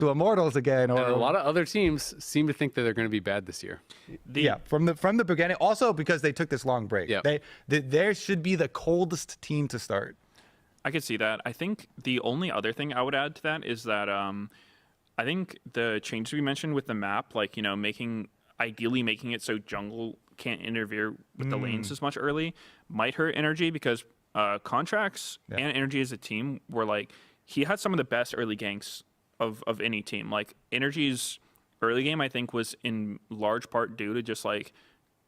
to Immortals again. Or And a lot of other teams seem to think that they're going to be bad this year. From the beginning. Also because they took this long break. Yeah. There should be the coldest team to start. I could see that. I think the only other thing I would add to that is that I think the changes we mentioned with the map, like, you know, ideally making it so jungle can't interfere with the lanes as much early, might hurt NRG, because Contracts and NRG as a team were like, he had some of the best early ganks of any team. Like, NRG's early game, I think, was in large part due to just like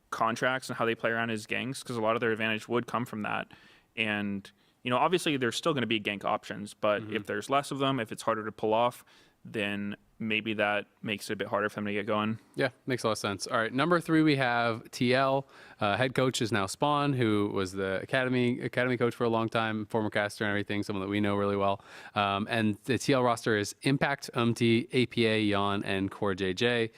Contracts and how they play around his ganks, because a lot of their advantage would come from that. And, you know, obviously there's still going to be gank options, but if there's less of them, if it's harder to pull off, then maybe that makes it a bit harder for them to get going. Yeah, makes a lot of sense. All right, number 3, we have TL. Head coach is now Spawn, who was the academy coach for a long time, former caster and everything, someone that we know really well. And the TL roster is Impact, APA, Yon, and Core JJ.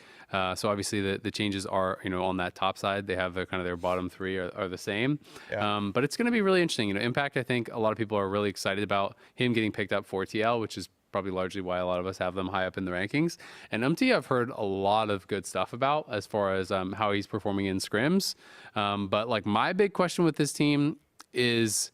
So obviously the changes are, you know, on that top side. They have kind of their bottom 3 are the same. Yeah. But it's going to be really interesting. You know, Impact, I think a lot of people are really excited about him getting picked up for TL, which is probably largely why a lot of us have them high up in the rankings. And I've heard a lot of good stuff about as far as how he's performing in scrims. But like, my big question with this team is,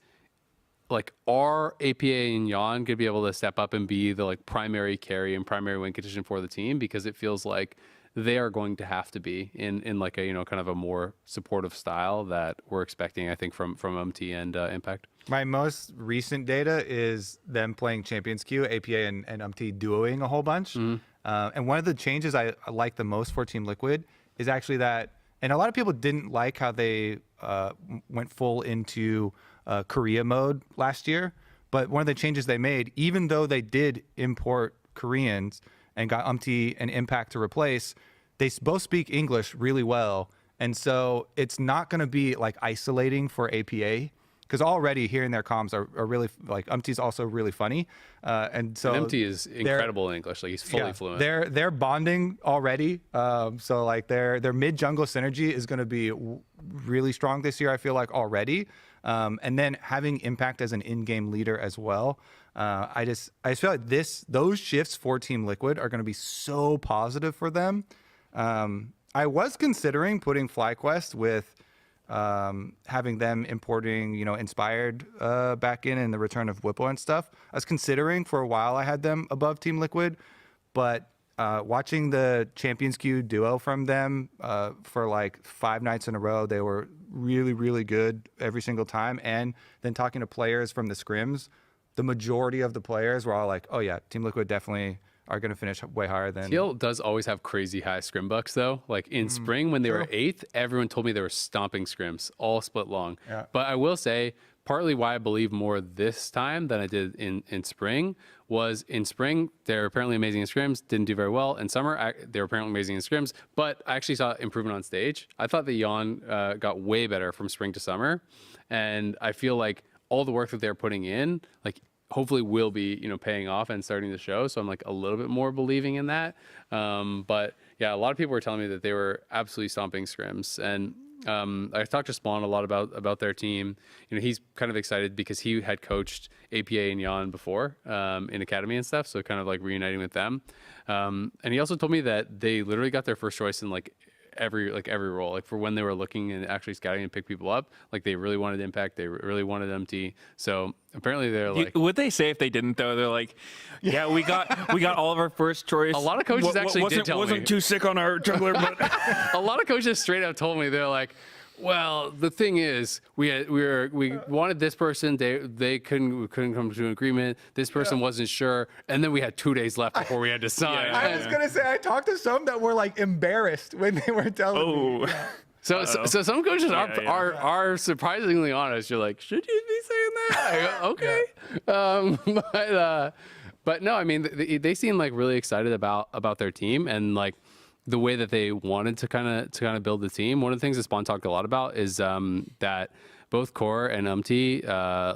like, are APA and Yon going to be able to step up and be the like primary carry and primary win condition for the team? Because it feels like they are going to have to be in like a, you know, kind of a more supportive style that we're expecting, I think, from MT and Impact. My most recent data is them playing Champions Queue, APA and MT duoing a whole bunch. And one of the changes I like the most for Team Liquid is actually that, and a lot of people didn't like how they went full into Korea mode last year, but one of the changes they made, even though they did import Koreans and got MT and Impact to replace, they both speak English really well. And so it's not going to be like isolating for APA, because already hearing their comms are really, like, MT's also really funny. And so MT is incredible in English. Like, he's fully fluent. They're bonding already. So like their mid jungle synergy is going to be really strong this year, I feel like, already. And then having Impact as an in-game leader as well. I just feel like those shifts for Team Liquid are going to be so positive for them. I was considering putting FlyQuest with having them importing, you know, Inspired back in the return of Whipple and stuff. I was considering for a while. I had them above Team Liquid, but watching the Champions Queue duo from them for like 5 nights in a row, they were really, really good every single time. And then talking to players from the scrims, the majority of the players were all like, oh yeah, Team Liquid definitely are going to finish way higher than... TL does always have crazy high scrim bucks, though. Like, in spring, when they were 8th, everyone told me they were stomping scrims, all split long. Yeah. But I will say, partly why I believe more this time than I did in spring was, in spring, they're apparently amazing in scrims, didn't do very well. In summer, they were apparently amazing in scrims, but I actually saw improvement on stage. I thought the Yon got way better from spring to summer, and I feel like all the work that they're putting in, like, hopefully will be, you know, paying off and starting to show. So I'm like a little bit more believing in that. But yeah, a lot of people were telling me that they were absolutely stomping scrims. And I talked to Spawn a lot about their team. You know, he's kind of excited because he had coached APA and Yon before in academy and stuff. So kind of like reuniting with them. And he also told me that they literally got their first choice in like every role, like for when they were looking and actually scouting and pick people up, like they really wanted Impact, they really wanted MT. So apparently they're like, would they say if they didn't though? They're like, yeah, we got all of our first choice. A lot of coaches actually did tell me. Wasn't too sick on our jungler, but a lot of coaches straight up told me, they're like, well, the thing is, we wanted this person. They couldn't come to an agreement. This person wasn't sure, and then we had 2 days left before we had to sign. I was gonna say, I talked to some that were like embarrassed when they were telling me. So some coaches are surprisingly honest. You're like, should you be saying that? Okay. But no, I mean, they seem like really excited about their team and like the way that they wanted to kind of build the team. One of the things that Spawn talked a lot about is that both Core and MT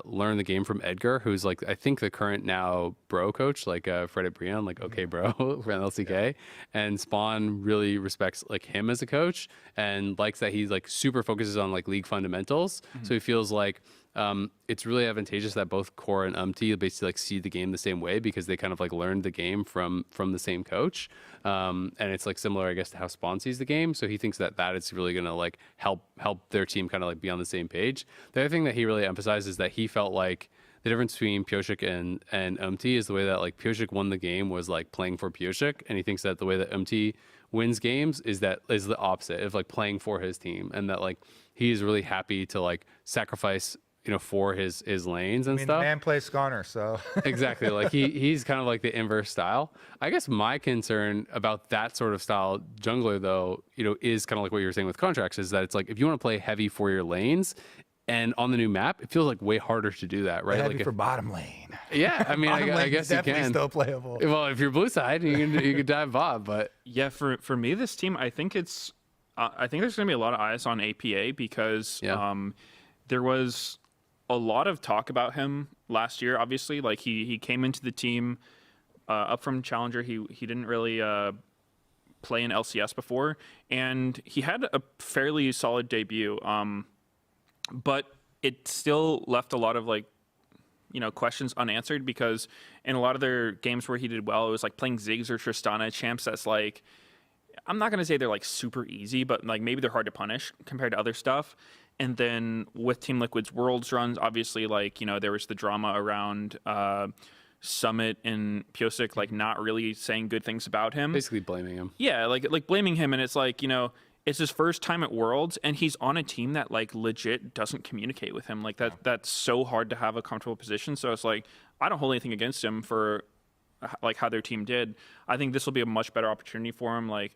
learned the game from Edgar, who's like, I think the current now bro coach, like Fred at Brion, like, okay, bro, from LCK. Yeah. And Spawn really respects like him as a coach and likes that he's like super focuses on like league fundamentals. So he feels like it's really advantageous that both Core and basically like see the game the same way because they kind of like learned the game from the same coach. And it's like similar, I guess, to how Spawn sees the game. So he thinks that is really going to like help their team kind of like be on the same page. The other thing that he really emphasized is that he felt like the difference between Pyosik and is the way that like Pyosik won the game was like playing for Pyosik, and he thinks that the way that wins games is the opposite of like playing for his team, and that like he's really happy to like sacrifice for his lanes and stuff. Man plays Sconner, so exactly. Like he's kind of like the inverse style. I guess my concern about that sort of style jungler though, is kind of like what you were saying with contracts, is that it's like if you want to play heavy for your lanes. And on the new map, it feels like way harder to do that, right? Heavy for bottom lane. Yeah, I mean, I guess you can. Still playable. Well, if you're blue side, you can dive bot, but yeah, for me, this team, I think there's gonna be a lot of eyes on APA because there was a lot of talk about him last year. Obviously, like he came into the team up from Challenger. He didn't really play in LCS before, and he had a fairly solid debut. But it still left a lot of like, questions unanswered because in a lot of their games where he did well, it was like playing Ziggs or Tristana champs that's like, I'm not going to say they're like super easy, but like maybe they're hard to punish compared to other stuff. And then with Team Liquid's Worlds runs, obviously like, there was the drama around Summit and Pyosik like not really saying good things about him. Basically blaming him. Yeah, like blaming him, and it's like, it's his first time at Worlds, and he's on a team that like legit doesn't communicate with him. Like that's so hard to have a comfortable position. So it's like I don't hold anything against him for like how their team did. I think this will be a much better opportunity for him. Like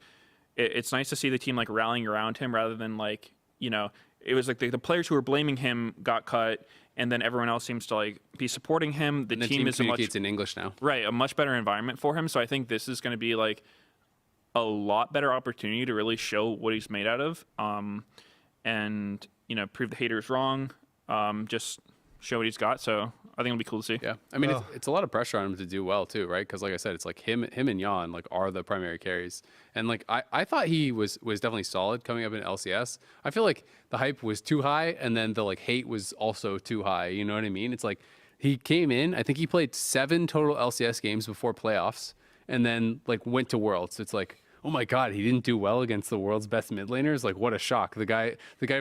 it's nice to see the team like rallying around him rather than like it was like the players who were blaming him got cut, and then everyone else seems to like be supporting him. The team is communicates in English now, right? A much better environment for him. So I think this is going to be like a lot better opportunity to really show what he's made out of, and prove the haters wrong. Just show what he's got. So I think it'll be cool to see. Yeah, I mean it's a lot of pressure on him to do well too, right? Because like I said, it's like him and Jan like are the primary carries, and like I thought he was definitely solid coming up in LCS. I feel like the hype was too high, and then the like hate was also too high. You know what I mean? It's like he came in. I think he played 7 total LCS games before playoffs, and then like went to Worlds. It's like, oh my God, he didn't do well against the world's best mid laners. Like, what a shock. The guy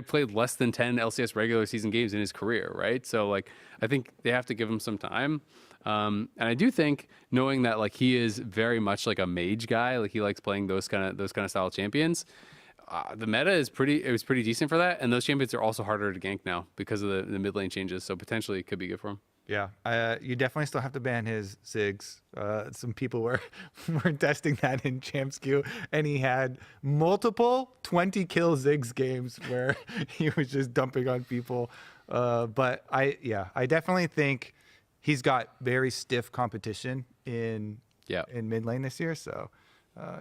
played less than 10 LCS regular season games in his career, right? So like, I think they have to give him some time. And I do think knowing that like he is very much like a mage guy, like he likes playing those kind of style champions. The meta is pretty decent for that, and those champions are also harder to gank now because of the mid lane changes. So potentially it could be good for him. Yeah, you definitely still have to ban his Ziggs. Some people were testing that in Champs Queue, and he had multiple 20-kill Ziggs games where he was just dumping on people. But I definitely think he's got very stiff competition in mid lane this year. So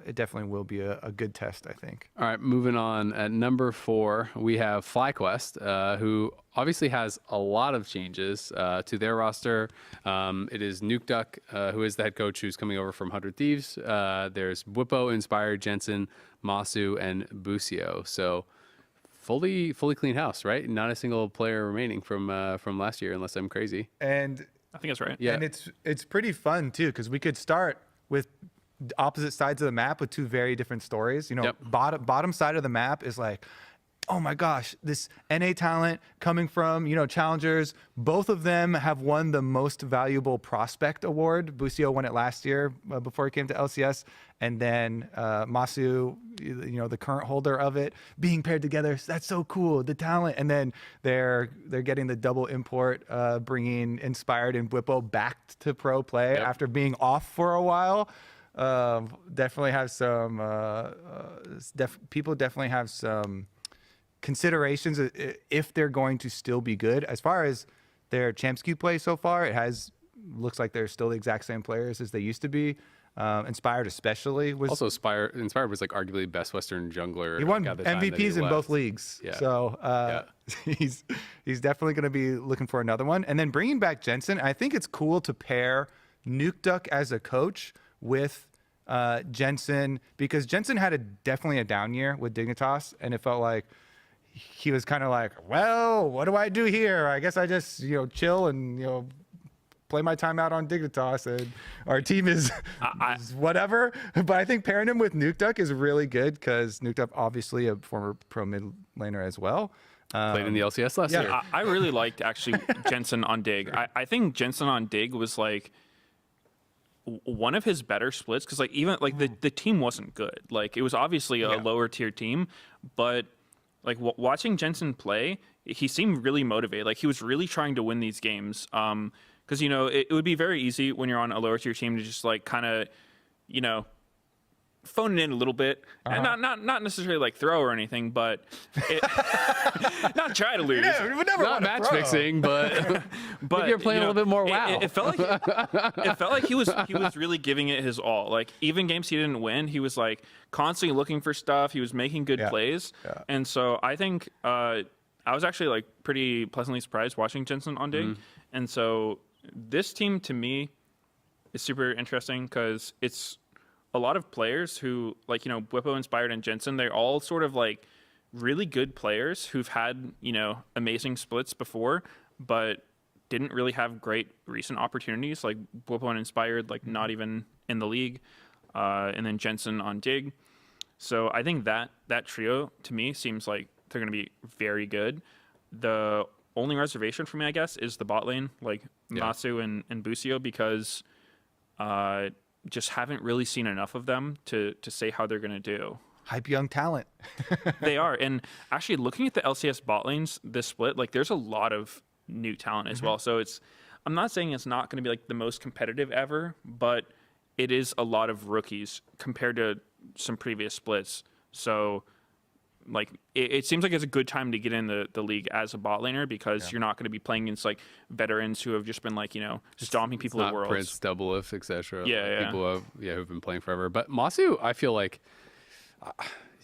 it definitely will be a good test, I think. All right, moving on. At number 4, we have FlyQuest, who obviously has a lot of changes to their roster. It is Nukeduck, who is the head coach, who's coming over from 100 Thieves. There's Whippo, Inspired, Jensen, Masu, and Busio. So fully clean house, right? Not a single player remaining from last year, unless I'm crazy. And I think that's right. Yeah, and it's pretty fun too, because we could start with opposite sides of the map with 2 very different stories. Bottom side of the map is like, oh my gosh, this NA talent coming from challengers. Both of them have won the most valuable prospect award. Busio won it last year before he came to LCS, and then Masu, the current holder of it, being paired together. That's so cool, the talent. And then they're getting the double import, bringing Inspired and Whippo back to pro play after being off for a while. Definitely have some people definitely have some considerations if they're going to still be good. As far as their Champs Queue play so far, looks like they're still the exact same players as they used to be. Inspired especially was also Inspired was like arguably best Western jungler. He won MVPs in both leagues. Yeah. So he's definitely going to be looking for another one. And then bringing back Jensen, I think it's cool to pair Nukeduck as a coach with Jensen, because Jensen had definitely a down year with Dignitas, and it felt like he was kind of like, well, what do I do here? I guess I just, chill and, play my time out on Dignitas, and our team is whatever. But I think pairing him with Nukeduck is really good because Nukeduck, obviously a former pro mid laner as well. Played in the LCS last year. I really liked actually Jensen on Dig. I think Jensen on Dig was like one of his better splits because like even like the team wasn't good. Like it was obviously a lower tier team, but like watching Jensen play, he seemed really motivated. Like he was really trying to win these games. Because, it would be very easy when you're on a lower tier team to just like kind of, phone it in a little bit. And not necessarily like throw or anything, but not try to lose. Not match fixing, but maybe you're playing a little bit more WoW. It felt like he was really giving it his all. Like even games he didn't win, he was like constantly looking for stuff. He was making good plays. Yeah. And so I think I was actually like pretty pleasantly surprised watching Jensen on Dig. And so this team to me is super interesting because it's a lot of players who like, Bwipo, Inspired, and Jensen, they're all sort of like really good players who've had, amazing splits before, but didn't really have great recent opportunities. Like Bwipo and Inspired, like not even in the league. And then Jensen on Dig. So I think that trio to me seems like they're going to be very good. The only reservation for me, I guess, is the bot lane, like Masu and Busio, because just haven't really seen enough of them to say how they're going to do. Hype young talent. They are. And actually looking at the LCS bot lanes, this split, like there's a lot of new talent as well. So I'm not saying it's not going to be like the most competitive ever, but it is a lot of rookies compared to some previous splits. So like it seems like it's a good time to get in the league as a bot laner because you're not going to be playing against like veterans who have just been like stomping people at Worlds. Prince, Doublelift, etc. Yeah, people who've been playing forever. But Masu, I feel like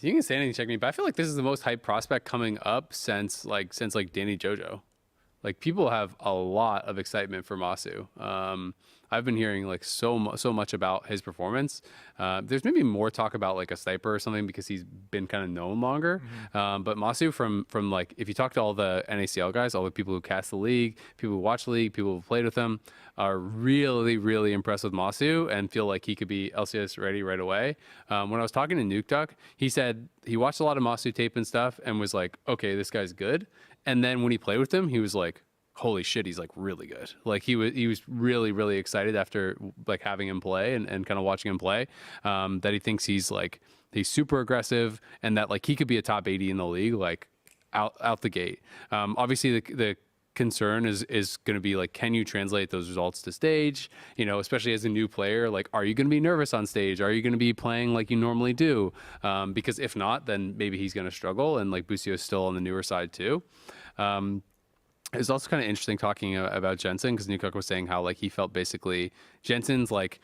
you can say anything, check me, but I feel like this is the most hyped prospect coming up since Danny Jojo. Like people have a lot of excitement for Masu. I've been hearing like so much about his performance. There's maybe more talk about like a sniper or something because he's been kind of known longer. But Masu from like if you talk to all the NACL guys, all the people who cast the league, people who watch the league, people who played with him, are really really impressed with Masu and feel like he could be LCS ready right away. When I was talking to Nukeduck, he said he watched a lot of Masu tape and stuff and was like, okay, this guy's good. And then when he played with him, he was like, holy shit, he's like really good. Like he was really, really excited after like having him play and kind of watching him play, that he thinks he's super aggressive and that like he could be a top 80 in the league, like out the gate. Obviously the concern is going to be like, can you translate those results to stage? Especially as a new player, like, are you going to be nervous on stage? Are you going to be playing like you normally do? Because if not, then maybe he's going to struggle. And like Busio is still on the newer side too. It's also kind of interesting talking about Jensen because Nukeduck was saying how like he felt basically Jensen's like,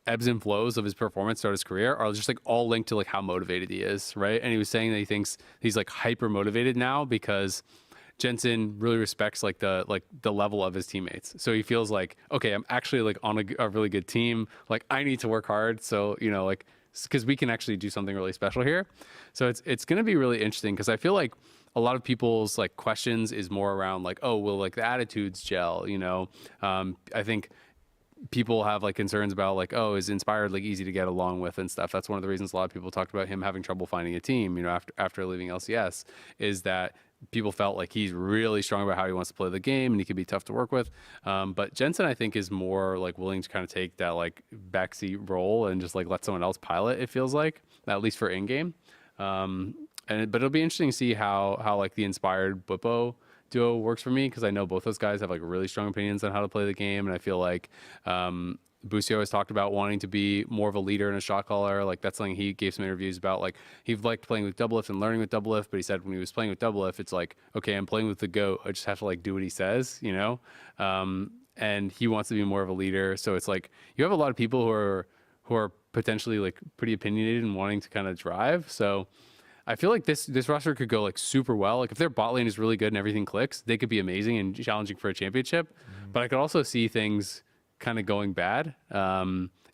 ebbs and flows of his performance throughout his career are just like all linked to like how motivated he is, right? And he was saying that he thinks he's like hyper motivated now because Jensen really respects like the level of his teammates. So he feels like, okay, I'm actually like on a really good team. Like I need to work hard. So, like, because we can actually do something really special here. So it's going to be really interesting because I feel like a lot of people's like questions is more around like, oh, will like the attitudes gel? I think people have like concerns about like, oh, is Inspired like easy to get along with and stuff. That's one of the reasons a lot of people talked about him having trouble finding a team, after leaving LCS, is that people felt like he's really strong about how he wants to play the game and he could be tough to work with. But Jensen, I think, is more like willing to kind of take that like backseat role and just like let someone else pilot, it feels like, at least for in-game. But it'll be interesting to see how like the Inspired Bwipo duo works for me, because I know both those guys have like really strong opinions on how to play the game, and I feel like Busio has talked about wanting to be more of a leader and a shot caller. Like that's something he gave some interviews about. Like he liked playing with Doublelift and learning with Doublelift, but he said when he was playing with Doublelift, it's like, okay, I'm playing with the GOAT. I just have to like do what he says, and he wants to be more of a leader. So it's like you have a lot of people who are potentially like pretty opinionated and wanting to kind of drive. So I feel like this roster could go like super well. Like if their bot lane is really good and everything clicks, they could be amazing and challenging for a championship. But I could also see things kind of going bad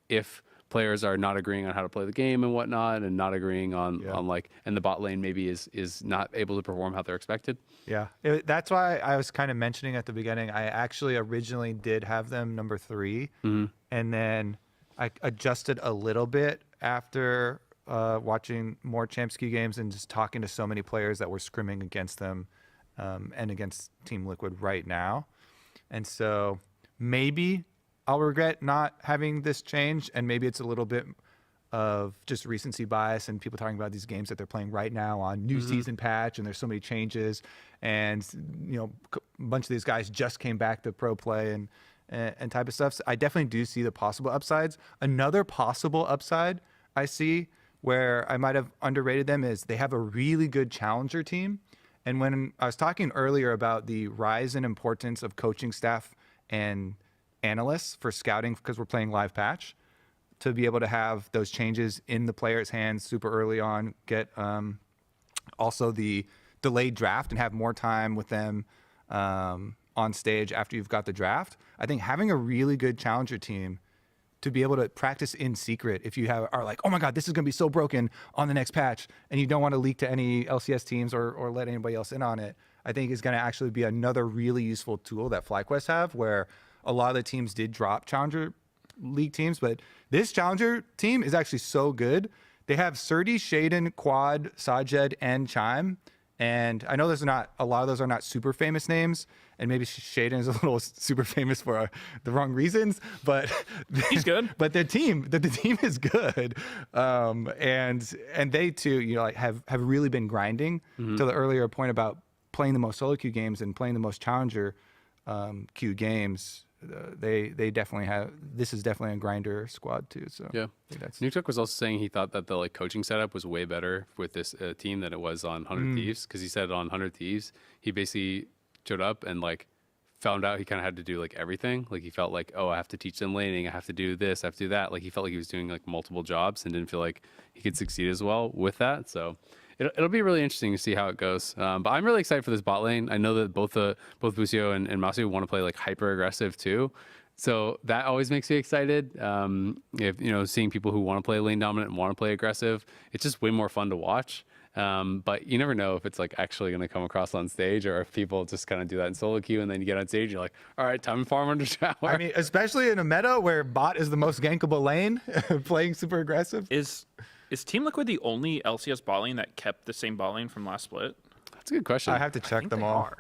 if players are not agreeing on how to play the game and whatnot, and not agreeing on like, and the bot lane maybe is not able to perform how they're expected. Yeah, that's why I was kind of mentioning at the beginning. I actually originally did have them number 3, and then I adjusted a little bit after watching more Champs Q games and just talking to so many players that were scrimming against them and against Team Liquid right now. And so maybe I'll regret not having this change, and maybe it's a little bit of just recency bias and people talking about these games that they're playing right now on new season patch, and there's so many changes, and a bunch of these guys just came back to pro play and type of stuff. So I definitely do see the possible upsides. Another possible upside I see where I might have underrated them is they have a really good challenger team. And when I was talking earlier about the rise in importance of coaching staff and analysts for scouting because we're playing live patch, to be able to have those changes in the player's hands super early on, get also the delayed draft and have more time with them on stage after you've got the draft. I think having a really good challenger team to be able to practice in secret, if you are like, oh my God, this is going to be so broken on the next patch, and you don't want to leak to any LCS teams or let anybody else in on it, I think is going to actually be another really useful tool that FlyQuest have, where a lot of the teams did drop challenger league teams, but this challenger team is actually so good. They have Surdy, Shaden, Quad, Sajed, and Chime. And I know there's not a lot of those are not super famous names, and maybe Shaden is a little super famous for the wrong reasons, but he's good. But the team is good, and they too, like have really been grinding. To the earlier point about playing the most solo queue games and playing the most challenger queue games. They definitely have. This is definitely a grinder squad too. So yeah, Nuktuk was also saying he thought that the coaching setup was way better with this team than it was on 100 Thieves, because he said on 100 Thieves he basically showed up and found out he kind of had to do everything. He felt like, oh, I have to teach them laning, I have to do this, I have to do that. He felt like he was doing multiple jobs and didn't feel like he could succeed as well with that. So it'll be really interesting to see how it goes. But I'm really excited for this bot lane. I know that both Busio and Masu want to play hyper aggressive too. So that always makes me excited. If seeing people who want to play lane dominant and want to play aggressive, it's just way more fun to watch. But you never know if it's actually going to come across on stage, or if people just kind of do that in solo queue and then you get on stage, you're like, all right, time to farm under tower. I mean, especially in a meta where bot is the most gankable lane, playing super aggressive. Is Team Liquid the only LCS bot lane that kept the same bot lane from last split? That's a good question. I have to check them all.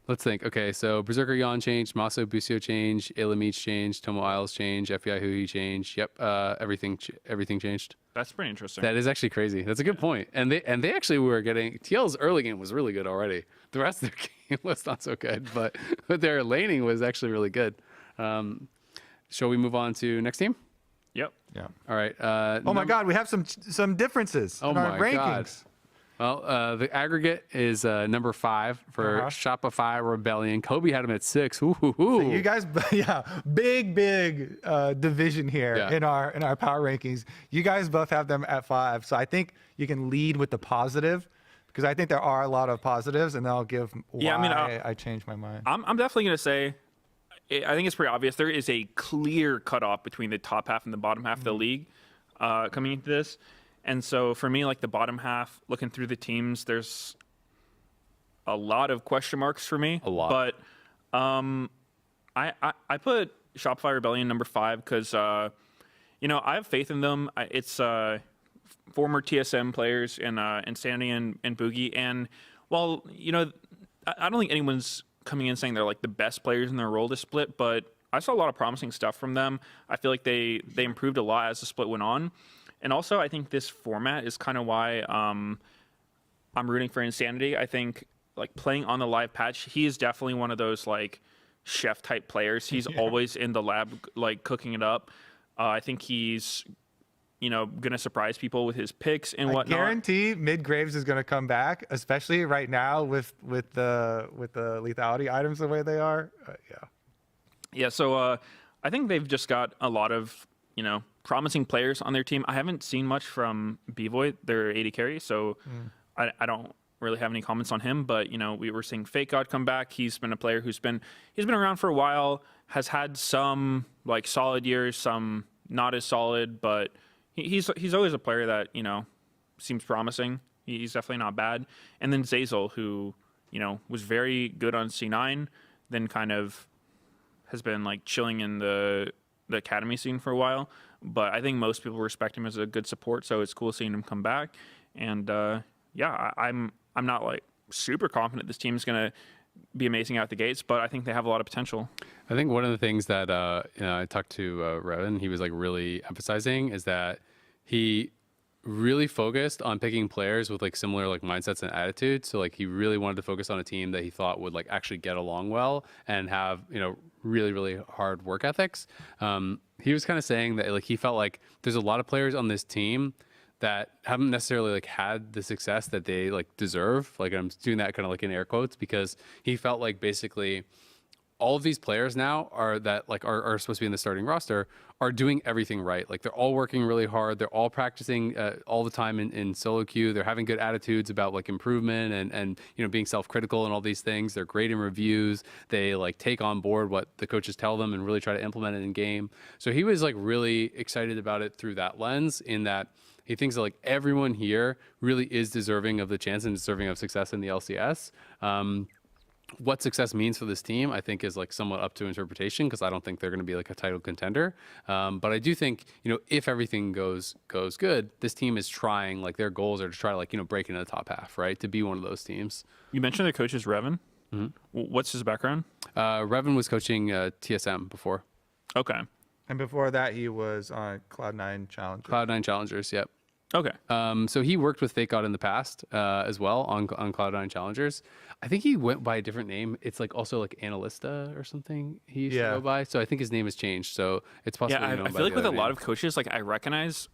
Let's think. Okay, so Berserker Yon changed, Maso Busio changed, Elamich changed, Tomo Isles changed, FBI Hui changed. Yep, everything changed. That's pretty interesting. That is actually crazy. That's a good point. And they actually were getting TL's early game was really good already. The rest of their game was not so good, but their laning was actually really good. Shall we move on to next team? Yep. Yeah. All right. Oh my God, we have some differences in our rankings. God. Well, the aggregate is number 5 for Shopify Rebellion. Kobe had him at 6. Ooh. So you guys, big division here in our power rankings. You guys both have them at 5. So I think you can lead with the positive, because I think there are a lot of positives, and then I'll give why I changed my mind. I'm definitely going to say, I think it's pretty obvious. There is a clear cutoff between the top half and the bottom half of the league coming into this. And so for me, the bottom half, looking through the teams, there's a lot of question marks for me. A lot. But I put Shopify Rebellion number 5 because, I have faith in them. It's former TSM players in Insanity and Boogie. And while, I don't think anyone's coming in saying they're the best players in their role this split, but I saw a lot of promising stuff from them. I feel like they improved a lot as the split went on. And also, I think this format is kind of why I'm rooting for Insanity. I think playing on the live patch, he is definitely one of those chef type players. He's always in the lab cooking it up. I think he's gonna surprise people with his picks and whatnot. I guarantee Mid Graves is gonna come back, especially right now with the lethality items the way they are. Yeah. So I think they've just got a lot of promising players on their team. I haven't seen much from B-Void, their AD carry, so I don't really have any comments on him. But we were seeing Fake God come back. He's been a player he's been around for a while, has had some solid years, some not as solid, but he's always a player that, seems promising. He's definitely not bad. And then Zeyzal, who, was very good on C9, then kind of has been like chilling in the academy scene for a while. But I think most people respect him as a good support, so it's cool seeing him come back. And I'm not like super confident this team is going to be amazing out the gates, but I think they have a lot of potential. I think one of the things that I talked to Revan, he was like really emphasizing is that he really focused on picking players with like similar like mindsets and attitudes. So like he really wanted to focus on a team that he thought would like actually get along well and have, really, really hard work ethics. He was kind of saying that like he felt like there's a lot of players on this team that haven't necessarily like had the success that they like deserve. Like I'm doing that kind of like in air quotes, because he felt like basically all of these players now are supposed to be in the starting roster are doing everything right. Like they're all working really hard. They're all practicing all the time in solo queue. They're having good attitudes about like improvement and being self-critical and all these things. They're great in reviews. They like take on board what the coaches tell them and really try to implement it in game. So he was like really excited about it through that lens, in that he thinks that like everyone here really is deserving of the chance and deserving of success in the LCS. What success means for this team, I think, is like somewhat up to interpretation, because I don't think they're going to be like a title contender. But I do think, if everything goes good, this team is trying, like their goals are to try to like, break into the top half, right? To be one of those teams. You mentioned the coach is Revan. Mm-hmm. What's his background? Revan was coaching TSM before. Okay. And before that, he was on Cloud9 Challengers. Cloud9 Challengers, yep. Okay. So he worked with FakeGod in the past as well on Cloud9 Challengers. I think he went by a different name. It's like also like Analysta or something he used to go by. So I think his name has changed. So it's possible. Yeah, I feel like with a lot of coaches, like I recognize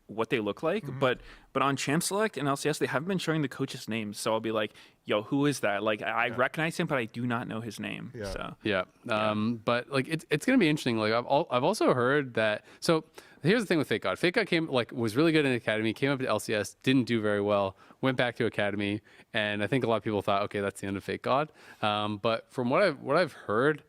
what they look like, but on Champ Select and LCS, they haven't been showing the coach's names. So I'll be like, yo, who is that? Like I recognize him, but I do not know his name. Yeah. So but like it's gonna be interesting. Like I've also heard that. So here's the thing with FakeGod. FakeGod was really good in Academy, came up to LCS, didn't do very well, went back to Academy, and I think a lot of people thought, okay, that's the end of FakeGod. But from what I've heard,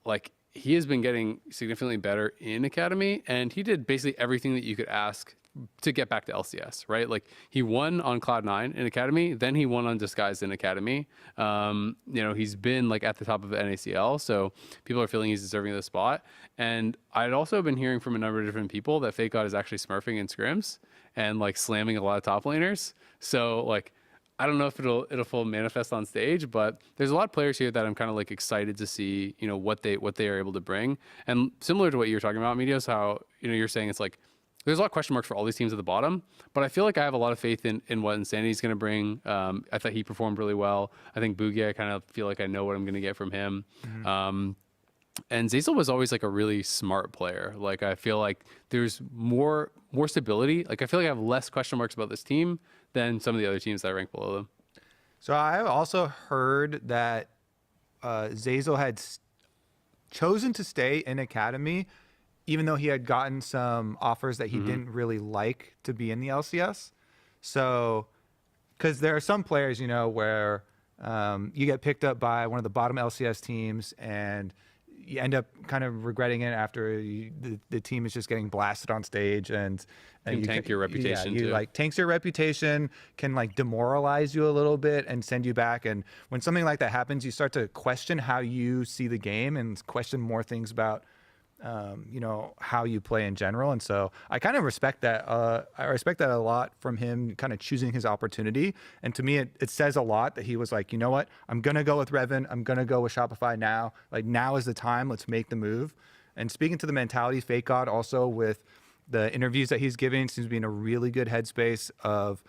like he has been getting significantly better in Academy, and he did basically everything that you could ask to get back to LCS, right? Like he won on Cloud9 in Academy, then he won on Disguised in Academy. He's been like at the top of NACL, so people are feeling he's deserving of the spot. And I'd also been hearing from a number of different people that FakeGod is actually smurfing in scrims and like slamming a lot of top laners. So like I don't know if it'll full manifest on stage, but there's a lot of players here that I'm kind of like excited to see, what they are able to bring. And similar to what you were talking about, Medios, how you're saying it's like there's a lot of question marks for all these teams at the bottom, but I feel like I have a lot of faith in what Insanity's going to bring. I thought he performed really well. I think Boogie, I kind of feel like I know what I'm going to get from him. Mm-hmm. And Zeyzal was always like a really smart player. Like I feel like there's more stability. Like I feel like I have less question marks about this team than some of the other teams that I rank below them. So I also heard that Zeyzal had chosen to stay in Academy, even though he had gotten some offers that he didn't really like to be in the LCS. So, because there are some players, where you get picked up by one of the bottom LCS teams and you end up kind of regretting it after the team is just getting blasted on stage, and you tank your reputation. You too. like tanks your reputation, can like demoralize you a little bit and send you back. And when something like that happens, you start to question how you see the game and question more things about how you play in general. And so I kind of respect that. I respect that a lot from him kind of choosing his opportunity. And to me, it says a lot that he was like, you know what, I'm going to go with Revan. I'm going to go with Shopify now. Like now is the time. Let's make the move. And speaking to the mentality, FakeGod also with the interviews that he's giving seems to be in a really good headspace of,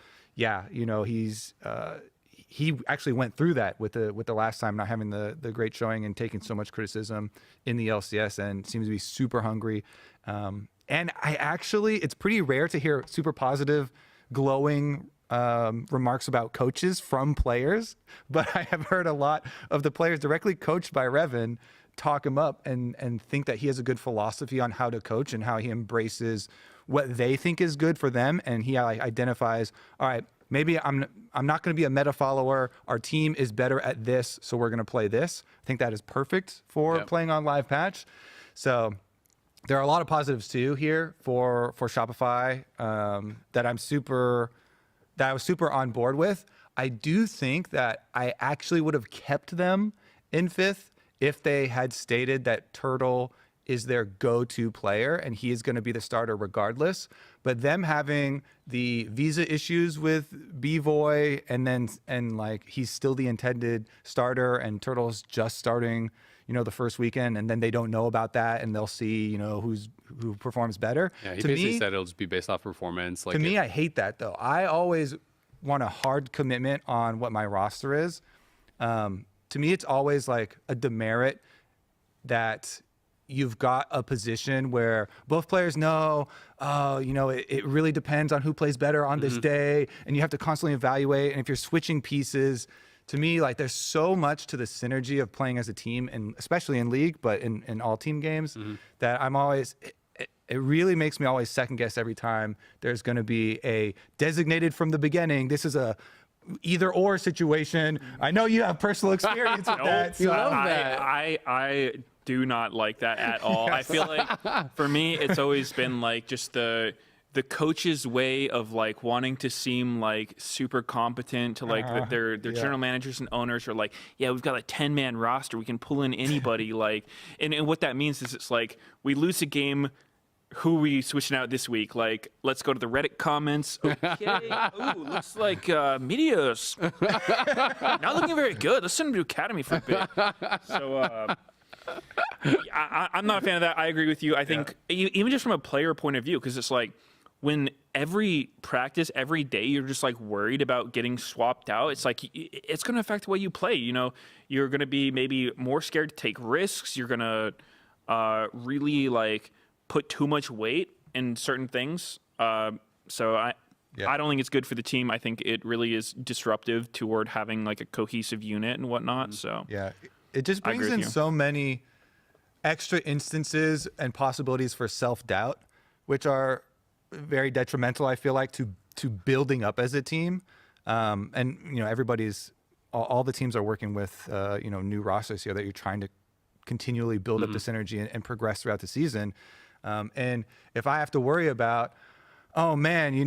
he actually went through that with the last time not having the great showing and taking so much criticism in the LCS, and seems to be super hungry. And it's pretty rare to hear super positive, glowing remarks about coaches from players, but I have heard a lot of the players directly coached by Revan talk him up and think that he has a good philosophy on how to coach and how he embraces what they think is good for them. And he identifies, all right, maybe I'm not going to be a meta follower. Our team is better at this, so we're going to play this. I think that is perfect for playing on live patch. So there are a lot of positives too here for Shopify that I was super on board with. I do think that I actually would have kept them in 5th if they had stated that Turtle is their go-to player and he is going to be the starter regardless. But them having the visa issues with B-Voy and like he's still the intended starter and Turtle's just starting, the first weekend, and then they don't know about that and they'll see, who performs better. Yeah, he basically said it'll just be based off performance. Like to me, I hate that though. I always want a hard commitment on what my roster is. To me, it's always like a demerit that you've got a position where both players know, it really depends on who plays better on this day, and you have to constantly evaluate. And if you're switching pieces, to me, like there's so much to the synergy of playing as a team, and especially in League, but in all team games, that I'm always. It really makes me always second guess every time there's going to be a designated from the beginning. This is a either or situation. I know you have personal experience with that. You love that. I do not like that at all. I feel like for me, it's always been like just the coach's way of like wanting to seem like super competent to like their general managers and owners are like, yeah, we've got a 10-man roster. We can pull in anybody. Like, and what that means is it's like we lose a game. Who we switching out this week? Like, let's go to the Reddit comments. Okay. Ooh, looks like Media's not looking very good. Let's send him to Academy for a bit. So I'm not a fan of that. I agree with you. I think even just from a player point of view, because it's like when every practice, every day, you're just like worried about getting swapped out. It's like it's going to affect the way you play. You're going to be maybe more scared to take risks. You're going to really like put too much weight in certain things. So I don't think it's good for the team. I think it really is disruptive toward having like a cohesive unit and whatnot. So yeah, it just brings in so many extra instances and possibilities for self-doubt, which are very detrimental, I feel like, to building up as a team. And everybody's all the teams are working with new rosters here that you're trying to continually build up the synergy and progress throughout the season. And if I have to worry about, oh man, does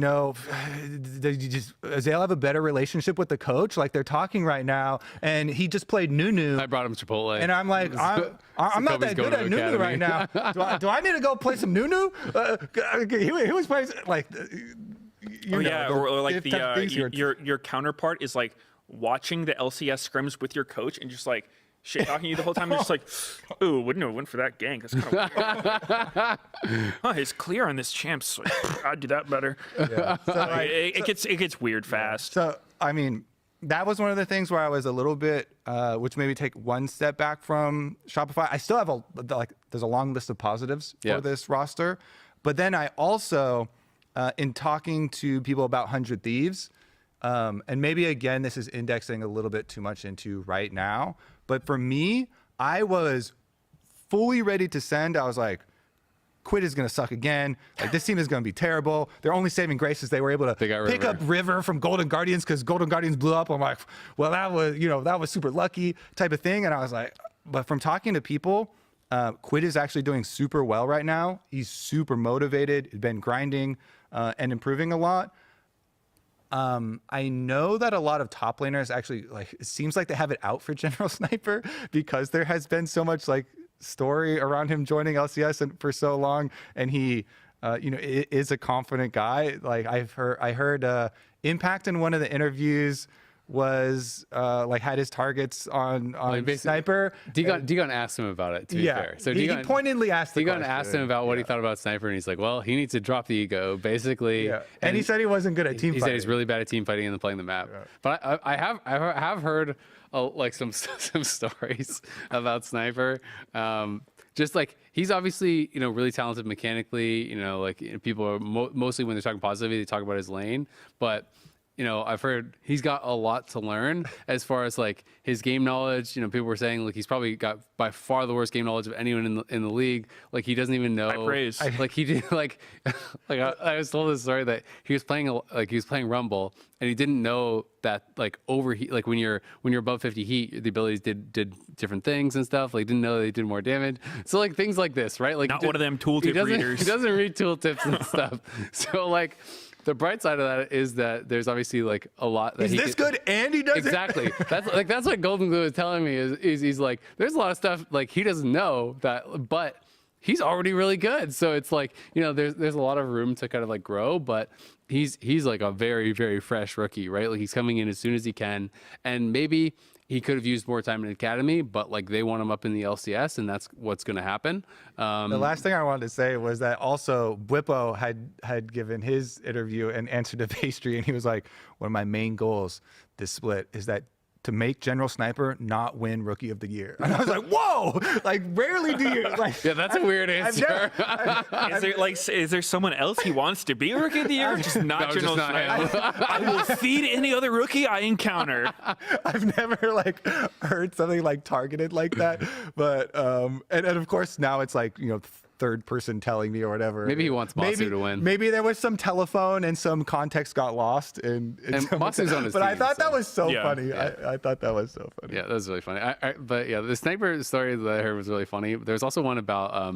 Azale have a better relationship with the coach? Like they're talking right now, and he just played Nunu. I brought him Chipotle, and I'm like, I'm not that good at Nunu right now. Do I need to go play some Nunu? He was playing like, or like your counterpart is like watching the LCS scrims with your coach and just like shit talking you the whole time. You're just like, ooh, wouldn't have went for that gank. That's kind of weird. It's clear on this champ. So I'd do that better. Yeah. So, it gets weird fast. So I mean, that was one of the things where I was a little bit, which made me take one step back from Shopify. I still have there's a long list of positives for this roster, but then I also, in talking to people about 100 Thieves, and maybe again this is indexing a little bit too much into right now. But for me, I was fully ready to send. I was like, Quid is going to suck again. Like this team is going to be terrible. Their only saving grace is they were able to pick up River from Golden Guardians because Golden Guardians blew up. I'm like, well, that was super lucky type of thing. And I was like, but from talking to people, Quid is actually doing super well right now. He's super motivated. He's been grinding and improving a lot. I know that a lot of top laners actually it seems like they have it out for General Sniper because there has been so much story around him joining LCS for so long, and he is a confident guy. I heard Impact in one of the interviews was had his targets on Sniper. Degon asked him about it, to be fair. So he pointedly asked the question. Degon asked him about what he thought about Sniper, and he's like, well, he needs to drop the ego, basically. Yeah. And he said he wasn't good at team fighting. He said he's really bad at team fighting and then playing the map. Yeah. But I have heard some stories about Sniper. Just he's obviously really talented mechanically. People are mostly when they're talking positively, they talk about his lane, but I've heard he's got a lot to learn as far as like his game knowledge. People were saying like he's probably got by far the worst game knowledge of anyone in the league. Like he doesn't even know. I praise. Like he did like I was told this story that he was playing Rumble and he didn't know that like overheat, like when you're above 50 heat, the abilities did different things and stuff. Like didn't know they did more damage. So like things like this, right? Like not one of them tooltip readers. He doesn't read tooltips and stuff. So like the bright side of that is that there's obviously like a lot that Is this good and he doesn't? Exactly. That's what Golden Glue is telling me is he's like there's a lot of stuff like he doesn't know that, but he's already really good. So it's like, there's a lot of room to kind of like grow, but he's like a very, very fresh rookie, right? Like he's coming in as soon as he can. And maybe he could have used more time in academy, but like they want him up in the LCS and that's what's going to happen. The last thing I wanted to say was that also Bwipo had given his interview and answered to Pastry, and he was like, one of my main goals this split is that to make General Sniper not win Rookie of the Year. And I was like, whoa! Like, rarely do you like? Yeah, that's a weird answer. Is there someone else he wants to be Rookie of the Year? Just not General Sniper. I will feed any other rookie I encounter. I've never like heard something like targeted like that, but and of course now it's like third person telling me or whatever. Maybe he wants Masu to win. Maybe there was some telephone and some context got lost. And Masu's on his but team, I thought that was so funny. Yeah. I thought that was so funny. Yeah, that was really funny. But yeah, the sniper story that I heard was really funny. There's also one about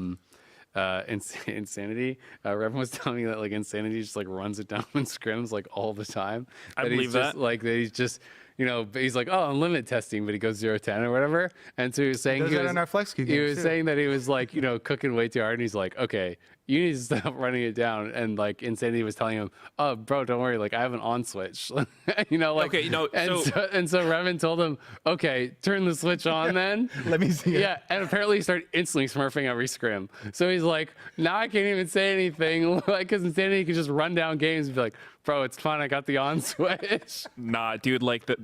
Insanity. Revan was telling me that like Insanity just like runs it down in scrims like all the time. I believe that. Like that he's just he's like, oh, unlimited testing, but he goes 0-10 or whatever. And so he was saying he was, on our Flex Key he games was too. saying that he was like, cooking way too hard. And he's like, okay, you need to stop running it down. And like Insanity was telling him, oh, bro, don't worry. Like I have an on switch, okay, and so Revan told him, okay, turn the switch on then. Let me see it. Yeah. And apparently he started instantly smurfing every scrim. So he's like, now I can't even say anything. Like, cause Insanity could just run down games and be like, bro, it's fine. I got the on switch. Nah, dude. Like the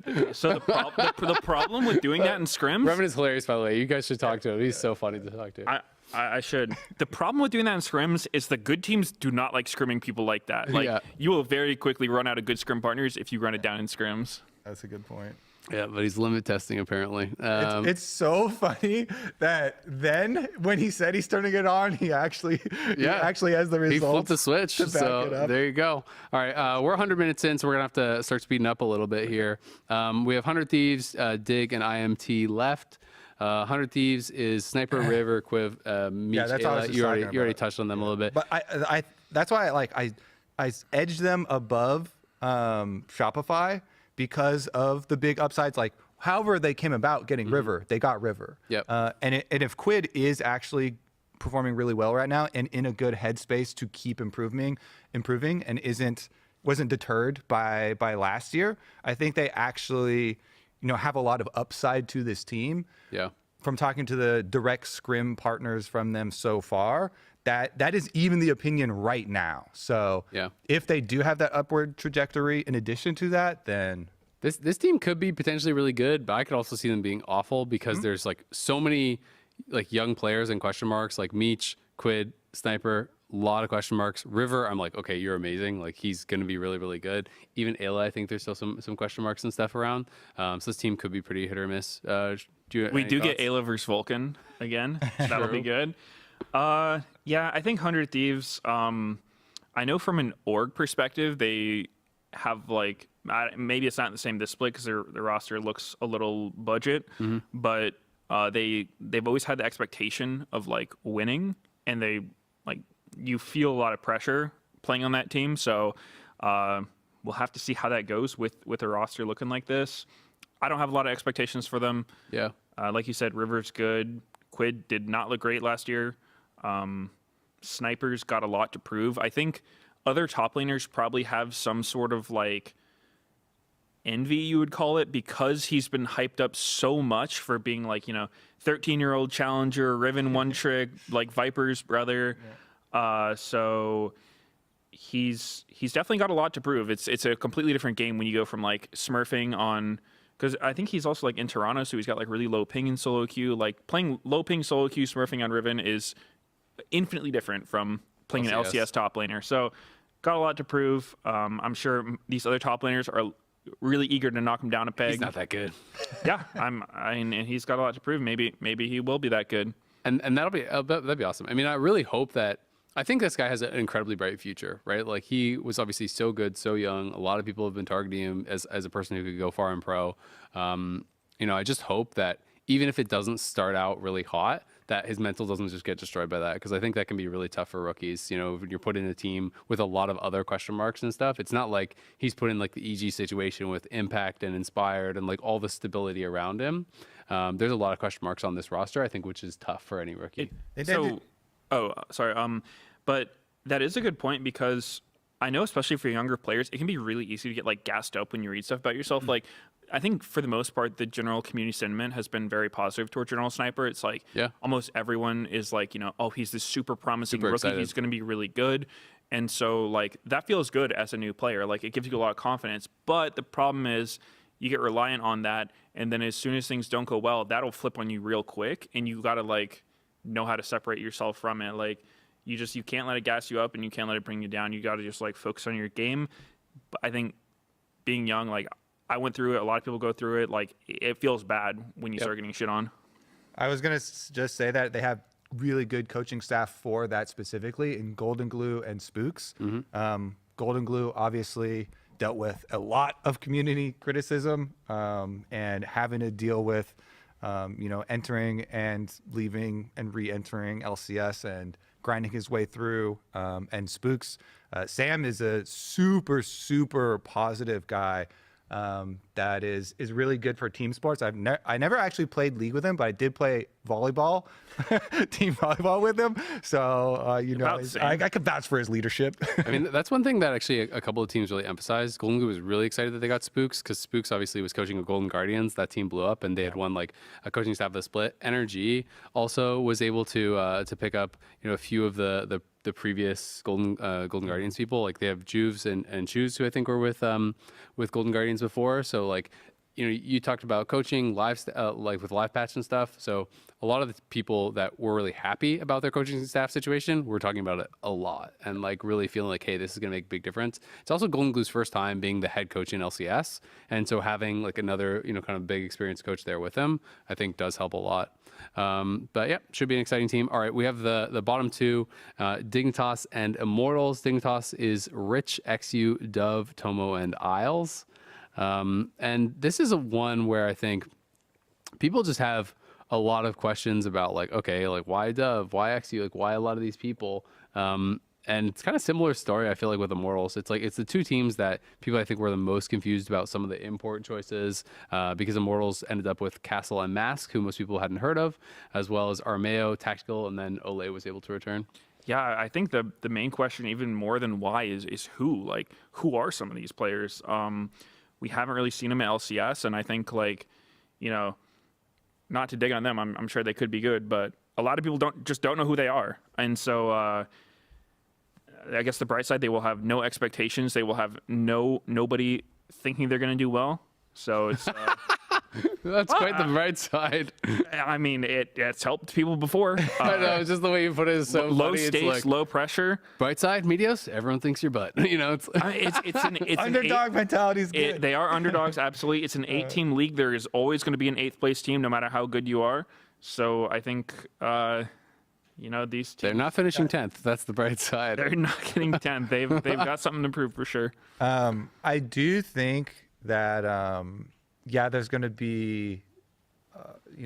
problem with doing that in scrims. Revan is hilarious, by the way. You guys should talk to him. He's so funny to talk to. I should. The problem with doing that in scrims is the good teams do not like scrimming people like that. Like you will very quickly run out of good scrim partners if you run it down in scrims. That's a good point. Yeah, but he's limit testing apparently. It's so funny that then when he said he's turning it on, he actually has the results. He flipped the switch. So there you go. All right, we're 100 minutes in, so we're gonna have to start speeding up a little bit here. We have 100 Thieves, Dig, and IMT left. 100 Thieves is Sniper, River, Quiv, Meech, that's what I was just you talking already about. touched on them a little bit. But I that's why I edged them above Shopify because of the big upsides. Like, however they came about getting River, they got River. Yep. And if Quid is actually performing really well right now and in a good headspace to keep improving, and wasn't deterred by last year, I think they actually have a lot of upside to this team. Yeah. From talking to the direct scrim partners from them so far, that is even the opinion right now. So if they do have that upward trajectory in addition to that, then this team could be potentially really good, but I could also see them being awful because there's like so many like young players and question marks, like Meech, Quid, Sniper, a lot of question marks. River, I'm like, okay, you're amazing. Like he's going to be really, really good. Even Ayla, I think there's still some question marks and stuff around. So this team could be pretty hit or miss. We do get Ayla versus Vulcan again. That'll be good. Yeah, I think 100 Thieves. I know from an org perspective, they have like maybe it's not the same this split because their roster looks a little budget, but they've always had the expectation of like winning, and they like you feel a lot of pressure playing on that team. So we'll have to see how that goes with a roster looking like this. I don't have a lot of expectations for them. Yeah, like you said, River's good. Quid did not look great last year. Sniper's got a lot to prove. I think other top laners probably have some sort of like envy, you would call it, because he's been hyped up so much for being like 13-year-old challenger, Riven one trick, like Viper's brother. So he's definitely got a lot to prove. It's a completely different game when you go from like smurfing on, because I think he's also like in Toronto, so he's got like really low ping in solo queue. Like playing low ping solo queue smurfing on Riven is infinitely different from playing an LCS top laner. So got a lot to prove. I'm sure these other top laners are really eager to knock him down a peg. He's not that good. Yeah, and he's got a lot to prove. Maybe he will be that good. And that'd be awesome. I mean, I really hope that. I think this guy has an incredibly bright future, right? Like, he was obviously so good, so young. A lot of people have been targeting him as a person who could go far in pro. I just hope that even if it doesn't start out really hot, that his mental doesn't just get destroyed by that, because I think that can be really tough for rookies. When you're put in a team with a lot of other question marks and stuff, it's not like he's put in like the EG situation with Impact and Inspired and like all the stability around him. There's a lot of question marks on this roster, I think, which is tough for any rookie. But that is a good point, because I know, especially for younger players, it can be really easy to get like gassed up when you read stuff about yourself. Like, I think for the most part, the general community sentiment has been very positive toward General Sniper. It's like almost everyone is like, oh, he's this super promising rookie. Excited. He's going to be really good. And so like that feels good as a new player. Like, it gives you a lot of confidence. But the problem is you get reliant on that. And then as soon as things don't go well, that'll flip on you real quick. And you got to like know how to separate yourself from it. Like, you can't let it gas you up, and you can't let it bring you down. You got to just like focus on your game. But I think being young, like I went through it, a lot of people go through it. Like, it feels bad when you start getting shit on. I was gonna just say that they have really good coaching staff for that, specifically in Golden Glue and Spooks. Golden Glue obviously dealt with a lot of community criticism and having to deal with entering and leaving and re-entering LCS and grinding his way through. And Spooks, Sam is a super, super positive guy that is really good for team sports. I never actually played League with him, but I did play volleyball, team volleyball with him. So, I could vouch for his leadership. I mean, that's one thing that actually a couple of teams really emphasized. Golden Glue was really excited that they got Spooks, because Spooks obviously was coaching a Golden Guardians. That team blew up, and they had won like a coaching staff that split. NRG also was able to pick up a few of the previous Golden Guardians people. Like, they have Juves and Shoes, who I think were with Golden Guardians before. So like, you talked about coaching live, like with live patch and stuff. So a lot of the people that were really happy about their coaching staff situation were talking about it a lot, and like really feeling like, hey, this is going to make a big difference. It's also Golden Glue's first time being the head coach in LCS. And so having like another, kind of big experienced coach there with him, I think does help a lot. But yeah, should be an exciting team. All right, we have the bottom two, Dignitas and Immortals. Dignitas is Rich, XU, Dove, Tomo, and Isles. And this is one where I think people just have a lot of questions about, like, okay, like, why Dove, why XU, like, why a lot of these people? And it's kind of similar story, I feel like, with Immortals. It's like, it's the two teams that people I think were the most confused about some of the import choices, because Immortals ended up with Castle and Mask, who most people hadn't heard of, as well as Armeo, Tactical, and then Ole was able to return. Yeah, I think the main question, even more than why, is who. Like, who are some of these players? We haven't really seen them at LCS, and I think, like, not to dig on them, I'm sure they could be good, but a lot of people don't know who they are. And so I guess the bright side, they will have no expectations. They will have nobody thinking they're going to do well. So it's that's quite the bright side. I mean, it's helped people before. I know, it's just the way you put it is so low funny. Stakes, it's like, low pressure. Bright side, Medios, everyone thinks you're butt. It's underdog mentality is good. They are underdogs, absolutely. It's an 8-team league. There is always going to be an 8th place team, no matter how good you are. So I think these teams, they're not finishing 10th. That's the bright side. They're not getting 10th. They've got something to prove for sure. I do think that there's going to be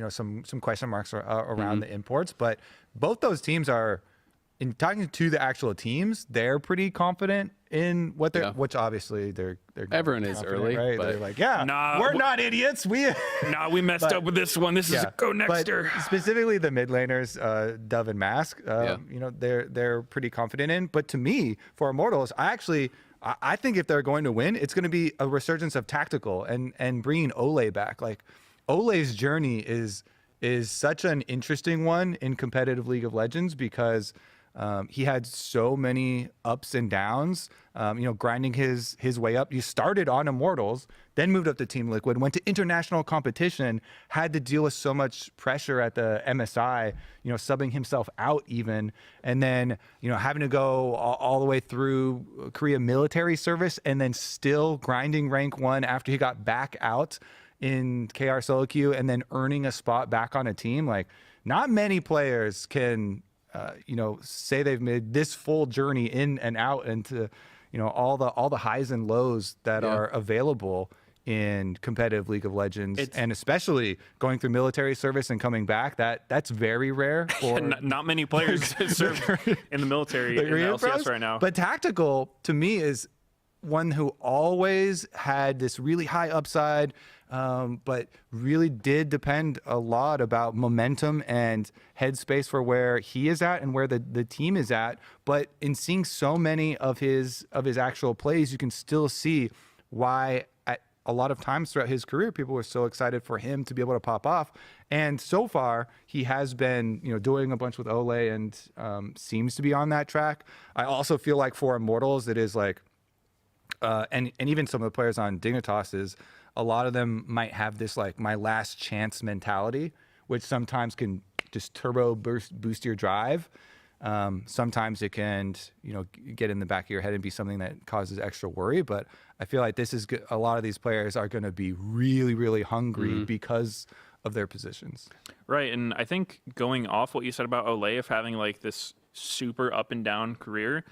some question marks around the imports, but both those teams are, in talking to the actual teams, they're pretty confident in what they're, which obviously they're everyone is early, right? But they're like, we're not idiots. We messed up with this one. This is a go nexter. Specifically the mid laners, Dove and Mask, they're pretty confident in. But to me, for Immortals, I think if they're going to win, it's going to be a resurgence of Tactical and bringing Ole back. Like, Ole's journey is such an interesting one in competitive League of Legends, because He had so many ups and downs, grinding his way up. You started on Immortals, then moved up to Team Liquid, went to international competition, had to deal with so much pressure at the MSI, subbing himself out even, and then, having to go all the way through Korea military service and then still grinding rank 1 after he got back out in KR solo queue and then earning a spot back on a team. Like, not many players can say they've made this full journey in and out into, all the highs and lows that are available in competitive League of Legends, and especially going through military service and coming back. That's very rare. For not many players serve in the military in the LCS right now. But Tactical, to me, is one who always had this really high upside, but really did depend a lot about momentum and headspace for where he is at and where the team is at. But in seeing so many of his actual plays, you can still see why at a lot of times throughout his career, people were so excited for him to be able to pop off. And so far, he has been, doing a bunch with Ole and seems to be on that track. I also feel like for Immortals, it is like, and even some of the players on Dignitas, is a lot of them might have this like my last chance mentality, which sometimes can just turbo boost your drive. Sometimes it can, get in the back of your head and be something that causes extra worry. But I feel like this is good. A lot of these players are going to be really, really hungry because of their positions. Right. And I think going off what you said about Ole of having like this super up and down career,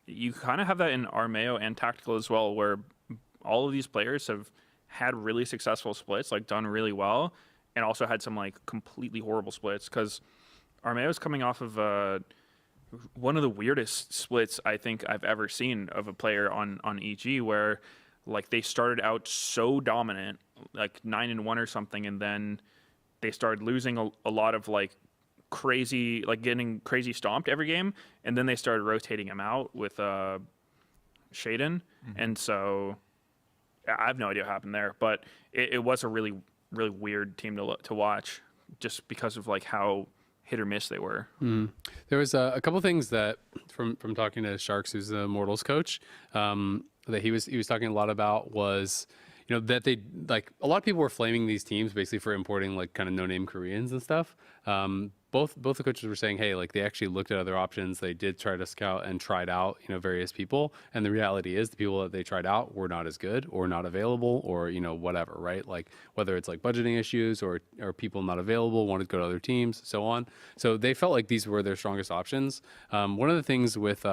you kind of have that in Armeo and Tactical as well, where all of these players have had really successful splits, like done really well, and also had some like completely horrible splits. Because Armeo is coming off of one of the weirdest splits I think I've ever seen of a player on EG, where like they started out so dominant, like 9-1 or something, and then they started losing a lot of like crazy, like getting crazy stomped every game, and then they started rotating him out with Shaden, and so I have no idea what happened there, but it was a really, really weird team to watch, just because of like how hit or miss they were. There was a couple things that from talking to Sharks, who's the Immortals coach, that he was talking a lot about was, that they, like, a lot of people were flaming these teams basically for importing like kind of no-name Koreans and stuff. Both the coaches were saying, hey, like they actually looked at other options. They did try to scout and tried out, various people. And the reality is the people that they tried out were not as good or not available or, whatever, right? Like whether it's like budgeting issues or people not available, wanted to go to other teams, so on. So they felt like these were their strongest options. One of the things with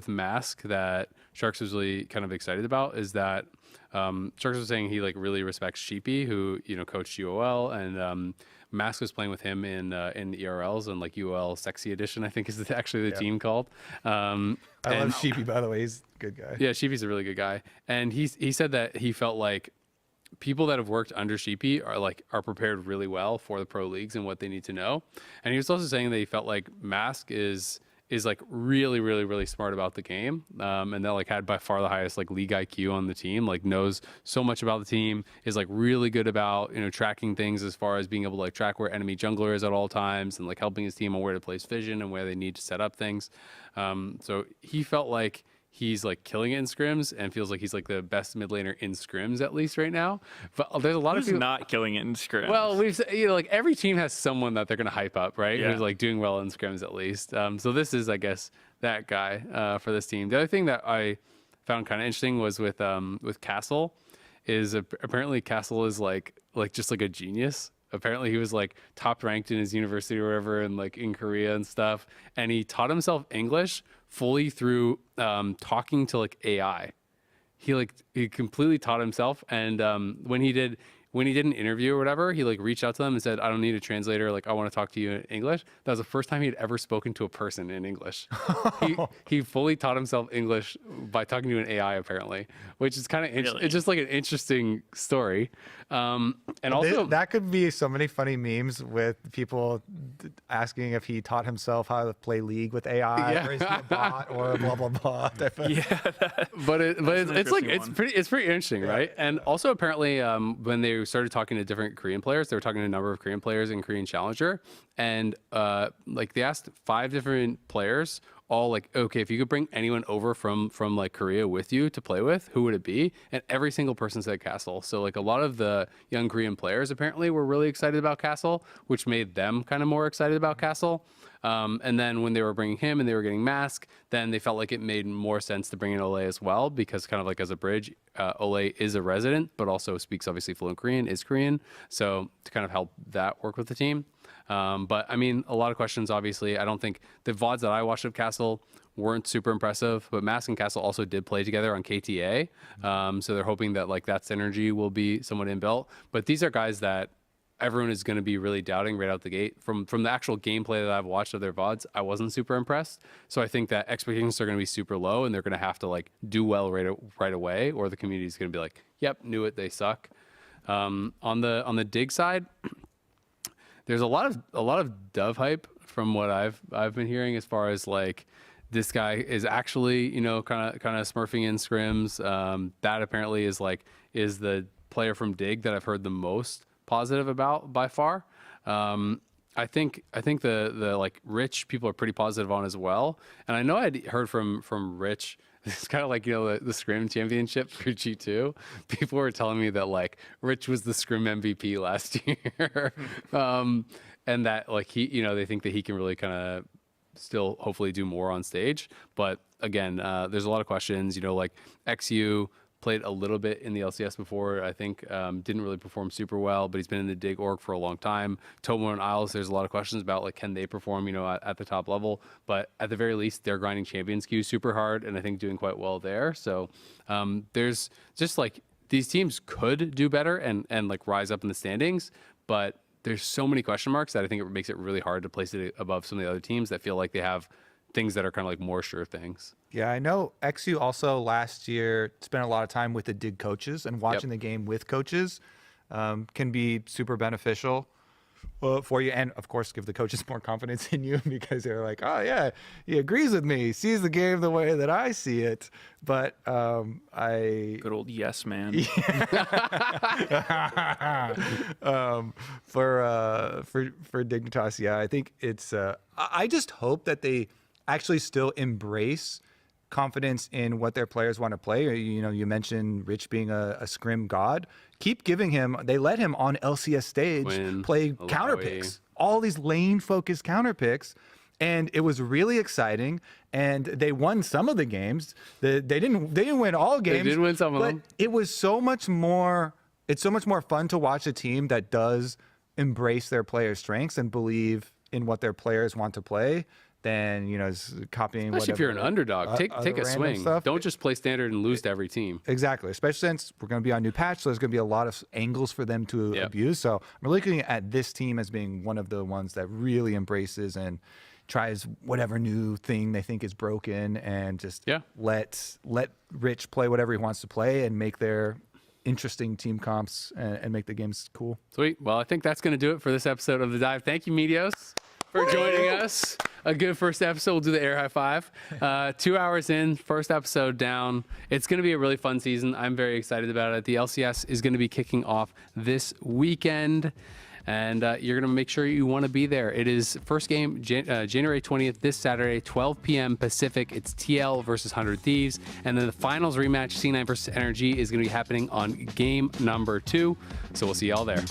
Mask that Sharks was really kind of excited about is that Sharks was saying he like really respects Sheepy, who, coached UOL, and Mask was playing with him in ERLs and like UOL Sexy Edition, I think is actually the team called. I love Sheepy, by the way. He's a good guy. Yeah, Sheepy's a really good guy. And he said that he felt like people that have worked under Sheepy are prepared really well for the pro leagues and what they need to know. And he was also saying that he felt like Mask is like really, really, really smart about the game. And that like had by far the highest like league IQ on the team, like knows so much about the team, is like really good about, tracking things as far as being able to like track where enemy jungler is at all times and like helping his team on where to place vision and where they need to set up things. So he felt like he's like killing it in scrims and feels like he's like the best mid laner in scrims at least right now. But there's a lot of people not killing it in scrims. Well, we've like every team has someone that they're going to hype up, right? Yeah. Who's like doing well in scrims at least. So this is, I guess, that guy for this team. The other thing that I found kind of interesting was with Castle is apparently Castle is like just like a genius. Apparently he was like top ranked in his university or wherever and like in Korea and stuff. And he taught himself English fully through talking to like AI. He completely taught himself. And when he did an interview or whatever, he like reached out to them and said, I don't need a translator. Like, I want to talk to you in English. That was the first time he had ever spoken to a person in English. He fully taught himself English by talking to an AI, apparently, which is kind of really? It's just like an interesting story. And also that could be so many funny memes with people asking if he taught himself how to play League with AI, or is he a bot or blah blah blah. But it's pretty interesting, right? And also apparently when they they started talking to different Korean players. They were talking to a number of Korean players in Korean Challenger, and like they asked 5 different players, all like, okay, if you could bring anyone over from like Korea with you to play with, who would it be? And every single person said Castle. So like a lot of the young Korean players apparently were really excited about Castle, which made them kind of more excited about Castle. And then when they were bringing him and they were getting Mask, then they felt like it made more sense to bring in Ole as well, because kind of like as a bridge, Ole is a resident, but also speaks obviously fluent Korean, is Korean. So to kind of help that work with the team. But I mean, a lot of questions, obviously. I don't think the VODs that I watched of Castle weren't super impressive, but Mask and Castle also did play together on KTA. So they're hoping that like that synergy will be somewhat inbuilt. But these are guys that everyone is going to be really doubting right out the gate. From the actual gameplay that I've watched of their VODs, I wasn't super impressed. So I think that expectations are going to be super low, and they're going to have to like do well right away, or the community is going to be like, yep, knew it, they suck. On the Dig side, there's a lot of Dove hype from what I've been hearing, as far as like this guy is actually, you know, kind of smurfing in scrims. That apparently is the player from Dig that I've heard the most positive about by far. I think the like Rich people are pretty positive on as well. And I know I'd heard from Rich, it's kind of like, you know, the Scrim Championship for G2. People were telling me that like Rich was the Scrim MVP last year. And that like he, you know, they think that he can really kind of still hopefully do more on stage. But again, there's a lot of questions, you know, like XU played a little bit in the LCS before, I think, didn't really perform super well, but he's been in the Dig org for a long time. Tomo and Isles, there's a lot of questions about like, can they perform, you know, at the top level? But at the very least, they're grinding champions queue super hard, and I think doing quite well there. So there's just like, these teams could do better and like rise up in the standings, but there's so many question marks that I think it makes it really hard to place it above some of the other teams that feel like they have things that are kind of like more sure things. Yeah, I know XU also last year spent a lot of time with the Dig coaches, and watching the game with coaches can be super beneficial for you, and of course give the coaches more confidence in you, because they're like, oh yeah, he agrees with me, sees the game the way that I see it. But Good old yes man. For Dignitas, yeah, I think it's I just hope that they actually still embrace confidence in what their players want to play. You know, you mentioned Rich being a scrim god. Keep giving him, they let him on LCS stage play counter picks, all these lane focused counter picks. And it was really exciting, and they won some of the games. They didn't win all games. They did win some of them. It was so much more, it's so much more fun to watch a team that does embrace their players' strengths and believe in what their players want to play than, you know, copying. Especially if you're an underdog, take a swing. Stuff. Don't just play standard and lose to every team. Exactly, especially since we're going to be on new patch, so there's going to be a lot of angles for them to abuse. So I'm looking at this team as being one of the ones that really embraces and tries whatever new thing they think is broken, and just let Rich play whatever he wants to play and make their interesting team comps and make the games cool. Sweet. Well, I think that's going to do it for this episode of The Dive. Thank you, Medios, for joining us. A good first episode. We'll do the air high five. 2 hours in, first episode down. It's going to be a really fun season. I'm very excited about it. The LCS is going to be kicking off this weekend, and you're going to make sure you want to be there. It is first game January 20th, this Saturday, 12 p.m. Pacific. It's TL versus 100 Thieves. And then the finals rematch, C9 versus NRG, is going to be happening on game number 2. So we'll see y'all there.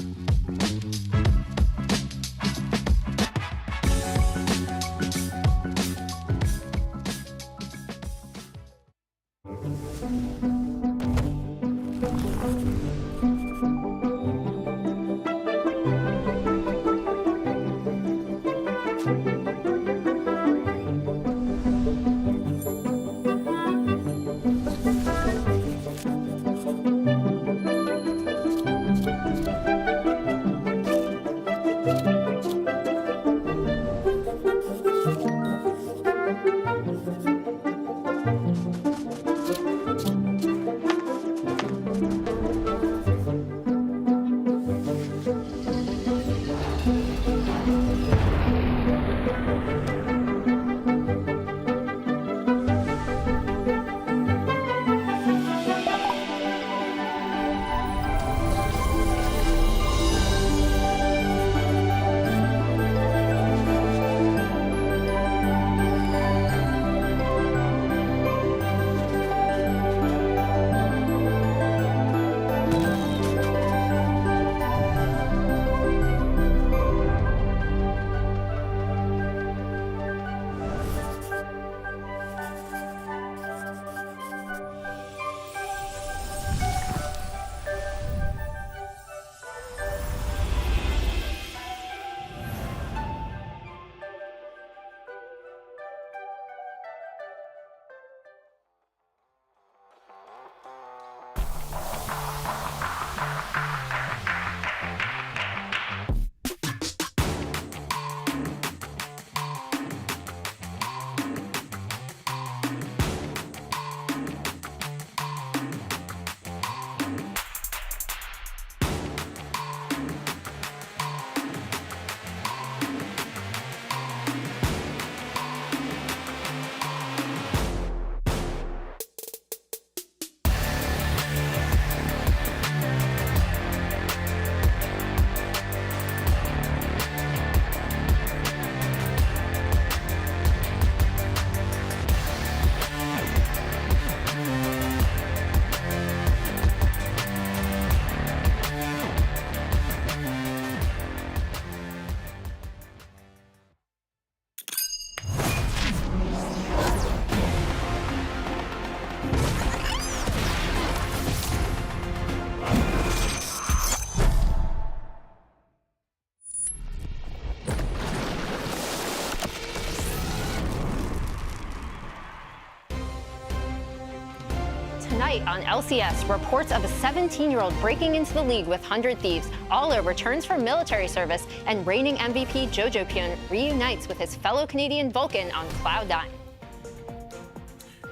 Tonight on LCS, reports of a 17-year-old breaking into the league with 100 Thieves. Allo returns from military service, and reigning MVP Jojo Pyun reunites with his fellow Canadian Vulcan on Cloud9.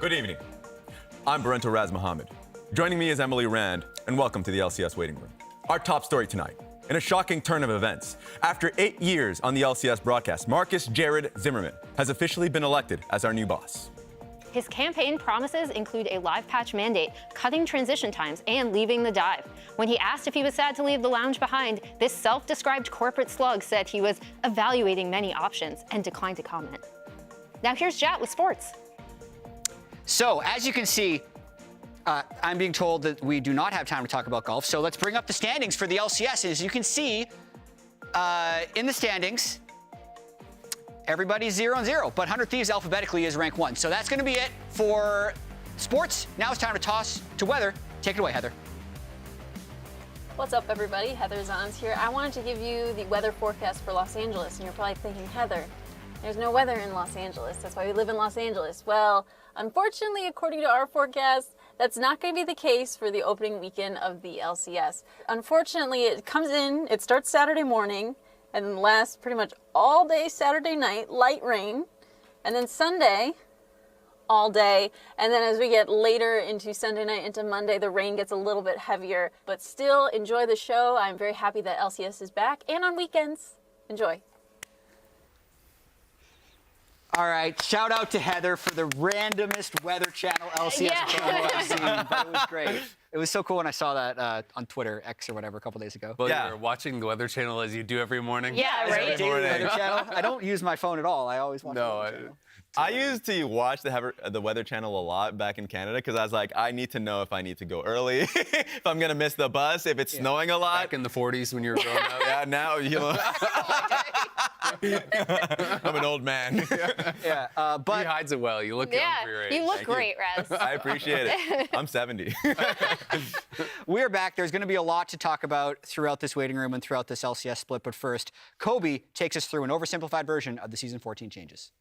Good evening. I'm Barento Raz Mohammed. Joining me is Emily Rand, and welcome to the LCS waiting room. Our top story tonight. In a shocking turn of events, after 8 years on the LCS broadcast, Marcus Jared Zimmerman has officially been elected as our new boss. His campaign promises include a live patch mandate, cutting transition times, and leaving the dive. When he asked if he was sad to leave the lounge behind, this self-described corporate slug said he was evaluating many options and declined to comment. Now here's Jat with sports. So, as you can see, I'm being told that we do not have time to talk about golf, so let's bring up the standings for the LCS. As you can see, in the standings, everybody's 0-0, but 100 Thieves alphabetically is rank 1. So that's going to be it for sports. Now it's time to toss to weather. Take it away, Heather. What's up, everybody? Heather Zons here. I wanted to give you the weather forecast for Los Angeles, and you're probably thinking, Heather, there's no weather in Los Angeles. That's why we live in Los Angeles. Well, unfortunately, according to our forecast, that's not going to be the case for the opening weekend of the LCS. Unfortunately, it comes in, it starts Saturday morning, and lasts pretty much all day Saturday night, light rain, and then Sunday, all day, and then as we get later into Sunday night, into Monday, the rain gets a little bit heavier, but still enjoy the show. I'm very happy that LCS is back, and on weekends. Enjoy. All right, shout out to Heather for the randomest Weather Channel LCS promo I've seen, but it was great. It was so cool when I saw that on Twitter, X or whatever, a couple days ago. Well, you're watching the Weather Channel as you do every morning. Yeah, right? Every morning. Weather Channel. I don't use my phone at all. I always watch the Weather Channel. I used to watch the Weather Channel a lot back in Canada because I was like, I need to know if I need to go early, if I'm going to miss the bus, if it's snowing a lot. Back in the 40s when you were growing up. Yeah, now, you know. I'm an old man. But he hides it well. You look young for your age. You look great, Raz. I appreciate it. I'm 70. we're back. There's going to be a lot to talk about throughout this waiting room and throughout this LCS split. But first, Kobe takes us through an oversimplified version of the Season 14 changes.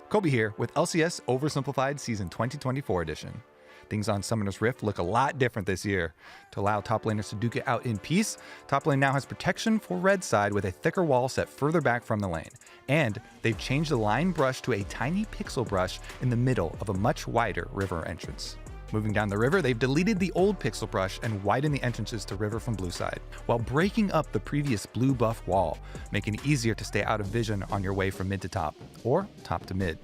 Kobe here with LCS Oversimplified Season 2024 edition. Things on Summoner's Rift look a lot different this year. To allow top laners to duke it out in peace, top lane now has protection for red side with a thicker wall set further back from the lane. And they've changed the line brush to a tiny pixel brush in the middle of a much wider river entrance. Moving down the river, they've deleted the old pixel brush and widened the entrances to river from blue side, while breaking up the previous blue buff wall, making it easier to stay out of vision on your way from mid to top, or top to mid.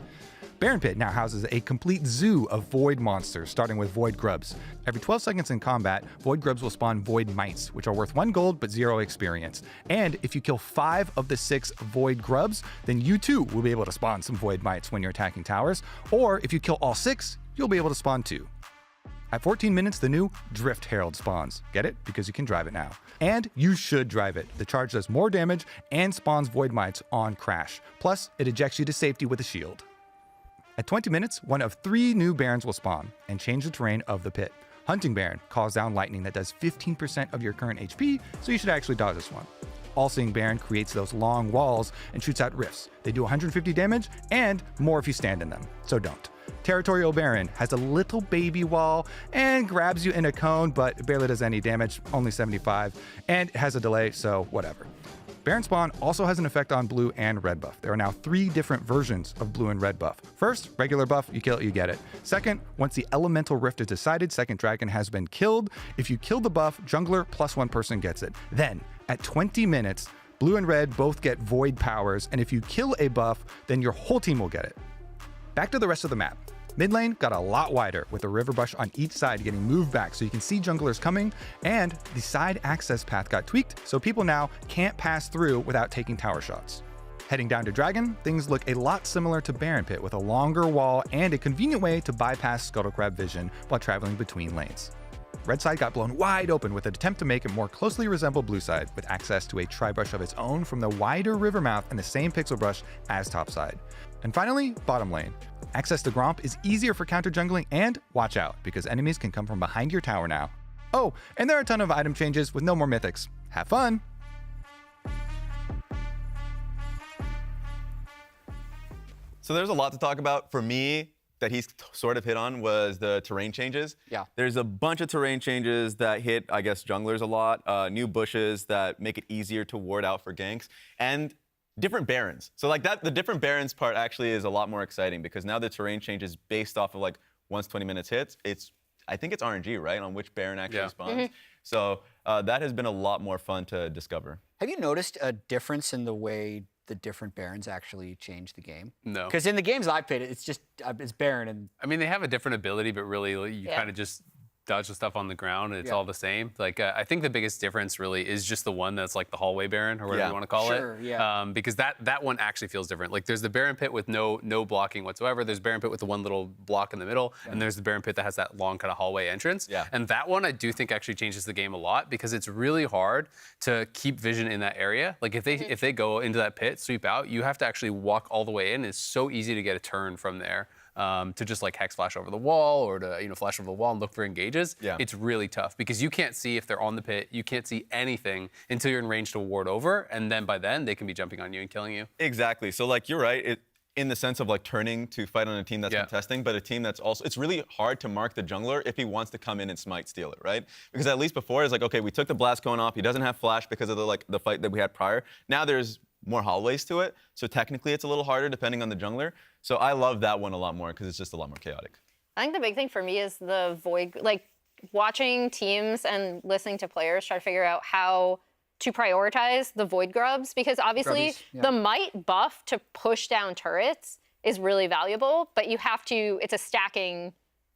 Baron Pit now houses a complete zoo of Void monsters, starting with Void Grubs. Every 12 seconds in combat, Void Grubs will spawn Void Mites, which are worth 1 gold but 0 experience. And if you kill 5 of the 6 Void Grubs, then you too will be able to spawn some Void Mites when you're attacking towers, or if you kill all 6, you'll be able to spawn 2. At 14 minutes, the new Drift Herald spawns. Get it? Because you can drive it now. And you should drive it. The charge does more damage and spawns Void Mites on crash. Plus, it ejects you to safety with a shield. At 20 minutes, one of 3 new Barons will spawn and change the terrain of the pit. Hunting Baron calls down lightning that does 15% of your current HP, so you should actually dodge this one. All-Seeing Baron creates those long walls and shoots out rifts. They do 150 damage and more if you stand in them, so don't. Territorial Baron has a little baby wall and grabs you in a cone, but barely does any damage, only 75, and has a delay, so whatever. Baron Spawn also has an effect on blue and red buff. There are now 3 different versions of blue and red buff. First, regular buff, you kill it, you get it. Second, once the elemental rift is decided, second dragon has been killed. If you kill the buff, jungler plus 1 person gets it. Then, at 20 minutes, blue and red both get void powers, and if you kill a buff, then your whole team will get it. Back to the rest of the map. Mid lane got a lot wider with the river bush on each side getting moved back so you can see junglers coming, and the side access path got tweaked so people now can't pass through without taking tower shots. Heading down to Dragon, things look a lot similar to Baron Pit with a longer wall and a convenient way to bypass Scuttlecrab vision while traveling between lanes. Red side got blown wide open with an attempt to make it more closely resemble blue side with access to a tri-brush of its own from the wider river mouth and the same pixel brush as top side. And finally, bottom lane. Access to Gromp is easier for counter jungling, and watch out because enemies can come from behind your tower now. Oh, and there are a ton of item changes with no more mythics. Have fun! So there's a lot to talk about. For me, that he's sort of hit on was the terrain changes. Yeah. There's a bunch of terrain changes that hit, I guess, junglers a lot. New bushes that make it easier to ward out for ganks, and different barons. So like that, the different barons part actually is a lot more exciting because now the terrain changes based off of like once 20 minutes hits. I think it's RNG, right, on which baron actually spawns. So that has been a lot more fun to discover. Have you noticed a difference in the way the different barons actually change the game? No. Because in the games I've played, it's just it's baron and. I mean, they have a different ability, but really, you kind of just dodge the stuff on the ground, and it's all the same. Like, I think the biggest difference really is just the one that's like the hallway baron, or whatever you want to call it. Because that one actually feels different. Like, there's the baron pit with no blocking whatsoever. There's baron pit with the one little block in the middle, and there's the baron pit that has that long kind of hallway entrance. And that one I do think actually changes the game a lot because it's really hard to keep vision in that area. Like, if they go into that pit, sweep out, you have to actually walk all the way in. It's so easy to get a turn from there. To just like hex flash over the wall or to flash over the wall and look for engages, it's really tough because you can't see if they're on the pit. You can't see anything until you're in range to ward over, and then by then they can be jumping on you and killing you. Exactly. So like you're right. In the sense of like turning to fight on a team that's contesting, but a team that's also, it's really hard to mark the jungler if he wants to come in and smite steal it, right? Because at least before it's like, okay, we took the blast cone off. He doesn't have flash because of the fight that we had prior. Now there's more hallways to it, so technically it's a little harder depending on the jungler. So I love that one a lot more because it's just a lot more chaotic. I think the big thing for me is the void, like watching teams and listening to players try to figure out how to prioritize the void grubs, because obviously the might buff to push down turrets is really valuable, but you have to, it's a stacking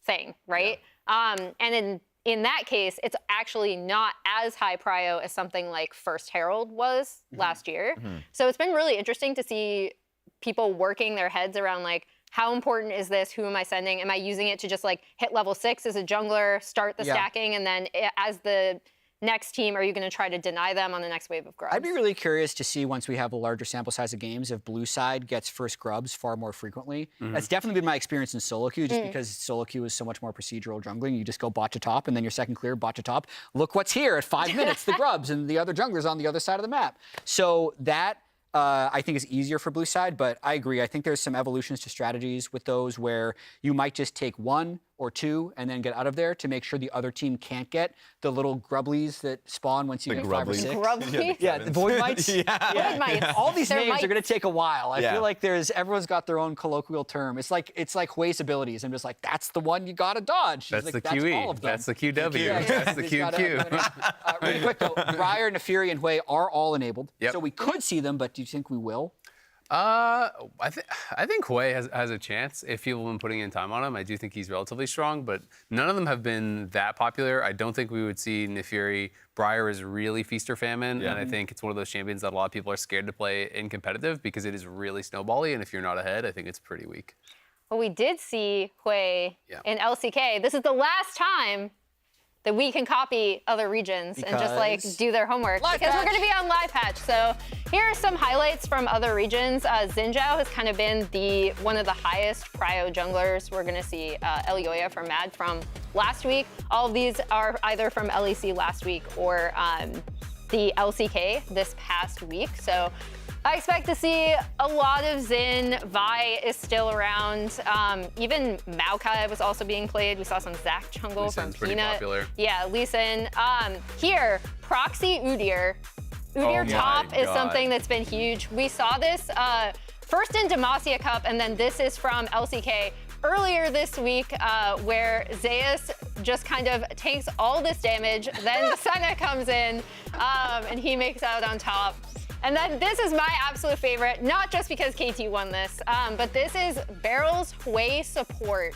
thing, right? And in that case, it's actually not as high prio as something like First Herald was last year. So it's been really interesting to see people working their heads around like, how important is this? Who am I sending? Am I using it to just like hit level 6 as a jungler, start the stacking, and then as the next team, are you going to try to deny them on the next wave of grubs? I'd be really curious to see once we have a larger sample size of games if blue side gets first grubs far more frequently. That's definitely been my experience in solo queue, just because solo queue is so much more procedural jungling. You just go bot to top, and then your second clear, bot to top. Look what's here at 5 minutes, the grubs, and the other jungler's on the other side of the map. So that I think is easier for blue side, but I agree. I think there's some evolutions to strategies with those where you might just take 1 or 2 and then get out of there to make sure the other team can't get the little grublies that spawn once you get 5 or 6. Grublies? The void mites. Void mites. All these They're names mites. are going to take a while. I feel like everyone's got their own colloquial term. It's like Hui's abilities. I'm just like, that's the one you got to dodge. That's like, the that's QE. all of them. That's the QW. That's the QQ. Really quick though, Briar, Neferi, and Hui are all enabled, so we could see them. But do you think we will? I think Hui has a chance if people have been putting in time on him. I do think he's relatively strong, but none of them have been that popular. I don't think we would see Neferi. Briar is really feast or famine, and I think it's one of those champions that a lot of people are scared to play in competitive because it is really snowbally, and if you're not ahead, I think it's pretty weak. Well, we did see Hui in LCK. This is the last time that we can copy other regions and just like do their homework because we're going to be on live patch. So here are some highlights from other regions. Xinjiao has kind of been one of the highest prio junglers. We're going to see Elioya from Mad from last week. All of these are either from LEC last week or the LCK this past week. So I expect to see a lot of Xin. Vi is still around. Even Maokai was also being played. We saw some Zac jungle from pretty Peanut. popular. Yeah, Lee Sin. Here, Proxy Udyr. Udyr top is something that's been huge. We saw this first in Demacia Cup, and then this is from LCK earlier this week, where Zeus just kind of takes all this damage. Then Senna comes in, and he makes out on top. And then this is my absolute favorite, not just because KT won this, but this is Barrel's Hui support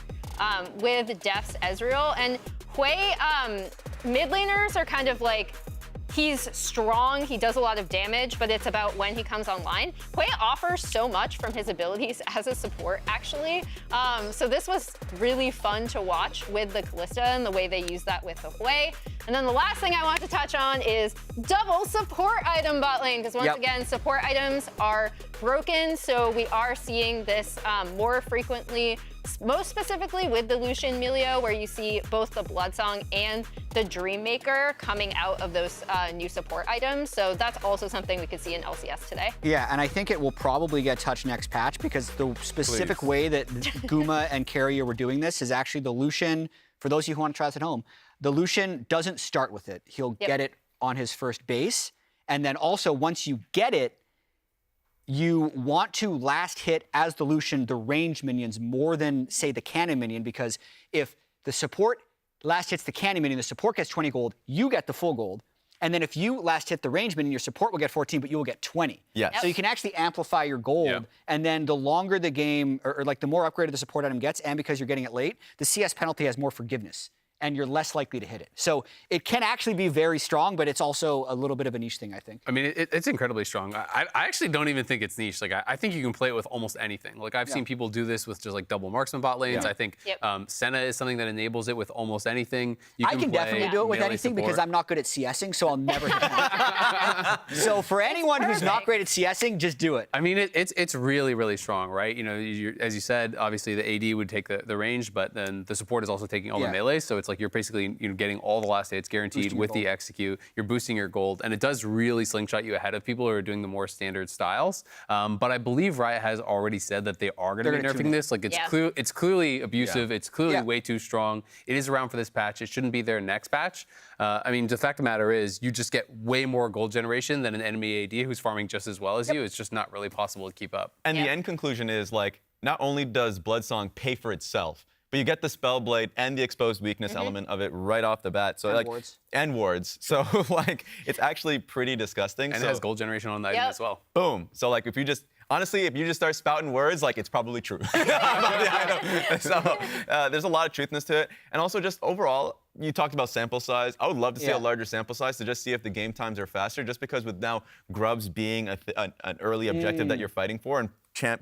with Def's Ezreal. And Hui, mid laners are kind of like, he's strong, he does a lot of damage, but it's about when he comes online. Hui offers so much from his abilities as a support, actually. So this was really fun to watch with the Kalista and the way they use that with the Hui. And then the last thing I want to touch on is double support item bot lane, because once again, support items are broken, so we are seeing this more frequently most specifically with the Lucian Milio, where you see both the Bloodsong and the Dreammaker coming out of those new support items. So that's also something we could see in LCS today. Yeah, and I think it will probably get touched next patch because the specific way that Guma and Carrier were doing this is actually the Lucian, for those of you who want to try this at home, the Lucian doesn't start with it. He'll get it on his first base. And then also, once you get it, you want to last hit as the Lucian the range minions more than, say, the cannon minion, because if the support last hits the cannon minion, the support gets 20 gold, you get the full gold. And then if you last hit the range minion, your support will get 14, but you will get 20. Yes. So you can actually amplify your gold, and then the longer the game, or like the more upgraded the support item gets, and because you're getting it late, the CS penalty has more forgiveness, and you're less likely to hit it. So it can actually be very strong, but it's also a little bit of a niche thing, I think. I mean, it's incredibly strong. I actually don't even think it's niche. Like, I think you can play it with almost anything. Like, I've seen people do this with just like double marksman bot lanes. I think Senna is something that enables it with almost anything. I can definitely do it with anything because I'm not good at CSing, so I'll never hit it. So for anyone who's not great at CSing, just do it. I mean, it's really, really strong, right? You know, as you said, obviously the AD would take the range, but then the support is also taking all the melee. So it's like you're basically getting all the last hits guaranteed with the execute. You're boosting your gold, and it does really slingshot you ahead of people who are doing the more standard styles. But I believe Riot has already said that they are going to be nerfing this. Like it's clearly abusive. It's clearly way too strong. It is around for this patch. It shouldn't be there next patch. I mean, the fact of the matter is, you just get way more gold generation than an enemy AD who's farming just as well as you. It's just not really possible to keep up. And the end conclusion is, like, not only does Bloodsong pay for itself, but you get the Spellblade and the exposed weakness element of it right off the bat. So and like wards. And wards. So like it's actually pretty disgusting. And it has gold generation on the item as well. Boom. So like if you just start spouting words, like it's probably true. So there's a lot of truthness to it. And also just overall, you talked about sample size. I would love to see a larger sample size to just see if the game times are faster, just because with now Grubs being an early objective that you're fighting for, and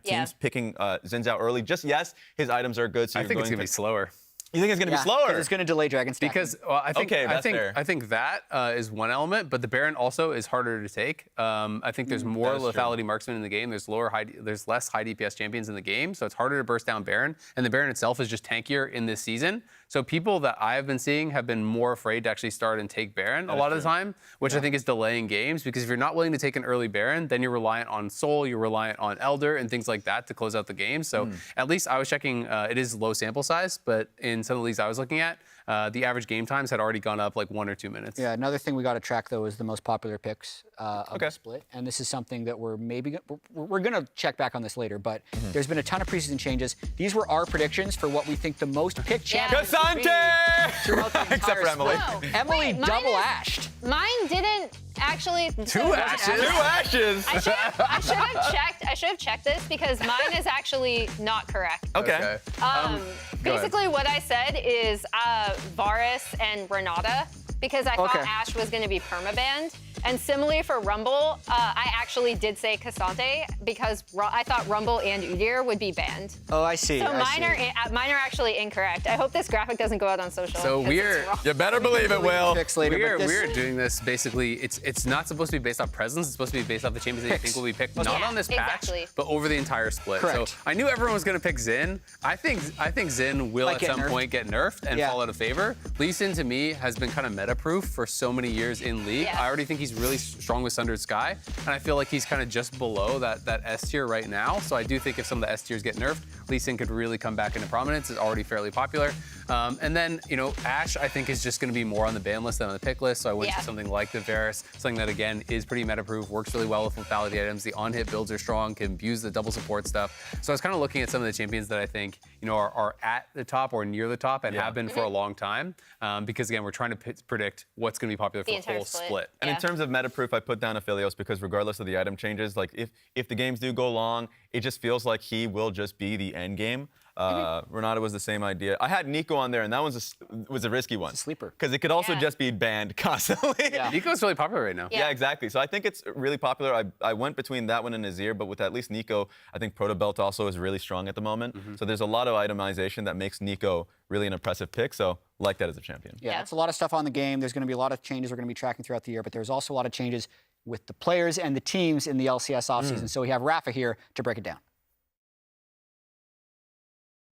teams picking Zins out early. Just yes, his items are good. So I think it's gonna be slower. You think it's going to be slower? It's going to delay Dragon stacking. Because I think that is one element, but the Baron also is harder to take. I think there's more lethality marksmen in the game. There's less high DPS champions in the game, so it's harder to burst down Baron. And the Baron itself is just tankier in this season. So people that I have been seeing have been more afraid to actually start and take Baron a lot of the time, which I think is delaying games, because if you're not willing to take an early Baron, then you're reliant on Soul, you're reliant on Elder and things like that to close out the game. So at least I was checking, it is low sample size, but in some of the leagues I was looking at, the average game times had already gone up like 1 or 2 minutes. Yeah, another thing we got to track, though, is the most popular picks of the split. And this is something that we're going to check back on this later, but there's been a ton of preseason changes. These were our predictions for what we think the most picked champions will be throughout the entire Except for Emily. split. Emily double-ashed. Mine didn't actually. Two ashes? I should have checked this because mine is actually not correct. Okay. Basically, what I said is Varus and Renata, because I thought Ashe was going to be permabanned. And similarly for Rumble, I actually did say Cassante because I thought Rumble and Udyr would be banned. Oh, I see. So mine are actually incorrect. I hope this graphic doesn't go out on social. So You better believe it will. We're doing this basically. It's not supposed to be based off presence. It's supposed to be based off the champions that you think will be picked, not on this patch, but over the entire split. Correct. So I knew everyone was going to pick Xin. I think Xin will at some point get nerfed and fall out of favor. Lee Sin to me has been kind of meta-proof for so many years in League. I already think he's really strong with Sundered Sky, and I feel like he's kind of just below that S tier right now. So I do think if some of the S tiers get nerfed, Lee Sin could really come back into prominence. It's already fairly popular. And then, Ashe, I think, is just going to be more on the ban list than on the pick list. So I went to something like the Varus, something that, again, is pretty meta-proof, works really well with lethality items. The on-hit builds are strong, can abuse the double support stuff. So I was kind of looking at some of the champions that I think, are at the top or near the top and have been for a long time. Because, again, we're trying to predict what's going to be popular for the whole split. And in terms of meta-proof, I put down Aphelios because regardless of the item changes, like if the games do go long, it just feels like he will just be the end game. Renata was the same idea. I had Nico on there, and that was a risky one. It's a sleeper. Because it could also just be banned constantly. Nico's really popular right now. Yeah, exactly. So I think it's really popular. I went between that one and Nazir, but with at least Nico, I think Protobelt also is really strong at the moment. So there's a lot of itemization that makes Nico really an impressive pick. So like that as a champion. Yeah, it's a lot of stuff on the game. There's going to be a lot of changes we're going to be tracking throughout the year, but there's also a lot of changes with the players and the teams in the LCS offseason. So we have Rafa here to break it down.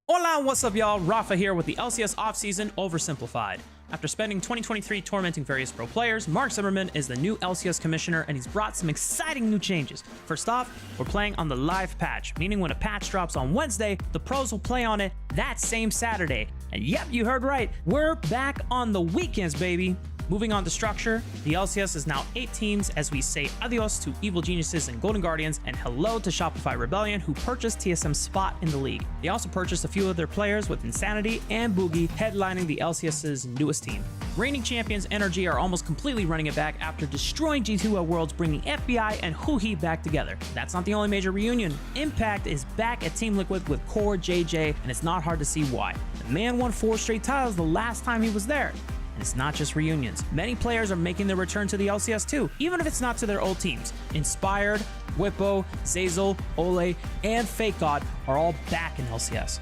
Hola, what's up, y'all? Rafa here with the LCS offseason oversimplified. After spending 2023 tormenting various pro players, Mark Zimmerman is the new LCS commissioner, and he's brought some exciting new changes. First off, we're playing on the live patch, meaning when a patch drops on Wednesday, the pros will play on it that same Saturday. And yep, you heard right, we're back on the weekends, baby. Moving on to structure, the LCS is now 8 teams as we say adios to Evil Geniuses and Golden Guardians and hello to Shopify Rebellion, who purchased TSM's spot in the league. They also purchased a few of their players, with Insanity and Boogie headlining the LCS's newest team. Reigning champions NRG are almost completely running it back after destroying G2 at Worlds, bringing FBI and Huhi back together. That's not the only major reunion. Impact is back at Team Liquid with Core JJ, and it's not hard to see why. The man won 4 straight titles the last time he was there. And it's not just reunions. Many players are making their return to the LCS too, even if it's not to their old teams. Inspired, Whippo, Zazel, Ole, and Fake God are all back in LCS.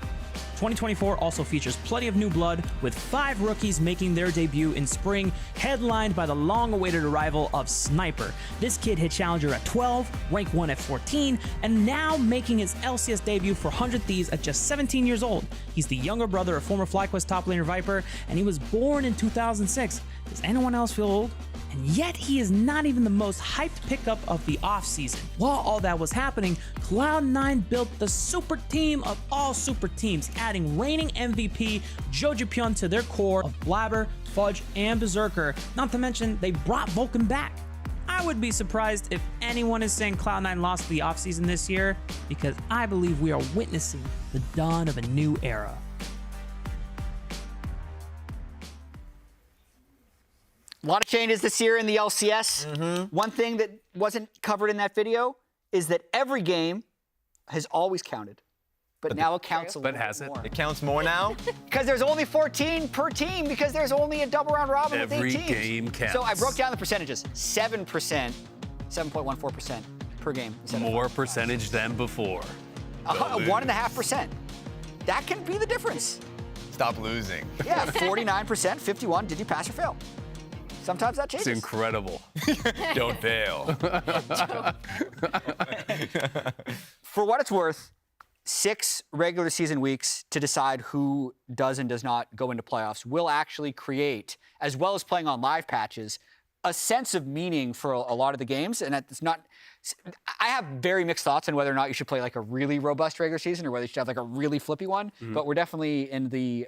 2024 also features plenty of new blood, with 5 rookies making their debut in spring, headlined by the long-awaited arrival of Sniper. This kid hit Challenger at 12, Rank 1 at 14, and now making his LCS debut for 100 Thieves at just 17 years old. He's the younger brother of former FlyQuest top laner Viper, and he was born in 2006. Does anyone else feel old? And yet he is not even the most hyped pickup of the offseason. While all that was happening, Cloud9 built the super team of all super teams, adding reigning MVP Jojipyeon to their core of Blabber, Fudge, and Berserker. Not to mention, they brought Vulcan back. I would be surprised if anyone is saying Cloud9 lost the offseason this year, because I believe we are witnessing the dawn of a new era. A lot of changes this year in the LCS. One thing that wasn't covered in that video is that every game has always counted, but now it counts a little bit more. It counts more now? Because there's only 14 per team, because there's only a double round robin with 8 teams. Every game counts. So I broke down the percentages. 7%, 7.14% per game. More percentage than before. 1.5%. That can be the difference. Stop losing. Yeah, 49%, 51. Did you pass or fail? Sometimes that changes. It's incredible. Don't fail. For what it's worth, 6 regular season weeks to decide who does and does not go into playoffs will actually create, as well as playing on live patches, a sense of meaning for a lot of the games. And it's not. I have very mixed thoughts on whether or not you should play like a really robust regular season or whether you should have like a really flippy one. But we're definitely in the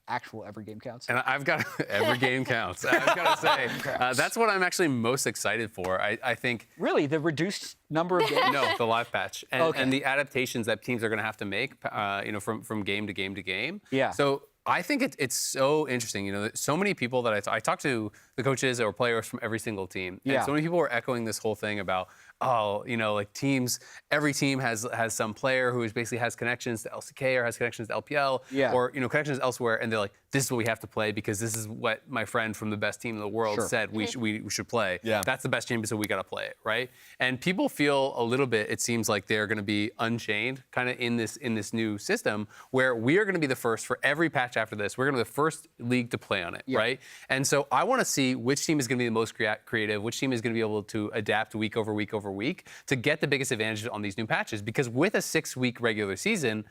actual every game counts. And I've got every game counts. I've got to say, that's what I'm actually most excited for. I think. Really, the reduced number of games? No, the live patch and, Okay. and the adaptations that teams are going to have to make, from game to game to game. Yeah. So I think it's so interesting. So many people that I talk to, the coaches or players from every single team. Yeah. And so many people are echoing this whole thing about, like teams, every team has some player who basically has connections to LCK or has connections to LPL or, connections elsewhere. And they're like, this is what we have to play because this is what my friend from the best team in the world said we should play. Yeah. That's the best champion, so we got to play it, right? And people feel a little bit, it seems like they're going to be unchained kind of in this new system where we are going to be the first for every patch after this. We're going to be the first league to play on it, right? And so I want to see which team is going to be the most creative, which team is going to be able to adapt week over week over week to get the biggest advantage on these new patches. Because with a 6-week regular season,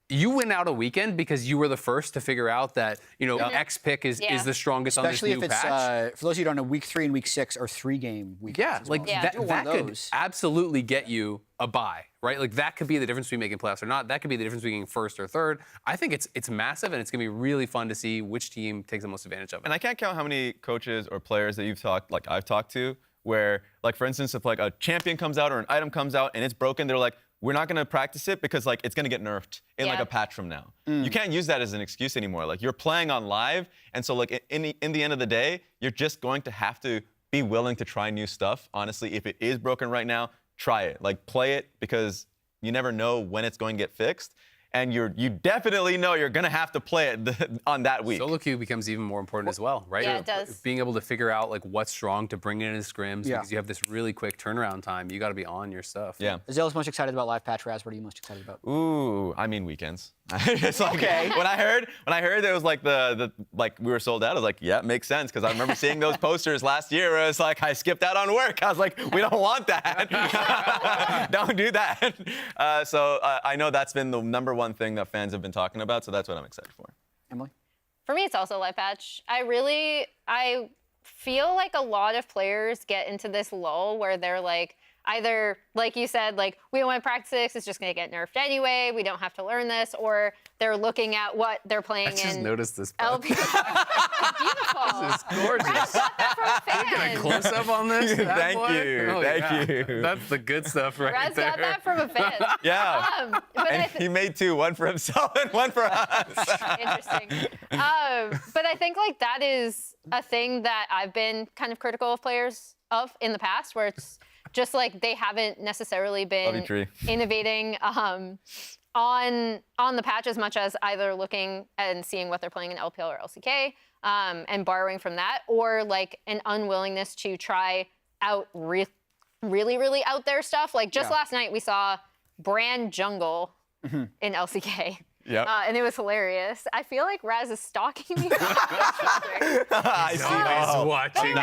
you win out a weekend because you were the first to figure out that, X pick is the strongest Especially on this new if it's, patch. for those of you who don't know, week 3 and week 6 are 3-game weekends. Yeah, as like well. that could absolutely get you a bye, right? Like that could be the difference between making playoffs or not. That could be the difference between first or third. I think it's massive, and it's gonna be really fun to see which team takes the most advantage of it. And I can't count how many coaches or players that I've talked to, where, like, for instance, if like a champion comes out or an item comes out and it's broken, they're like, we're not going to practice it because like it's going to get nerfed in like a patch from now. You can't use that as an excuse anymore. Like you're playing on live, and so like in the end of the day, you're just going to have to be willing to try new stuff. Honestly, if it is broken right now, try it. Like play it, because you never know when it's going to get fixed. And you definitely know you're going to have to play it on that week. Solo queue becomes even more important as well, right? Yeah, it does. Being able to figure out like what's strong to bring in scrims because you have this really quick turnaround time. You got to be on your stuff. Yeah. Azel's most excited about live patch. Raz, what are you most excited about? Ooh, I mean weekends. It's like, when I heard it was like the we were sold out, I was like, yeah, it makes sense, because I remember seeing those posters last year where it's like I skipped out on work. I was like, we don't want that. Don't do that. So I know that's been the #1 one thing that fans have been talking about, so that's what I'm excited for. Emily? For me, it's also live patch. I feel like a lot of players get into this lull where they're like, either, like you said, like, we don't want to practice this, it's just going to get nerfed anyway, we don't have to learn this, or they're looking at what they're playing in. I just noticed this. LP. Beautiful. This is gorgeous. Got that from a fan. Close up on this. Thank you. Thank you. That's the good stuff right Raz there. got that from a fan. Yeah. But And he made 2, one for himself and one for us. Interesting. But I think like that is a thing that I've been kind of critical of players of in the past, where it's just like they haven't necessarily been innovating on the patch as much as either looking and seeing what they're playing in LPL or LCK and borrowing from that, or like an unwillingness to try out really out there stuff. Like just last night we saw brand jungle in LCK. Yep. And it was hilarious. I feel like Raz is stalking me. I see. He's watching.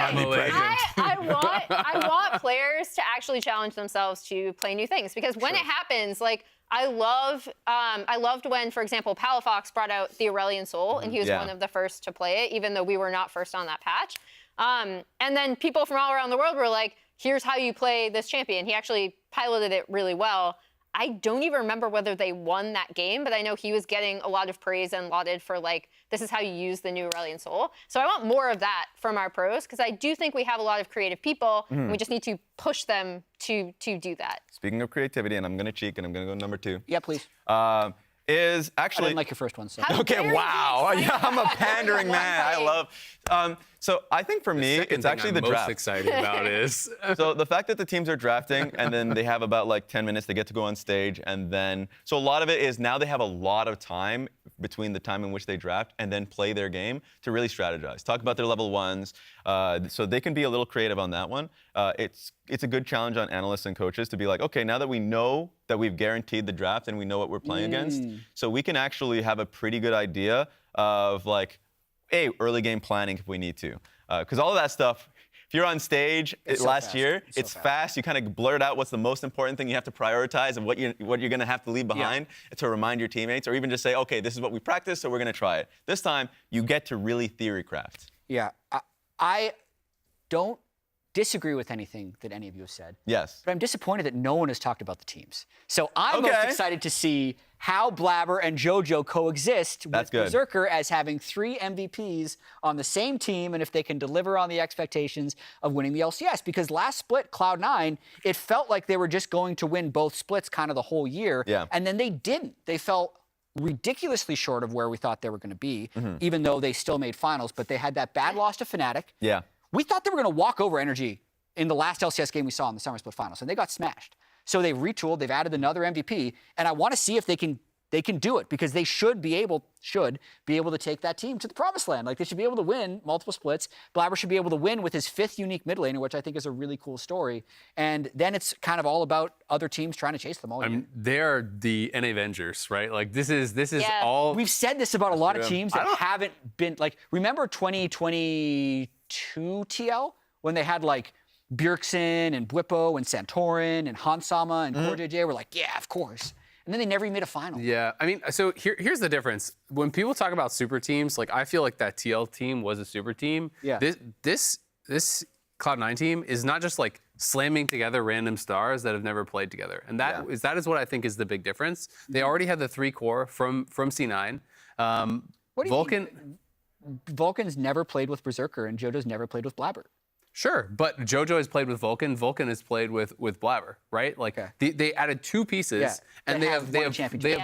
I want players to actually challenge themselves to play new things, because when it happens, like I loved when, for example, Palafox brought out the Aurelion Soul, and he was one of the first to play it, even though we were not first on that patch. And then people from all around the world were like, here's how you play this champion. He actually piloted it really well. I don't even remember whether they won that game, but I know he was getting a lot of praise and lauded for like, this is how you use the new Aurelion Soul. So I want more of that from our pros, because I do think we have a lot of creative people, and we just need to push them to do that. Speaking of creativity, and I'm going to cheek, and I'm going to go number 2. Yeah, please. Is actually. I didn't like your first one, so. Okay, wow. Yeah, I'm a pandering man. I love. So I think for me, it's actually the most draft. excited about is So the fact that the teams are drafting, and then they have about like 10 minutes, they get to go on stage, and then so a lot of it is now they have a lot of time between the time in which they draft and then play their game to really strategize, talk about their level 1s, so they can be a little creative on that one. It's a good challenge on analysts and coaches to be like, okay, now that we know that we've guaranteed the draft and we know what we're playing against, so we can actually have a pretty good idea of like, early game planning if we need to. Because all of that stuff, if you're on stage last year, it's fast. You kind of blurt out what's the most important thing you have to prioritize and what you're going to have to leave behind to remind your teammates, or even just say, okay, this is what we practiced, so we're going to try it. This time, you get to really theory craft. Yeah, I don't disagree with anything that any of you have said. Yes. But I'm disappointed that no one has talked about the teams. So I'm most excited to see how Blabber and JoJo coexist with Berserker as having 3 MVPs on the same team, and if they can deliver on the expectations of winning the LCS. Because last split, Cloud9, it felt like they were just going to win both splits kind of the whole year. Yeah. And then they didn't. They fell ridiculously short of where we thought they were going to be, even though they still made finals. But they had that bad loss to Fnatic. Yeah. We thought they were going to walk over NRG in the last LCS game we saw in the Summer Split Finals, and they got smashed. So they've retooled, they've added another MVP, and I want to see if they can do it, because they should be able to take that team to the promised land. Like, they should be able to win multiple splits. Blabber should be able to win with his 5th unique mid laner, which I think is a really cool story. And then it's kind of all about other teams trying to chase them all. I mean, they are the NA Avengers, right? Like, this is all. We've said this about a lot of teams that haven't been, like, remember 2022 TL when they had like Bjergsen and Bwipo and Santorin and Hansama and CoreJJ were like, yeah, of course. And then they never even made a final. Yeah, I mean, so here's the difference. When people talk about super teams, like, I feel like that TL team was a super team. Yeah. This Cloud9 team is not just like slamming together random stars that have never played together. And that is what I think is the big difference. They already had the 3 core from C9. What do you Vulcan. Vulcan's never played with Berserker, and JoJo's never played with Blabber. Sure, but JoJo has played with Vulcan. Vulcan has played with Blabber, right? Like, they added 2 pieces, and they have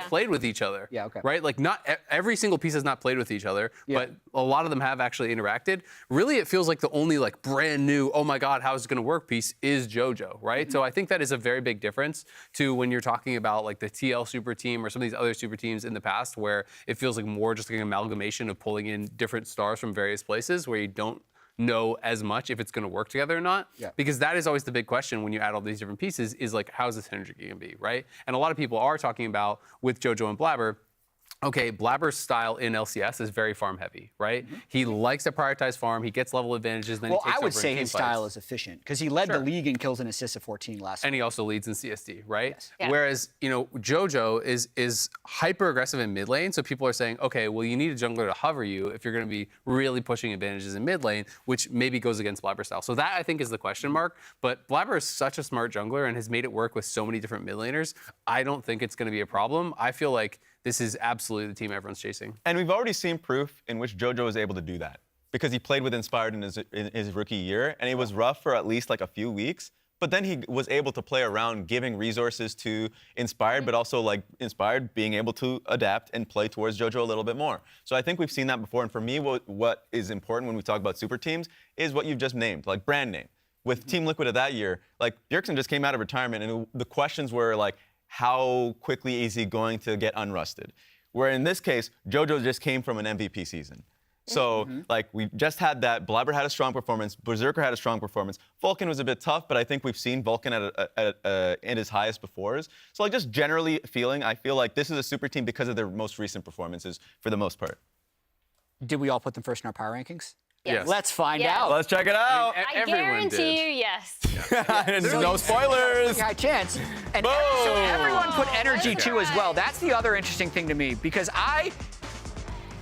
played with each other. Yeah, okay. Right? Like, not every single piece has not played with each other, but a lot of them have actually interacted. Really, it feels like the only like brand new, oh my God, how is it going to work piece is JoJo, right? So I think that is a very big difference to when you're talking about like the TL super team or some of these other super teams in the past, where it feels like more just like an amalgamation of pulling in different stars from various places where you don't know as much if it's going to work together or not. Yeah. Because that is always the big question when you add all these different pieces, is like, how's the synergy going to be, right? And a lot of people are talking about with JoJo and Blabber, okay, Blabber's style in LCS is very farm heavy, right? He likes to prioritize farm. He gets level advantages. Then Well, he takes I would over say in his team style fights. is efficient because he led the league in kills and assists at 14 last And week. he also leads in CSD, right? Yes. Yeah. Whereas, JoJo is hyper aggressive in mid lane. So people are saying, okay, well, you need a jungler to hover you if you're going to be really pushing advantages in mid lane, which maybe goes against Blabber's style. So that, I think, is the question mark. But Blabber is such a smart jungler and has made it work with so many different mid laners. I don't think it's going to be a problem. I feel like this is absolutely the team everyone's chasing. And we've already seen proof in which JoJo was able to do that because he played with Inspired in his rookie year, and it was rough for at least like a few weeks. But then he was able to play around, giving resources to Inspired, but also like Inspired being able to adapt and play towards JoJo a little bit more. So I think we've seen that before. And for me, what is important when we talk about super teams is what you've just named, like brand name. With Team Liquid of that year, like Bjergsen just came out of retirement, and the questions were like, how quickly is he going to get unrusted? Where in this case, JoJo just came from an MVP season. So, like, we just had that. Blabber had a strong performance. Berserker had a strong performance. Vulcan was a bit tough, but I think we've seen Vulcan at his highest befores. So, like, just generally I feel like this is a super team because of their most recent performances for the most part. Did we all put them first in our power rankings? Yes. Let's find Yes. out. Let's check it out. I Everyone guarantee did. you, yes. No spoilers. High chance. And Boom. so everyone put energy That's too as right. well. That's the other interesting thing to me because I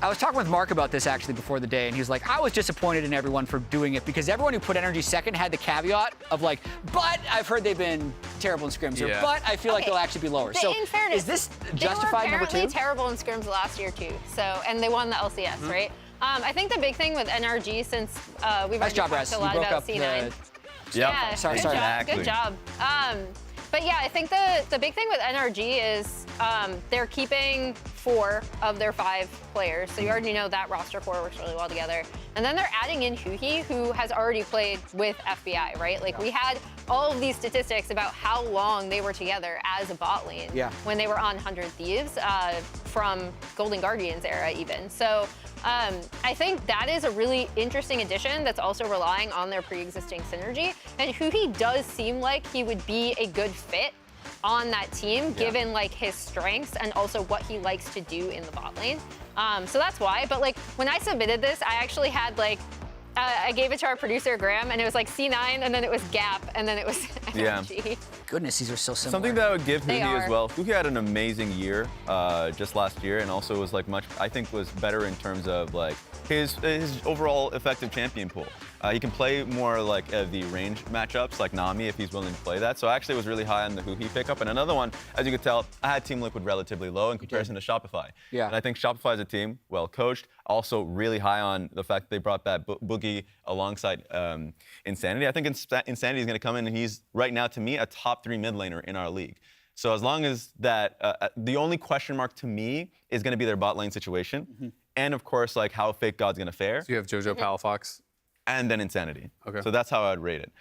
was talking with Mark about this actually before the day, and he was like, I was disappointed in everyone for doing it because everyone who put energy second had the caveat of like, but I've heard they've been terrible in scrims, or Yeah. but I feel like Okay. they'll actually be lower. But So in fairness, is this they justified were number apparently two? terrible in scrims last year too. So, and they won the LCS, right? I think the big thing with NRG, since we've Nice already job, talked Raz. a You lot broke about up C9. Yep. Yeah, Sorry, good sorry. job. Exactly. Good job. But yeah, I think the big thing with NRG is they're keeping 4 of their 5 players. So you already know that roster core works really well together. And then they're adding in Huhi, who has already played with FBI, right? Like we had all of these statistics about how long they were together as a bot lane when they were on 100 Thieves from Golden Guardians era even. So I think that is a really interesting addition that's also relying on their pre-existing synergy. And Huhi does seem like he would be a good fit on that team, given like his strengths and also what he likes to do in the bot lane. So that's why. But like when I submitted this, I actually had like I gave it to our producer Graham, and it was like C9, and then it was Gap, and then it was NRG. Goodness, these are so similar. Something that I would give They Huhi are. as well. Huhi had an amazing year just last year, and also was like I think was better in terms of like his overall effective champion pool. He can play more like the range matchups like Nami if he's willing to play that. So I actually was really high on the Huhi pickup. And another one, as you could tell, I had Team Liquid relatively low in comparison to Shopify. Yeah. And I think Shopify is a team well coached. Also really high on the fact that they brought that Boogie alongside Insanity. I think Insanity is going to come in, and he's right now to me a top 3 mid laner in our league. So as long as that, the only question mark to me is going to be their bot lane situation. And of course, like how Fake God's going to fare. So you have JoJo Palafox. And then Insanity. Okay. So that's how I'd rate it.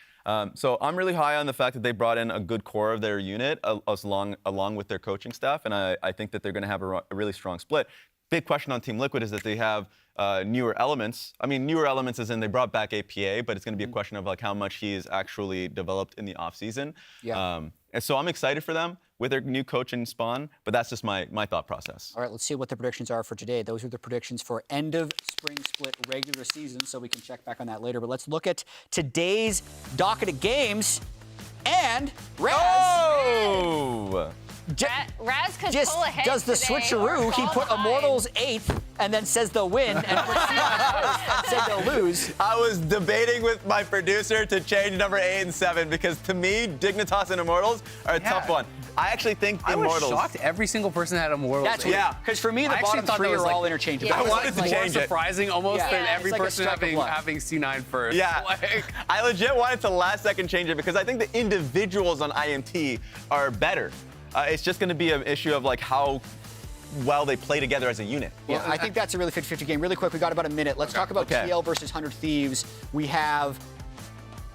So I'm really high on the fact that they brought in a good core of their unit along with their coaching staff, and I think that they're going to have a really strong split. Big question on Team Liquid is that they have newer elements. I mean, newer elements as in they brought back APA, but it's going to be a question of like how much he is actually developed in the offseason. Yeah. And so I'm excited for them with their new coach and Spawn, but that's just my thought process. All right, let's see what the predictions are for today. Those are the predictions for end of spring split regular season, so we can check back on that later. But let's look at today's docket of games. And Raz Oh! Raz can just pull ahead does the today or switcheroo. He fall put behind. Immortals 8th and then says they'll win and put C9 first and said they'll lose. I was debating with my producer to change number 8 and 7 because to me, Dignitas and Immortals are a tough one. I actually think I was Immortals. shocked every single person had Immortals. That's Yeah. because for me, the I actually bottom thought 3 that was are all like- interchangeable. Yeah. I wanted to more change it. surprising almost Yeah. than Yeah, every it's like a person strike of luck. having C9 first. Yeah, Like, I legit wanted to last second change it because I think the individuals on IMT are better. It's just going to be an issue of like how well they play together as a unit. Yeah, I think that's a really 50-50 game. Really quick, we got about a minute. Let's talk about Okay. TL versus 100 Thieves. We have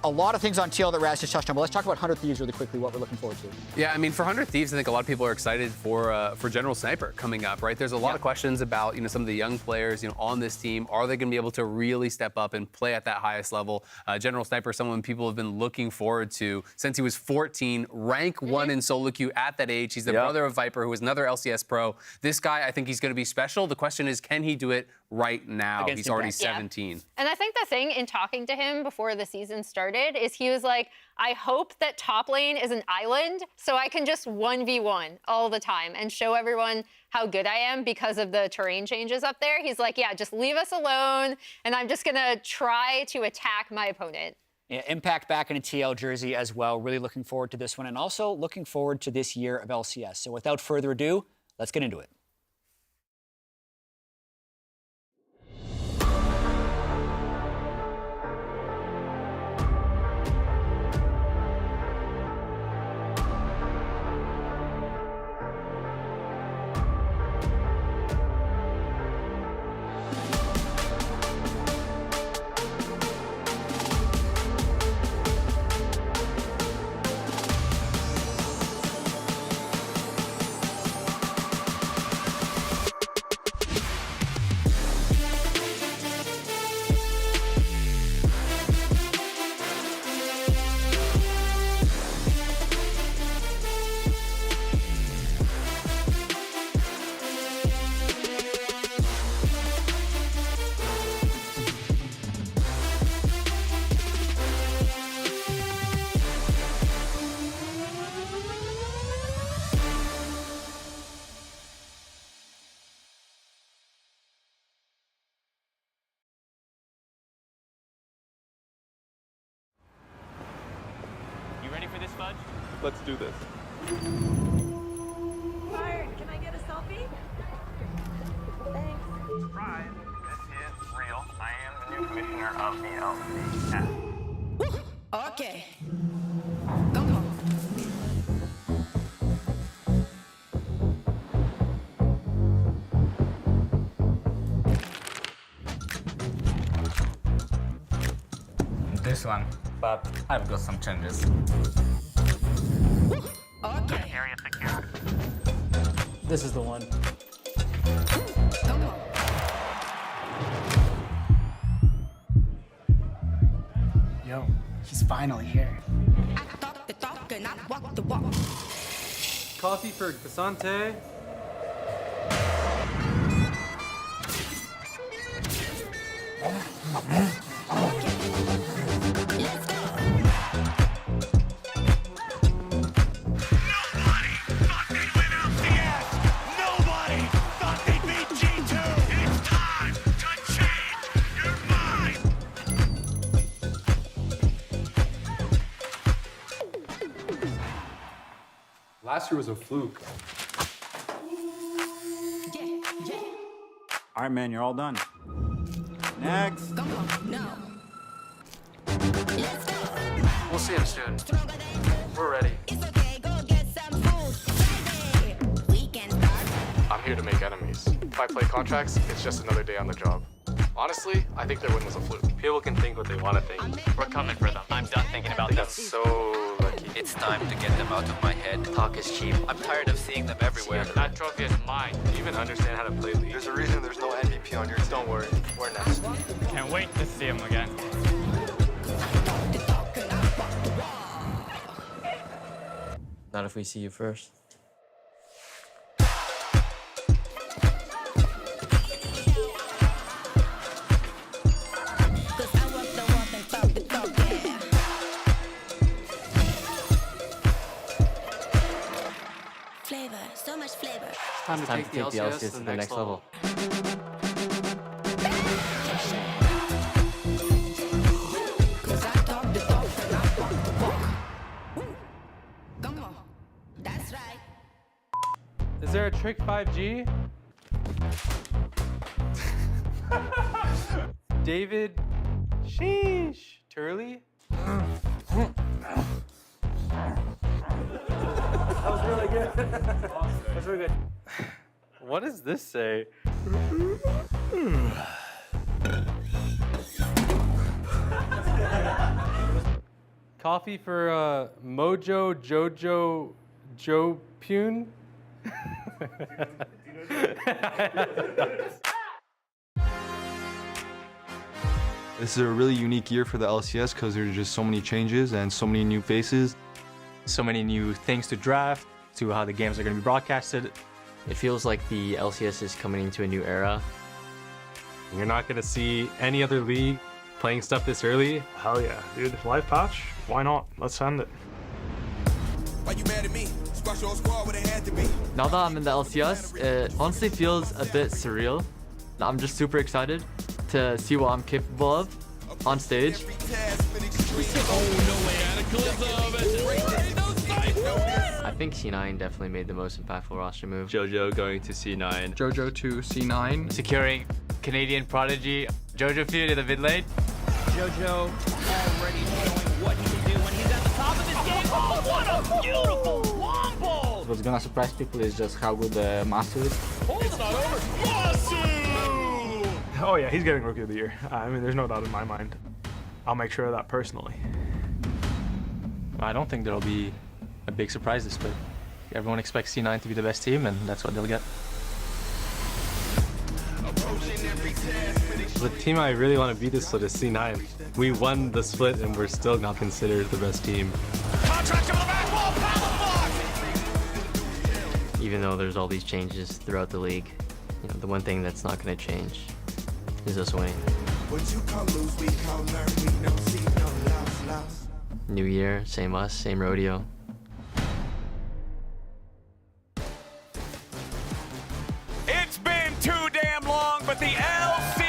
a lot of things on TL that Raz just touched on, but let's talk about 100 Thieves really quickly, what we're looking forward to. Yeah, I mean, for 100 Thieves, I think a lot of people are excited for General Sniper coming up, right? There's a lot of questions about, some of the young players, on this team. Are they going to be able to really step up and play at that highest level? General Sniper, someone people have been looking forward to since he was 14, rank 1 in solo queue at that age. He's the brother of Viper, who is another LCS pro. This guy, I think he's going to be special. The question is, can he do it right now? He's already 17. And I think the thing in talking to him before the season started is he was like, I hope that top lane is an island so I can just 1v1 all the time and show everyone how good I am because of the terrain changes up there. He's like, yeah, just leave us alone and I'm just gonna try to attack my opponent. Yeah, Impact back in a TL jersey as well. Really looking forward to this one and also looking forward to this year of LCS. So without further ado, let's get into it. Let's do this. Bart, can I get a selfie? Thanks. Surprise, this is real. I am the new commissioner of the LCS. Okay. Come on. This one, but I've got some changes. Okay. Area secure. This is the one. Come on. Yo, he's finally here. I talk the talk and I walk the walk. Coffee for Basante. Let's go. Last year was a fluke. Yeah, yeah. All right, man, you're all done. Next. Come on, no. Let's go. We'll see him soon. We're ready. It's okay, go get some food. Friday. We can start. I'm here to make enemies. If I play contracts, it's just another day on the job. Honestly, I think their win was a fluke. People can think what they want to think. We're coming for them. I'm done thinking about them. That's so lucky. It's time to get them out of my head. Talk is cheap. I'm tired of seeing them everywhere. That trophy is mine. Do you even understand how to play League? There's a reason there's no MVP on your team. Don't worry, we're next. Can't wait to see him again. Not if we see you first. Flavor, so much flavor. Time to take the LCS to the next level. Come on, that's right. Is there a trick 5G? David, sheesh, Turley? That was really good. That's really good. What does this say? Coffee for Mojo Jojo Joe Pune. This is a really unique year for the LCS because there's just so many changes and so many new faces. So many new things to draft, to how the games are going to be broadcasted. It feels like the LCS is coming into a new era. You're not going to see any other league playing stuff this early. Hell yeah, dude. Live patch? Why not? Let's send it. Why you mad at me? Squash your squad where they had to be. Now that I'm in the LCS, it honestly feels a bit surreal. I'm just super excited to see what I'm capable of on stage. I think C9 definitely made the most impactful roster move. Jojo going to C9. Jojo to C9. Securing Canadian prodigy Jojo Feud in the mid lane. Jojo already showing what he can do when he's at the top of this game. Oh, what a beautiful wombo! What's gonna surprise people is just how good the Master is. Hold it on over. Masu! Oh yeah, he's getting Rookie of the Year. I mean, there's no doubt in my mind. I'll make sure of that personally. I don't think there'll be a big surprise this split. Everyone expects C9 to be the best team, and that's what they'll get. The team I really want to beat this split is C9. We won the split and we're still not considered the best team. Even though there's all these changes throughout the league, you know, the one thing that's not going to change is us winning. New year, same us, same rodeo. It's been too damn long, but the LCS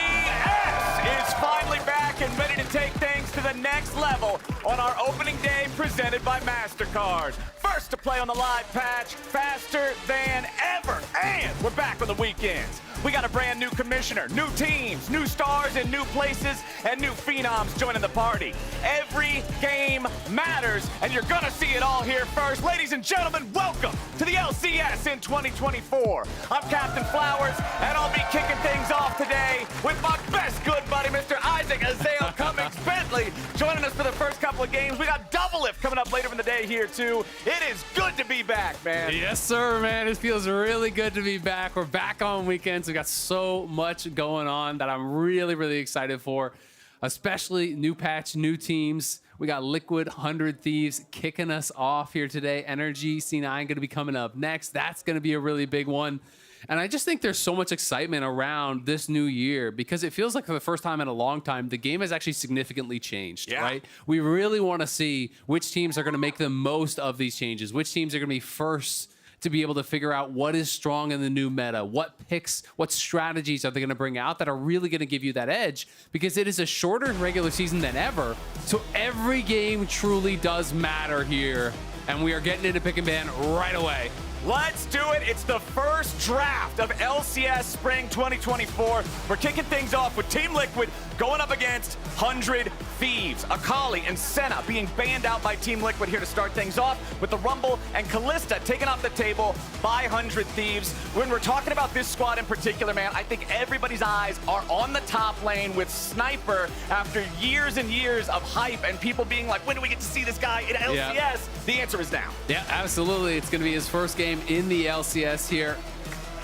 is finally back and ready to take things to the next level on our opening day presented by Mastercard. First to play on the live patch, faster than ever. And we're back on the weekends. We got a brand new commissioner, new teams, new stars in new places, and new phenoms joining the party. Every game matters, and you're gonna see it all here first. Ladies and gentlemen, welcome to the LCS in 2024. I'm Captain Flowers, and I'll be kicking things off today with my best good buddy, Mr. Isaac Azale Cummings Bentley, joining us for the first couple of games. We got Doublelift coming up later in the day here, too. It is good to be back, man. Yes, sir, man. It feels really good to be back. We're back on weekends. We got so much going on that I'm really, really excited for, especially new patch, new teams. We got Liquid, 100 Thieves kicking us off here today. NRG, C9 going to be coming up next. That's going to be a really big one. And I just think there's so much excitement around this new year because it feels like for the first time in a long time, the game has actually significantly changed, right? We really want to see which teams are going to make the most of these changes, which teams are going to be first to be able to figure out what is strong in the new meta, what picks, what strategies are they going to bring out that are really going to give you that edge, because it is a shorter regular season than ever. So every game truly does matter here, and we are getting into pick and ban right away. Let's do it. It's the first draft of LCS Spring 2024. We're kicking things off with Team Liquid going up against 100 Thieves. Akali and Senna being banned out by Team Liquid here to start things off, with the Rumble and Callista taken off the table by 100 Thieves. When we're talking about this squad in particular, man, I think everybody's eyes are on the top lane with Sniper after years and years of hype and people being like, when do we get to see this guy in LCS? Yeah. The answer is now. Yeah, absolutely. It's going to be his first game in the LCS here.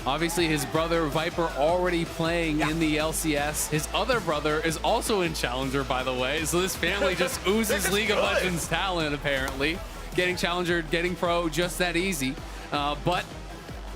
Obviously, his brother Viper already playing in the LCS. His other brother is also in Challenger, by the way. So this family just oozes League of Legends talent, apparently. Getting Challenger, getting Pro, just that easy. But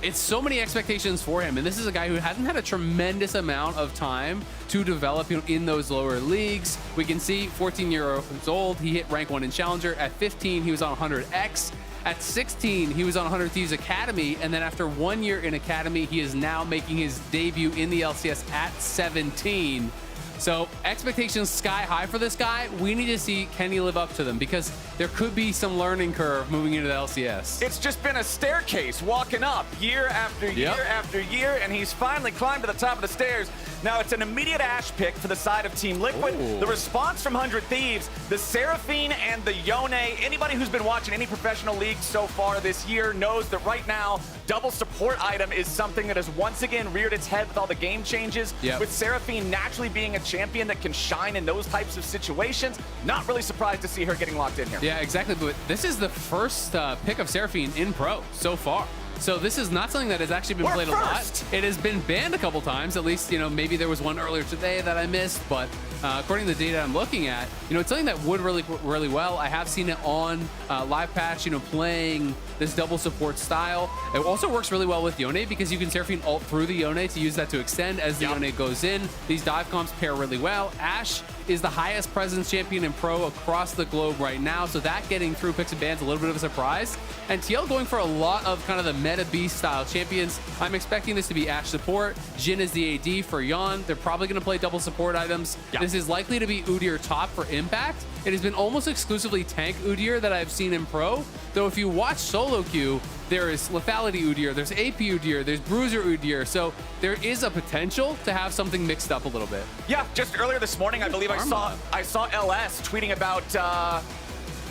it's so many expectations for him. And this is a guy who hasn't had a tremendous amount of time to develop in those lower leagues. We can see 14 years old, he hit rank 1 in Challenger. At 15, he was on 100X. At 16, he was on 100 Thieves Academy, and then after 1 year in Academy, he is now making his debut in the LCS at 17. So expectations sky high for this guy. We need to see, can he live up to them? Because there could be some learning curve moving into the LCS. It's just been a staircase walking up year after year after year, and he's finally climbed to the top of the stairs. Now it's an immediate Ashe pick for the side of Team Liquid. Ooh. The response from 100 Thieves, the Seraphine and the Yone. Anybody who's been watching any professional league so far this year knows that right now, double support item is something that has once again reared its head with all the game changes. With Seraphine naturally being a champion that can shine in those types of situations. Not really surprised to see her getting locked in here. Yeah, exactly. But this is the first pick of Seraphine in pro so far. So this is not something that has actually been played a lot. It has been banned a couple times. At least, maybe there was one earlier today that I missed. But according to the data I'm looking at, it's something that would really well. I have seen it on live patch, playing this double support style. It also works really well with Yone because you can Seraphine ult through the Yone to use that to extend as the Yone goes in. These dive comps pair really well. Ashe is the highest presence champion in pro across the globe right now, so that getting through picks and bans a little bit of a surprise. And TL going for a lot of kind of the meta beast style champions. I'm expecting this to be Ashe support. Jhin is the AD for Yon. They're probably going to play double support items. This is likely to be Udyr top for Impact. It has been almost exclusively tank Udyr that I've seen in pro, though if you watch solo queue, there is lethality Udyr, there's AP Udyr, there's bruiser Udyr, so there is a potential to have something mixed up a little bit. Yeah, just earlier this morning, I believe I saw LS tweeting about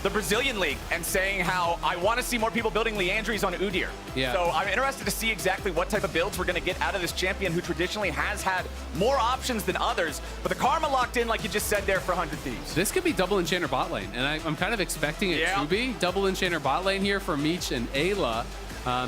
the Brazilian League and saying how I want to see more people building Leandries on Udyr. Yeah. So I'm interested to see exactly what type of builds we're going to get out of this champion who traditionally has had more options than others. But the Karma locked in, like you just said there, for 100 Thieves. This could be double enchanter bot lane, and I'm kind of expecting it to be double enchanter bot lane here for Meech and Ayla.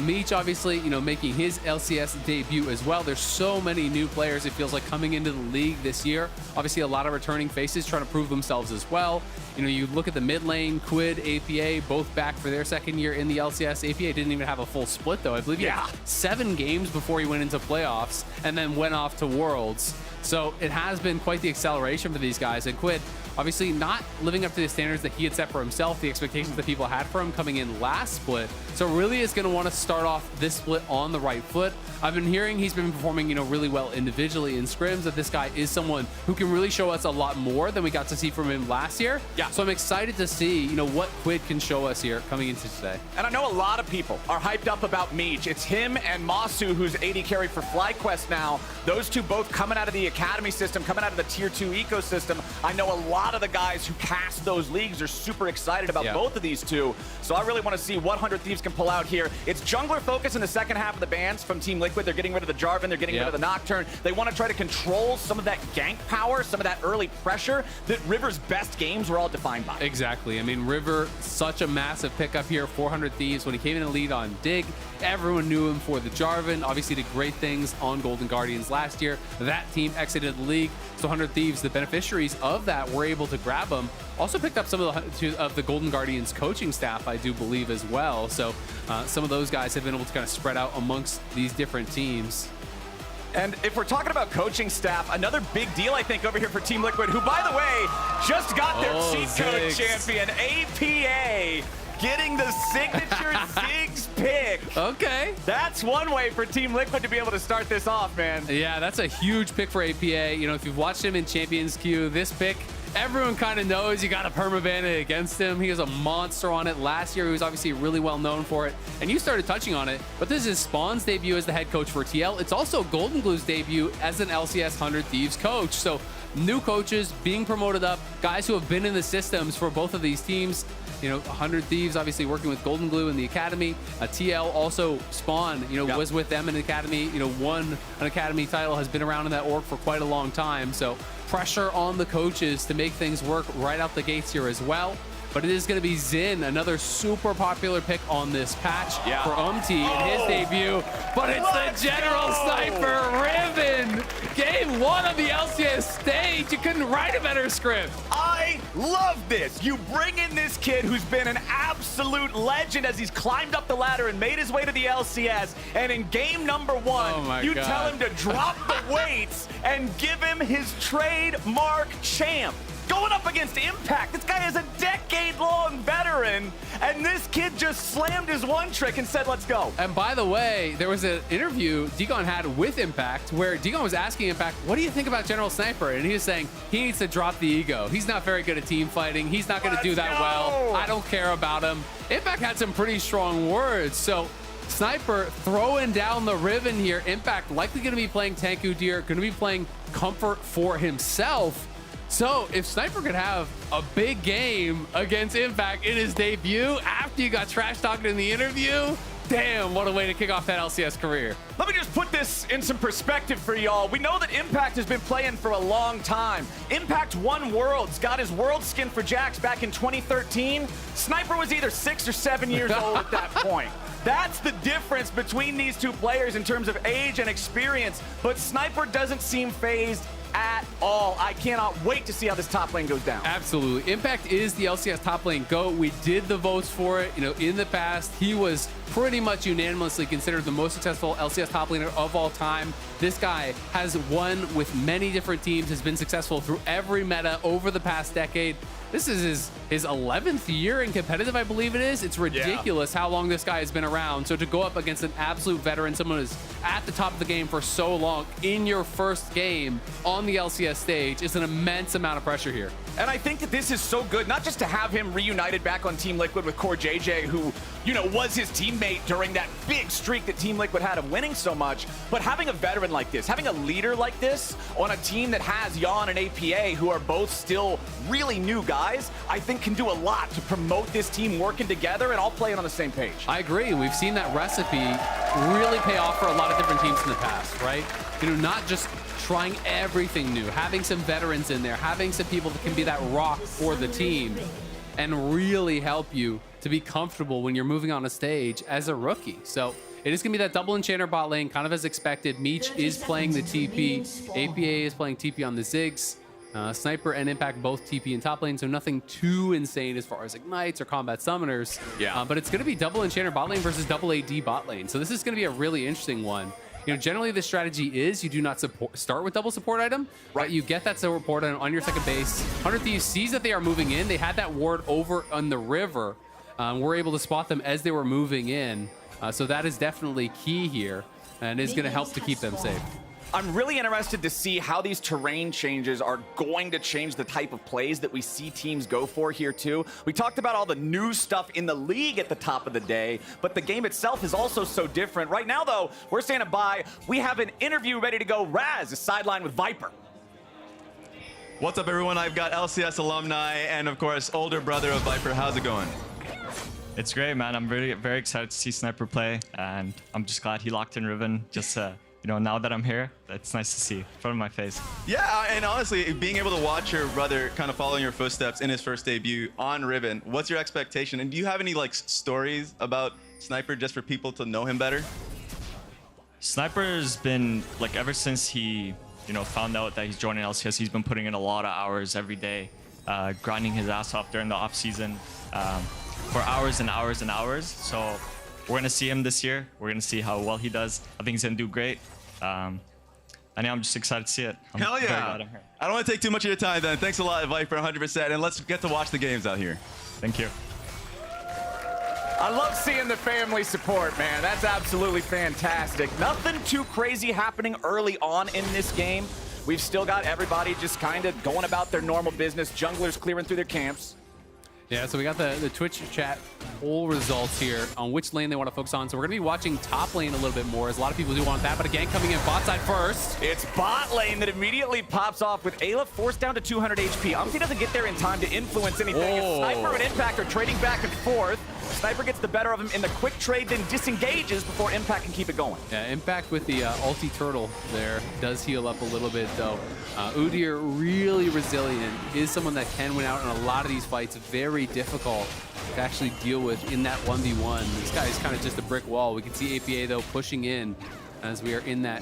Meech, obviously, making his LCS debut as well. There's so many new players, it feels like, coming into the league this year. Obviously, a lot of returning faces trying to prove themselves as well. You look at the mid lane, Quid, APA, both back for their second year in the LCS. APA didn't even have a full split, though. I believe he had 7 games before he went into playoffs and then went off to Worlds. So it has been quite the acceleration for these guys. And Quid, obviously not living up to the standards that he had set for himself, the expectations that people had for him coming in last split. So really is going to want to start off this split on the right foot. I've been hearing he's been performing, really well individually in scrims, that this guy is someone who can really show us a lot more than we got to see from him last year. Yeah. So I'm excited to see, what Quid can show us here coming into today. And I know a lot of people are hyped up about Meech. It's him and Masu, who's AD carry for FlyQuest now. Those two both coming out of the academy system, coming out of the tier 2 ecosystem. I know a lot of the guys who cast those leagues are super excited about both of these two. So I really want to see what 100 Thieves can pull out here. It's jungler focus in the second half of the bans from Team Liquid. They're getting rid of the Jarvan. They're getting rid of the Nocturne. They want to try to control some of that gank power, some of that early pressure that River's best games were all defined by. Exactly. I mean, River, such a massive pickup here, 400 Thieves. When he came in the lead on Dig, everyone knew him for the Jarvan. Obviously did great things on Golden Guardians last year. That team exited the league. So 100 Thieves, the beneficiaries of that, were able to grab him. Also picked up some of the Golden Guardians coaching staff, I do believe, as well. So some of those guys have been able to kind of spread out amongst these different teams. And if we're talking about coaching staff, another big deal, I think, over here for Team Liquid, who, by the way, just got their cheat code champion, APA, getting the signature Ziggs pick. Okay. That's one way for Team Liquid to be able to start this off, man. Yeah, that's a huge pick for APA. If you've watched him in Champions Queue, this pick, everyone kind of knows you got to permaban it against him. He was a monster on it last year. He was obviously really well known for it. And you started touching on it, but this is Spawn's debut as the head coach for TL. It's also Golden Glue's debut as an LCS 100 Thieves coach. So new coaches being promoted up, guys who have been in the systems for both of these teams. 100 Thieves obviously working with Golden Glue in the academy. TL also Spawn, was with them in the academy. Won an academy title, has been around in that org for quite a long time. So pressure on the coaches to make things work right out the gates here as well. But it is going to be Xin, another super popular pick on this patch for Umti in his debut. But it's the General Sniper Riven. Game 1 of the LCS stage. You couldn't write a better script. I love this. You bring in this kid who's been an absolute legend as he's climbed up the ladder and made his way to the LCS. And in game number 1, you tell him to drop the weights and give him his trademark champ. Going up against Impact. This guy is a decade-long veteran, and this kid just slammed his one trick and said, let's go. And by the way, there was an interview Digon had with Impact where Digon was asking Impact, what do you think about General Sniper? And he was saying he needs to drop the ego. He's not very good at team fighting. He's not going to do that well. I don't care about him. Impact had some pretty strong words. So Sniper throwing down the Riven here. Impact likely going to be playing Tank Udyr, going to be playing Comfort for himself. So if Sniper could have a big game against Impact in his debut after you got trash talked in the interview, Damn, what a way to kick off that LCS career. Let me just put this in some perspective for y'all. We know that Impact has been playing for a long time. Impact won Worlds, got his World skin for Jax back in 2013. Sniper was either 6 or 7 years old at that point. That's the difference between these two players in terms of age and experience, but Sniper doesn't seem phased at all. I cannot wait to see how this top lane goes down. Absolutely. Impact is the LCS top lane GOAT. We did the votes for it. You know, in the past, he was pretty much unanimously considered the most successful LCS top laner of all time. This guy has won with many different teams, has been successful through every meta over the past decade. This is his 11th year in competitive, I believe it is. It's ridiculous how long this guy has been around. So to go up against an absolute veteran, someone who's at the top of the game for so long, in your first game on the LCS stage, is an immense amount of pressure here. And I think that this is so good, not just to have him reunited back on Team Liquid with Core JJ, who, you know, was his teammate during that big streak that Team Liquid had of winning so much, but having a veteran like this, having a leader like this on a team that has Yon and APA, who are both still really new guys, I think can do a lot to promote this team working together and all playing on the same page. I agree. We've seen that recipe really pay off for a lot of different teams in the past, right? You know, not just trying everything new, having some veterans in there, having some people that can be that rock for the team and really help you to be comfortable when you're moving on a stage as a rookie. So it is going to be that double enchanter bot lane, kind of as expected. Meech is playing the TP. APA is playing TP on the Ziggs. Sniper and Impact both TP in top lane, so nothing too insane as far as ignites or combat summoners. Yeah. But it's going to be double enchanter bot lane versus double AD bot lane. So this is going to be a really interesting one. You know, generally the strategy is you do not start with double support item, right? You get that support item on your second base. 100 Thieves sees that they are moving in. They had that ward over on the river. We're able to spot them as they were moving in. So that is definitely key here and is going to help to keep them safe. I'm really interested to see how these terrain changes are going to change the type of plays that we see teams go for here too. We talked about all the new stuff in the league at the top of the day, but the game itself is also so different. Right now though, we're standing by. We have an interview ready to go. Raz is sidelined with Viper. What's up everyone? I've got LCS alumni and of course older brother of Viper. How's it going? It's great, man. I'm really very excited to see Sniper play, and I'm just glad he locked in Riven. Just you know, now that I'm here, it's nice to see in front of my face. Yeah, and honestly, being able to watch your brother kind of follow in your footsteps in his first debut on Riven, what's your expectation? And do you have any like stories about Sniper just for people to know him better? Sniper's been like, ever since he, you know, found out that he's joining LCS, he's been putting in a lot of hours every day, grinding his ass off during the off season for hours and hours and hours. So we're going to see him this year. We're going to see how well he does. I think he's going to do great. And yeah, I'm just excited to see it. Hell yeah. I don't want to take too much of your time then. Thanks a lot, Viper, 100%. And let's get to watch the games out here. Thank you. I love seeing the family support, man. That's absolutely fantastic. Nothing too crazy happening early on in this game. We've still got everybody just kind of going about their normal business. Junglers clearing through their camps. Yeah, so we got the Twitch chat poll results here on which lane they want to focus on. So we're going to be watching top lane a little bit more, as a lot of people do want that. But again, coming in bot side first. It's bot lane that immediately pops off with Ayla forced down to 200 HP. Umpty doesn't get there in time to influence anything. As Sniper and Impact are trading back and forth. Sniper gets the better of him in the quick trade, then disengages before Impact can keep it going. Yeah, Impact with the ulti turtle there does heal up a little bit, though. Udyr, really resilient, is someone that can win out in a lot of these fights. Very difficult to actually deal with in that 1v1. This guy is kind of just a brick wall. We can see APA, though, pushing in as we are in that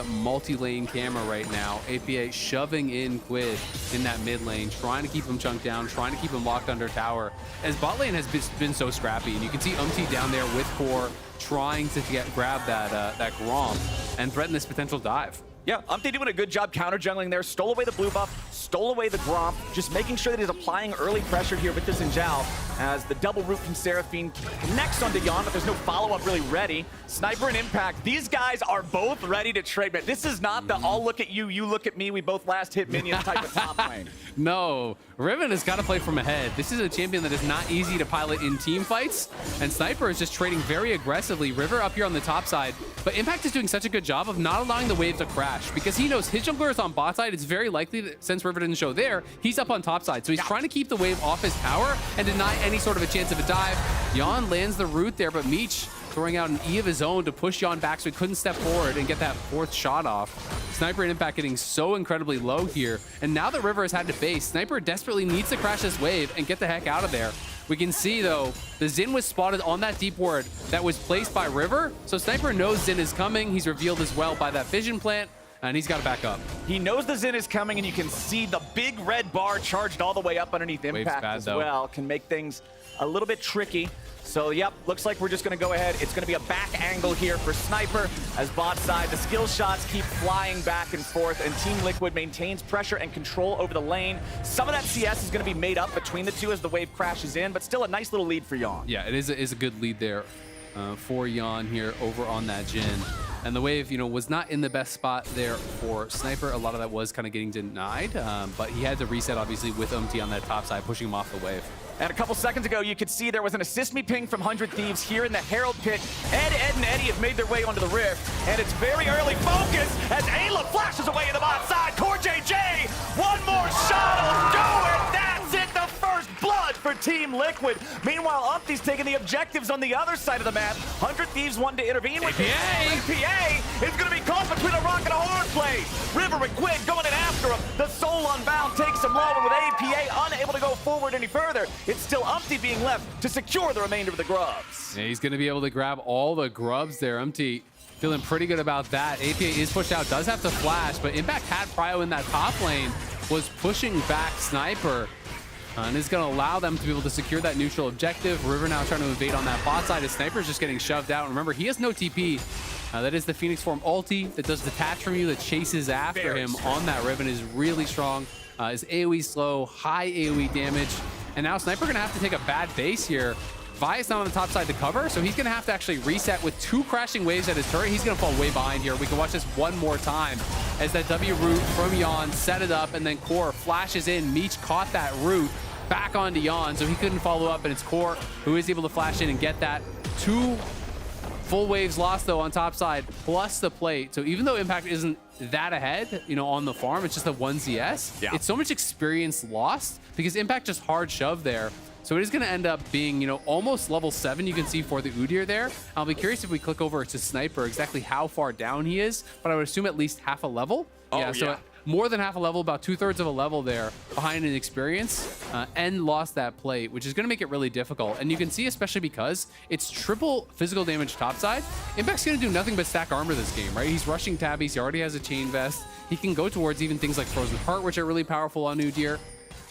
multi-lane camera right now. APA shoving in Quid in that mid lane, trying to keep him chunked down, trying to keep him locked under tower. As bot lane has been so scrappy, and you can see Umpty down there with Core trying to grab that Grom and threaten this potential dive. Yeah, Umpty doing a good job counter jungling there. Stole away the blue buff, stole away the Gromp, just making sure that he's applying early pressure here with the Zinjao as the double root from Seraphine connects onto Yon, but there's no follow-up really ready. Sniper and Impact, these guys are both ready to trade. But this is not the I'll look at you, you look at me, we both last hit minions type of top lane. No, Riven has got to play from ahead. This is a champion that is not easy to pilot in team fights, and Sniper is just trading very aggressively. River up here on the top side, but Impact is doing such a good job of not allowing the wave to crash because he knows his jungler is on bot side. It's very likely that since River didn't show there, he's up on top side. So he's trying to keep the wave off his tower and deny any sort of a chance of a dive. Yon lands the root there, but Meech throwing out an E of his own to push Yon back so he couldn't step forward and get that 4th shot off. Sniper and Impact getting so incredibly low here. And now that River has had to base, Sniper desperately needs to crash this wave and get the heck out of there. We can see, though, the Xin was spotted on that deep ward that was placed by River. So Sniper knows Xin is coming. He's revealed as well by that vision plant. And he's got to back up. He knows the Xin is coming, and you can see the big red bar charged all the way up underneath Impact as well. Can make things a little bit tricky. So, yep, looks like we're just going to go ahead. It's going to be a back angle here for Sniper as bot side. The skill shots keep flying back and forth, and Team Liquid maintains pressure and control over the lane. Some of that CS is going to be made up between the two as the wave crashes in, but still a nice little lead for Yon. Yeah, it is a good lead there for Yon here over on that Jhin. And the wave, you know, was not in the best spot there for Sniper. A lot of that was kind of getting denied, but he had to reset, obviously, with UMT on that top side, pushing him off the wave. And a couple seconds ago, you could see there was an assist me ping from 100 Thieves here in the Herald pit. Ed, and Eddie have made their way onto the rift, and it's very early focus as Ayla flashes away in the bot side. Core JJ, one more shot will do it. That's it, the first blood for Team Liquid. Meanwhile, Umpty's taking the objectives on the other side of the map. 100 Thieves wanted to intervene with it. APA is going to be caught between a rock and a hard place. River and Quinn going in after him. The Soul Unbound takes him low, and with APA unable to go forward any further, it's still Umpty being left to secure the remainder of the grubs. Yeah, he's going to be able to grab all the grubs there. Umpty feeling pretty good about that. APA is pushed out, does have to flash, but Impact had Prio in that top lane, was pushing back Sniper, and is going to allow them to be able to secure that neutral objective. River now trying to invade on that bot side as Sniper's just getting shoved out. Remember, he has no TP. That is the Phoenix Form ulti that does detach from you, that chases after him on that Riven, is really strong. His AoE slow, high AoE damage. And now Sniper going to have to take a bad base here. Vi's not on the top side to cover, so he's going to have to actually reset with 2 crashing waves at his turret. He's going to fall way behind here. We can watch this one more time as that W root from Yon set it up, and then Core flashes in. Meech caught that root back onto Yon, so he couldn't follow up, and it's Core who is able to flash in and get that. 2 full waves lost, though, on top side, plus the plate. So even though Impact isn't that ahead, you know, on the farm, it's just a 1 CS. Yeah. It's so much experience lost because Impact just hard shoved there. So it is going to end up being, you know, almost level 7, you can see, for the Udyr there. I'll be curious if we click over to Sniper exactly how far down he is, but I would assume at least half a level. So more than half a level, about 2/3 of a level there behind an experience, and lost that plate, which is going to make it really difficult. And you can see, especially because it's triple physical damage topside, Impact's going to do nothing but stack armor this game, right? He's rushing tabbies. He already has a chain vest. He can go towards even things like Frozen Heart, which are really powerful on Udyr.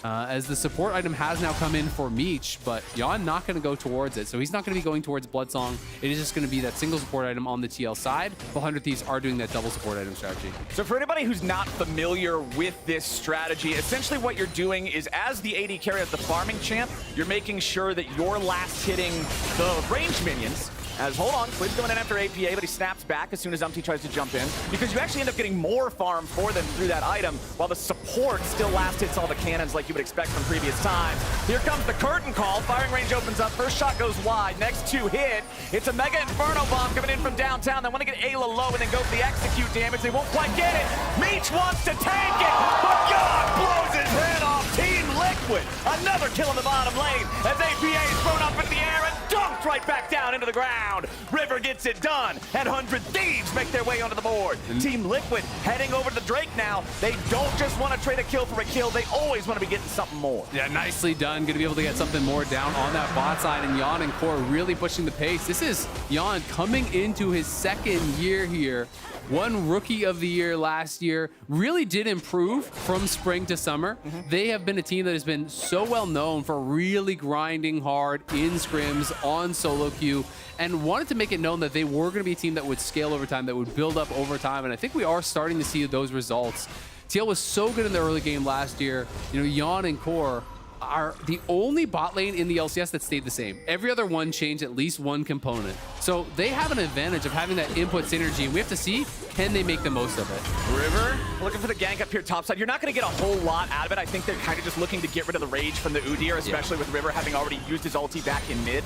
As the support item has now come in for Meech, but Yon not going to go towards it. So he's not going to be going towards Bloodsong. It is just going to be that single support item on the TL side. The 100 Thieves are doing that double support item strategy. So for anybody who's not familiar with this strategy, essentially what you're doing is, as the AD carry, as the farming champ, you're making sure that you're last hitting the ranged minions. As, hold on, Quinn's going in after APA, but he snaps back as soon as Umpty tries to jump in, because you actually end up getting more farm for them through that item, while the support still last hits all the cannons like you would expect from previous times. Here comes the curtain call. Firing range opens up. First shot goes wide. Next 2 hit. It's a Mega Inferno bomb coming in from downtown. They want to get Ayla low and then go for the execute damage. They won't quite get it. Meech wants to tank it, but God blows his head off. Team Liquid, another kill in the bottom lane as APA is thrown up in the air and dumped right back down into the ground. River gets it done, and 100 Thieves make their way onto the board. Team Liquid heading over to the Drake now. They don't just want to trade a kill for a kill. They always want to be getting something more. Yeah, nicely done. Going to be able to get something more down on that bot side, and Yon and Core really pushing the pace. This is Yon coming into his 2nd year here. Won Rookie of the Year last year. Really did improve from spring to summer. They have been a team that has been so well known for really grinding hard in scrims, on solo queue, and wanted to make it known that they were going to be a team that would scale over time, that would build up over time. And I think we are starting to see those results. TL was so good in the early game last year. You know, Yon and Core are the only bot lane in the LCS that stayed the same. Every other one changed at least one component. So they have an advantage of having that input synergy, and we have to see, can they make the most of it? River looking for the gank up here topside. You're not going to get a whole lot out of it. I think they're kind of just looking to get rid of the rage from the Udyr, especially with River having already used his ulti back in mid.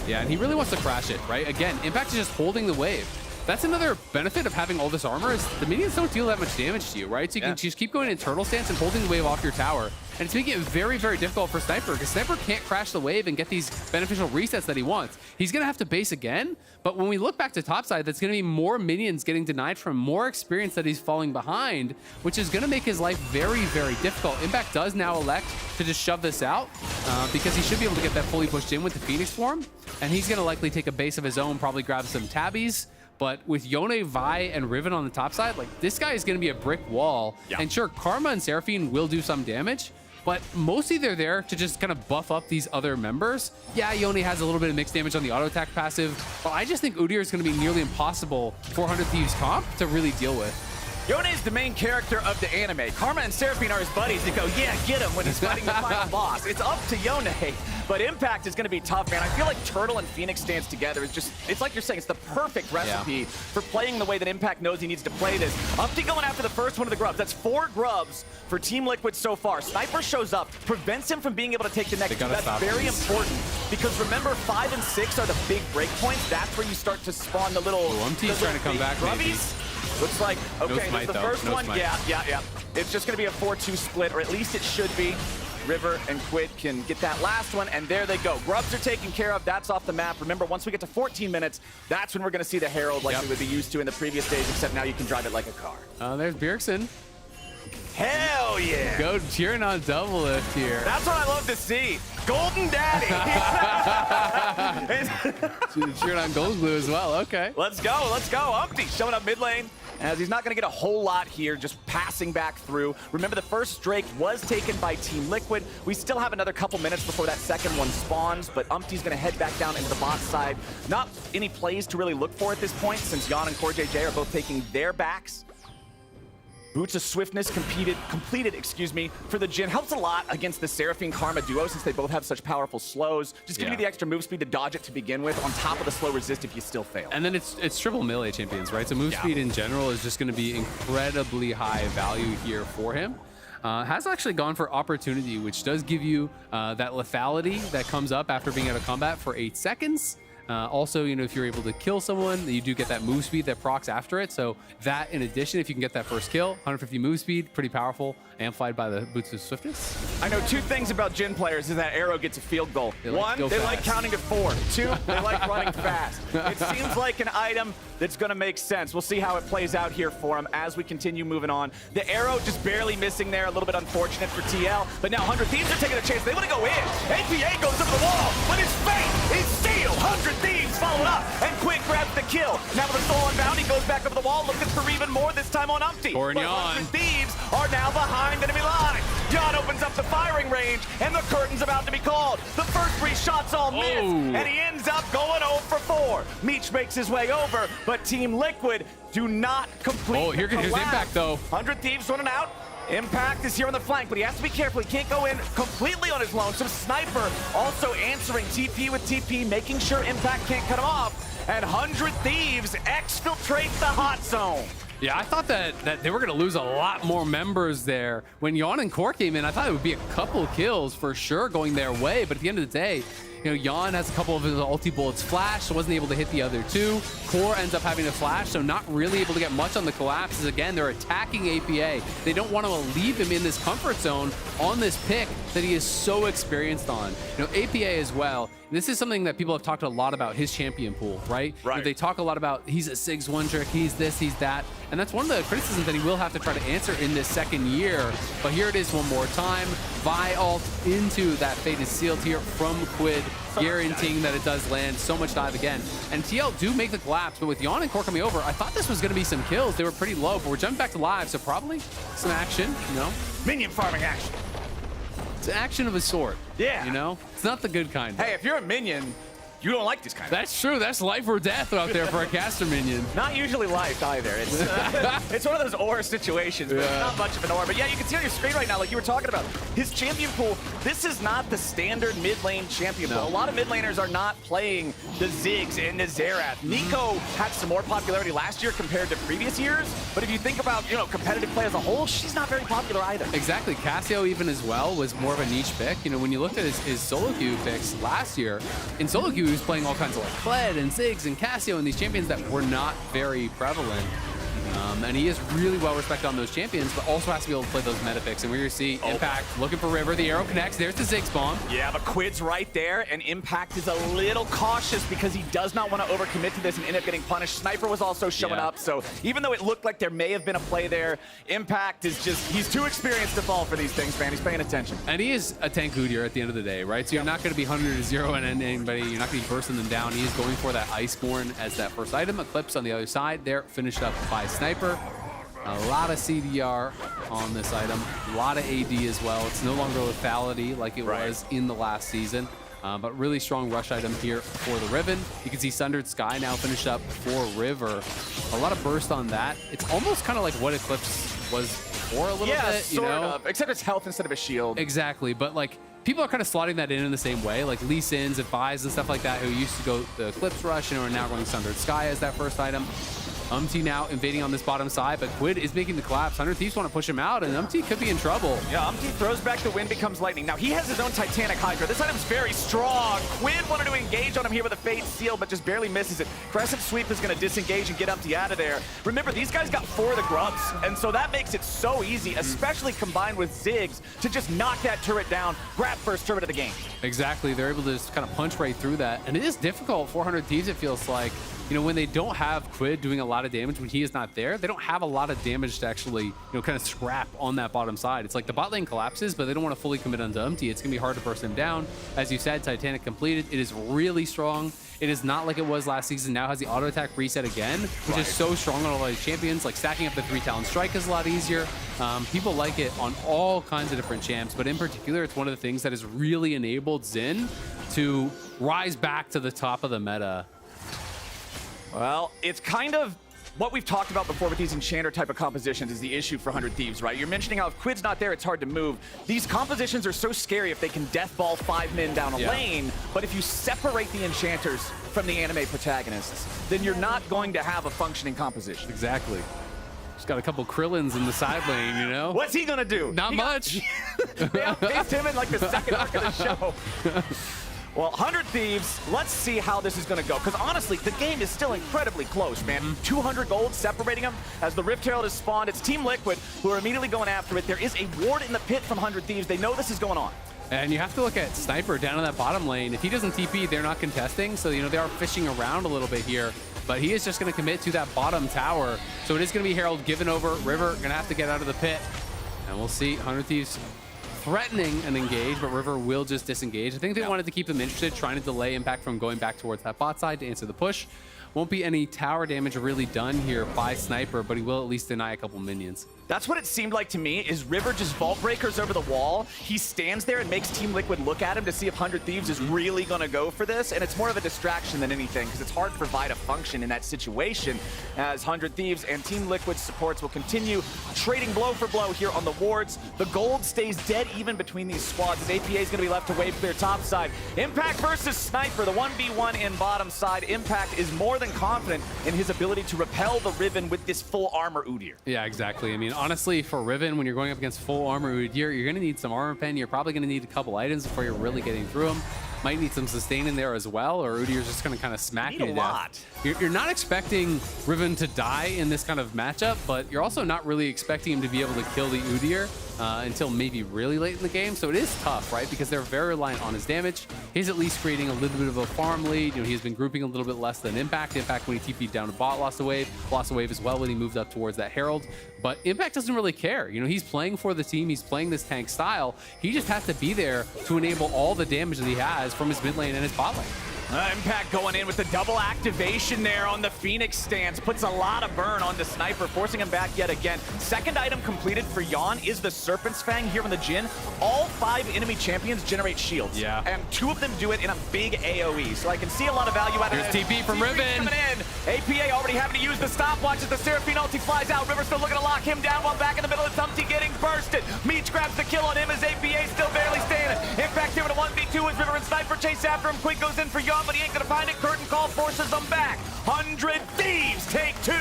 Yeah, and he really wants to crash it, right? Again, Impact is just holding the wave. That's another benefit of having all this armor, is the minions don't deal that much damage to you, right? So you can just keep going in turtle stance and holding the wave off your tower. and it's making it very, very difficult for Sniper, because Sniper can't crash the wave and get these beneficial resets that he wants. He's going to have to base again, but when we look back to topside, that's going to be more minions getting denied from more experience that he's falling behind, which is going to make his life very, very difficult. Impact does now elect to just shove this out because he should be able to get that fully pushed in with the Phoenix form, and he's going to likely take a base of his own, probably grab some tabbies. But with Yone, Vi, and Riven on the top side, like, this guy is going to be a brick wall. Yeah. And sure, Karma and Seraphine will do some damage, but mostly they're there to just kind of buff up these other members. Yeah, Yone has a little bit of mixed damage on the auto attack passive, but I just think Udyr is going to be nearly impossible for 100 Thieves comp to really deal with. Yone is the main character of the anime. Karma and Seraphine are his buddies that go, yeah, get him when he's fighting the final boss. It's up to Yone, but Impact is going to be tough, man. I feel like Turtle and Phoenix stands together. It's like you're saying, it's the perfect recipe for playing the way that Impact knows he needs to play this. Upti going after the first one of the grubs. That's 4 grubs for Team Liquid so far. Sniper shows up, prevents him from being able to take the next 2. That's very important, because remember, 5 and 6 are the big break points. That's where you start to spawn the little... Umti's trying to come back, maybe. Looks like, okay, no smite, the first one, smite. yeah. It's just going to be a 4-2 split, or at least it should be. River and Quid can get that last one, and there they go. Grubs are taken care of. That's off the map. Remember, once we get to 14 minutes, that's when we're going to see the Herald like we would be used to in the previous days, except now you can drive it like a car. There's Bjergsen. Hell yeah! Go cheering on Doublelift here. That's what I love to see. Golden Daddy. Cheering on Gold Blue as well. Okay. Let's go. Umpty showing up mid lane, as he's not going to get a whole lot here, just passing back through. Remember, the first Drake was taken by Team Liquid. We still have another couple minutes before that second one spawns, but Umpty's going to head back down into the bot side. Not any plays to really look for at this point, since Yon and Core JJ are both taking their backs. Boots of Swiftness completed, for the Jhin. Helps a lot against the Seraphine Karma duo, since they both have such powerful slows. Just giving you the extra move speed to dodge it to begin with, on top of the slow resist if you still fail. And then it's triple melee champions, right? So move speed in general is just going to be incredibly high value here for him. Has actually gone for Opportunity, which does give you that lethality that comes up after being out of combat for 8 seconds. Also, you know, if you're able to kill someone, you do get that move speed that procs after it. So that, in addition, if you can get that first kill, 150 move speed, pretty powerful, amplified by the Boots of Swiftness. I know 2 things about Jhin players is that Arrow gets a field goal. One, they like counting to 4. 2, they like running fast. It seems like an item that's going to make sense. We'll see how it plays out here for him as we continue moving on. The Arrow just barely missing there, a little bit unfortunate for TL, but now 100 Thieves are taking a chance. They want to go in. APA goes up the wall, but his fate is sealed. 100 Thieves followed up, and Quick grabs the kill. Now with a soul on bounty, goes back over the wall, looking for even more, this time on Umpty. Or But 100 Thieves are now behind enemy line. Yon opens up the firing range, and the curtain's about to be called. The first 3 shots all miss, and he ends up going 0 for 4. Meech makes his way over, but Team Liquid do not complete here's Impact, though. 100 Thieves running out. Impact is here on the flank, but he has to be careful. He can't go in completely on his lone. So Sniper also answering TP with TP, making sure Impact can't cut him off. And 100 Thieves exfiltrate the hot zone. Yeah, I thought that they were going to lose a lot more members there. When Yon and Core came in, I thought it would be a couple kills for sure going their way. But at the end of the day, you know, Yon has a couple of his ulti bullets flash, so wasn't able to hit the other 2. Core ends up having to flash, so not really able to get much on the collapses. Again, they're attacking APA. They don't want to leave him in this comfort zone on this pick that he is so experienced on. You know, APA as well. This is something that people have talked a lot about, his champion pool, right? You know, they talk a lot about he's a Sigs one trick, he's this, he's that. And that's one of the criticisms that he will have to try to answer in this second year. But here it is one more time. Vi ult into that fate is sealed here from Quid, guaranteeing that it does land. So much dive again. And TL do make the collapse, but with Yon and Core coming over, I thought this was going to be some kills. They were pretty low, but we're jumping back to live, so probably some action, you know? Minion farming action. It's action of a sort. Yeah. You know? It's not the good kind. Hey, if you're a minion, you don't like this kind of. That's true. That's life or death out there for a caster minion. Not usually life either. It's it's one of those ore situations, but not much of an ore. But yeah, you can see on your screen right now, like you were talking about, his champion pool, this is not the standard mid lane champion pool. A lot of mid laners are not playing the Ziggs and the Xerath. Nico had some more popularity last year compared to previous years, but if you think about, you know, competitive play as a whole, she's not very popular either. Exactly. Cassio even as well was more of a niche pick. You know, when you looked at his solo queue picks last year, in solo queue he was playing all kinds of like Kled and Ziggs and Cassio and these champions that were not very prevalent. And he is really well respected on those champions, but also has to be able to play those meta picks. And we're going to see Impact looking for River. The arrow connects. There's the Ziggs bomb. Yeah, but Quid's right there, and Impact is a little cautious because he does not want to overcommit to this and end up getting punished. Sniper was also showing up, so even though it looked like there may have been a play there, Impact is just, he's too experienced to fall for these things, man. He's paying attention. And he is a tank Udyr at the end of the day, right? So you're not going to be 100-0 and anybody. You're not going to be bursting them down. He is going for that Iceborne as that first item. Eclipse on the other side there, finished up by Sniper. A lot of CDR on this item, a lot of AD as well. It's no longer lethality like it was in the last season, but really strong rush item here for the Riven. You can see Sundered Sky now finished up for River. A lot of burst on that. It's almost kind of like what Eclipse was before a little bit, you know? Of, except it's health instead of a shield. Exactly, but like people are kind of slotting that in the same way, like Lee Sins and Fies and stuff like that, who used to go the Eclipse Rush and are now going Sundered Sky as that first item. now invading on this bottom side, but Quid is making the collapse. 100 Thieves want to push him out, and could be in trouble. Yeah, throws back the wind, becomes lightning. Now, he has his own Titanic Hydra. This item's very strong. Quid wanted to engage on him here with a Fade Seal, but just barely misses it. Crescent Sweep is going to disengage and get out of there. Remember, these guys got 4 of the grubs, and so that makes it so easy, especially combined with Ziggs, to just knock that turret down, grab first turret of the game. Exactly. They're able to just kind of punch right through that, and it is difficult. 400 Thieves, it feels like. You know, when they don't have Quid doing a lot of damage when he is not there, they don't have a lot of damage to actually, kind of scrap on that bottom side. It's like the bot lane collapses, but they don't want to fully commit onto Umti. It's going to be hard to burst him down. As you said, Titanic completed. It is really strong. It is not like it was last season. Now has the auto attack reset again, which is so strong on all these champions. Like stacking up the 3 Talon Strike is a lot easier. People like it on all kinds of different champs, but in particular, it's one of the things that has really enabled Xin to rise back to the top of the meta. Well, it's kind of what we've talked about before with these Enchanter type of compositions is the issue for 100 Thieves, right? You're mentioning how if Quid's not there, it's hard to move. These compositions are so scary if they can deathball 5 men down a lane, but if you separate the Enchanters from the anime protagonists, then you're not going to have a functioning composition. Exactly. Just got a couple Krillins in the side lane, you know? What's he gonna do? Not much. They outpaced him in like the second arc of the show. Well, 100 Thieves, let's see how this is going to go. Because honestly, the game is still incredibly close, man. 200 gold separating them as the Rift Herald is spawned. It's Team Liquid who are immediately going after it. There is a ward in the pit from 100 Thieves. They know this is going on. And you have to look at Sniper down in that bottom lane. If he doesn't TP, they're not contesting. So, they are fishing around a little bit here. But he is just going to commit to that bottom tower. So it is going to be Herald given over. River going to have to get out of the pit. And we'll see 100 Thieves threatening an engage, but River will just disengage. I think they wanted to keep them interested, trying to delay Impact from going back towards that bot side to answer the push. Won't be any tower damage really done here by Sniper, but he will at least deny a couple minions. That's what it seemed like to me, is River just vault breakers over the wall. He stands there and makes Team Liquid look at him to see if 100 Thieves is really going to go for this, and it's more of a distraction than anything, because it's hard to provide a function in that situation, as 100 Thieves and Team Liquid supports will continue trading blow for blow here on the wards. The gold stays dead even between these squads, as APA is going to be left to wave clear top side. Impact versus Sniper, the 1v1 in bottom side. Impact is more than confident in his ability to repel the Riven with this full armor Udyr. Yeah, exactly. I mean, honestly, for Riven, when you're going up against full armor Udyr, you're going to need some armor pen. You're probably going to need a couple items before you're really getting through them. Might need some sustain in there as well, or Udyr's just going to kind of smack you to death. You're not expecting Riven to die in this kind of matchup, but you're also not really expecting him to be able to kill the Udyr until maybe really late in the game. So it is tough, right? Because they're very reliant on his damage. He's at least creating a little bit of a farm lead. He's been grouping a little bit less than Impact. Impact, when he TP'd down to bot, lost a wave as well when he moved up towards that Herald. But Impact doesn't really care. He's playing for the team. He's playing this tank style. He just has to be there to enable all the damage that he has from his mid lane and his bot lane. Impact going in with the double activation there on the Phoenix stance. Puts a lot of burn onto Sniper, forcing him back yet again. Second item completed for Yon is the Serpent's Fang here on the Jhin. All 5 enemy champions generate shields. Yeah. And 2 of them do it in a big AoE. So I can see a lot of value out of it. There's TP from Riven. Coming in. APA already having to use the stopwatch as the Seraphine ulti flies out. River still looking to lock him down while back in the middle. It's Humpty getting bursted. Meech grabs the kill on him as APA still barely standing. Impact here with a 1v2 as River and Sniper chase after him. Quick goes in for Yon. on, but he ain't gonna find it. Curtain Call forces them back. 100 Thieves take 2,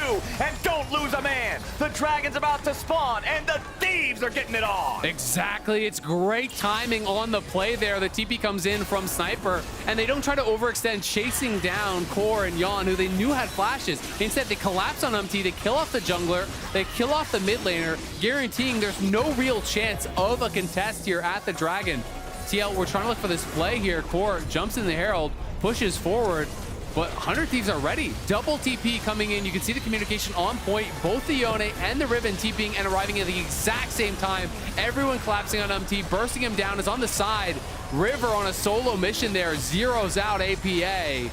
and don't lose a man. The Dragon's about to spawn, and the Thieves are getting it on. Exactly. It's great timing on the play there. The TP comes in from Sniper, and they don't try to overextend, chasing down Core and Yon, who they knew had flashes. Instead, they collapse on UMT. They kill off the jungler. They kill off the mid laner, guaranteeing there's no real chance of a contest here at the Dragon. TL, we're trying to look for this play here. Core jumps in the Herald, pushes forward, but 100 Thieves are ready. Double TP coming in. You can see the communication on point. Both the Yone and the Riven TPing and arriving at the exact same time. Everyone collapsing on UMT, bursting him down, is on the side. River on a solo mission there, zeroes out APA.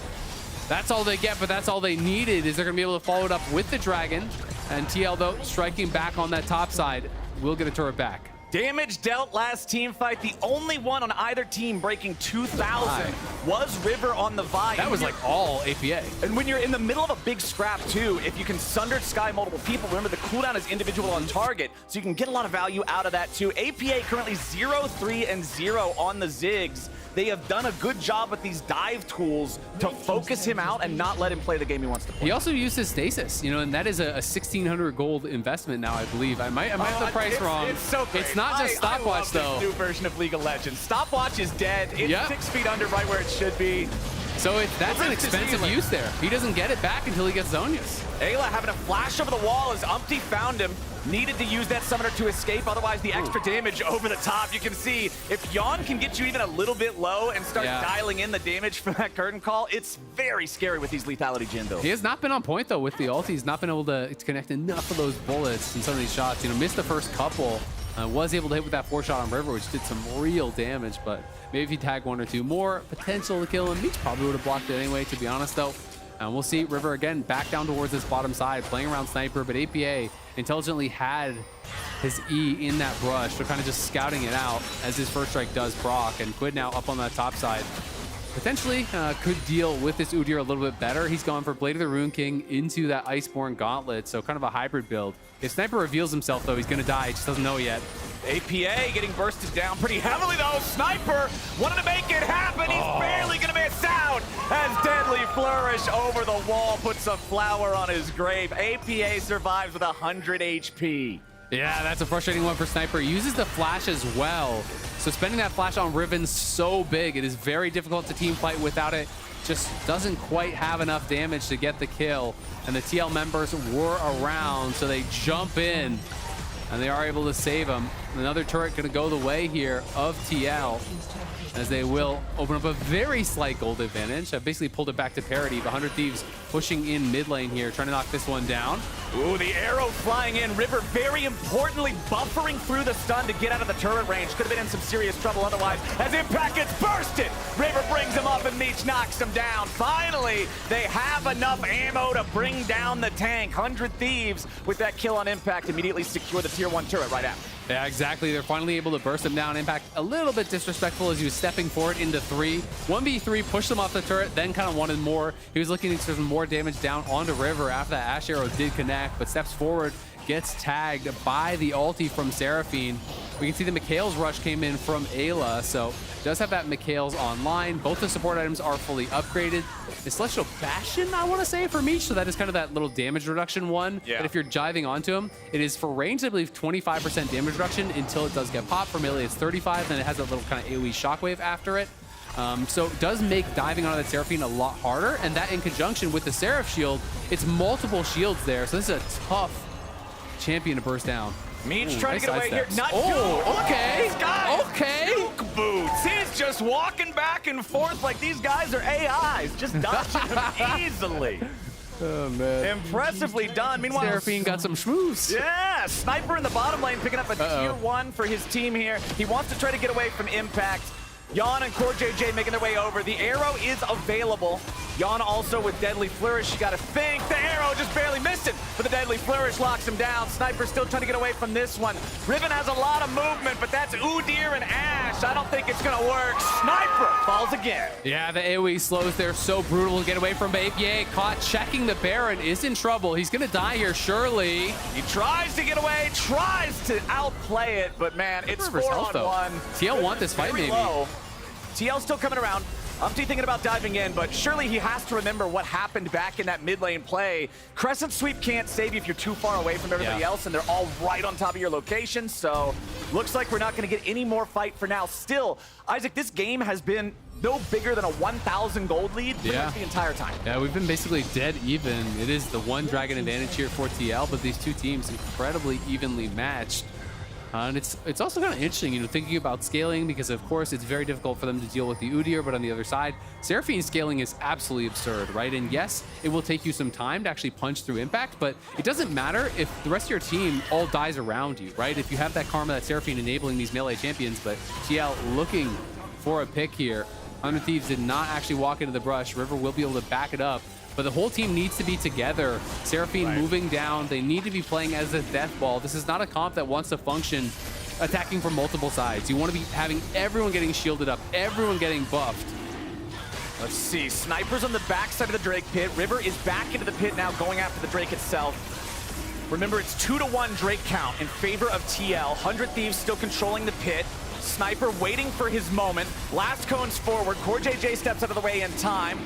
That's all they get, but that's all they needed, is they're gonna be able to follow it up with the Dragon. And TL, though, striking back on that top side, will get a turret back. Damage dealt last team fight. The only one on either team breaking 2,000 was River on the Vi. That was like all APA. And when you're in the middle of a big scrap too, if you can Sunder Sky multiple people, remember the cooldown is individual on target, so you can get a lot of value out of that too. APA currently 0-3-0 on the Ziggs. They have done a good job with these dive tools to focus him out and not let him play the game he wants to play. He also used his stasis, you know, and that is a 1,600 gold investment now, I believe. I might have the price wrong. It's so great. It's not just stopwatch, though. This new version of League of Legends. Stopwatch is dead. It's 6 feet under, right where it should be. So that's an expensive use there. He doesn't get it back until he gets Zhonya's. Ayla having a flash over the wall as Umpty found him. Needed to use that summoner to escape, otherwise the extra damage over the top. You can see if Yon can get you even a little bit low and start dialing in the damage for that curtain call, it's very scary with these lethality Jhin builds. He has not been on point, though, with the ult. He's not been able to connect enough of those bullets in some of these shots. You know, missed the first couple. Was able to hit with that 4-shot on River, which did some real damage, but maybe if he tagged 1 or 2 more, potential to kill him. Meech probably would have blocked it anyway, to be honest, though. And we'll see River again back down towards this bottom side, playing around Sniper, but APA intelligently had his E in that brush. They're kind of just scouting it out as his first strike does proc, and Quid now up on that top side. Potentially could deal with this Udyr a little bit better. He's gone for Blade of the Rune King into that Iceborne Gauntlet, so kind of a hybrid build. If Sniper reveals himself, though, he's going to die. He just doesn't know yet. APA getting bursted down pretty heavily, though. Sniper wanted to make it happen. He's barely going to miss out as Deadly Flourish over the wall puts a flower on his grave. APA survives with 100 HP. Yeah, that's a frustrating one for Sniper. He uses the flash as well. So spending that flash on Riven's so big. It is very difficult to team fight without it. Just doesn't quite have enough damage to get the kill. And the TL members were around, so they jump in. And they are able to save him. Another turret going to go the way here of TL, as they will open up a very slight gold advantage. I've basically pulled it back to parity. The 100 Thieves pushing in mid lane here, trying to knock this one down. Ooh, the arrow flying in. River very importantly buffering through the stun to get out of the turret range. Could have been in some serious trouble otherwise as Impact gets bursted. River brings him up and Meech knocks him down. Finally, they have enough ammo to bring down the tank. 100 Thieves with that kill on Impact immediately secure the tier 1 turret right after. Yeah, exactly. They're finally able to burst him down. Impact a little bit disrespectful as he was stepping forward into 3. 1v3, pushed him off the turret, then kind of wanted more. He was looking to get some more damage down onto River after that Ash Arrow did connect, but steps forward, gets tagged by the ulti from Seraphine. We can see the Mikhail's rush came in from Ayla, so does have that Mikhail's online. Both the support items are fully upgraded. The Celestial Bastion, I want to say, for Meech, so that is kind of that little damage reduction one. Yeah. But if you're jiving onto him, it is for range, I believe, 25% damage reduction until it does get popped. For melee, it's 35, then it has a little kind of AoE shockwave after it. So it does make diving onto that Seraphine a lot harder, and that in conjunction with the Seraph shield, it's multiple shields there, so this is a tough champion to burst down. Meech trying to get away here. Not okay. Okay. Juke boots. He's just walking back and forth like these guys are AIs, just dodging them easily. Oh, man. Impressively done. Meanwhile, Seraphine got some schmoos. Yeah, Sniper in the bottom lane picking up a tier 1 for his team here. He wants to try to get away from Impact. Yon and Core JJ making their way over. The arrow is available. Yon also with Deadly Flourish. You gotta think. The arrow just barely missed it, but the Deadly Flourish locks him down. Sniper still trying to get away from this one. Riven has a lot of movement, but that's Udyr and Ash. I don't think it's gonna work. Sniper falls again. Yeah, the AoE slows there. So brutal to get away from APA. Caught checking the Baron. Is in trouble. He's gonna die here, surely. He tries to get away, tries to outplay it, but man, it's 4-on-1. TL want this fight, maybe. Low. TL still coming around. Umpty thinking about diving in, but surely he has to remember what happened back in that mid lane play. Crescent Sweep can't save you if you're too far away from everybody else, and they're all right on top of your location, so looks like we're not going to get any more fight for now. Still, Isaac, this game has been no bigger than a 1,000 gold lead pretty much the entire time. Yeah, we've been basically dead even. It is the one dragon advantage here for TL, but these two teams incredibly evenly matched. And it's also kind of interesting, you know, thinking about scaling, because of course it's very difficult for them to deal with the Udyr, but on the other side, Seraphine scaling is absolutely absurd, right? And yes, it will take you some time to actually punch through impact, but it doesn't matter if the rest of your team all dies around you, right? If you have that karma, that Seraphine enabling these melee champions, but TL looking for a pick here. Thieves did not actually walk into the brush. River will be able to back it up, but the whole team needs to be together. Seraphine moving down. They need to be playing as a death ball. This is not a comp that wants to function attacking from multiple sides. You want to be having everyone getting shielded up, everyone getting buffed. Let's see, Snipers on the backside of the Drake pit. River is back into the pit now, going after the Drake itself. Remember, it's 2-1 Drake count in favor of TL. 100 Thieves still controlling the pit. Sniper waiting for his moment. Last cones forward. Core JJ steps out of the way in time.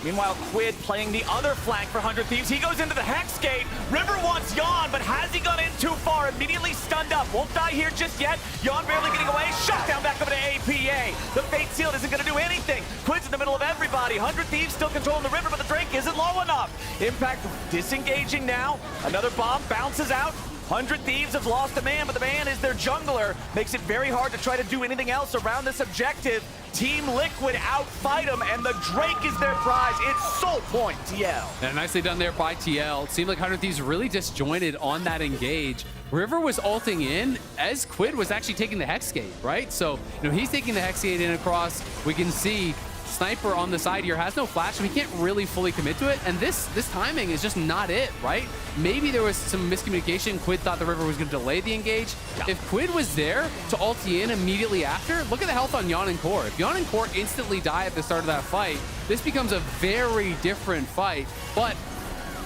Meanwhile, Quid playing the other flank for 100 Thieves. He goes into the Hex Gate. River wants Yawn, but has he gone in too far? Immediately stunned up. Won't die here just yet. Yawn barely getting away. Shut down back over to APA. The Fate Sealed isn't going to do anything. Quid's in the middle of everybody. 100 Thieves still controlling the river, but the Drake isn't low enough. Impact disengaging now. Another bomb bounces out. 100 Thieves have lost a man, but the man is their jungler. Makes it very hard to try to do anything else around this objective. Team Liquid outfight them, and the Drake is their prize. It's Soul Point, TL. And nicely done there by TL. It seemed like 100 Thieves really disjointed on that engage. River was ulting in as Quid was actually taking the Hex Gate, right? So, you know, he's taking the Hex Gate in across. We can see Sniper on the side here has no flash, so he can't really fully commit to it. And this timing is just not it, right? Maybe there was some miscommunication. Quid thought the River was going to delay the engage. If Quid was there to ult in immediately after, look at the health on Yawn and Core. If Yawn and Core instantly die at the start of that fight, this becomes a very different fight. But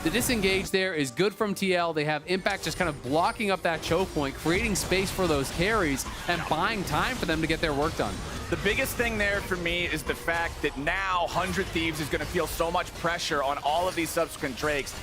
the disengage there is good from TL. They have Impact just kind of blocking up that choke point, creating space for those carries, and buying time for them to get their work done. The biggest thing there for me is the fact that now 100 Thieves is going to feel so much pressure on all of these subsequent Drakes.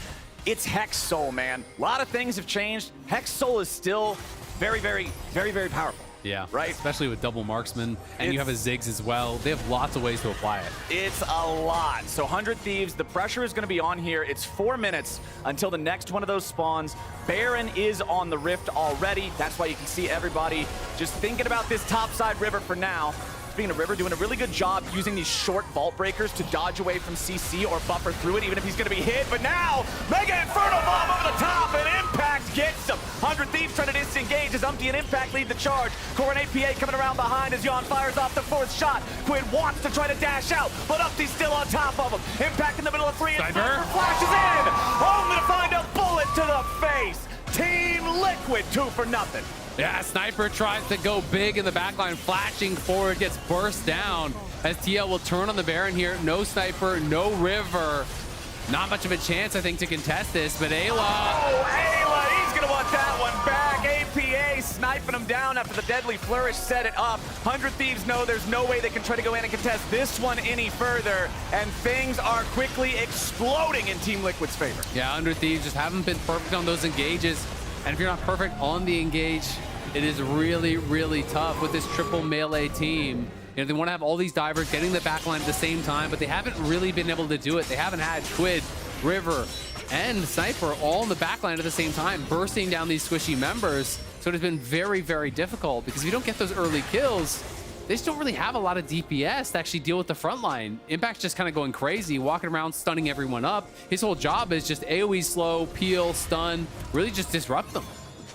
It's Hex Soul, man. A lot of things have changed. Hex Soul is still very, very, very, very powerful. Yeah, right. Especially with double marksman, and you have a Ziggs as well. They have lots of ways to apply it. It's a lot. So 100 Thieves, the pressure is going to be on here. It's 4 minutes until the next one of those spawns. Baron is on the Rift already. That's why you can see everybody just thinking about this topside River for now. Speaking of River, doing a really good job using these short vault breakers to dodge away from CC or buffer through it, even if he's going to be hit. But now, Mega Inferno Bomb over the top, and Impact gets him. 100 Thieves trying to disengage as Umpty and Impact lead the charge. Core and APA coming around behind as Yawn fires off the fourth shot. Quid wants to try to dash out, but Umpty's still on top of him. Impact in the middle of three, and Sniper flashes in, only to find a bullet to the face. Team Liquid 2-0. Yeah, Sniper tries to go big in the backline, flashing forward, gets burst down as TL will turn on the Baron here. No Sniper, no River. Not much of a chance, I think, to contest this, but Ayla. Oh, Ayla, he's gonna want that one back. APA sniping him down after the deadly flourish set it up. 100 Thieves know there's no way they can try to go in and contest this one any further, and things are quickly exploding in Team Liquid's favor. Yeah, 100 Thieves just haven't been perfect on those engages. And if you're not perfect on the engage, it is really, really tough with this triple melee team. You know, they want to have all these divers getting the backline at the same time, but they haven't really been able to do it. They haven't had Quid, River, and Sniper all in the backline at the same time, bursting down these squishy members. So it has been very, very difficult, because if you don't get those early kills, they just don't really have a lot of DPS to actually deal with the front line. Impact's just kind of going crazy, walking around, stunning everyone up. His whole job is just AoE slow, peel, stun, really just disrupt them.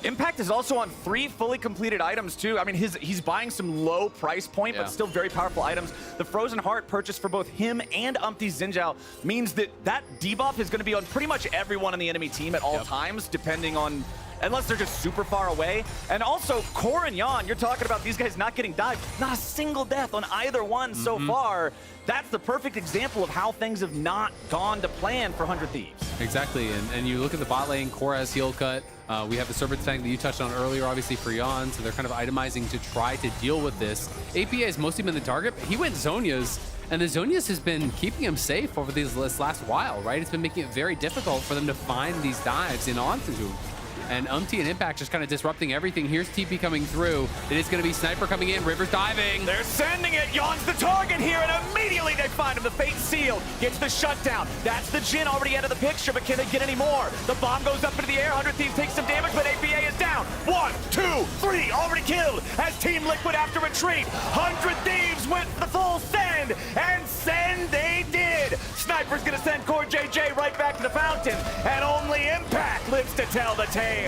Impact is also on 3 fully completed items too. I mean, he's buying some low price point, but still very powerful items. The Frozen Heart purchase for both him and Umpty Zinjao means that debuff is going to be on pretty much everyone in the enemy team at all times, depending on, unless they're just super far away. And also, Core and Yawn, you're talking about these guys not getting dived. Not a single death on either one so far. That's the perfect example of how things have not gone to plan for 100 Thieves. Exactly, and you look at the bot lane, Core has heal cut. We have the Serpent Tank that you touched on earlier, obviously for Yawn, so they're kind of itemizing to try to deal with this. APA has mostly been the target, but he went Zhonya's, And the Zonius has been keeping him safe over this last while, right? It's been making it very difficult for them to find these dives in onto him. And and Impact just kind of disrupting everything. Here's TP coming through. It is going to be Sniper coming in. River's diving. They're sending it. Yon's the target here, and immediately they find him. The fate sealed. Gets the shutdown. That's the Jhin already out of the picture, but can they get any more? The bomb goes up into the air. 100 Thieves takes some damage, but APA is down. 1, 2, 3, already killed as Team Liquid have to retreat. 100 Thieves went the full send, and send they did. Sniper's going to send Core JJ right back to the fountain, and only Impact lives to tell the tale.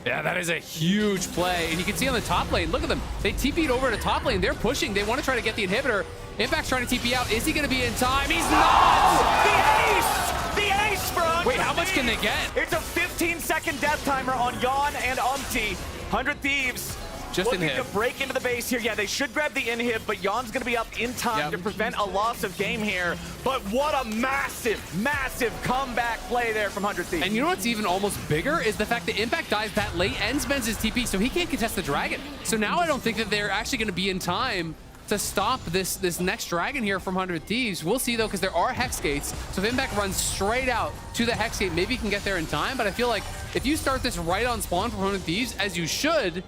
Yeah, that is a huge play. And you can see on the top lane, look at them. They TP'd over to top lane. They're pushing. They want to try to get the inhibitor. Impact's trying to TP out. Is he going to be in time? He's not! The ace! The ace for 100 Wait, how much can they get? It's a 15-second death timer on Yon and 100 Thieves. Just looking inhib. to break into the base here. Yeah, they should grab the inhib, but Yon's going to be up in time to prevent a loss of game here. But what a massive, massive comeback play there from 100 Thieves. And you know what's even almost bigger is the fact that Impact dies that late and spends his TP, so he can't contest the dragon. So now I don't think that they're actually going to be in time to stop this next dragon here from 100 Thieves. We'll see, though, because there are Hex Gates. So if Impact runs straight out to the Hex Gate, maybe he can get there in time. But I feel like if you start this right on spawn from 100 Thieves, as you should,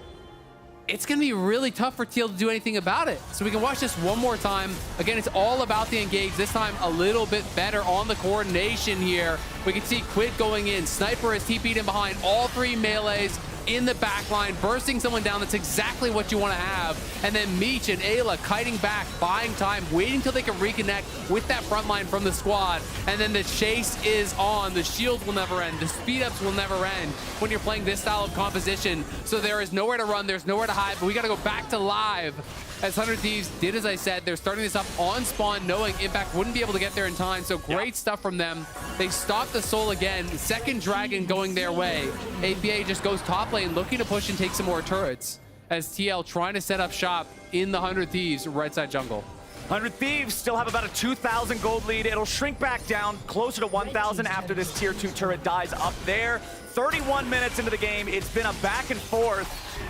it's going to be really tough for TL to do anything about it. So we can watch this one more time. Again, it's all about the engage. This time a little bit better on the coordination here. We can see Quid going in. Sniper is TP'd in behind all 3 melees in the back line, bursting someone down. That's exactly what you want to have. And then Meech and Ayla kiting back, buying time, waiting till they can reconnect with that front line from the squad. And then the chase is on. The shield will never end. The speed ups will never end when you're playing this style of composition. So there is nowhere to run. There's nowhere to hide. But we got to go back to live. As 100 Thieves did, as I said, they're starting this up on spawn, knowing Impact wouldn't be able to get there in time. So great stuff from them. They stopped the soul again. Second dragon going their way. APA just goes top lane, looking to push and take some more turrets. As TL trying to set up shop in the 100 Thieves right side jungle. 100 Thieves still have about a 2,000 gold lead. It'll shrink back down closer to 1,000 after this tier 2 turret dies up there. 31 minutes into the game. It's been a back and forth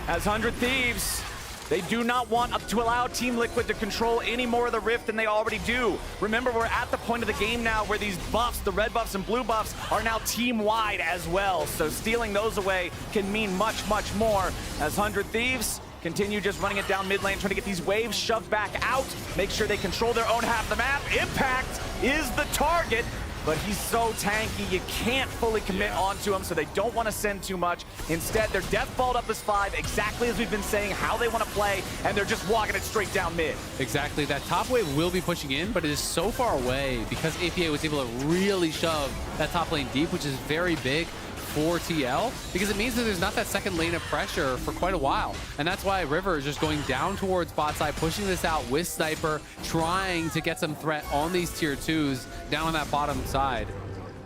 as 100 Thieves, they do not want to allow Team Liquid to control any more of the Rift than they already do. Remember, we're at the point of the game now where these buffs, the red buffs and blue buffs, are now team-wide as well. So stealing those away can mean much, much more as 100 Thieves continue just running it down mid lane, trying to get these waves shoved back out, make sure they control their own half the map. Impact is the target, but he's so tanky, you can't fully commit onto him, so they don't want to send too much. Instead, they're death balled up as 5, exactly as we've been saying how they want to play, and they're just walking it straight down mid. Exactly. That top wave will be pushing in, but it is so far away because APA was able to really shove that top lane deep, which is very big for TL, because it means that there's not that second lane of pressure for quite a while. And that's why River is just going down towards bot side, pushing this out with Sniper, trying to get some threat on these tier 2s down on that bottom side.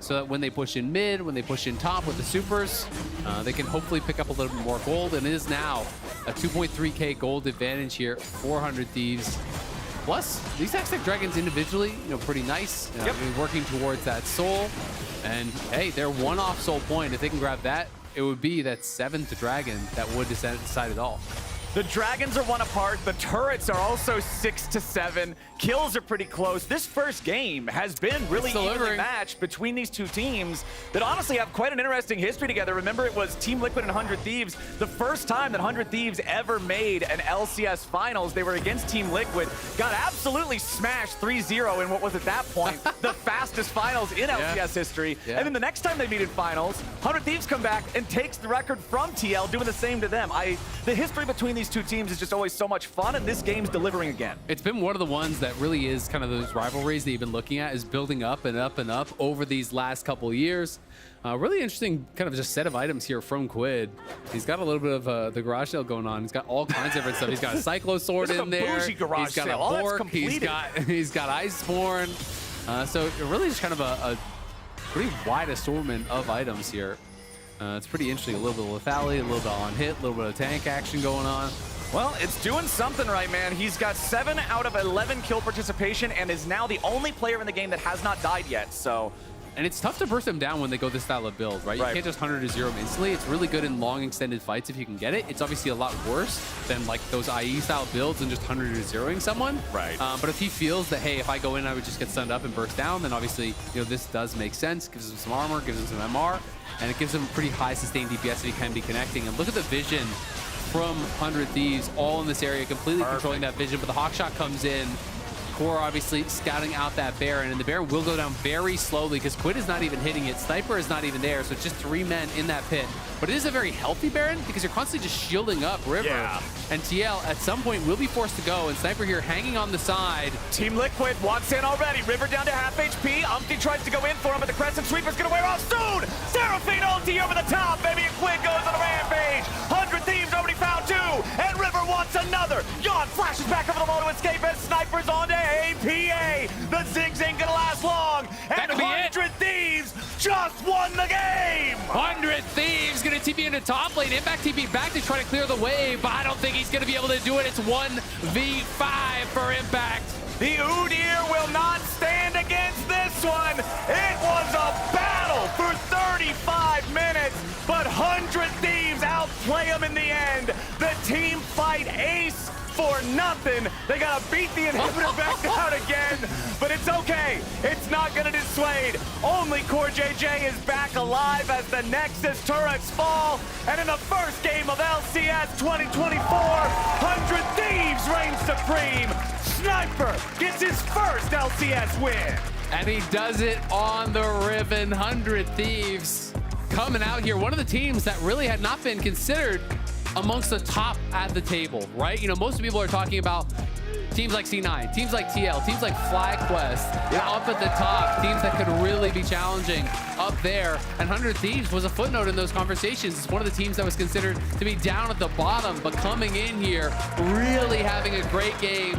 So that when they push in mid, when they push in top with the supers, they can hopefully pick up a little bit more gold. And it is now a 2.3k gold advantage here, 400 Thieves. Plus, these Aztec Dragons individually, pretty nice. Working towards that soul. And hey, they're one off soul point. If they can grab that, it would be that 7th dragon that would decide it all. The dragons are 1 apart. The turrets are also 6 to 7. Kills are pretty close. This first game has been really evenly matched between these two teams that honestly have quite an interesting history together. Remember, it was Team Liquid and 100 Thieves. The first time that 100 Thieves ever made an LCS finals, they were against Team Liquid. Got absolutely smashed 3-0 in what was at that point the fastest finals in LCS history. And then the next time they meet in finals, 100 Thieves come back and takes the record from TL, doing the same to them. The history between these two teams is just always so much fun, and this game's delivering again. It's been one of the ones that really is kind of those rivalries that you've been looking at, is building up and up and up over these last couple of years. Really interesting kind of just set of items here from Quid. He's got a little bit of the garage sale going on. He's got all kinds of different stuff. He's got a Cyclo sword in there. Bougie garage he's got sale. a Bork. He's got Iceborne. So really just kind of a pretty wide assortment of items here. It's pretty interesting. A little bit of lethality, a little bit on hit, a little bit of tank action going on. Well, it's doing something right, man. He's got 7 out of 11 kill participation and is now the only player in the game that has not died yet. So And it's tough to burst them down when they go this style of build, right? You can't just 100 to 0 them instantly. It's really good in long extended fights if you can get it. It's obviously a lot worse than like those IE style builds and just 100 to 0ing someone. Right. But if he feels that, hey, if I go in, I would just get stunned up and burst down, then obviously, you know, this does make sense. Gives him some armor, gives him some MR, and it gives him pretty high sustained DPS that he can be connecting. And look at the vision from 100 Thieves all in this area, completely controlling that vision. But the Hawkshot comes in. Core obviously scouting out that Baron, and the Baron will go down very slowly because Quid is not even hitting it. Sniper is not even there, so it's just 3 men in that pit. But it is a very healthy Baron because you're constantly just shielding up River. Yeah. And TL at some point will be forced to go, and Sniper here hanging on the side. Team Liquid wants in already. River down to half HP. Umpty tries to go in for him, but the Crescent Sweeper's gonna wear off soon. Seraphine ulti over the top, baby, and Quid goes on a rampage. 100 Thieves already found 2, and River wants another. Yon flashes back over the wall to escape as Sniper's on to APA. The Ziggs ain't gonna last long, and 100 Thieves just won the game. 100 Thieves gonna TP into top lane. Impact TP back to try to clear the wave, but I don't think he's gonna be able to do it. It's 1v5 for Impact. The Udyr will not stand against this one. It was a battle for 35 minutes, but 100 Thieves outplay them in the end. The team fight ace for nothing. They gotta beat the inhibitor back down again, but it's okay. It's not gonna dissuade. Only Core JJ is back alive as the Nexus turrets fall, and in the first game of LCS 2024, 100 Thieves reign supreme. Sniper gets his first LCS win. And he does it on the Riven. 100 Thieves coming out here. One of the teams that really had not been considered amongst the top at the table, right? You know, most people are talking about teams like C9, teams like TL, teams like FlyQuest, up at the top, teams that could really be challenging up there. And 100 Thieves was a footnote in those conversations. It's one of the teams that was considered to be down at the bottom, but coming in here, really having a great game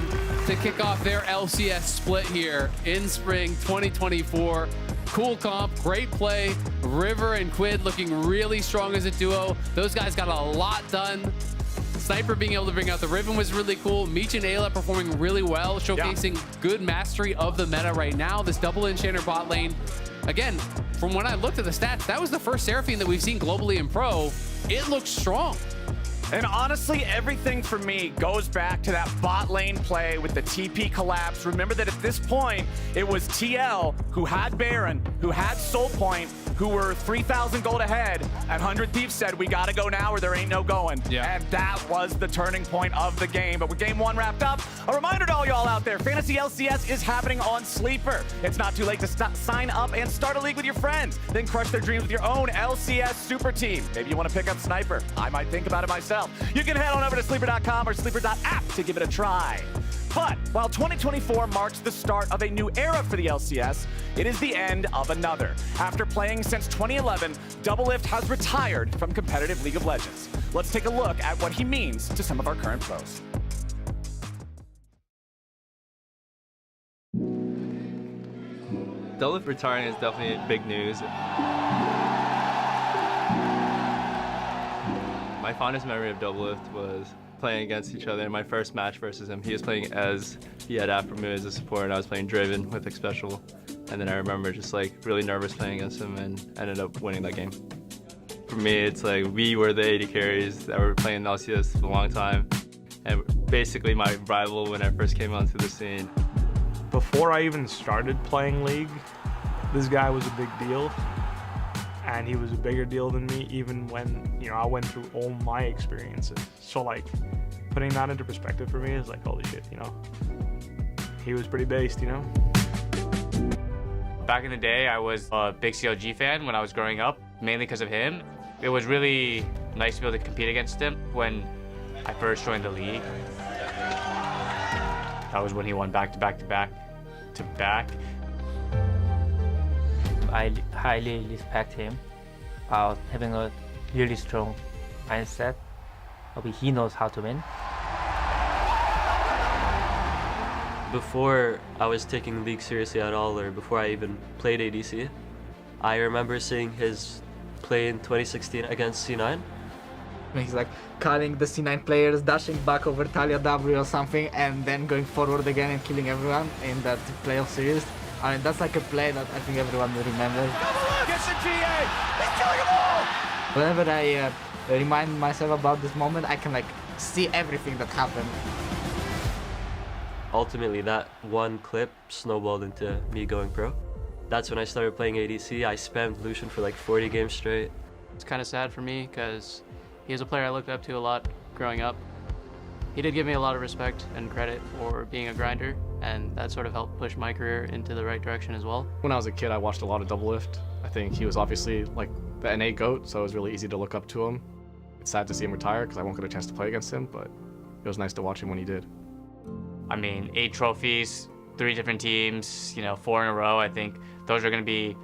to kick off their LCS split here in spring 2024. Cool comp, great play. River and Quid looking really strong as a duo. Those guys got a lot done. Sniper being able to bring out the Riven was really cool. Meech and Ayla performing really well, showcasing good mastery of the meta right now. This double enchanter bot lane. Again, from when I looked at the stats, that was the first Seraphine that we've seen globally in pro. It looks strong. And honestly, everything for me goes back to that bot lane play with the TP collapse. Remember that at this point, it was TL who had Baron, who had Soul Point, who were 3,000 gold ahead, and 100 Thieves said, we gotta go now or there ain't no going. And that was the turning point of the game. But with game 1 wrapped up, a reminder to all y'all out there, Fantasy LCS is happening on Sleeper. It's not too late to sign up and start a league with your friends, then crush their dreams with your own LCS super team. Maybe you wanna pick up Sniper. I might think about it myself. You can head on over to sleeper.com or sleeper.app to give it a try. But while 2024 marks the start of a new era for the LCS, it is the end of another. After playing since 2011, Doublelift has retired from competitive League of Legends. Let's take a look at what he means to some of our current pros. Doublelift retiring is definitely big news. My fondest memory of Doublelift was playing against each other in my first match versus him. He was playing Ez, he had Afro as a support, and I was playing Draven with Special. And then I remember just like really nervous playing against him and ended up winning that game. For me, it's like we were the AD carries that were playing LCS for a long time. And basically my rival when I first came onto the scene. Before I even started playing League, this guy was a big deal. And he was a bigger deal than me even when, you know, I went through all my experiences. So like, putting that into perspective for me is like, holy shit, you know. He was pretty based, you know. Back in the day, I was a big CLG fan when I was growing up, mainly because of him. It was really nice to be able to compete against him when I first joined the league. That was when he won back-to-back. I highly respect him about having a really strong mindset. He knows how to win. Before I was taking League seriously at all, or before I even played ADC, I remember seeing his play in 2016 against C9. He's like calling the C9 players, dashing back over Talia W or something, and then going forward again and killing everyone in that playoff series. I mean, that's like a play that I think everyone will remember. Gets the GA! He's killing them all! Whenever I remind myself about this moment, I can like see everything that happened. Ultimately, that one clip snowballed into me going pro. That's when I started playing ADC. I spammed Lucian for like 40 games straight. It's kind of sad for me because he was a player I looked up to a lot growing up. He did give me a lot of respect and credit for being a grinder, and that sort of helped push my career into the right direction as well. When I was a kid, I watched a lot of Doublelift. I think he was obviously like the NA GOAT, so it was really easy to look up to him. It's sad to see him retire because I won't get a chance to play against him, but it was nice to watch him when he did. I mean, 8 trophies, 3 different teams, 4 in a row. I think those are going to be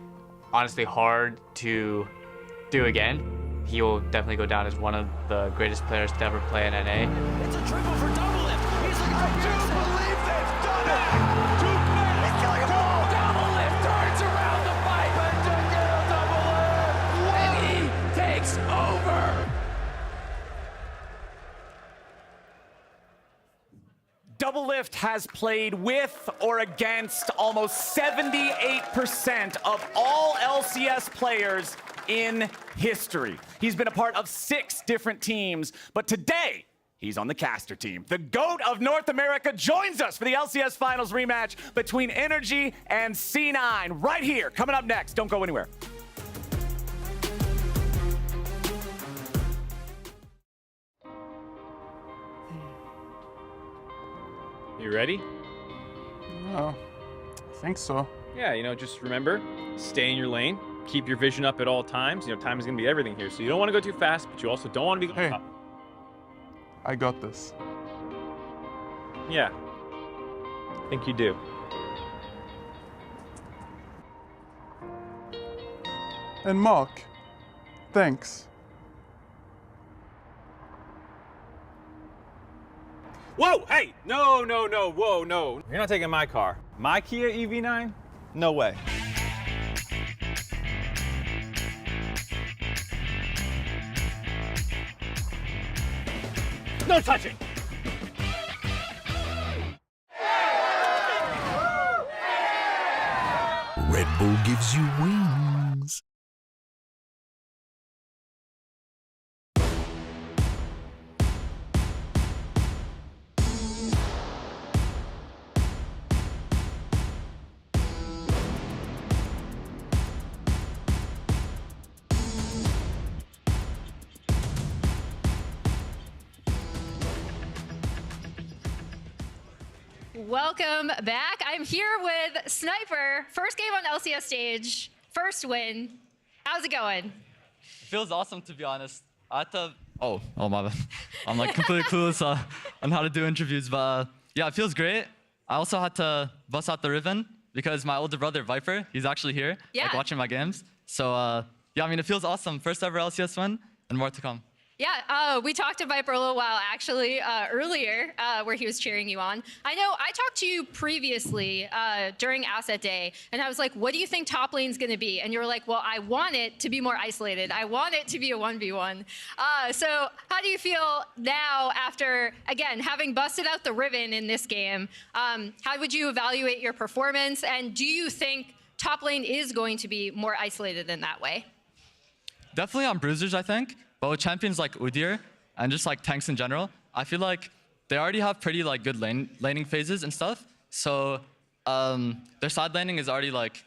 honestly hard to do again. He will definitely go down as one of the greatest players to ever play in NA. It's a triple for Doublelift. He's looking for juice. I do believe they've done it. He's killing them all. Doublelift turns around the fight. Doublelift. And he takes over. Doublelift has played with or against almost 78% of all LCS players in history. He's been a part of 6 different teams, but today, he's on the caster team. The GOAT of North America joins us for the LCS Finals rematch between NRG and C9 right here, coming up next. Don't go anywhere. You ready? I think so. Yeah, just remember, stay in your lane, keep your vision up at all times. Time is going to be everything here, so you don't want to go too fast, but you also don't want to be Hey, I got this. Yeah, I think you do. And Mark, thanks. Whoa, hey, no, whoa, no. You're not taking my car. My Kia EV9? No way. No touching. Red Bull gives you wings. Welcome back. I'm here with Sniper. First game on LCS stage, first win. How's it going? It feels awesome, to be honest. I had to... Oh my bad. I'm like completely clueless on how to do interviews, but yeah, it feels great. I also had to bust out the Riven because my older brother, Viper, he's actually here, like watching my games. So yeah, I mean, it feels awesome. First ever LCS win and more to come. Yeah, we talked to Viper a little while actually earlier where he was cheering you on. I know I talked to you previously during Asset Day, and I was like, what do you think top lane's going to be? And you were like, well, I want it to be more isolated. I want it to be a 1v1. So how do you feel now after, again, having busted out the Riven in this game? How would you evaluate your performance? And do you think top lane is going to be more isolated in that way? Definitely on bruisers, I think. But with champions like Udyr and just like tanks in general, I feel like they already have pretty like good laning phases and stuff. So their side laning is already like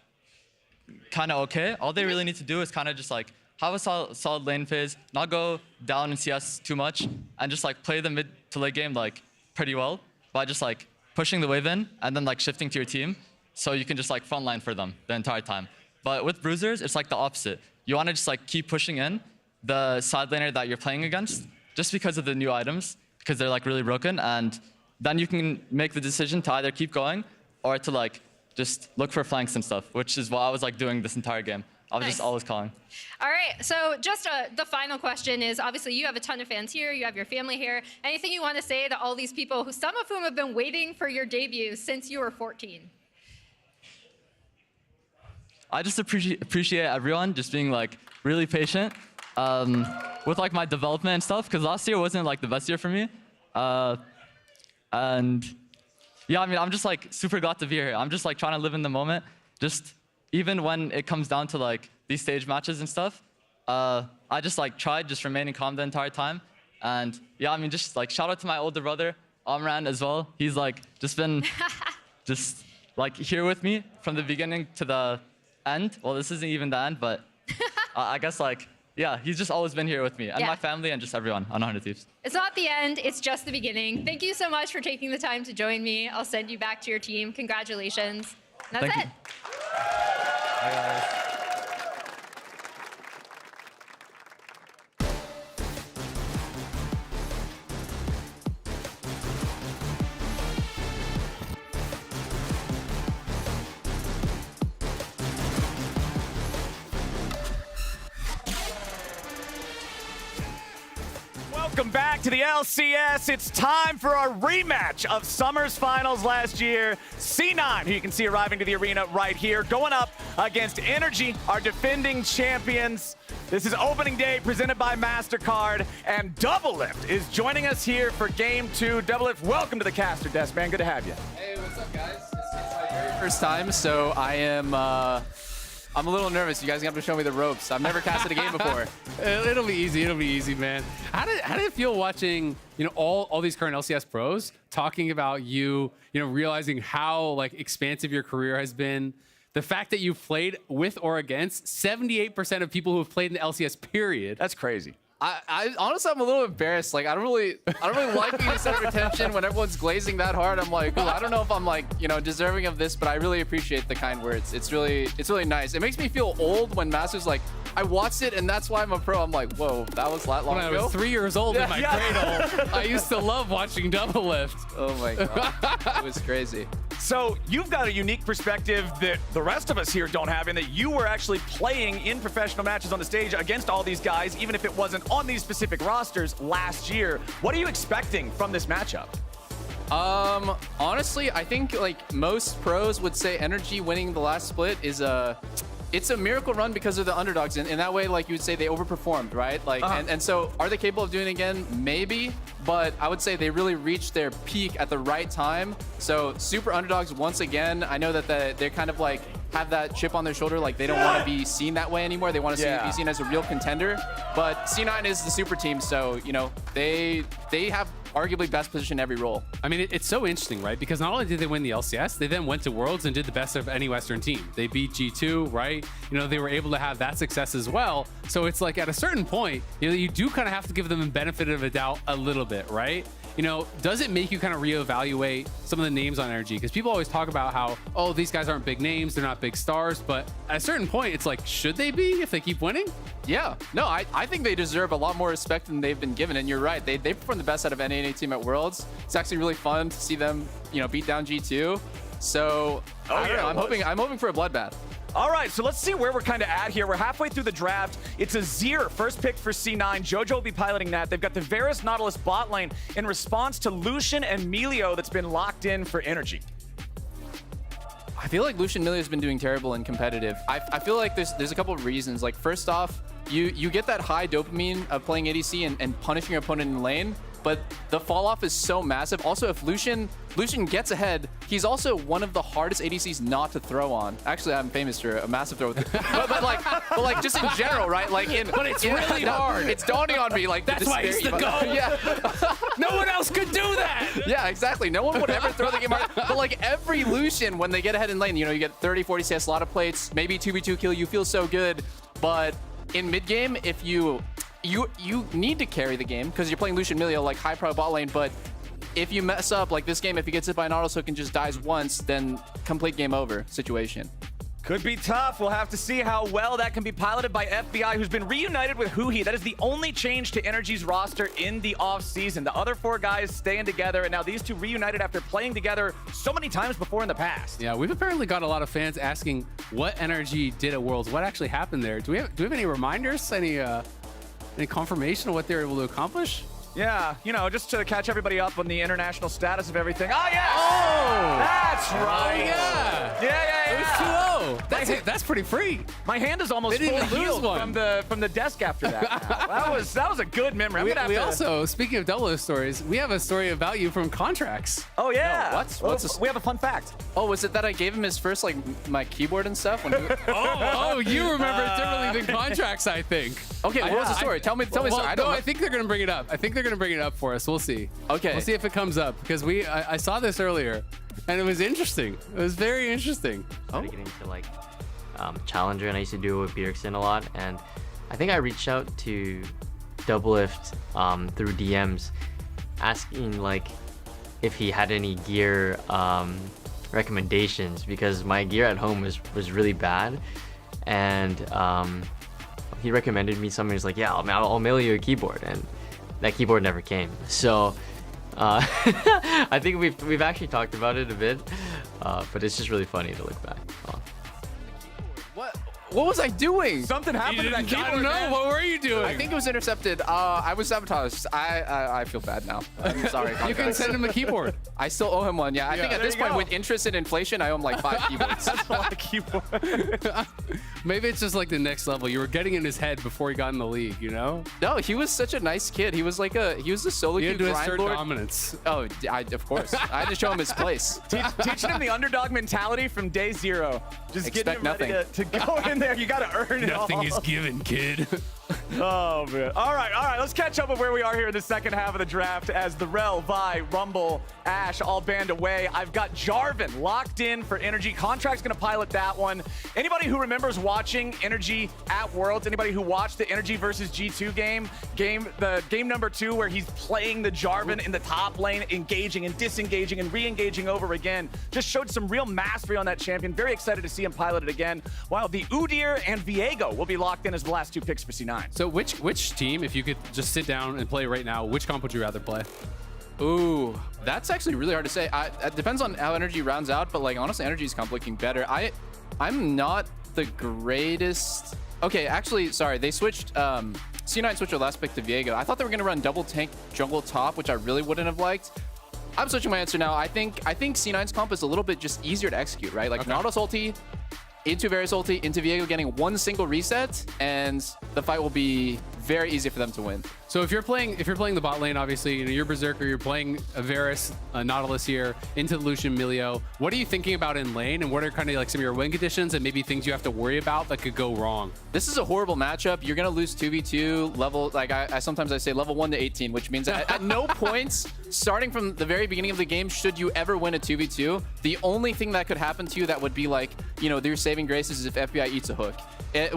kind of okay. All they really need to do is kind of just like have a solid lane phase, not go down in CS too much, and just like play the mid to late game like pretty well by just like pushing the wave in and then like shifting to your team, so you can just like frontline for them the entire time. But with bruisers, it's like the opposite. You want to just like keep pushing in the side laner that you're playing against, just because of the new items, because they're like really broken, and then you can make the decision to either keep going or to like just look for flanks and stuff, which is what I was like doing this entire game. I was just always calling. All right, so just the final question is, obviously you have a ton of fans here, you have your family here. Anything you want to say to all these people, who some of whom have been waiting for your debut since you were 14? I just appreciate everyone just being like really patient with like my development and stuff, because last year wasn't like the best year for me. And yeah, I mean, I'm just like super glad to be here. I'm just like trying to live in the moment. Just even when it comes down to like these stage matches and stuff, I just like tried just remaining calm the entire time. And yeah, I mean, just like shout out to my older brother, Amran, as well. He's like just been just like here with me from the beginning to the end. Well, this isn't even the end, but I guess like, yeah, he's just always been here with me and my family and just everyone on 100 Thieves. It's not the end, it's just the beginning. Thank you so much for taking the time to join me. I'll send you back to your team. Congratulations. And that's it. Bye, guys. Welcome back to the LCS. It's time for our rematch of Summer's Finals last year. C9, who you can see arriving to the arena right here, going up against NRG, our defending champions. This is opening day presented by Mastercard, and Doublelift is joining us here for Game 2. Doublelift, welcome to the caster desk, man. Good to have you. Hey, what's up, guys? It's my very first time, so I am I'm a little nervous. You guys have to show me the ropes. I've never casted a game before. It'll be easy. It'll be easy, man. How did it feel watching, all these current LCS pros talking about you, realizing how like expansive your career has been? The fact that you've played with or against 78% of people who have played in the LCS period. That's crazy. I honestly, I'm a little embarrassed. Like, I don't really like being the center of attention when everyone's glazing that hard. I'm like, ooh, I don't know if I'm like, deserving of this, but I really appreciate the kind words. It's really nice. It makes me feel old when Master's like, I watched it and that's why I'm a pro. I'm like, whoa, that was that long ago. When I was 3 years old in my cradle, I used to love watching Doublelift. Oh my God, it was crazy. So you've got a unique perspective that the rest of us here don't have, in that you were actually playing in professional matches on the stage against all these guys, even if it wasn't on these specific rosters last year. What are you expecting from this matchup? Honestly, I think like most pros would say NRG winning the last split is it's a miracle run because of the underdogs. In that way, like you would say, they overperformed, right? Like, and so are they capable of doing it again? Maybe, but I would say they really reached their peak at the right time. So super underdogs once again. I know that they're kind of like have that chip on their shoulder, like they don't want to be seen that way anymore. They want to be seen as a real contender. But C9 is the super team, so they have arguably best position in every role. I mean, it's so interesting, right? Because not only did they win the LCS, they then went to Worlds and did the best of any Western team. They beat G2, right? They were able to have that success as well. So it's like at a certain point, you do kind of have to give them the benefit of a doubt a little bit, right? Does it make you kind of reevaluate some of the names on NRG? Because people always talk about how, oh, these guys aren't big names, they're not big stars, but at a certain point, it's like, should they be if they keep winning? Yeah, no, I think they deserve a lot more respect than they've been given, and you're right. They performed the best out of any team at Worlds. It's actually really fun to see them, beat down G2. So, I don't know, I'm hoping for a bloodbath. All right, so let's see where we're kind of at here. We're halfway through the draft. It's a Azir first pick for C9. Jojo will be piloting that. They've got the Varus Nautilus bot lane in response to Lucian and Melio that's been locked in for NRG. I feel like Lucian Melio has been doing terrible in competitive. I feel like there's a couple of reasons. Like, first off, you get that high dopamine of playing ADC and punishing your opponent in lane, but the fall off is so massive. Also, if Lucian gets ahead, he's also one of the hardest ADCs not to throw on. Actually, I'm famous for a massive throw with it. but like just in general, right? Like but it's really hard. It's dawning on me like that's why he's the GOAT. Yeah. No one else could do that. Yeah, exactly. No one would ever throw the game hard. But like every Lucian, when they get ahead in lane, you get 30, 40 CS, a lot of plates, maybe 2v2 kill, you feel so good. But in mid game, if you need to carry the game because you're playing Lucian Melio, like high pro bot lane, but if you mess up, like this game, if he gets hit by an auto hook and just dies once, then complete game over situation. Could be tough. We'll have to see how well that can be piloted by FBI, who's been reunited with Huhi. That is the only change to NRG's roster in the offseason. The other four guys staying together, and now these two reunited after playing together so many times before in the past. Yeah, we've apparently got a lot of fans asking what NRG did at Worlds. What actually happened there? Do we have any reminders? Any confirmation of what they were able to accomplish? Yeah, just to catch everybody up on the international status of everything. Oh, yes! Oh! That's right! Oh, yeah! Yeah. It was 2-0. That's pretty free. My hand is almost They didn't fully lose healed one. from the desk after that. that was a good memory. I'm gonna have We to... also, speaking of Doublelift stories, we have a story of value from contracts. Oh yeah. No, what's this? We have a fun fact. Oh, was it that I gave him his first like my keyboard and stuff? When he... Oh, you remember it differently than contracts, I think. Okay, what was the story? Tell me the story. I think they're gonna bring it up. I think they're gonna bring it up for us. We'll see. Okay. We'll see if it comes up because I saw this earlier, and it was interesting. It was very interesting. Started getting into like Challenger, and I used to do it with Bjergsen a lot. And I think I reached out to Doublelift through DMs, asking like if he had any gear recommendations, because my gear at home was really bad, and he recommended me something. He's like, yeah, I'll mail you a keyboard, and that keyboard never came. So I think we've actually talked about it a bit, but it's just really funny to look back on. What was I doing? Something happened to that keyboard. I don't know. Man. What were you doing? I think it was intercepted. I was sabotaged. I feel bad now. I'm sorry. You can send him a keyboard. I still owe him one. Yeah, I think at this point, go. with interest and inflation, I owe him like 5 keyboards. That's a lot of keyboards. Maybe it's just like the next level. You were getting in his head before he got in the league, you know? No, he was such a nice kid. He was like he was a solo You queue had to grind assert lord. dominance. Oh, of course. I had to show him his place. Teaching him the underdog mentality from day zero. Just Expect getting him ready to go in there. You got to earn it Nothing all. is given, kid. Oh, man. All right. Let's catch up with where we are here in the second half of the draft as the Rel, Vi, Rumble, Ash all band away. I've got Jarvan locked in for NRG. Contract's going to pilot that one. Anybody who remembers watching NRG at Worlds, anybody who watched the NRG versus G2 game number 2 where he's playing the Jarvan in the top lane, engaging and disengaging and re-engaging over again, just showed some real mastery on that champion. Very excited to see him pilot it again, while the Udyr and Viego will be locked in as the last 2 picks for C9. So which team, if you could just sit down and play right now, which comp would you rather play? Ooh, that's actually really hard to say. It depends on how NRG rounds out, but like honestly, NRG's comp looking better. I'm not the greatest. Okay, actually, sorry, they switched. C9 switched their last pick to Viego. I thought they were gonna run double tank jungle top, which I really wouldn't have liked. I'm switching my answer now. I think C9's comp is a little bit just easier to execute, right? Like Nautilus ulti into Varus ulti into Viego getting one single reset, and the fight will be very easy for them to win. So if you're playing the bot lane, obviously, you know, you're Berserker, you're playing a Varus, Nautilus here, into the Lucian Milio. What are you thinking about in lane, and what are kind of like some of your win conditions and maybe things you have to worry about that could go wrong? This is a horrible matchup. You're gonna lose 2v2 level, like I sometimes I say level 1 to 18, which means at no points, starting from the very beginning of the game, should you ever win a 2v2. The only thing that could happen to you that would be like, you know, your saving graces is if FBI eats a hook.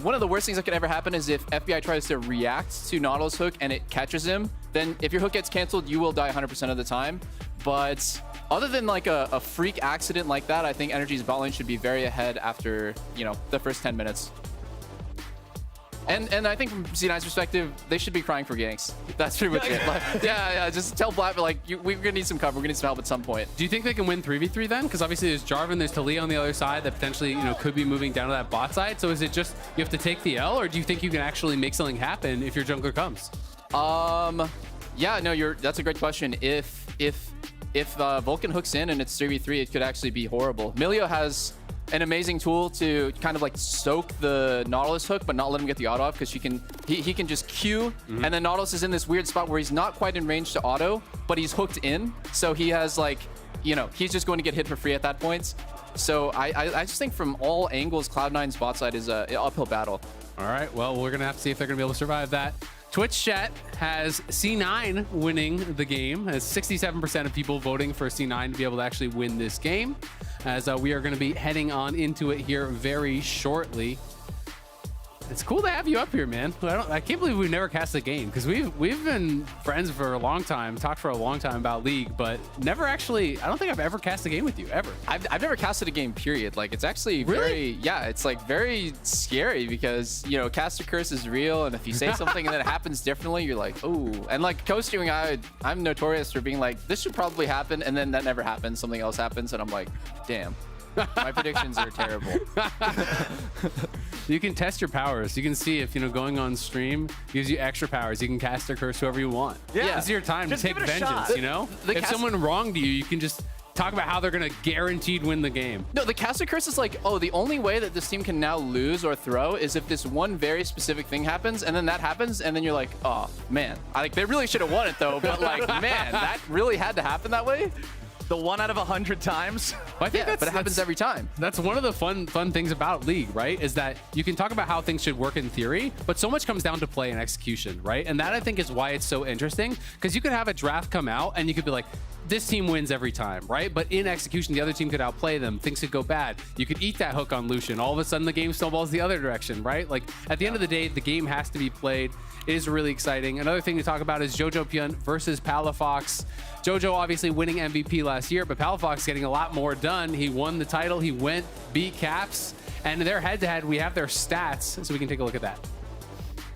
One of the worst things that could ever happen is if FBI tries to react to Nautilus hook and it catches him, then if your hook gets canceled, you will die 100% of the time. But other than like a freak accident like that, I think NRG's bot lane should be very ahead after, you know, the first 10 minutes. And I think from C9's perspective, they should be crying for ganks. That's pretty much it. Like, yeah, just tell Black, like, we're gonna need some cover. We're gonna need some help at some point. Do you think they can win 3v3 then? Because obviously there's Jarvan, there's Talia on the other side that potentially, you know, could be moving down to that bot side. So is it just you have to take the L, or do you think you can actually make something happen if your jungler comes? Yeah, no, that's a great question. If Vulcan hooks in and it's 3v3, it could actually be horrible. Milio has an amazing tool to kind of like soak the Nautilus hook, but not let him get the auto off, because he can just Q, and then Nautilus is in this weird spot where he's not quite in range to auto, but he's hooked in, so he has like, you know, he's just going to get hit for free at that point. So I just think from all angles, Cloud9's bot side is an uphill battle. All right, well, we're gonna have to see if they're gonna be able to survive that. Twitch chat has C9 winning the game, as 67% of people voting for C9 to be able to actually win this game, as we are going to be heading on into it here very shortly. It's cool to have you up here, man. I can't believe we've never cast a game, because we've been friends for a long time, talked for a long time about League, but never actually, I don't think I've ever cast a game with you, ever. I've never casted a game, period. Like, it's actually very, yeah, it's like very scary, because, you know, caster curse is real, and if you say something and then it happens differently, you're like, ooh. And like co-streaming, I'm notorious for being like, this should probably happen, and then that never happens, something else happens, and I'm like, damn. My predictions are terrible. You can test your powers. You can see if, you know, going on stream gives you extra powers. You can cast or curse whoever you want. Yeah. It's your time just to take vengeance, you know? If someone wronged you, you can just talk about how they're going to guaranteed win the game. No, the caster curse is like, oh, the only way that this team can now lose or throw is if this one very specific thing happens, and then that happens, and then you're like, oh, man. They really should have won it, though, but like, man, that really had to happen that way? The 1 out of 100 times. Well, I think but it happens every time. That's one of the fun things about League, right? Is that you can talk about how things should work in theory, but so much comes down to play and execution, right? And that I think is why it's so interesting, because you could have a draft come out and you could be like, this team wins every time, right? But in execution, the other team could outplay them. Things could go bad. You could eat that hook on Lucian. All of a sudden, the game snowballs the other direction, right? Like, at the end of the day, the game has to be played. It is really exciting. Another thing to talk about is Jojo Pyun versus Palafox. Jojo obviously winning MVP last year, but Palafox getting a lot more done. He won the title. He went, beat Caps. And their head-to-head, we have their stats, so we can take a look at that.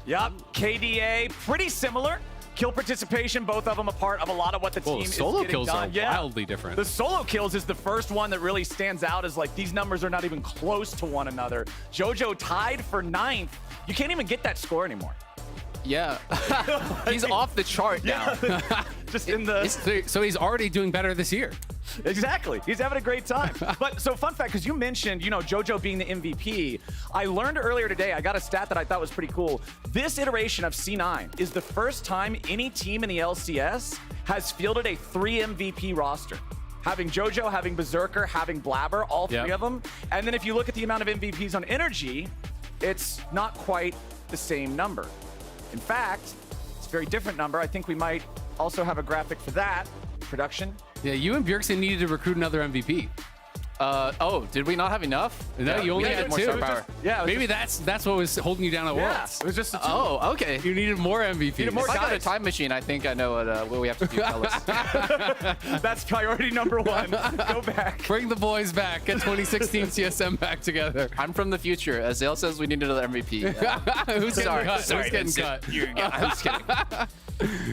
Yep, KDA, pretty similar. Kill participation, both of them a part of a lot of what the team is getting done. Solo kills are wildly different. The solo kills is the first one that really stands out as like these numbers are not even close to one another. Jojo tied for 9th. You can't even get that score anymore. Yeah. He's off the chart now. Just in the... So he's already doing better this year. Exactly. He's having a great time. But so fun fact, because you mentioned, Jojo being the MVP, I learned earlier today, I got a stat that I thought was pretty cool. This iteration of C9 is the first time any team in the LCS has fielded a 3 MVP roster. Having Jojo, having Berserker, having Blabber, all 3 of them. And then if you look at the amount of MVPs on NRG, it's not quite the same number. In fact, it's a very different number. I think we might also have a graphic for that. Production. Yeah, you and Bjergsen needed to recruit another MVP. Oh, did we not have enough? No, you only had 2. Maybe just, that's what was holding you down at Worlds. It was just a 2. Oh, okay. You needed more MVPs. If I got a time machine, I think I know what we have to do, fellas. That's priority number 1. Go back. Bring the boys back. Get 2016 CSM back together. I'm from the future. As Zale says, we need another MVP. Who's getting cut? Sorry, Who's getting cut? I'm just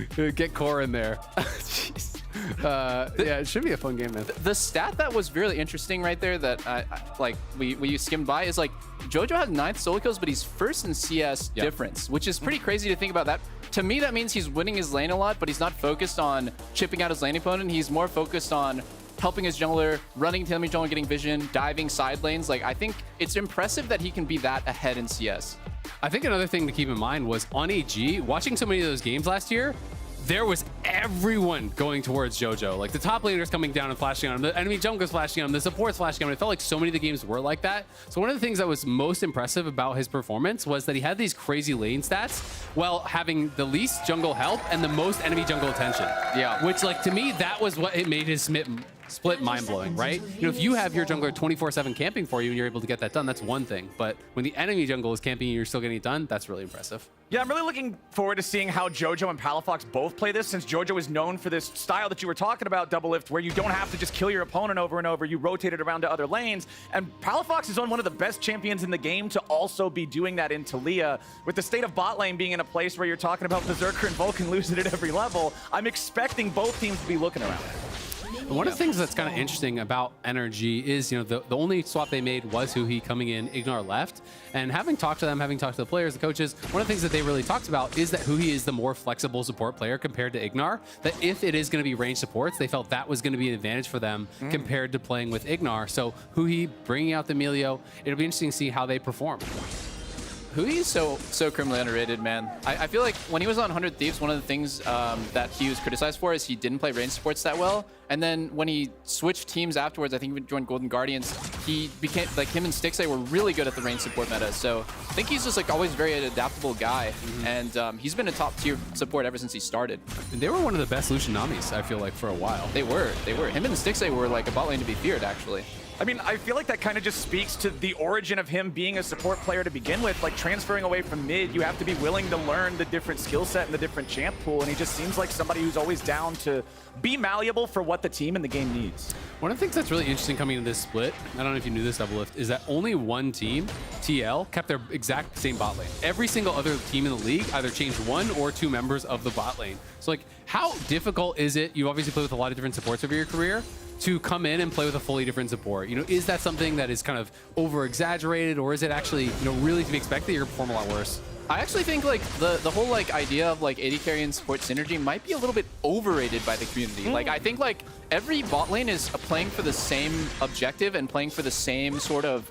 kidding. Get Core in there. Jeez. Yeah, it should be a fun game, man. The stat that was really interesting right there that we skimmed by is like Jojo has 9th solo kills, but he's first in CS difference, which is pretty crazy to think about that. To me, that means he's winning his lane a lot, but he's not focused on chipping out his lane opponent. He's more focused on helping his jungler, running to enemy jungler, getting vision, diving side lanes. Like, I think it's impressive that he can be that ahead in CS. I think another thing to keep in mind was on AG, watching so many of those games last year, there was everyone going towards Jojo. Like the top laners coming down and flashing on him, the enemy junglers flashing on him, the supports flashing on him. It felt like so many of the games were like that. So one of the things that was most impressive about his performance was that he had these crazy lane stats while having the least jungle help and the most enemy jungle attention. Yeah. Which, like, to me, that was what it made his split mind-blowing, right? If you have your jungler 24/7 camping for you and you're able to get that done, that's one thing. But when the enemy jungle is camping and you're still getting it done, that's really impressive. Yeah, I'm really looking forward to seeing how Jojo and Palafox both play this, since Jojo is known for this style that you were talking about, Doublelift, where you don't have to just kill your opponent over and over, you rotate it around to other lanes. And Palafox is on one of the best champions in the game to also be doing that in Taliyah. With the state of bot lane being in a place where you're talking about Berserker and Vulcan losing at every level, I'm expecting both teams to be looking around it. One of the things that's kind of interesting about NRG is, the only swap they made was Huhi coming in, Ignar left. And having talked to them, having talked to the players, the coaches, one of the things that they really talked about is that Huhi is the more flexible support player compared to Ignar. That if it is going to be range supports, they felt that was going to be an advantage for them compared to playing with Ignar. So Huhi bringing out the Emilio, it'll be interesting to see how they perform. Hui's so criminally underrated, man. I feel like when he was on 100 Thieves, one of the things that he was criticized for is he didn't play range supports that well. And then when he switched teams afterwards, I think he joined Golden Guardians, he became, like, him and Stixay were really good at the range support meta. So I think he's just, like, always very adaptable guy. And he's been a top tier support ever since he started. And they were one of the best Lucian Namis, I feel like, for a while. They were. Him and Stixay were like a bot lane to be feared, actually. I mean, I feel like that kind of just speaks to the origin of him being a support player to begin with. Like, transferring away from mid, you have to be willing to learn the different skill set and the different champ pool, and he just seems like somebody who's always down to be malleable for what the team and the game needs. One of the things that's really interesting coming into this split, I don't know if you knew this, Doublelift, is that only one team, TL, kept their exact same bot lane. Every single other team in the league either changed 1 or 2 members of the bot lane. So, like, how difficult is it? You obviously play with a lot of different supports over your career, to come in and play with a fully different support. Is that something that is kind of over-exaggerated, or is it actually, really to be expected you're going to perform a lot worse? I actually think like the whole like idea of like AD carry and support synergy might be a little bit overrated by the community. Like I think like every bot lane is playing for the same objective and playing for the same sort of,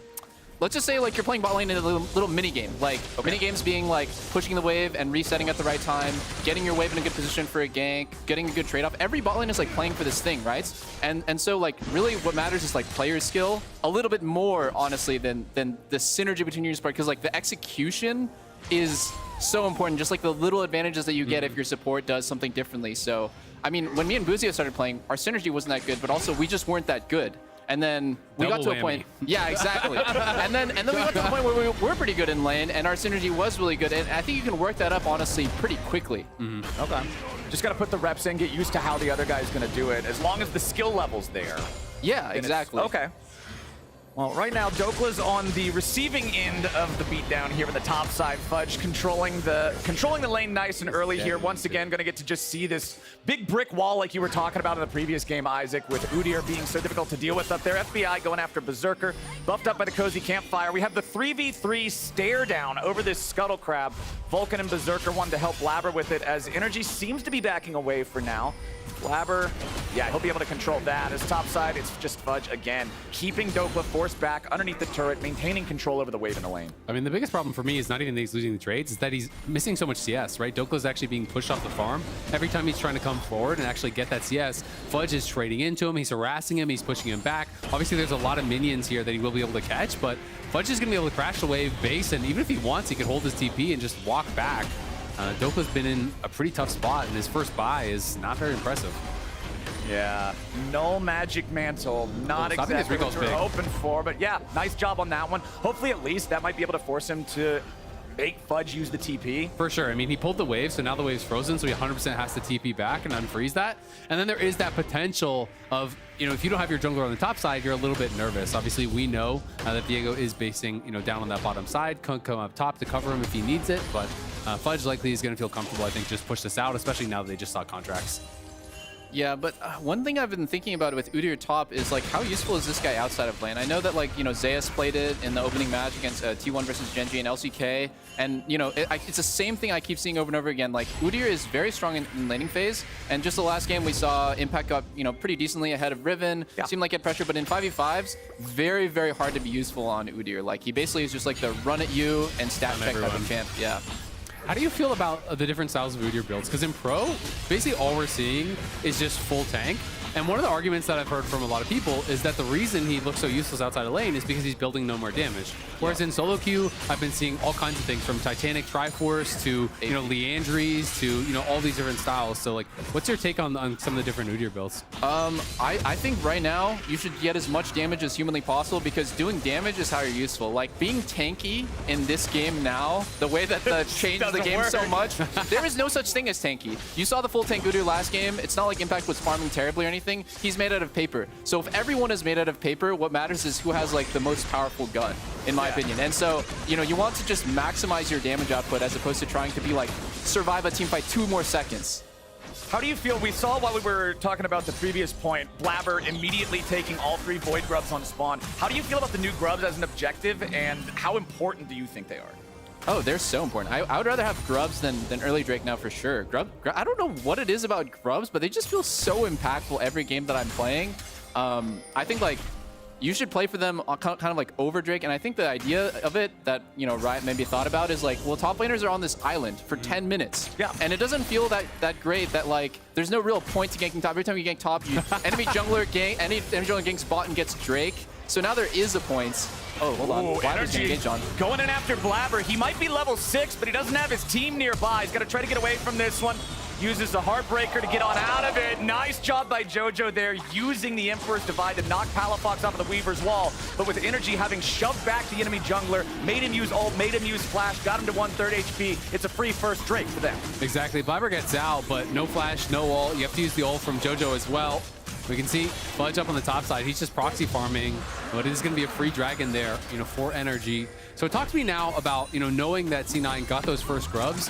let's just say like you're playing bot lane in a little mini game. Like mini games being like pushing the wave and resetting at the right time, getting your wave in a good position for a gank, getting a good trade off. Every bot lane is like playing for this thing, right? And so like really what matters is like player skill a little bit more honestly than the synergy between your support, because like the execution is so important, just like the little advantages that you get if your support does something differently. So I mean, when me and Buzio started playing, our synergy wasn't that good, but also we just weren't that good. And then we got to a point. Yeah, exactly. and then we got to the point where we were pretty good in lane, and our synergy was really good. And I think you can work that up honestly pretty quickly. Okay. Just got to put the reps in, get used to how the other guy's going to do it, as long as the skill level's there. Yeah, exactly. Okay. Well, right now, Doublelift's on the receiving end of the beatdown here in the top side. Fudge controlling the lane nice and early here. Once again, going to get to just see this big brick wall like you were talking about in the previous game, Isaac, with Udyr being so difficult to deal with up there. FBI going after Berserker, buffed up by the Cozy Campfire. We have the 3v3 stare down over this Scuttle Crab. Vulcan and Berserker one to help Blabber with it, as Energy seems to be backing away for now. Blabber, yeah, he'll be able to control that. As top side, it's just Fudge again, keeping Doublelift forced back underneath the turret, maintaining control over the wave in the lane. I mean, the biggest problem for me is not even that he's losing the trades, is that he's missing so much CS, right? Doublelift's actually being pushed off the farm. Every time he's trying to come forward and actually get that CS, Fudge is trading into him, he's harassing him, he's pushing him back. Obviously, there's a lot of minions here that he will be able to catch, but Fudge is going to be able to crash the wave base, and even if he wants, he could hold his TP and just walk back. Doublelift's been in a pretty tough spot, and his first buy is not very impressive. Yeah, no magic mantle, not exactly what we're hoping for, but yeah, nice job on that one. Hopefully at least that might be able to force him to make Fudge use the TP. For sure. I mean, he pulled the wave, so now the wave's frozen, so he 100% has to TP back and unfreeze that. And then there is that potential of, you know, if you don't have your jungler on the top side, you're a little bit nervous. Obviously, we know that Diego is basing, you know, down on that bottom side, can come up top to cover him if he needs it, but Fudge likely is going to feel comfortable, I think, just push this out, especially now that they just saw contracts. Yeah, but one thing I've been thinking about with Udyr top is like, how useful is this guy outside of lane? I know that like, you know, Zeus played it in the opening match against T1 versus Genji and LCK, and you know, it's the same thing I keep seeing over and over again. Like Udyr is very strong in laning phase, and just the last game we saw Impact got, you know, pretty decently ahead of Riven. Yeah. Seemed like he had pressure, but in 5v5s, very, very hard to be useful on Udyr. Like he basically is just like the run at you and stat check type of champ. Yeah. How do you feel about the different styles of Udyr builds? Because in Pro, basically all we're seeing is just full tank. And one of the arguments that I've heard from a lot of people is that the reason he looks so useless outside of lane is because he's building no more damage. Whereas in solo queue, I've been seeing all kinds of things from Titanic Triforce to, you know, Leandries to, you know, all these different styles. So like, what's your take on some of the different Udyr builds? I think right now you should get as much damage as humanly possible, because doing damage is how you're useful. Like being tanky in this game now, the way that the changes the game so much, there is no such thing as tanky. You saw the full tank Udyr last game. It's not like Impact was farming terribly or anything. He's made out of paper. So if everyone is made out of paper, what matters is who has like the most powerful gun, in my opinion. And so, you know, you want to just maximize your damage output as opposed to trying to be like, survive a team fight 2 more seconds. How do you feel? We saw while we were talking about the previous point, Blabber immediately taking all 3 Void Grubs on spawn. How do you feel about the new Grubs as an objective, and how important do you think they are? Oh, they're so important. I would rather have Grubs than early Drake now for sure. I don't know what it is about Grubs, but they just feel so impactful every game that I'm playing. I think like you should play for them kind of like over Drake, and I think the idea of it that, you know, Riot maybe thought about is like, well, top laners are on this island for 10 minutes. Yeah. And it doesn't feel that great that like there's no real point to ganking top. Every time you gank top, you enemy jungler ganks bot and gets Drake. So now there is a point. Oh, hold on. Blabber's gonna engage on. Going in after Blabber. He might be level 6, but he doesn't have his team nearby. He's got to try to get away from this one. Uses the Heartbreaker to get on out of it. Nice job by JoJo there, using the Emperor's Divide to knock Palafox off of the Weaver's Wall. But with Energy having shoved back the enemy jungler, made him use ult, made him use flash, got him to 1/3 HP. It's a free first Drake for them. Exactly. Blabber gets out, but no flash, no ult. You have to use the ult from JoJo as well. We can see Fudge up on the top side. He's just proxy farming, but it is going to be a free dragon there, you know, for Energy. So talk to me now about, you know, knowing that C9 got those first grubs.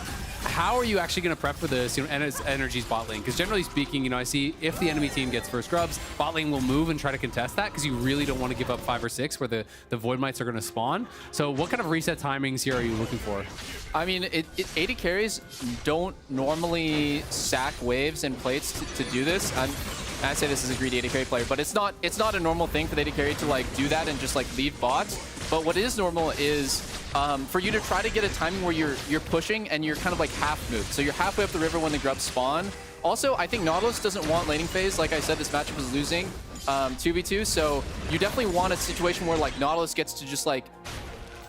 how are you actually going to prep for this, and it's Energy's bot lane? Because generally speaking, I see if the enemy team gets first grubs, bot lane will move and try to contest that because you really don't want to give up 5 or 6 where the Void Mites are going to spawn. So what kind of reset timings here are you looking for? I mean, AD carries don't normally sack waves and plates to do this. I say this as a greedy AD carry player, but it's not a normal thing for the AD carry to like do that and just like leave bots. But what is normal is for you to try to get a timing where you're pushing and you're kind of like half moved. So you're halfway up the river when the grubs spawn. Also, I think Nautilus doesn't want laning phase. Like I said, this matchup is losing 2v2. So you definitely want a situation where like Nautilus gets to just like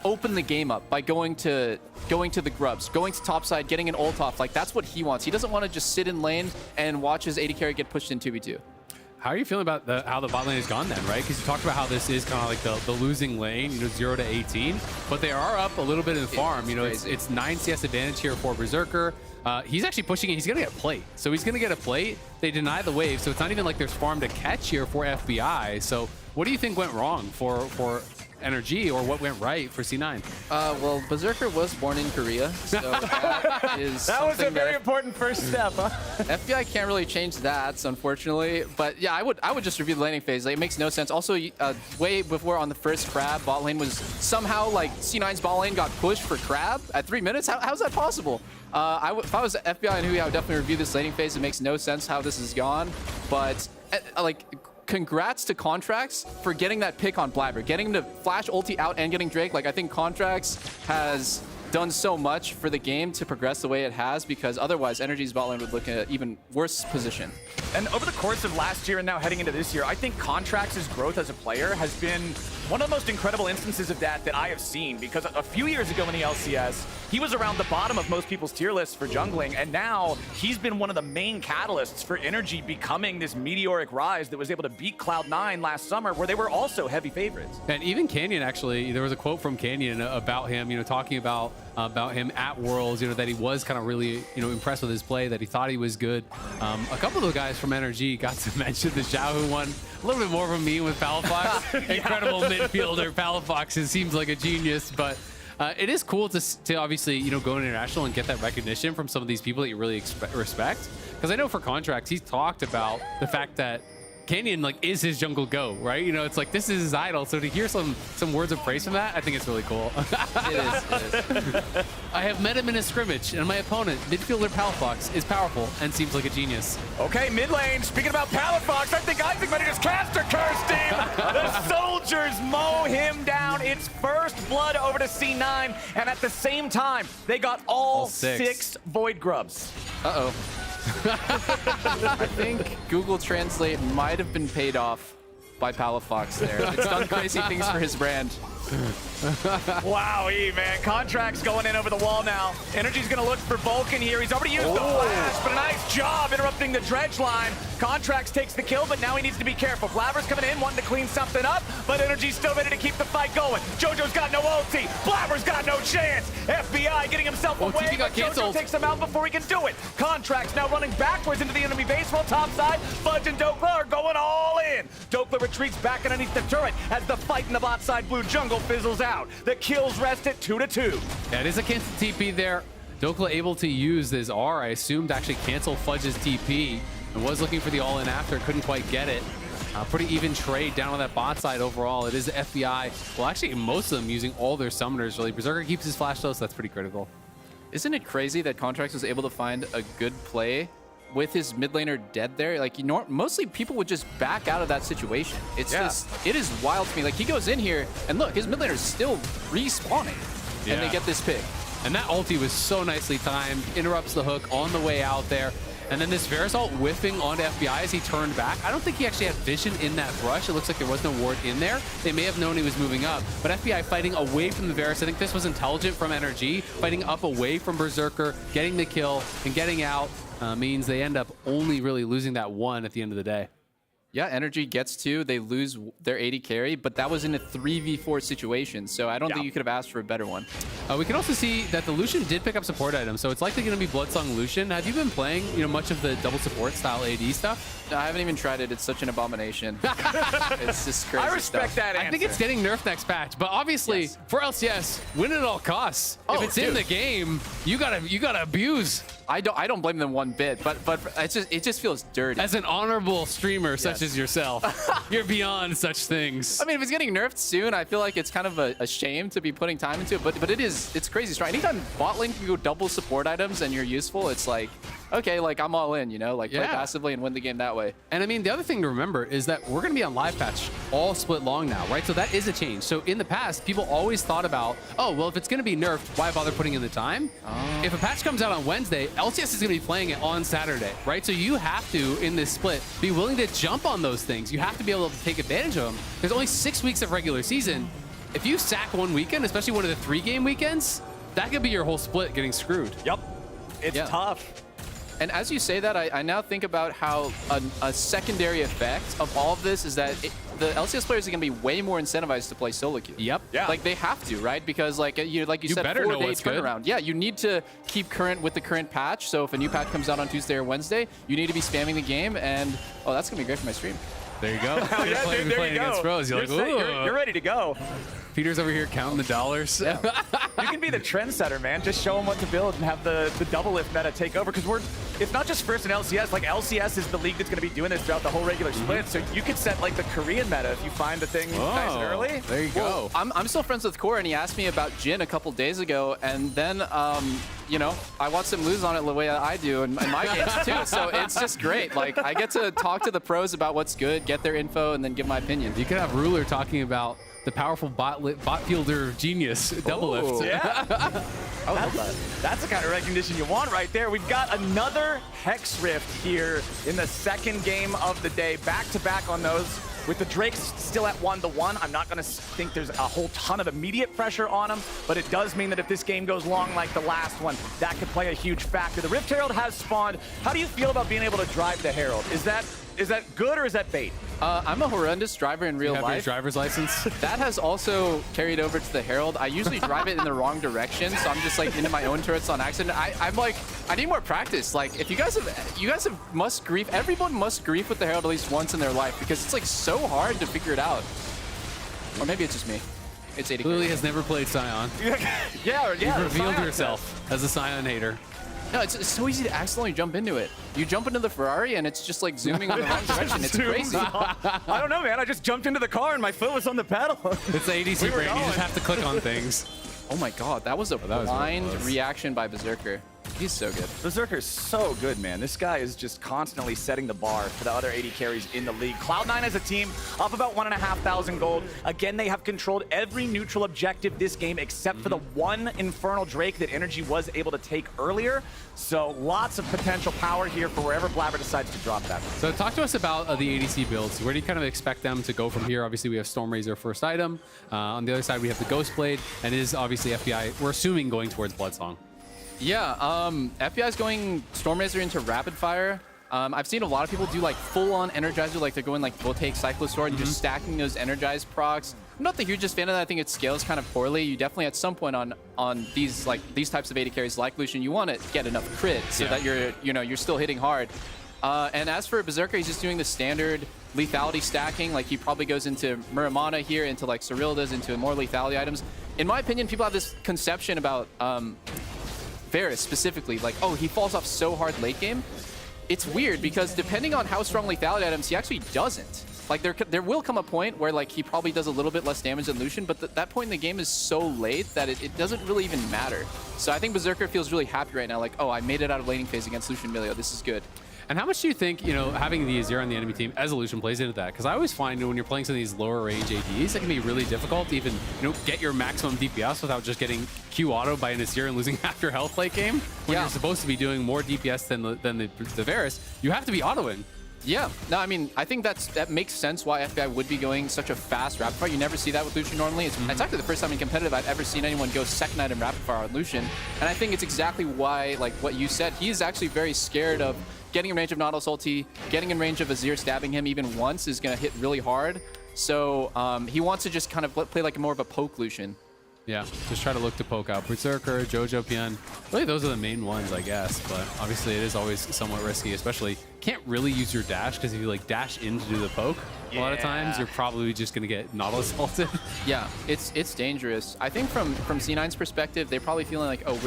open the game up by going to the grubs, going to topside, getting an ult off. Like that's what he wants. He doesn't want to just sit in lane and watch his AD carry get pushed in 2v2. How are you feeling about how the bot lane has gone then, right? Because you talked about how this is kind of like the losing lane, 0 to 18, but they are up a little bit in farm. It's 9 CS advantage here for Berserker. He's actually pushing it. He's going to get a plate. So he's going to get a plate. They deny the wave, so it's not even like there's farm to catch here for FBI. So what do you think went wrong for NRG, or what went right for C9? Well, Berserker was born in Korea, so that is that was a very important first step, huh? FBI can't really change that, unfortunately. But yeah, I would just review the laning phase. Like, it makes no sense. Also, way before on the first Crab, bot lane was somehow like C9's bot lane got pushed for Crab at 3 minutes. How's that possible? If I was FBI and Hui, I would definitely review this laning phase. It makes no sense how this has gone, but like, congrats to Contracts for getting that pick on Blabber, getting the flash ulti out and getting Drake. Like, I think Contracts has done so much for the game to progress the way it has, because otherwise Energy's bot lane would look in an even worse position. And over the course of last year and now heading into this year, I think Contracts' growth as a player has been one of the most incredible instances of that I have seen, because a few years ago in the LCS, he was around the bottom of most people's tier lists for jungling, and now he's been one of the main catalysts for Energy becoming this meteoric rise that was able to beat Cloud9 last summer, where they were also heavy favorites. And even Canyon, actually, there was a quote from Canyon about him, talking about him at Worlds, that he was kind of really, impressed with his play, that he thought he was good. A couple of the guys from NRG got to mention the Xiaohu one. A little bit more of a meme with Palafox. Incredible midfielder. Palafox seems like a genius, but it is cool to obviously, go international and get that recognition from some of these people that you really respect. Because I know for Contracts, he's talked about the fact that Canyon is his jungle go, right? It's like this is his idol. So to hear some words of praise from that, I think it's really cool. It is. I have met him in a scrimmage, and my opponent, midfielder Palafox, is powerful and seems like a genius. Okay, mid lane. Speaking about Palafox, I think Isaac might have just caster cursed him. The soldiers mow him down. It's first blood over to C9, and at the same time, they got all six Void Grubs. Uh-oh. I think Google Translate might have been paid off by Palafox there. It's done crazy things for his brand. Wow, man. Contracts going in over the wall now. Energy's going to look for Vulcan here. He's already used the flash, but a nice job interrupting the dredge line. Contracts takes the kill, but now he needs to be careful. Blabber's coming in, wanting to clean something up, but Energy's still ready to keep the fight going. Jojo's got no ulti. Blabber's got no chance. FBI getting himself away, but Jojo takes him out before he can do it. Contracts now running backwards into the enemy base while topside. Fudge and Dokla are going all in. Dokla retreats back underneath the turret as the fight in the bot side blue jungle fizzles out. The kills rest at 2-2. Yeah, it is a cancel TP there. Dokla able to use this R, I assume, to actually cancel Fudge's TP, and was looking for the all-in after, couldn't quite get it. Pretty even trade down on that bot side overall. It is the FBI. Well, actually, most of them using all their summoners, really. Berserker keeps his flash though, so that's pretty critical. Isn't it crazy that Contracts was able to find a good play with his mid laner dead there? Like, mostly people would just back out of that situation. It's just, it is wild to me. Like, he goes in here, and look, his mid laner is still respawning, and they get this pick. And that ulti was so nicely timed, interrupts the hook on the way out there. And then this Varus ult whiffing onto FBI as he turned back. I don't think he actually had vision in that brush. It looks like there was no ward in there. They may have known he was moving up, but FBI fighting away from the Varus. I think this was intelligent from NRG, fighting up away from Berserker, getting the kill and getting out means they end up only really losing that one at the end of the day. Yeah, NRG gets 2. They lose their AD carry, but that was in a 3v4 situation, so I don't think you could have asked for a better one. We can also see that the Lucian did pick up support items, so it's likely going to be Bloodsong Lucian. Have you been playing, much of the double support style AD stuff? No, I haven't even tried it. It's such an abomination. It's just crazy. I respect that answer. I think it's getting nerfed next patch, but obviously for LCS, win at all costs. If it's in the game, you gotta abuse. I don't blame them one bit, but it just feels dirty. As an honorable streamer such as yourself, you're beyond such things. I mean, if it's getting nerfed soon, I feel like it's kind of a shame to be putting time into it, but it's crazy strong. Anytime bot lane can go double support items and you're useful, it's like, okay, like I'm all in, play passively and win the game that way. And I mean, the other thing to remember is that we're going to be on live patch all split long now, right? So that is a change. So in the past, people always thought about, oh, well, if it's going to be nerfed, why bother putting in the time? If a patch comes out on Wednesday, LCS is going to be playing it on Saturday, right? So you have to, in this split, be willing to jump on those things. You have to be able to take advantage of them. There's only 6 weeks of regular season. If you sack one weekend, especially one of the 3-game weekends, that could be your whole split getting screwed. Yep. It's tough. And as you say that, I now think about how a secondary effect of all of this is that the LCS players are going to be way more incentivized to play solo queue. Yep. Yeah. Like they have to, right? Because like you said, better know 4-day what's good. turnaround. Yeah, you need to keep current with the current patch. So if a new patch comes out on Tuesday or Wednesday, you need to be spamming the game. And that's going to be great for my stream. There you go. There you playing go. against pros. You're You're ready to go. Peter's over here counting the dollars. You can be the trendsetter, man. Just show them what to build and have the Doublelift meta take over. Because it's not just first in LCS. Like LCS is the league that's going to be doing this throughout the whole regular split. So you could set like the Korean meta if you find the thing nice and early. There you go. I'm still friends with Core, and he asked me about Jhin a couple days ago, and then I watched him lose on it the way I do in my games too. So it's just great. Like I get to talk to the pros about what's good, get their info, and then give my opinion. You could have Ruler talking about the powerful bot fielder genius, Doublelift. Yeah. I love that. That's the kind of recognition you want right there. We've got another Hex Rift here in the second game of the day. Back-to-back on those. With the Drakes still at 1-1, I'm not going to think there's a whole ton of immediate pressure on him, but it does mean that if this game goes long like the last one, that could play a huge factor. The Rift Herald has spawned. How do you feel about being able to drive the Herald? Is that good or is that bait? I'm a horrendous driver in real life. life. Your driver's license? That has also carried over to the Herald. I usually drive it in the wrong direction, so I'm just like into my own turrets on accident. I'm like, I need more practice. Like, if you guys have must grief. Everyone must grief with the Herald at least once in their life because it's like so hard to figure it out. Or maybe it's just me. It's 80. Lily has never played Scion. yeah. You've revealed yourself as a Scion hater. No, it's so easy to accidentally jump into it. You jump into the Ferrari and it's just like zooming in the wrong direction. It's crazy. I don't know, man. I just jumped into the car and my foot was on the pedal. It's the ADC brain. You just have to click on things. Oh my god, that was a blind reaction by Berserker. He's so good. Berserker's so good, man. This guy is just constantly setting the bar for the other AD carries in the league. Cloud9 as a team, up about 1,500 gold. Again, they have controlled every neutral objective this game except for the one Infernal Drake that NRG was able to take earlier. So lots of potential power here for wherever Blabber decides to drop that. So talk to us about the ADC builds. Where do you kind of expect them to go from here? Obviously, we have Stormrazor first item. On the other side, we have the Ghostblade, and it is obviously FBI, we're assuming, going towards Bloodsong. Yeah, FBI is going Stormrazor into Rapid Fire. I've seen a lot of people do like full-on Energizer, like they're going like Voltaic Cyclosword and just stacking those Energized procs. I'm not the hugest fan of that. I think it scales kind of poorly. You definitely at some point on these types of AD carries like Lucian, you want to get enough crit so that you're still hitting hard. And as for Berserker, he's just doing the standard lethality stacking. Like he probably goes into Muramana here, into like Cyrildas, into more lethality items. In my opinion, people have this conception about Varus specifically, like, oh, he falls off so hard late game. It's weird because depending on how strong lethality items, he actually doesn't. Like there will come a point where like he probably does a little bit less damage than Lucian, but that point in the game is so late that it doesn't really even matter. So I think Berserker feels really happy right now, like, oh, I made it out of laning phase against Lucian Milio. This is good. And how much do you think, having the Azir on the enemy team as a Lucian plays into that? Because I always find when you're playing some of these lower range ADs, it can be really difficult to even, get your maximum DPS without just getting Q auto by an Azir and losing half your health late game. When you're supposed to be doing more DPS than the Varus, you have to be autoing. Yeah, no, I mean, I think that makes sense why FBI would be going such a fast rapid fire. You never see that with Lucian normally. It's actually the first time in competitive I've ever seen anyone go second item rapid fire on Lucian. And I think it's exactly why, like what you said, he is actually very scared of getting in range of Nautilus ulti, getting in range of Azir stabbing him even once is going to hit really hard. So he wants to just kind of play like more of a poke Lucian. Yeah, just try to look to poke out Berserker, Jojo Pian. Really, those are the main ones, I guess. But obviously, it is always somewhat risky, especially can't really use your dash because if you like dash in to do the poke, a lot of times you're probably just gonna get Nautilus ulted. Yeah, it's dangerous. I think from C9's perspective, they're probably feeling like, oh,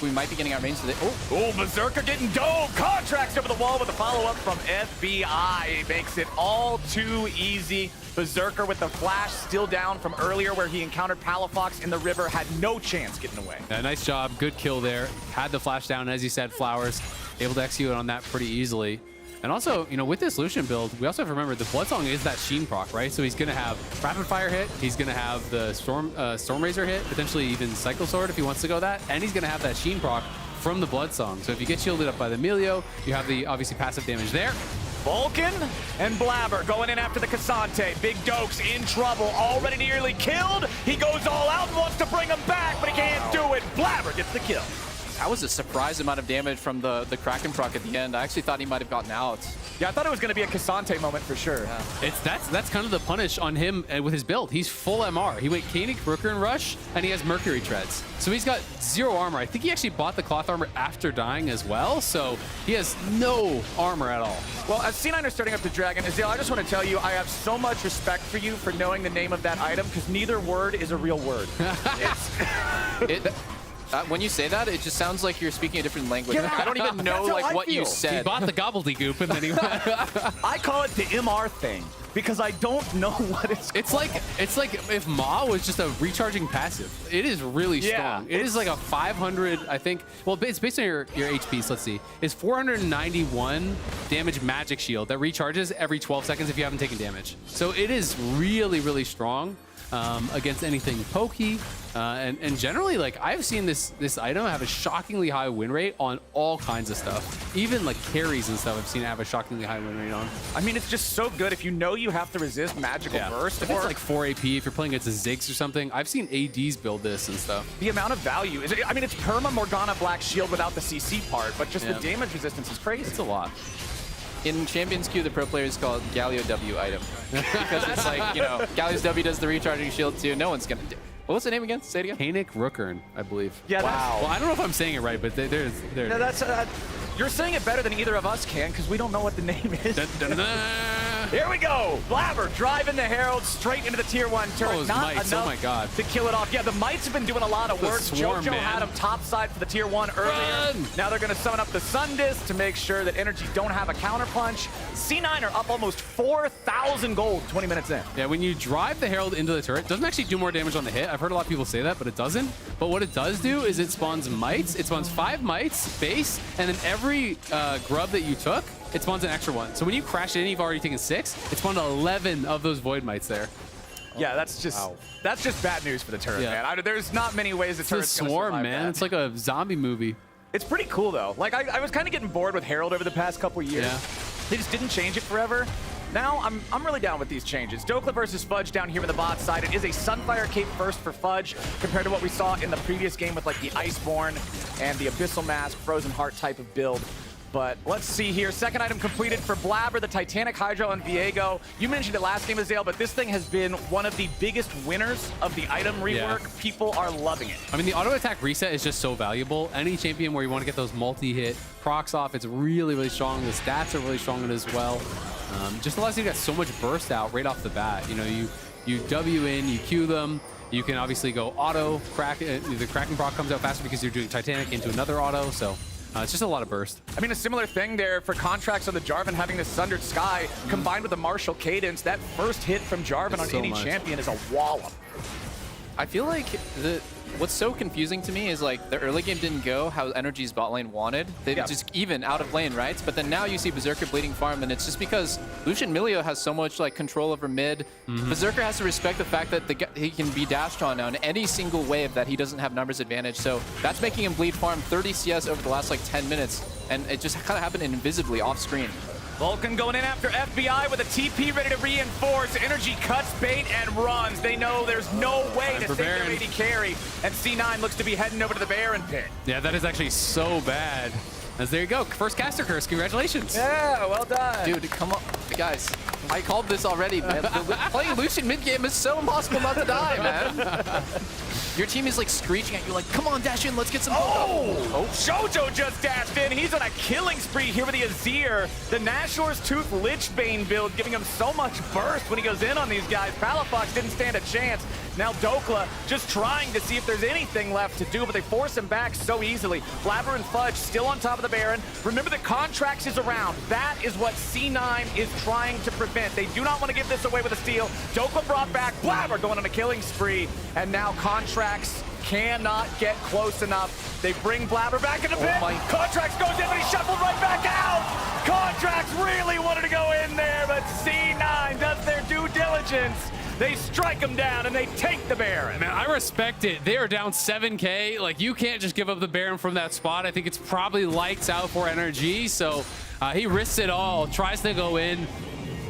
we might be getting our range today. Oh, Berserker getting dove. Contracts over the wall with a follow-up from FBI. Makes it all too easy. Berserker with the flash still down from earlier where he encountered Palafox in the river, had no chance getting away. Yeah, nice job, good kill there. Had the flash down, as you said, Flowers able to execute on that pretty easily. And also, you know, with this Lucian build, we also have to remember the Bloodsong is that Sheen proc, right? So he's going to have Rapid Fire hit, he's going to have the Storm Razor hit, potentially even Cycle Sword if he wants to go that, and he's going to have that Sheen proc from the Bloodsong. So if you get shielded up by the Emilio, you have the obviously passive damage there. Vulcan and Blabber going in after the Cassante. Big Dokes in trouble, already nearly killed. He goes all out and wants to bring him back, but he can't do it. Blabber gets the kill. That was a surprise amount of damage from the Kraken proc at the end. I actually thought he might have gotten out. Yeah, I thought it was going to be a Cassante moment for sure. Yeah. That's kind of the punish on him with his build. He's full MR. He went Koenig, Rooker, and Rush, and he has Mercury Treads. So he's got 0 armor. I think he actually bought the cloth armor after dying as well, so he has no armor at all. Well, as C9 are starting up the Dragon, Azale, I just want to tell you, I have so much respect for you for knowing the name of that item, because neither word is a real word. When you say that, it just sounds like you're speaking a different language. Yeah, I don't even know like what you said. He bought the gobbledygook and then he I call it the MR thing because I don't know what it's like if Ma was just a recharging passive. It is really strong. It is like a 500, I think. Well, it's based on your HPs. Let's see. It's 491 damage magic shield that recharges every 12 seconds if you haven't taken damage. So it is really, really strong. Against anything pokey, and generally, like, I've seen this item have a shockingly high win rate on all kinds of stuff. Even like carries and stuff, I've seen it have a shockingly high win rate on. I mean, it's just so good if you know you have to resist magical burst. If it's like 4 AP, if you're playing against a Ziggs or something, I've seen ADs build this and stuff. The amount of value is, I mean, it's Perma Morgana Black Shield without the CC part, but just the damage resistance is crazy. It's a lot. In Champions Queue, the pro players call it Galio W item. Because it's like, you know, Galio's W does the recharging shield too. No one's going to do. What's the name again? Say it again. Koenig Rookern, I believe. Yeah. Wow. Well, I don't know if I'm saying it right, but there's. Yeah, that's. You're saying it better than either of us can, because we don't know what the name is. Here we go. Blabber driving the Herald straight into the tier 1 turret. Those Not mites, enough oh my God. to kill it off. Yeah, the mites have been doing a lot of work. Swarm, Jojo man. had him topside for the tier 1 earlier. Now they're going to summon up the Sun Disc to make sure that Energy don't have a counterpunch. C9 are up almost 4,000 gold 20 minutes in. Yeah, when you drive the Herald into the turret, it doesn't actually do more damage on the hit. I've heard a lot of people say that, but it doesn't. But what it does do is it spawns mites. It spawns 5 mites, base, and then every grub that you took, it spawns an extra one. So when you crash in, you've already taken 6. It spawned 11 of those void mites there. Yeah, that's just bad news for the turret, man. There's not many ways the turret's gonna survive swarm, man. that. It's like a zombie movie. It's pretty cool though. Like I was kind of getting bored with Herald over the past couple years. Yeah. They just didn't change it forever. Now I'm really down with these changes. Dokla versus Fudge down here in the bot side. It is a Sunfire Cape first for Fudge compared to what we saw in the previous game with like the Iceborne and the Abyssal Mask, Frozen Heart type of build. But let's see here. Second item completed for Blabber, the Titanic Hydro and Viego. You mentioned it last game, Azale, but this thing has been one of the biggest winners of the item rework. Yeah. People are loving it. I mean, the auto attack reset is just so valuable. Any champion where you want to get those multi-hit procs off, it's really, really strong. The stats are really strong as well. Just allows you to get so much burst out right off the bat. You know, you W in, you Q them. You can obviously go auto, the Kraken proc comes out faster because you're doing Titanic into another auto, so it's just a lot of burst. I mean, a similar thing there for contracts on the Jarvan having this Sundered Sky combined with the Martial Cadence. That first hit from Jarvan on any champion is a wallop. I feel like what's so confusing to me is like the early game didn't go how Energy's bot lane wanted. They just even out of lane, right? But then now you see Berserker bleeding farm, and it's just because Lucian Milio has so much like control over mid. Berserker has to respect the fact that he can be dashed on now in any single wave that he doesn't have numbers advantage. So that's making him bleed farm 30 CS over the last like 10 minutes, and it just kind of happened invisibly off screen. Vulcan going in after FBI with a TP ready to reinforce. NRG cuts bait and runs. They know there's no way to save their AD carry. And C9 looks to be heading over to the Baron pit. Yeah, that is actually so bad. As there you go, first caster curse, congratulations. Yeah, well done. Dude, come on. Guys, I called this already, man. Playing Lucian mid-game is so impossible not to die, man. Your team is like screeching at you like, come on, dash in, let's get some Oh, Jojo just dashed in. He's on a killing spree here with the Azir. The Nashor's Tooth Lichbane build giving him so much burst when he goes in on these guys. Palafox didn't stand a chance. Now Dokla just trying to see if there's anything left to do, but they force him back so easily. Blabber and Fudge still on top of the Baron. Remember the Contracts is around. That is what C9 is trying to prevent. They do not want to give this away with a steal. Dokla brought back. Blabber going on a killing spree. And now Contracts cannot get close enough. They bring Blabber back in the pit. Contracts goes in, but he's shuffled right back out. Contracts really wanted to go in there, but C9 does their due diligence. They strike him down and they take the Baron. Man, I respect it. They are down 7K. Like, you can't just give up the Baron from that spot. I think it's probably lights out for NRG. So he risks it all, tries to go in.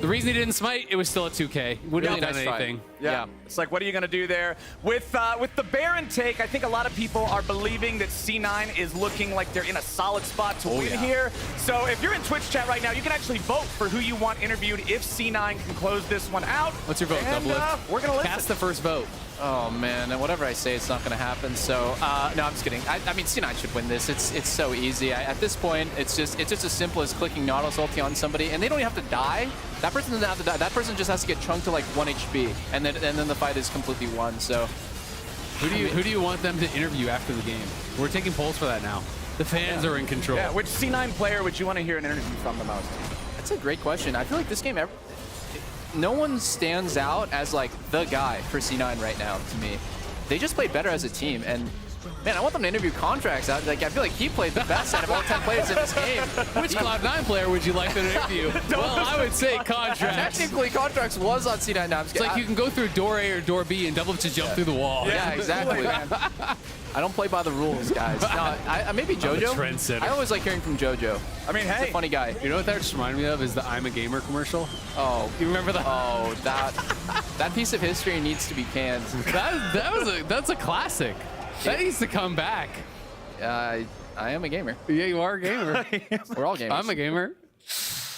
The reason he didn't smite, it was still a 2K. Wouldn't have done anything. Yeah. It's like, what are you going to do there? With the Baron take, I think a lot of people are believing that C9 is looking like they're in a solid spot to win here. So if you're in Twitch chat right now, you can actually vote for who you want interviewed if C9 can close this one out. What's your vote, Doublelift? We're going to listen. Cast the first vote. Oh man, and whatever I say, it's not going to happen. So no, I'm just kidding. I mean, C9 should win this. It's so easy. At this point, it's just as simple as clicking Nautilus ulti on somebody, and they don't even have to die. That person doesn't have to die. That person just has to get chunked to like 1 HP, and then the fight is completely won. So who do you want them to interview after the game? We're taking polls for that now. The fans are in control. Yeah, which C9 player would you want to hear an interview from the most? That's a great question. I feel like this game, no one stands out as like the guy for C9 right now to me. They just played better as a team, and man, I want them to interview Contracts. I feel like he played the best out of all 10 players in this game. Which Cloud9 player would you like them to interview? Well, I would say Contracts. Technically, Contracts was on C9. No, it's like you can go through door A or door B and double to jump through the wall. Yeah, exactly. I don't play by the rules, guys. No, I maybe JoJo. Trendsetter. I always like hearing from JoJo. I mean, hey, he's a funny guy. You know what that just reminded me of is the I'm a Gamer commercial. Oh, you remember that? Oh, that piece of history needs to be canned. That's a classic. That needs to come back. I am a gamer. Yeah, you are a gamer. We're all gamers. I'm a gamer.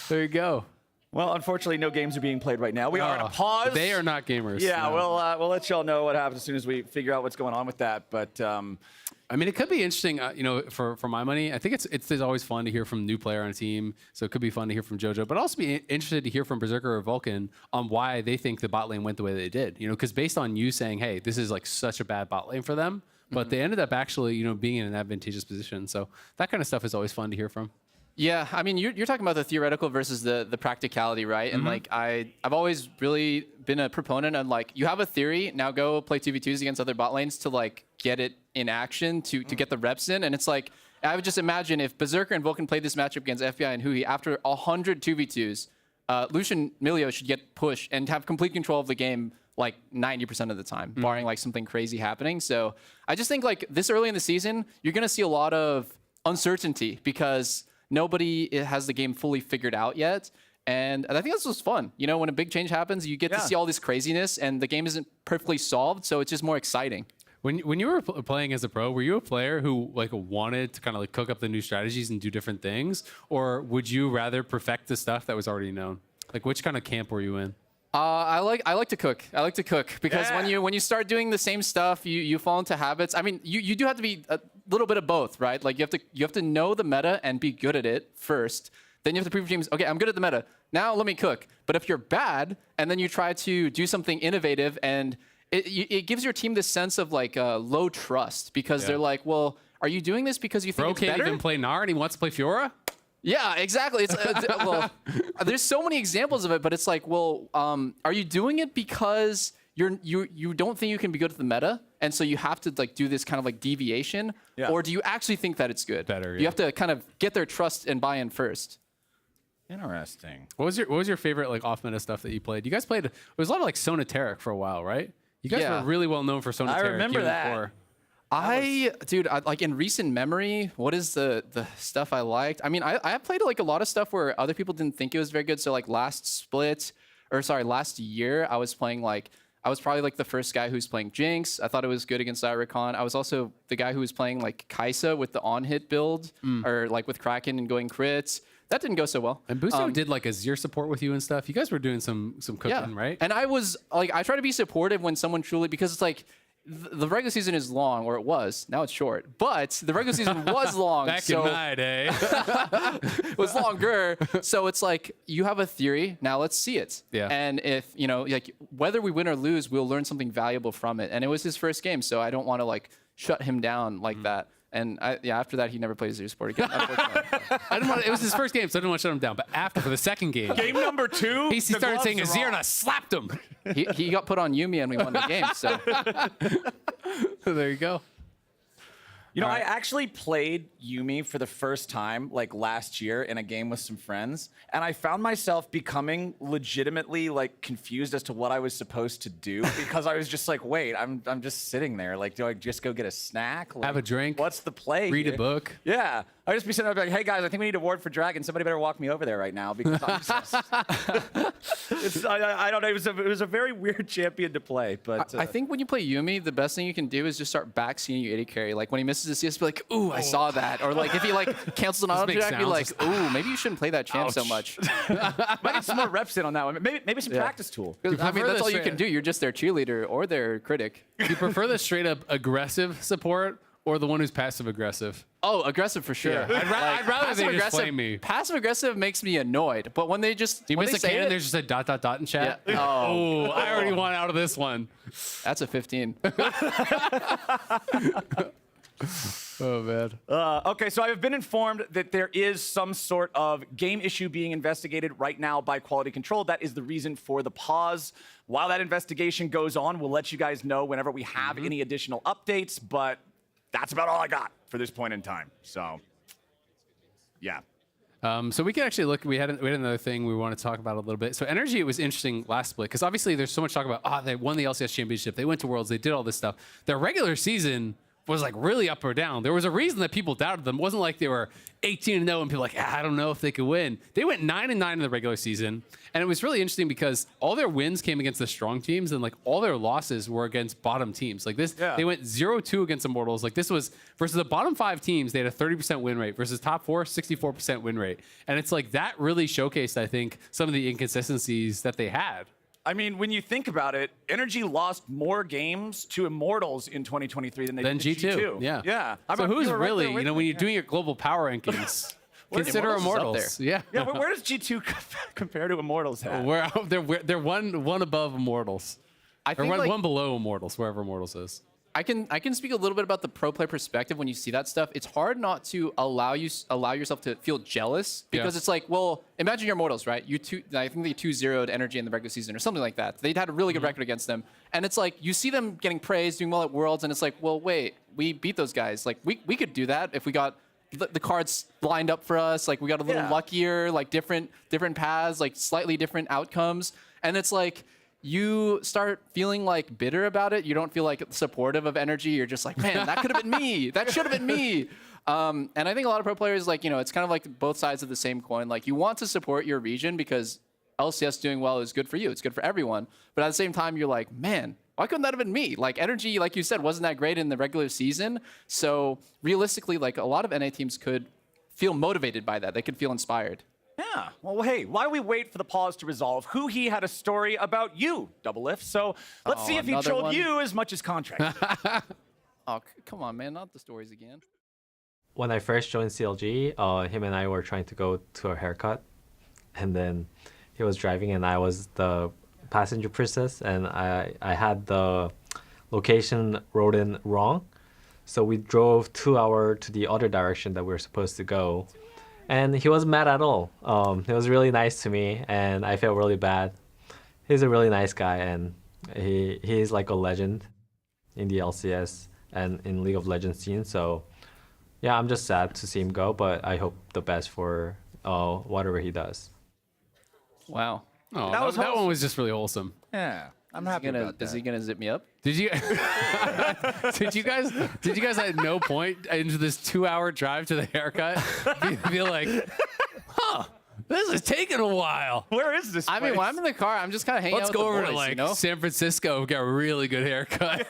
There you go. Well, unfortunately, no games are being played right now. We are on a pause. They are not gamers. Yeah, no. we'll let y'all know what happens as soon as we figure out what's going on with that. But I mean, it could be interesting. You know, for my money, I think it's always fun to hear from a new player on a team. So it could be fun to hear from JoJo, but also be interested to hear from Berserker or Vulcan on why they think the bot lane went the way they did. You know, because based on you saying, "Hey, this is like such a bad bot lane for them," but they ended up actually, you know, being in an advantageous position. So that kind of stuff is always fun to hear from. Yeah, I mean, you're talking about the theoretical versus the practicality, right? And like, I've always really been a proponent of like, you have a theory, now go play 2v2s against other bot lanes to like get it in action, to get the reps in. And it's like, I would just imagine if Berserker and Vulcan played this matchup against FBI and Hui, after 100 2v2s, Lucian Milio should get pushed and have complete control of the game like 90% of the time, barring like something crazy happening. So I just think like this early in the season, you're going to see a lot of uncertainty because nobody has the game fully figured out yet. And I think this was fun. You know, when a big change happens, you get to see all this craziness and the game isn't perfectly solved. So it's just more exciting. When you were playing as a pro, were you a player who like wanted to kind of like cook up the new strategies and do different things? Or would you rather perfect the stuff that was already known? Like which kind of camp were you in? I like to cook. I like to cook because when you start doing the same stuff, you fall into habits. I mean, you do have to be a little bit of both, right? Like you have to know the meta and be good at it first. Then you have to prove to teams, okay, I'm good at the meta. Now let me cook. But if you're bad and then you try to do something innovative, and it gives your team this sense of like low trust because they're like, well, are you doing this because you think it's better? Bro can't even play Gnar and he wants to play Fiora? Yeah, exactly. Well, there's so many examples of it, but it's like, well, are you doing it because you don't think you can be good at the meta, and so you have to like do this kind of like deviation, or do you actually think that it's good? Better. You have to kind of get their trust and buy-in first. Interesting. What was your favorite like off meta stuff that you played? You guys played. It was a lot of like Sonateric for a while, right? You guys were really well known for Sonateric. I remember that. Dude, like in recent memory, what is the stuff I liked? I mean, I played like a lot of stuff where other people didn't think it was very good. So like last year, I was playing like, I was probably like the first guy who's playing Jinx. I thought it was good against Iricon. I was also the guy who was playing like Kai'Sa with the on-hit build, or like with Kraken and going crits. That didn't go so well. And Busto did like a Azir support with you and stuff. You guys were doing some cooking, right? And I was like, I try to be supportive when someone truly, because it's like, the regular season is long, or it was. Now it's short. But the regular season was long. Back in my day. It was longer. So it's like, you have a theory. Now let's see it. Yeah. And if, you know, like whether we win or lose, we'll learn something valuable from it. And it was his first game. So I don't want to like shut him down like that. And after that, he never played Azir support again. It was his first game, so I didn't want to shut him down. But after, for the second game, game number 2, he started saying Azir, and I slapped him. He got put on Yuumi, and we won the game. So there you go. You know, I actually played Yuumi for the first time like last year in a game with some friends, and I found myself becoming legitimately like confused as to what I was supposed to do, because I was just like, wait, I'm just sitting there. Like, do I just go get a snack? Like, have a drink? What's the play? Read here? a book? Yeah. I'd just be sitting there like, hey guys, I think we need a ward for Dragon. Somebody better walk me over there right now, because I'm just, I don't know. It was a very weird champion to play, but I think when you play Yuumi, the best thing you can do is just start backseeing your AD carry. Like when he misses a CS, be like, ooh, I saw that. Or like if he like cancels an auto attack, be like, ooh, maybe you shouldn't play that champ so much. Might get some more reps in on that one. Maybe some practice tool. I mean, that's all you can do. You're just their cheerleader or their critic. Do you prefer the straight up aggressive support or the one who's passive aggressive? Oh, aggressive for sure. Yeah. I'd rather they just flame me. Passive aggressive makes me annoyed, but when they just you when miss they a cannon, it, there's just a dot in chat. Yeah. Oh, I already want out of this one. That's a 15. Oh man. Okay, so I have been informed that there is some sort of game issue being investigated right now by quality control. That is the reason for the pause. While that investigation goes on, we'll let you guys know whenever we have any additional updates, but that's about all I got for this point in time. So, yeah. So we can actually look. We had another thing we want to talk about a little bit. So NRG, it was interesting last split because obviously there's so much talk about they won the LCS championship, they went to Worlds, they did all this stuff. Their regular season was like really up or down. There was a reason that people doubted them. It wasn't like they were 18-0 and people were like, I don't know if they could win. They went 9-9 in the regular season. And it was really interesting because all their wins came against the strong teams and like all their losses were against bottom teams. Like this, they went 0-2 against Immortals. Like this was versus the bottom 5 teams, they had a 30% win rate versus top 4, 64% win rate. And it's like that really showcased, I think, some of the inconsistencies that they had. I mean, when you think about it, NRG lost more games to Immortals in 2023 than they did to G2. Yeah. Yeah. So who's really, you know, when you're doing your global power rankings, consider Immortals. Yeah. Yeah, but where does G2 compare to Immortals at? They're one above Immortals. I think one below Immortals, wherever Immortals is. I can speak a little bit about the pro player perspective when you see that stuff. It's hard not to allow yourself to feel jealous because it's like, well, imagine you're Immortals, right? I think they 2-0'd NRG in the regular season or something like that. They'd had a really good record against them. And it's like, you see them getting praised, doing well at Worlds, and it's like, well, wait, we beat those guys. Like, we could do that if we got the cards lined up for us. Like, we got a little luckier, like different paths, like slightly different outcomes. And it's like, you start feeling like bitter about it. You don't feel like supportive of NRG. You're just like, man, that could have been me. That should have been me. And I think a lot of pro players, like, you know, it's kind of like both sides of the same coin. Like, you want to support your region because LCS doing well is good for you. It's good for everyone. But at the same time, you're like, man, why couldn't that have been me? Like, NRG, like you said, wasn't that great in the regular season. So realistically, like, a lot of NA teams could feel motivated by that. They could feel inspired. Yeah. Well, hey, why don't we wait for the pause to resolve who he had a story about you, Doublelift. So let's see if he trolled you as much as Contract. Oh, come on, man. Not the stories again. When I first joined CLG, him and I were trying to go to a haircut. And then he was driving and I was the passenger princess. And I had the location wrote in wrong. So we drove 2 hours to the other direction that we were supposed to go. And he wasn't mad at all. He was really nice to me, and I felt really bad. He's a really nice guy, and he's like a legend in the LCS and in League of Legends scene. So, yeah, I'm just sad to see him go, but I hope the best for whatever he does. Wow. Oh, that one was just really wholesome. Yeah. I'm happy about that. Is he gonna zip me up? Did you did you guys at no point into this 2-hour drive to the haircut feel like, huh, this is taking a while? Where is this I mean, when I'm in the car, I'm just kind of hanging Let's out go with the over boys, to like you know? San Francisco, get a really good haircut.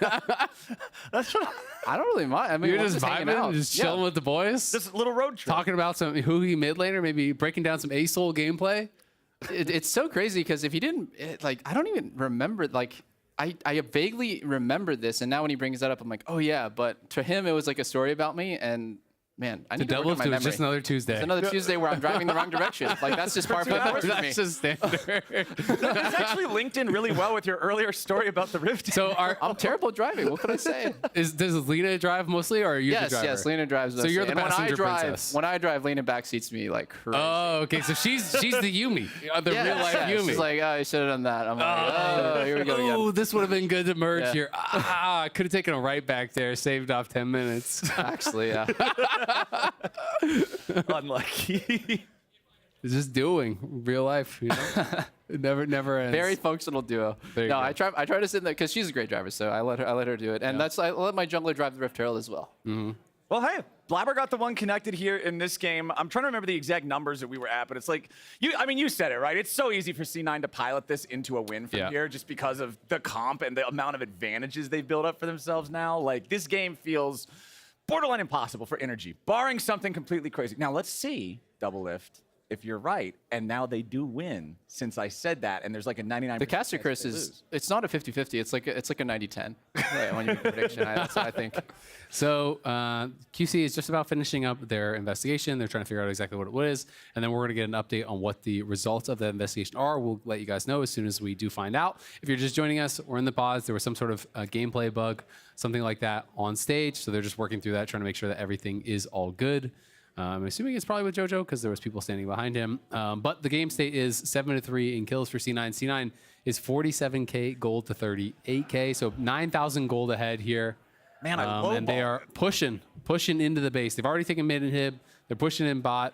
I don't really mind. I mean, You're we're just hanging vibing, out. just chilling with the boys, just a little road trip, talking about some Huhi mid laner, maybe breaking down some A-Soul gameplay. It's so crazy because if he didn't, I don't even remember, I vaguely remembered this, and now when he brings that up, I'm like, oh yeah, but to him, it was like a story about me, and man, I need to work on my memory. It's just another Tuesday. It's another Tuesday where I'm driving the wrong direction. Like, that's just par for the course for me. That's just standard. It's actually linked in really well with your earlier story about the Rift. So I'm terrible at driving. What could I say? Does Lena drive mostly, or are you the driver? Yes, Lena drives. So you're the and passenger princess. When I drive, Lena backseats me like crazy. Oh, okay. So she's the Yumi, the real life Yumi. She's like, oh, I should have done that. I'm like, oh, here we go again. Oh, this would have been good to merge Yeah. here. I could have taken a right back there, saved off 10 minutes. Actually, yeah. Unlucky. It's just doing real life, you know? It never ends. Very functional duo. There you No, go. I try to sit in there because she's a great driver, so I let her do it, and I let my jungler drive the Rift Herald as well. Mm-hmm. Well, hey, Blabber got the one connected here in this game. I'm trying to remember the exact numbers that we were at, but it's like, you said it, right? It's so easy for C9 to pilot this into a win from here just because of the comp and the amount of advantages they've built up for themselves now. Like, this game feels borderline impossible for NRG, barring something completely crazy. Now, let's see, Doublelift, if you're right, and now they do win since I said that, and there's like a 99%. The caster curse it's not a 50-50. It's like a 90-10 when you make a prediction. That's what I think. So QC is just about finishing up their investigation. They're trying to figure out exactly what it is, and then we're going to get an update on what the results of that investigation are. We'll let you guys know as soon as we do find out. If you're just joining us, we're in the pods. There was some sort of gameplay bug, something like that on stage, so they're just working through that, trying to make sure that everything is all good. I'm assuming it's probably with JoJo because there was people standing behind him. But the game state is 7-3 in kills for C9. C9 is 47K gold to 38K, so 9,000 gold ahead here. Man, I love and they are pushing into the base. They've already taken mid and hib. They're pushing in bot.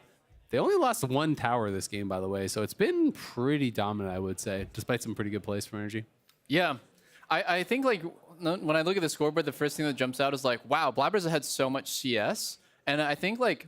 They only lost one tower this game, by the way, so it's been pretty dominant, I would say, despite some pretty good plays from NRG. Yeah, I think like when I look at the scoreboard, the first thing that jumps out is like, wow, Blabber's had so much CS. And I think like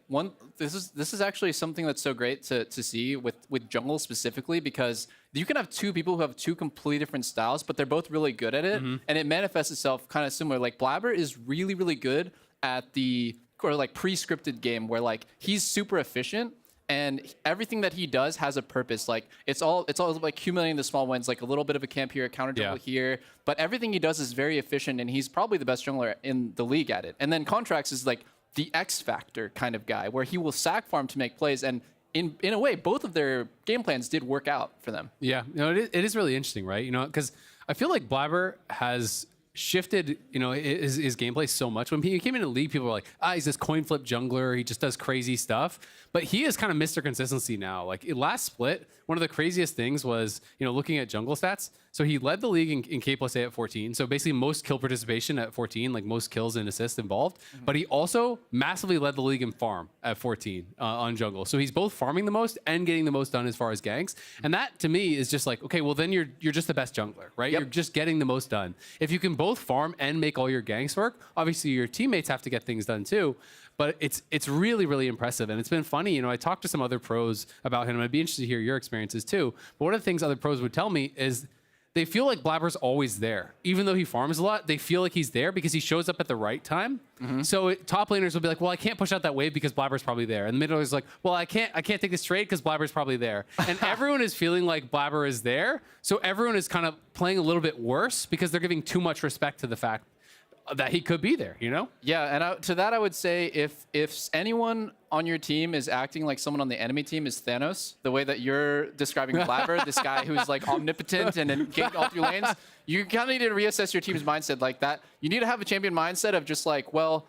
this is actually something that's so great to see with jungle specifically, because you can have two people who have two completely different styles, but they're both really good at it, and it manifests itself kind of similar. Like Blabber is really good at the pre-scripted game where like he's super efficient and everything that he does has a purpose. Like it's all like accumulating the small wins, like a little bit of a camp here, a counter jungle here, but everything he does is very efficient, and he's probably the best jungler in the league at it. And then Contracts is like the X Factor kind of guy, where he will sack farm to make plays, and in a way, both of their game plans did work out for them. Yeah, it is really interesting, right? Because I feel like Blabber has shifted, his gameplay so much. When he came into the league, people were like, he's this coin flip jungler. He just does crazy stuff. But he is kind of Mr. Consistency now. Like last split, one of the craziest things was, looking at jungle stats. So he led the league in K+A at 14. So basically most kill participation at 14, like most kills and assists involved. But he also massively led the league in farm at 14 on jungle. So he's both farming the most and getting the most done as far as ganks. And that to me is just like, okay, well then you're just the best jungler, right? You're just getting the most done. If you can both farm and make all your ganks work, obviously your teammates have to get things done too. But it's really impressive, and it's been funny. I talked to some other pros about him, and I'd be interested to hear your experiences too. But one of the things other pros would tell me is they feel like Blabber's always there. Even though he farms a lot, they feel like he's there because he shows up at the right time. So top laners will be like, well, I can't push out that wave because Blabber's probably there. And the mid laners is like, well, I can't take this trade because Blabber's probably there. And everyone is feeling like Blabber is there. So everyone is kind of playing a little bit worse because they're giving too much respect to the fact that he could be there, Yeah, and to that I would say if anyone on your team is acting like someone on the enemy team is Thanos, the way that you're describing Blabber, this guy who's like omnipotent and gained all 3 lanes, you kind of need to reassess your team's mindset like that. You need to have a champion mindset of just like, well,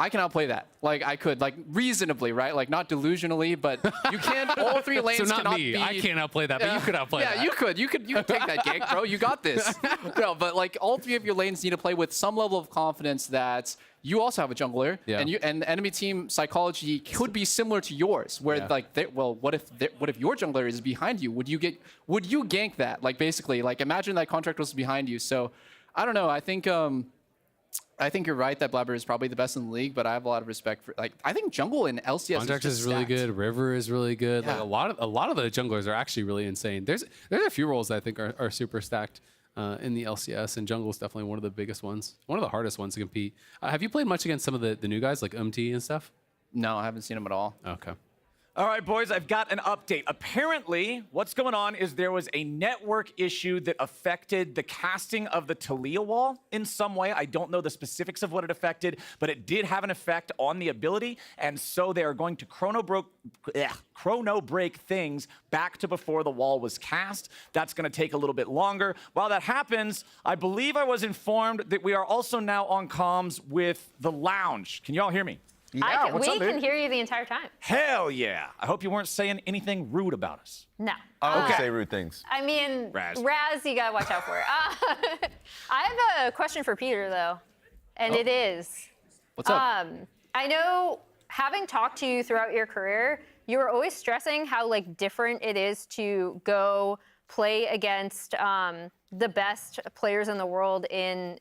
I can outplay that. Like, I could, like, reasonably, right? Like, not delusionally, but you can't, all 3 lanes So not cannot me. be... I can't outplay that, but you could outplay that. Yeah, you could take that gank, bro. You got this. No, but, like, all 3 of your lanes need to play with some level of confidence that you also have a jungler, and the enemy team psychology could be similar to yours, where, like, what if your jungler is behind you? Would you gank that? Like, basically, like, imagine that contract was behind you. So, I don't know. I think you're right that Blabber is probably the best in the league, but I have a lot of respect for, like, I think jungle in LCS Contract is really good. River is really good. Yeah. Like a lot of the junglers are actually really insane. There's a few roles that I think are super stacked in the LCS, and jungle is definitely one of the biggest ones, one of the hardest ones to compete. Have you played much against some of the new guys like MT and stuff? No, I haven't seen them at all. Okay. All right, boys, I've got an update. Apparently, what's going on is there was a network issue that affected the casting of the Taliyah wall in some way. I don't know the specifics of what it affected, but it did have an effect on the ability, and so they are going to chrono break things back to before the wall was cast. That's going to take a little bit longer. While that happens, I believe I was informed that we are also now on comms with the lounge. Can you all hear me? Yeah, we can hear you the entire time. Hell yeah. I hope you weren't saying anything rude about us. No. I say rude things. I mean, Raz, you gotta watch out for. I have a question for Peter, though, and it is. What's up? I know, having talked to you throughout your career, you were always stressing how, like, different it is to go play against the best players in the world in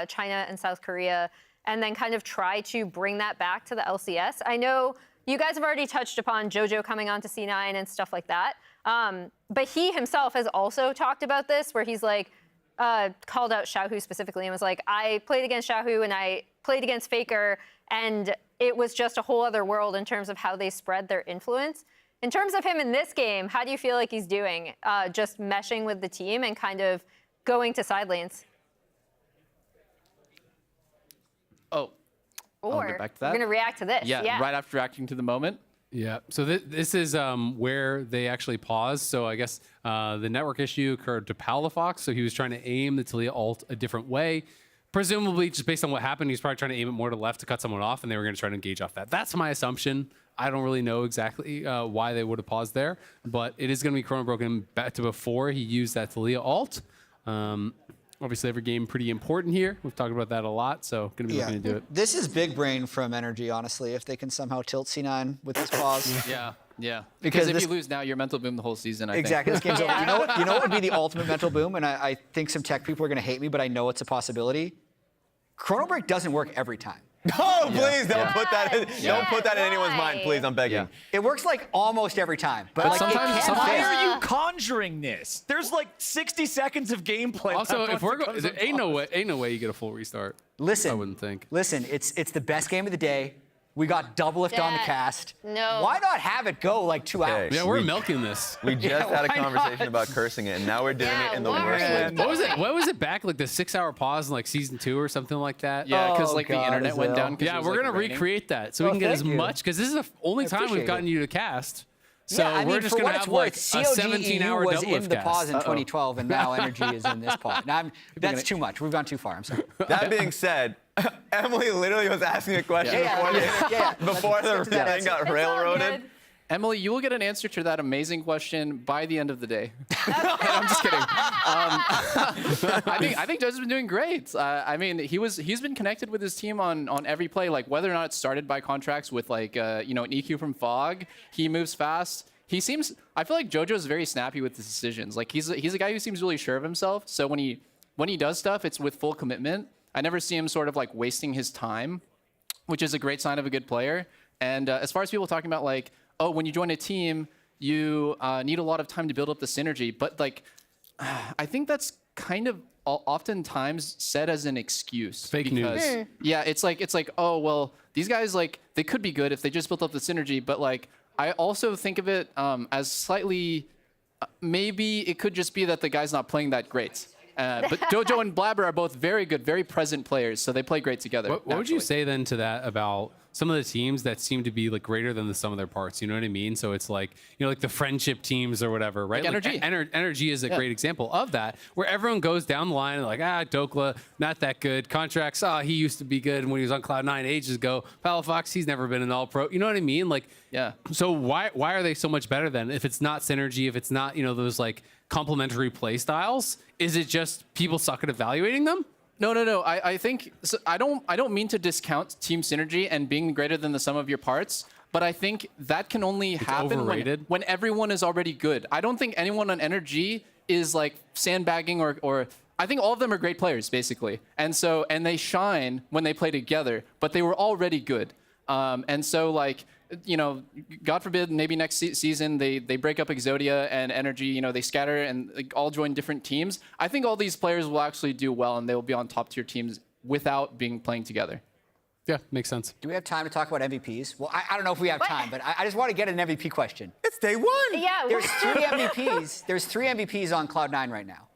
China and South Korea, and then kind of try to bring that back to the LCS. I know you guys have already touched upon JoJo coming on to C9 and stuff like that. But he himself has also talked about this, where he's like, called out Xiaohu specifically and was like, I played against Xiaohu and I played against Faker, and it was just a whole other world in terms of how they spread their influence. In terms of him in this game, how do you feel like he's doing? Just meshing with the team and kind of going to side lanes? Oh, or get back to that. we're going to react to this. Yeah, right after reacting to the moment. Yeah, so this is where they actually paused. So I guess the network issue occurred to Palafox, so he was trying to aim the Taliyah ult a different way. Presumably, just based on what happened, he was probably trying to aim it more to the left to cut someone off, and they were going to try to engage off that. That's my assumption. I don't really know exactly why they would have paused there, but it is going to be chrono broken back to before he used that Taliyah ult. Obviously, every game pretty important here. We've talked about that a lot, so going to be looking to do it. This is big brain from NRG, honestly, if they can somehow tilt C9 with this pause. Yeah. Because if you lose now, you're mental boom the whole season, I think. Exactly. This game's over. You know what would be the ultimate mental boom? And I think some tech people are going to hate me, but I know it's a possibility. Chrono Break doesn't work every time. Oh, please don't put that in. Don't put that in anyone's mind, please. I'm begging. It works like almost every time, but like sometimes why are you conjuring this? There's like 60 seconds of gameplay. Also, if we're going, ain't no way you get a full restart. Listen, I wouldn't think. Listen, it's the best game of the day. We got Doublelift on the cast. No. Why not have it go like 2 hours? Yeah, we're milking this. We just had a conversation about cursing it, and now we're doing it in the worst way. What was it back, like the 6-hour pause in like season 2 or something like that? Yeah, because like the internet went down. Yeah, we're gonna recreate that so we can get as much, because this is the only time we've gotten you to cast. So yeah, I mean, we're just for gonna what it's have like worth, a 17-hour was Doublelift in the pause in cast. 2012, and now NRG is in this pause. Now, that's too much. We've gone too far. I'm sorry. That being said, Emily literally was asking a question before the thing got railroaded. Emily, you will get an answer to that amazing question by the end of the day. I'm just kidding. I think Joe's been doing great. I mean, he's been connected with his team on every play. Like whether or not it's started by contracts with like an EQ from Fog, he moves fast. I feel like JoJo's very snappy with his decisions. Like he's a guy who seems really sure of himself. So when he does stuff, it's with full commitment. I never see him sort of like wasting his time, which is a great sign of a good player. And as far as people talking about like, oh, when you join a team, you need a lot of time to build up the synergy. But like, I think that's kind of oftentimes said as an excuse. Fake news. Yeah, it's like, oh, well, these guys, like, they could be good if they just built up the synergy. But like, I also think of it as slightly, maybe it could just be that the guy's not playing that great. But Jojo and Blabber are both very good, very present players, so they play great together. What would you say then to that about some of the teams that seem to be like greater than the sum of their parts. You know what I mean? So it's like, you know, like the friendship teams or whatever, right? Like NRG. NRG is a great example of that, where everyone goes down the line and like, Dokla, not that good. Contracts, he used to be good when he was on Cloud9 ages ago. Palafox, he's never been an all-pro. You know what I mean? Like, yeah. So why are they so much better then? If it's not synergy, if it's not, you know, those like complementary play styles, is it just people suck at evaluating them? No. I think so. I don't mean to discount team synergy and being greater than the sum of your parts, but I think that can only happen when everyone is already good. I don't think anyone on NRG is like sandbagging or I think all of them are great players basically, and they shine when they play together. But they were already good, and so like, you know, God forbid, maybe next season they break up Exodia and NRG, you know, they scatter and like, all join different teams. I think all these players will actually do well and they will be on top tier teams without playing together. Yeah, makes sense. Do we have time to talk about MVPs? Well, I don't know if we have time, but I just want to get an MVP question. It's day one. Yeah. There's 3 MVPs. There's 3 MVPs on Cloud9 right now.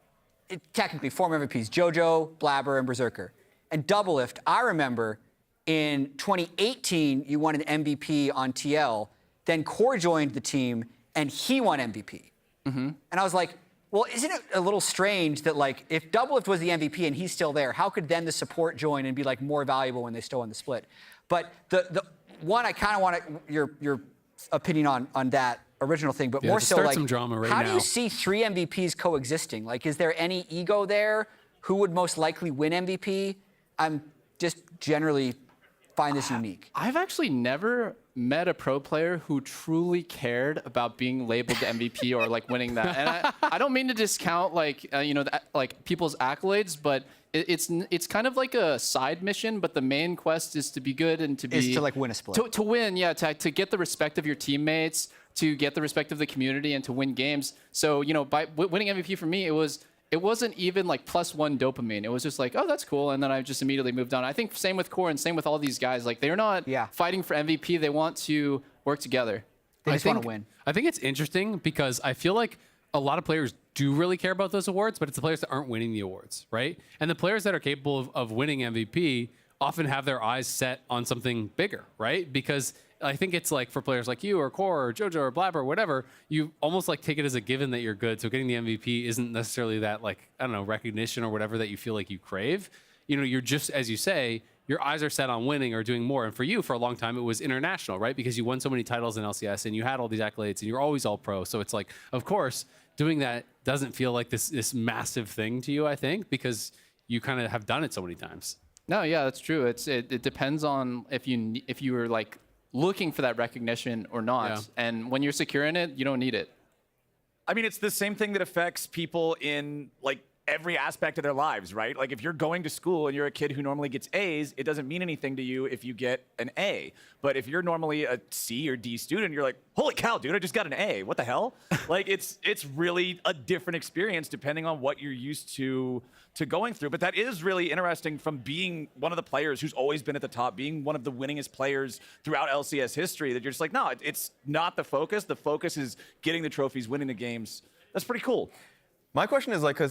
Technically, former MVPs: JoJo, Blabber, and Berserker. And Doublelift, I remember in 2018, you won an MVP on TL. Then Core joined the team, and he won MVP. Mm-hmm. And I was like, well, isn't it a little strange that, like, if Doublelift was the MVP and he's still there, how could then the support join and be, like, more valuable when they still won the split? But the one I kind of want your opinion on that original thing, but more so, like, some drama right how now. do you see 3 MVPs coexisting? Like, is there any ego there? Who would most likely win MVP? I'm just generally find this unique. I've actually never met a pro player who truly cared about being labeled the MVP or like winning that. And I don't mean to discount like you know, like people's accolades, but it's kind of like a side mission. But the main quest is to be good and to like win a split. To win, yeah, to get the respect of your teammates, to get the respect of the community, and to win games. So you know, by winning MVP for me, it wasn't even like +1 dopamine. It was just like, oh, that's cool. And then I just immediately moved on. I think same with Core and same with all these guys. Like, they're not fighting for MVP. They want to work together. They just want to win. I think it's interesting because I feel like a lot of players do really care about those awards, but it's the players that aren't winning the awards, right? And the players that are capable of winning MVP often have their eyes set on something bigger, right? Because I think it's like for players like you or Core or JoJo or Blabber or whatever, you almost like take it as a given that you're good. So getting the MVP isn't necessarily that, like, I don't know, recognition or whatever that you feel like you crave. You know, you're just, as you say, your eyes are set on winning or doing more. And for you, for a long time, it was international, right? Because you won so many titles in LCS and you had all these accolades and you're always all pro. So it's like, of course, doing that doesn't feel like this massive thing to you, I think, because you kind of have done it so many times. No, yeah, that's true. It depends on if you were like looking for that recognition or not. Yeah. And when you're secure in it, you don't need it. I mean, it's the same thing that affects people in like every aspect of their lives, right? Like if you're going to school and you're a kid who normally gets A's, it doesn't mean anything to you if you get an A. But if you're normally a C or D student, you're like, holy cow, dude, I just got an A. What the hell? Like it's really a different experience depending on what you're used to going through. But that is really interesting from being one of the players who's always been at the top, being one of the winningest players throughout LCS history, that you're just like, no, it's not the focus. The focus is getting the trophies, winning the games. That's pretty cool. My question is like,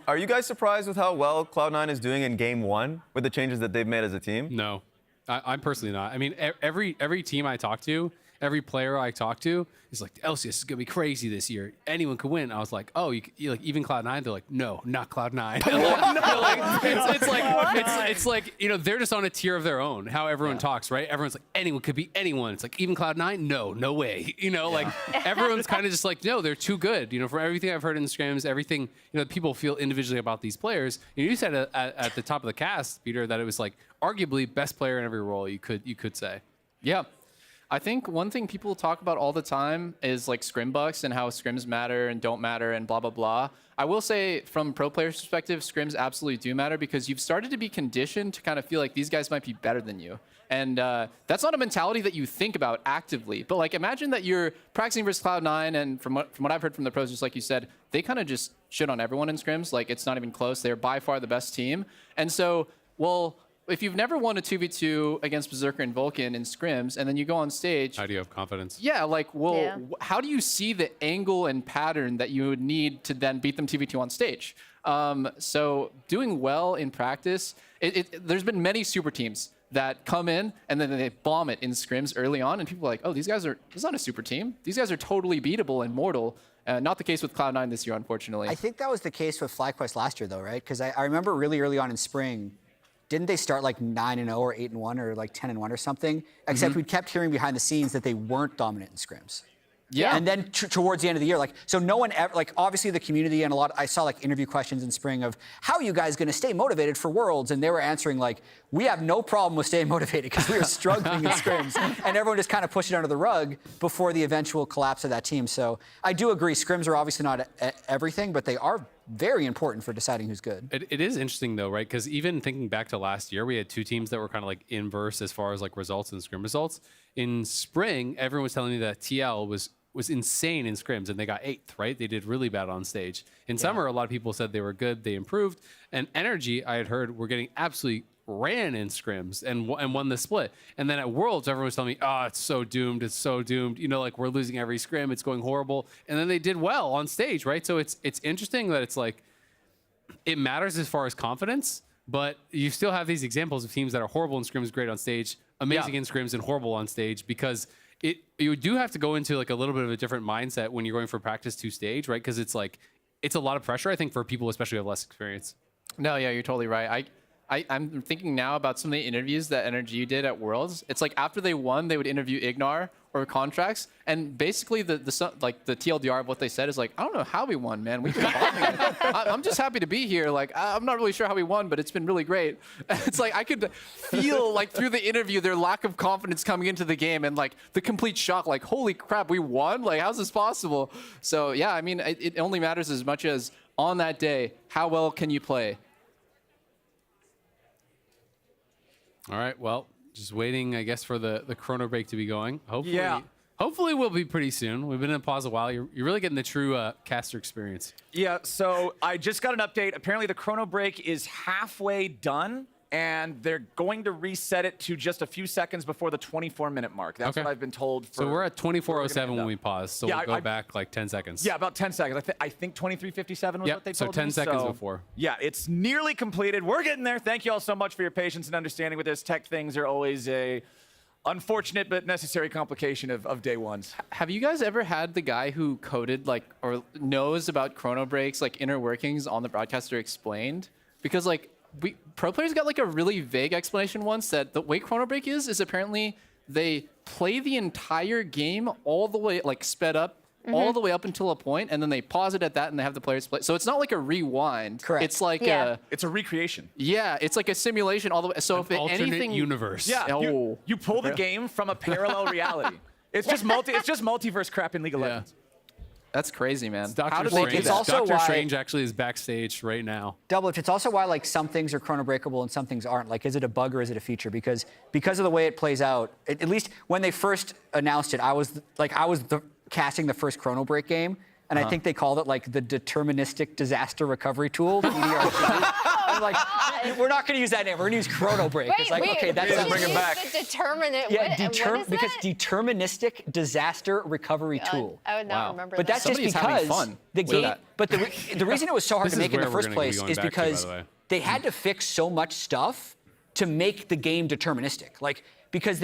are you guys surprised with how well Cloud9 is doing in Game 1 with the changes that they've made as a team? No, I'm personally not. I mean, every team I talk to, every player I talk to is like, LCS is gonna be crazy this year. Anyone could win. I was like, oh, you like even Cloud9? They're like, no, not Cloud9. It's like, you know, they're just on a tier of their own. How everyone talks, right? Everyone's like, anyone could be anyone. It's like even Cloud9, no way. You know, like everyone's kind of just like, no, they're too good. You know, from everything I've heard in the scrims, everything, you know, people feel individually about these players. You said at the top of the cast, Peter, that it was like arguably best player in every role. You could say, yeah. I think one thing people talk about all the time is like scrim bucks and how scrims matter and don't matter and blah, blah, blah. I will say from pro players' perspective, scrims absolutely do matter because you've started to be conditioned to kind of feel like these guys might be better than you. And that's not a mentality that you think about actively. But like imagine that you're practicing versus Cloud9 and from what I've heard from the pros, just like you said, they kind of just shit on everyone in scrims. Like it's not even close. They're by far the best team. And so, well, if you've never won a 2v2 against Berserker and Vulcan in scrims, and then you go on stage... How do you have confidence? Yeah, like, well, how do you see the angle and pattern that you would need to then beat them 2v2 on stage? So doing well in practice, there's been many super teams that come in and then they bomb it in scrims early on, and people are like, oh, this is not a super team. These guys are totally beatable and mortal. Not the case with Cloud9 this year, unfortunately. I think that was the case with FlyQuest last year, though, right? Because I remember really early on in spring, didn't they start like 9-0 or 8-1 or like 10-1 or something? Except we kept hearing behind the scenes that they weren't dominant in scrims. Yeah. And then towards the end of the year, like, so no one ever, like, obviously the community and I saw like interview questions in spring of how are you guys going to stay motivated for Worlds? And they were answering like, we have no problem with staying motivated because we are struggling in scrims. And everyone just kind of pushed it under the rug before the eventual collapse of that team. So I do agree, scrims are obviously not everything, but they are very important for deciding who's good. It is interesting though, right? Because even thinking back to last year, we had two teams that were kind of like inverse as far as like results and scrim results. In spring, everyone was telling me that TL was insane in scrims and they got 8th, right? They did really bad on stage. In summer, a lot of people said they were good, they improved. And NRG, I had heard, were getting absolutely ran in scrims and won the split. And then at Worlds, everyone was telling me, oh, it's so doomed, it's so doomed. You know, like we're losing every scrim, it's going horrible. And then they did well on stage, right? So it's interesting that it's like, it matters as far as confidence, but you still have these examples of teams that are horrible in scrims, great on stage, amazing in scrims and horrible on stage, because you do have to go into like a little bit of a different mindset when you're going from practice to stage, right? Because it's like, it's a lot of pressure, I think, for people, especially who have less experience. No, yeah, you're totally right. I'm thinking now about some of the interviews that NRG did at Worlds. It's like after they won, they would interview Ignar or Contracts, and basically the TLDR of what they said is like, I don't know how we won, man. We've been bombing. I'm just happy to be here. Like, I'm not really sure how we won, but it's been really great. It's like I could feel like through the interview their lack of confidence coming into the game and like the complete shock. Like, holy crap, we won! Like, how's this possible? So yeah, I mean, it only matters as much as on that day, how well can you play? All right, well, just waiting, I guess, for the chrono break to be going. Hopefully we'll be pretty soon. We've been in pause a while. You're really getting the true caster experience. Yeah, so I just got an update. Apparently the chrono break is halfway done, and they're going to reset it to just a few seconds before the 24-minute mark. That's what I've been told. So we're at 24:07 when we pause, so we'll go back like 10 seconds. Yeah, about 10 seconds. I think 23:57 was what they told me. So 10 seconds before. Yeah, it's nearly completed. We're getting there. Thank you all so much for your patience and understanding with this. Tech things are always a unfortunate but necessary complication of day ones. Have you guys ever had the guy who coded like or knows about chrono breaks, like inner workings on the broadcaster explained? Because like pro players got like a really vague explanation once that the way chrono break is apparently they play the entire game all the way like sped up all the way up until a point, and then they pause it at that and they have the players play. So it's not like a rewind. Correct. It's like it's a recreation. Yeah, it's like a simulation all the way. So if anything universe. Yeah, you pull the game from a parallel reality. It's just multiverse crap in League of Legends. That's crazy, man. Doctor Strange actually is backstage right now. Doublelift, it's also why like some things are chrono breakable and some things aren't. Like, is it a bug or is it a feature? Because of the way it plays out, at least when they first announced it, I was casting the first chrono break game, and I think they called it like the deterministic disaster recovery tool. I'm like, we're not going to use that name. We're going to use chrono break. Wait, it's like, okay, that's bring it back. The determinant. Yeah, what is because that? deterministic disaster recovery tool. I would not remember But that. that's just because the game. But the reason it was so hard to make in the first place is because they had to fix so much stuff to make the game deterministic. Like, because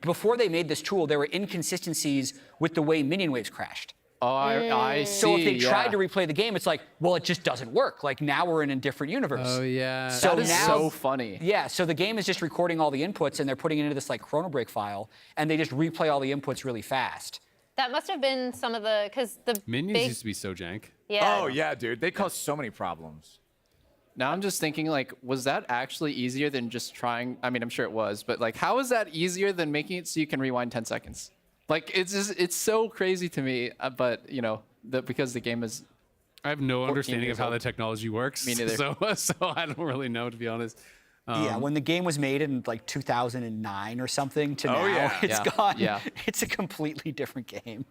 before they made this tool, there were inconsistencies with the way minion waves crashed. Oh, I see. So if they tried to replay the game, it's like, well, it just doesn't work. Like, now we're in a different universe. Oh, yeah. So that is so funny. Yeah, so the game is just recording all the inputs, and they're putting it into this, like, chrono break file, and they just replay all the inputs really fast. That must have been some of the, because the Minions used to be so jank. Yeah. Oh, yeah, dude. They caused so many problems. Now I'm just thinking, like, was that actually easier than just trying? I mean, I'm sure it was, but like, how is that easier than making it so you can rewind 10 seconds? Like, it's so crazy to me, but you know, because the game is. I have no understanding of how the technology works. Me neither. So I don't really know, to be honest. Yeah, when the game was made in like 2009 or something to now, it's gone. Yeah. It's a completely different game.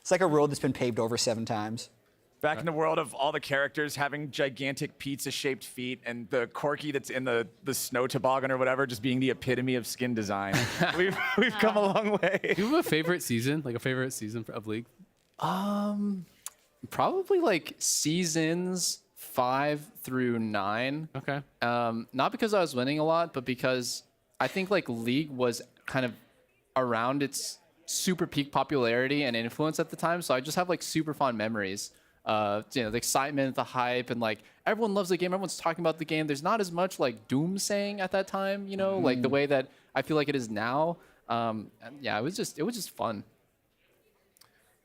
It's like a road that's been paved over 7 times. Back in the world of all the characters having gigantic pizza-shaped feet and the Corki that's in the snow toboggan or whatever just being the epitome of skin design. We've come a long way. Do you have a favorite season? Like a favorite season of League? Probably like seasons 5 through 9. Okay. Not because I was winning a lot, but because I think like League was kind of around its super peak popularity and influence at the time. So I just have like super fond memories. You know, the excitement, the hype, and like everyone loves the game. Everyone's talking about the game. There's not as much like doomsaying at that time, you know, like the way that I feel like it is now. And yeah, it was just fun.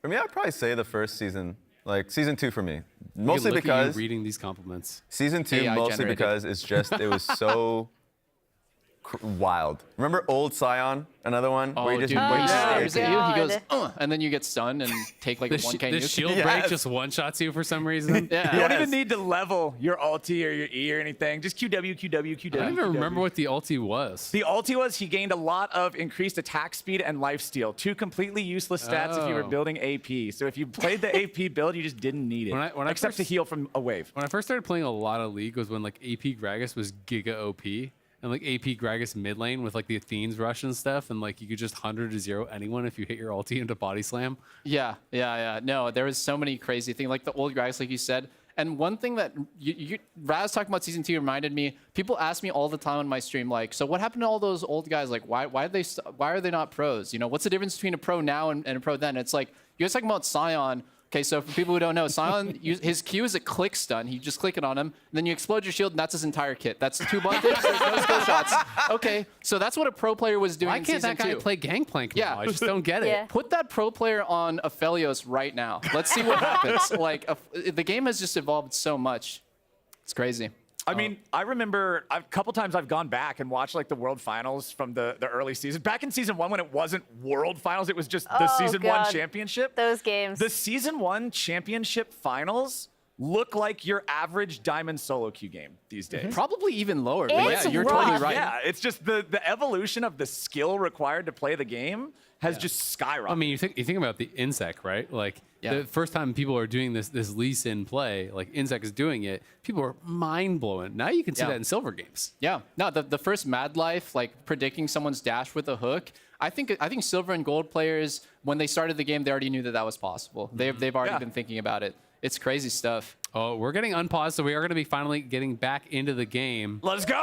For me, I'd probably say the first season, like season 2 for me, mostly because reading these compliments. Season 2 AI mostly generated. because it's just it was so wild. Remember Old Scion, another one Oh, where you just dude, when he stares at you, he goes, God. and then you get stunned and take like a 1K The nuke. shield break just one-shots you for some reason. Yeah. You don't even need to level your ulti or your E or anything. Just QW, QW, QW. I don't even QW. remember what the ulti was. The ulti was he gained a lot of increased attack speed and lifesteal. 2 completely useless stats if you were Oh. building AP. So if you played the AP build, you just didn't need it. Except to heal from a wave. When I first started playing a lot of League was when like AP Gragas was giga OP. And like AP Gragas mid lane with like the Athene's rush and stuff. And like you could just 100-0 anyone if you hit your ulti into body slam. Yeah. No, there was so many crazy things, like the old guys, like you said. And one thing that Raz talking about season 2 reminded me. People ask me all the time on my stream, like, so what happened to all those old guys? Like, why are they not pros? You know, what's the difference between a pro now and a pro then? It's like you guys talking about Sion. Okay, so for people who don't know, Sion, his Q is a click stun. You just click it on him, and then you explode your shield, and that's his entire kit. That's 2 buttons, there's no skill shots. Okay, so that's what a pro player was doing Why in can't season that guy 2. play Gangplank now? Yeah. I just don't get it. Yeah. Put that pro player on Aphelios right now. Let's see what happens. Like, the game has just evolved so much. It's crazy. I mean, I remember a couple times I've gone back and watched like the World Finals from the early season. Back in season 1 when it wasn't World Finals, it was just the season 1 championship. Those games. The season 1 championship finals look like your average Diamond solo queue game these days. Probably even lower. But It's yeah, you're rough. totally right. Yeah, it's just the evolution of the skill required to play the game has just skyrocketed. I mean, you think about the Insec, right? Like the first time people are doing this Lee Sin play, like Insec is doing it, people are mind blowing. Now you can see that in silver games. Yeah. No, the first Mad Life, like predicting someone's dash with a hook. I think silver and gold players, when they started the game, they already knew that was possible. They've already been thinking about it. It's crazy stuff. Oh, we're getting unpaused, so we are going to be finally getting back into the game. Let's go!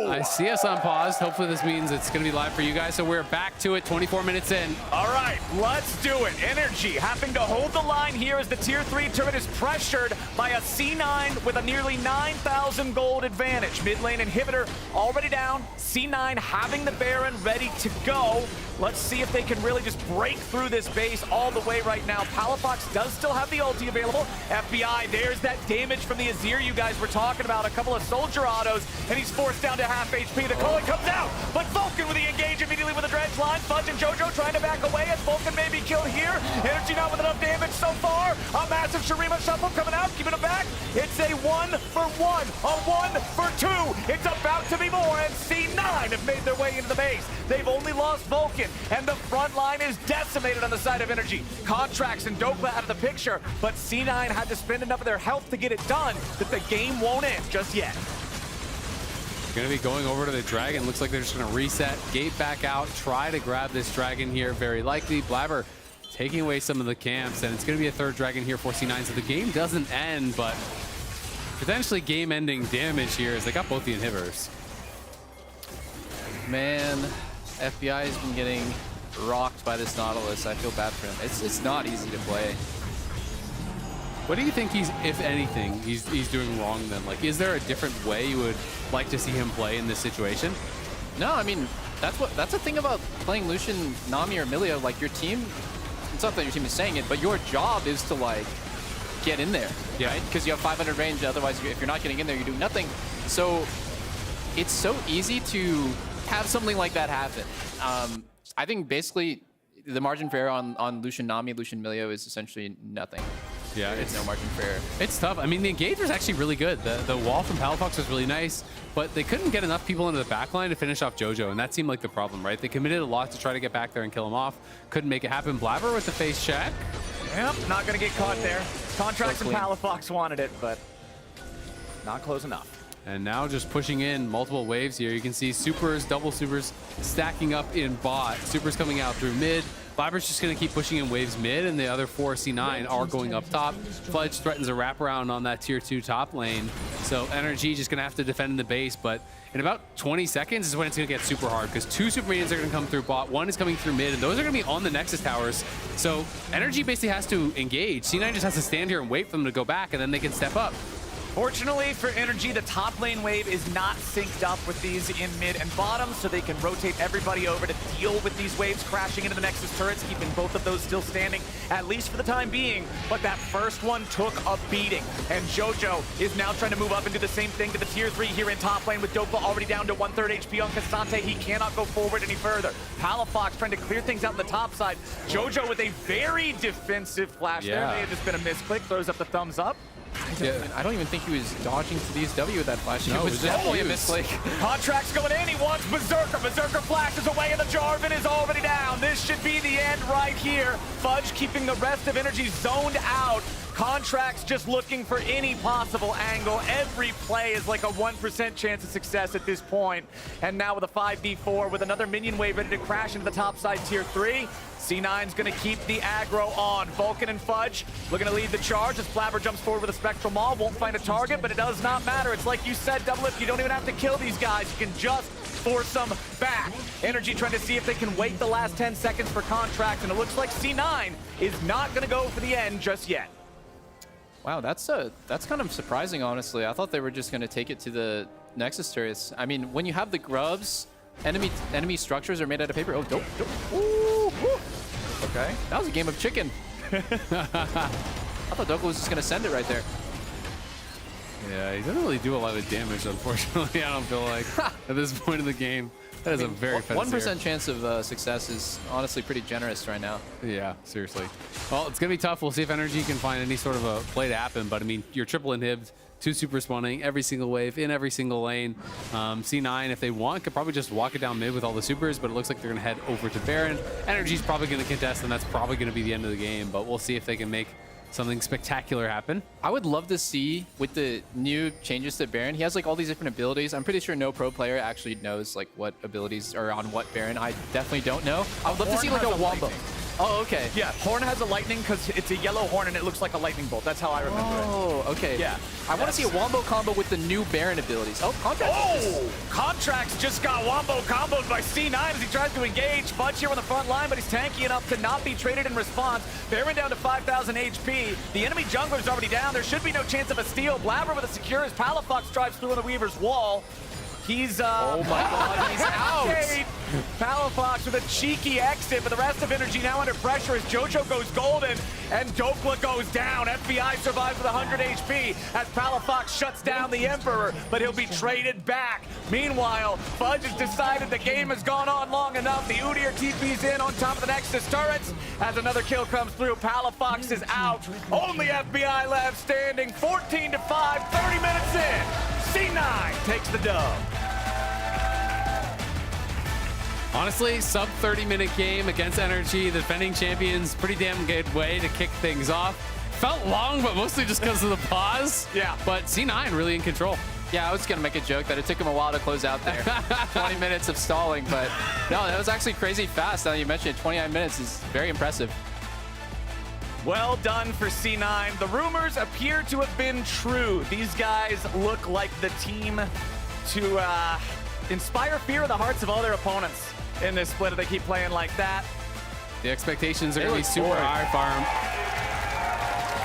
I see us unpaused. Hopefully this means it's going to be live for you guys. So we're back to it 24 minutes in. All right, let's do it. Energy having to hold the line here as the tier 3 turret is pressured by a C9 with a nearly 9,000 gold advantage. Mid lane inhibitor already down. C9 having the Baron ready to go. Let's see if they can really just break through this base all the way right now. Palafox does still have the ulti available. FBI, there's that damage from the Azir you guys were talking about. A couple of soldier autos, and he's forced down to half HP. The Cullen comes out, but Vulcan with the engage immediately with a dredge line. Fudge and JoJo trying to back away as Vulcan may be killed here. Energy not with enough damage so far. A massive Shurima shuffle coming out, keeping him back. It's a 1-for-1, a 1-for-2. It's about to be more, and C9 have made their way into the base. They've only lost Vulcan, and the front line is decimated on the side of Energy. Contracts and Dokla out of the picture, but C9 had to spend enough of their health to get it done that the game won't end just yet. Going to be going over to the dragon. Looks like they're just going to reset, gate back out, try to grab this dragon here. Very likely. Blabber taking away some of the camps, and it's going to be a third dragon here for C9. So the game doesn't end, but potentially game-ending damage here as they got both the inhibitors. Man, FBI has been getting rocked by this Nautilus. I feel bad for him. It's not easy to play. What do you think if anything, he's doing wrong then? Like, is there a different way you would like to see him play in this situation? No, I mean, that's the thing about playing Lucian, Nami, or Milio. Like, your team, it's not that your team is saying it, but your job is to, like, get in there, right? Because you have 500 range, otherwise, if you're not getting in there, you're doing nothing. So, it's so easy to have something like that happen. I think, basically, the margin for error on Lucian Nami, Lucian Milio is essentially nothing. Yeah, it's no margin for error. It's tough. I mean, the engage was actually really good. The wall from Palafox was really nice, but they couldn't get enough people into the backline to finish off JoJo, and that seemed like the problem, right? They committed a lot to try to get back there and kill him off. Couldn't make it happen. Blabber with the face check. Yep, not going to get caught there. Contracts So and clean. Palafox wanted it, but not close enough. And now just pushing in multiple waves here. You can see supers, double supers stacking up in bot. Supers coming out through mid. Blabber's just going to keep pushing in waves mid, and the other 4 C9 are going up top. Fudge threatens a wraparound on that tier 2 top lane. So NRG just going to have to defend in the base, but in about 20 seconds is when it's going to get super hard because 2 super minions are going to come through bot, 1 is coming through mid, and those are going to be on the Nexus towers. So NRG basically has to engage. C9 just has to stand here and wait for them to go back, and then they can step up. Fortunately for NRG, the top lane wave is not synced up with these in mid and bottom, so they can rotate everybody over to deal with these waves crashing into the Nexus turrets, keeping both of those still standing, at least for the time being. But that first one took a beating, and Jojo is now trying to move up and do the same thing to the tier 3 here in top lane with Dopa already down to 1/3 HP on Cassante. He cannot go forward any further. Palafox trying to clear things out on the top side. Jojo with a very defensive flash there. May have just been a misclick, throws up the thumbs up. I don't even think he was dodging to the SW with that flash. No, it was definitely a misclick. Contract's going in. He wants Berserker. Berserker flashes away, and the Jarvan is already down. This should be the end right here. Fudge keeping the rest of NRG zoned out. Contracts just looking for any possible angle. Every play is like a 1% chance of success at this point. And now with a 5v4 with another minion wave ready to crash into the top side tier 3. C9's gonna keep the aggro on. Vulcan and Fudge looking to lead the charge as Flabber jumps forward with a Spectral Maul. Won't find a target, but it does not matter. It's like you said, Doublelift, you don't even have to kill these guys. You can just force them back. NRG trying to see if they can wait the last 10 seconds for Contract, and it looks like C9 is not gonna go for the end just yet. Wow, that's kind of surprising, honestly. I thought they were just going to take it to the Nexus turrets. I mean, when you have the grubs, enemy structures are made out of paper. Oh, dope. Ooh. Okay, that was a game of chicken. I thought Doka was just going to send it right there. Yeah, he doesn't really do a lot of damage, unfortunately, I don't feel like, at this point in the game. That is a very 1% chance of success is honestly pretty generous right now. Yeah, seriously. Well, it's going to be tough. We'll see if NRG can find any sort of a play to happen. But, I mean, you're triple inhibbed, 2 super spawning, every single wave, in every single lane. C9, if they want, could probably just walk it down mid with all the supers. But it looks like they're going to head over to Baron. NRG's probably going to contest, and that's probably going to be the end of the game. But we'll see if they can make something spectacular happen. I would love to see with the new changes to Baron, he has like all these different abilities. I'm pretty sure no pro player actually knows like what abilities are on what Baron. I definitely don't know. I would love to see like a wombo. Oh, okay. Yeah, Horn has a lightning because it's a yellow horn and it looks like a lightning bolt. That's how I remember it. Oh, okay. Yeah. I want to see a wombo combo with the new Baron abilities. Oh, Contracts. Oh! Contracts just got wombo comboed by C9 as he tries to engage. Fudge here on the front line, but he's tanky enough to not be traded in response. Baron down to 5,000 HP. The enemy jungler's already down. There should be no chance of a steal. Blabber with a secure as Palafox drives through on the Weaver's wall. He's, oh my god, he's out! Palafox with a cheeky exit, but the rest of NRG now under pressure as Jojo goes golden and Dokla goes down. FBI survives with 100 HP as Palafox shuts down the Emperor, but he'll be traded back. Meanwhile, Fudge has decided the game has gone on long enough. The Udyr TP's in on top of the Nexus turrets as another kill comes through. Palafox is out. Only FBI left standing. 14-5, 30 minutes in. C9 takes the dub. Honestly, sub 30-minute game against NRG, the defending champions, pretty damn good way to kick things off. Felt long, but mostly just because of the pause. Yeah. But C9 really in control. Yeah, I was going to make a joke that it took him a while to close out there. 20 minutes of stalling, but no, that was actually crazy fast. Now that you mentioned it, 29 minutes is very impressive. Well done for C9. The rumors appear to have been true. These guys look like the team to inspire fear in the hearts of all their opponents in this split if they keep playing like that. The expectations are going to be super high for him.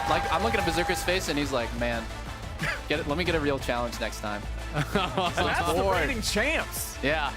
Like, I'm looking at Berserker's face, and he's like, man, let me get a real challenge next time. And that's the reigning champs. Yeah.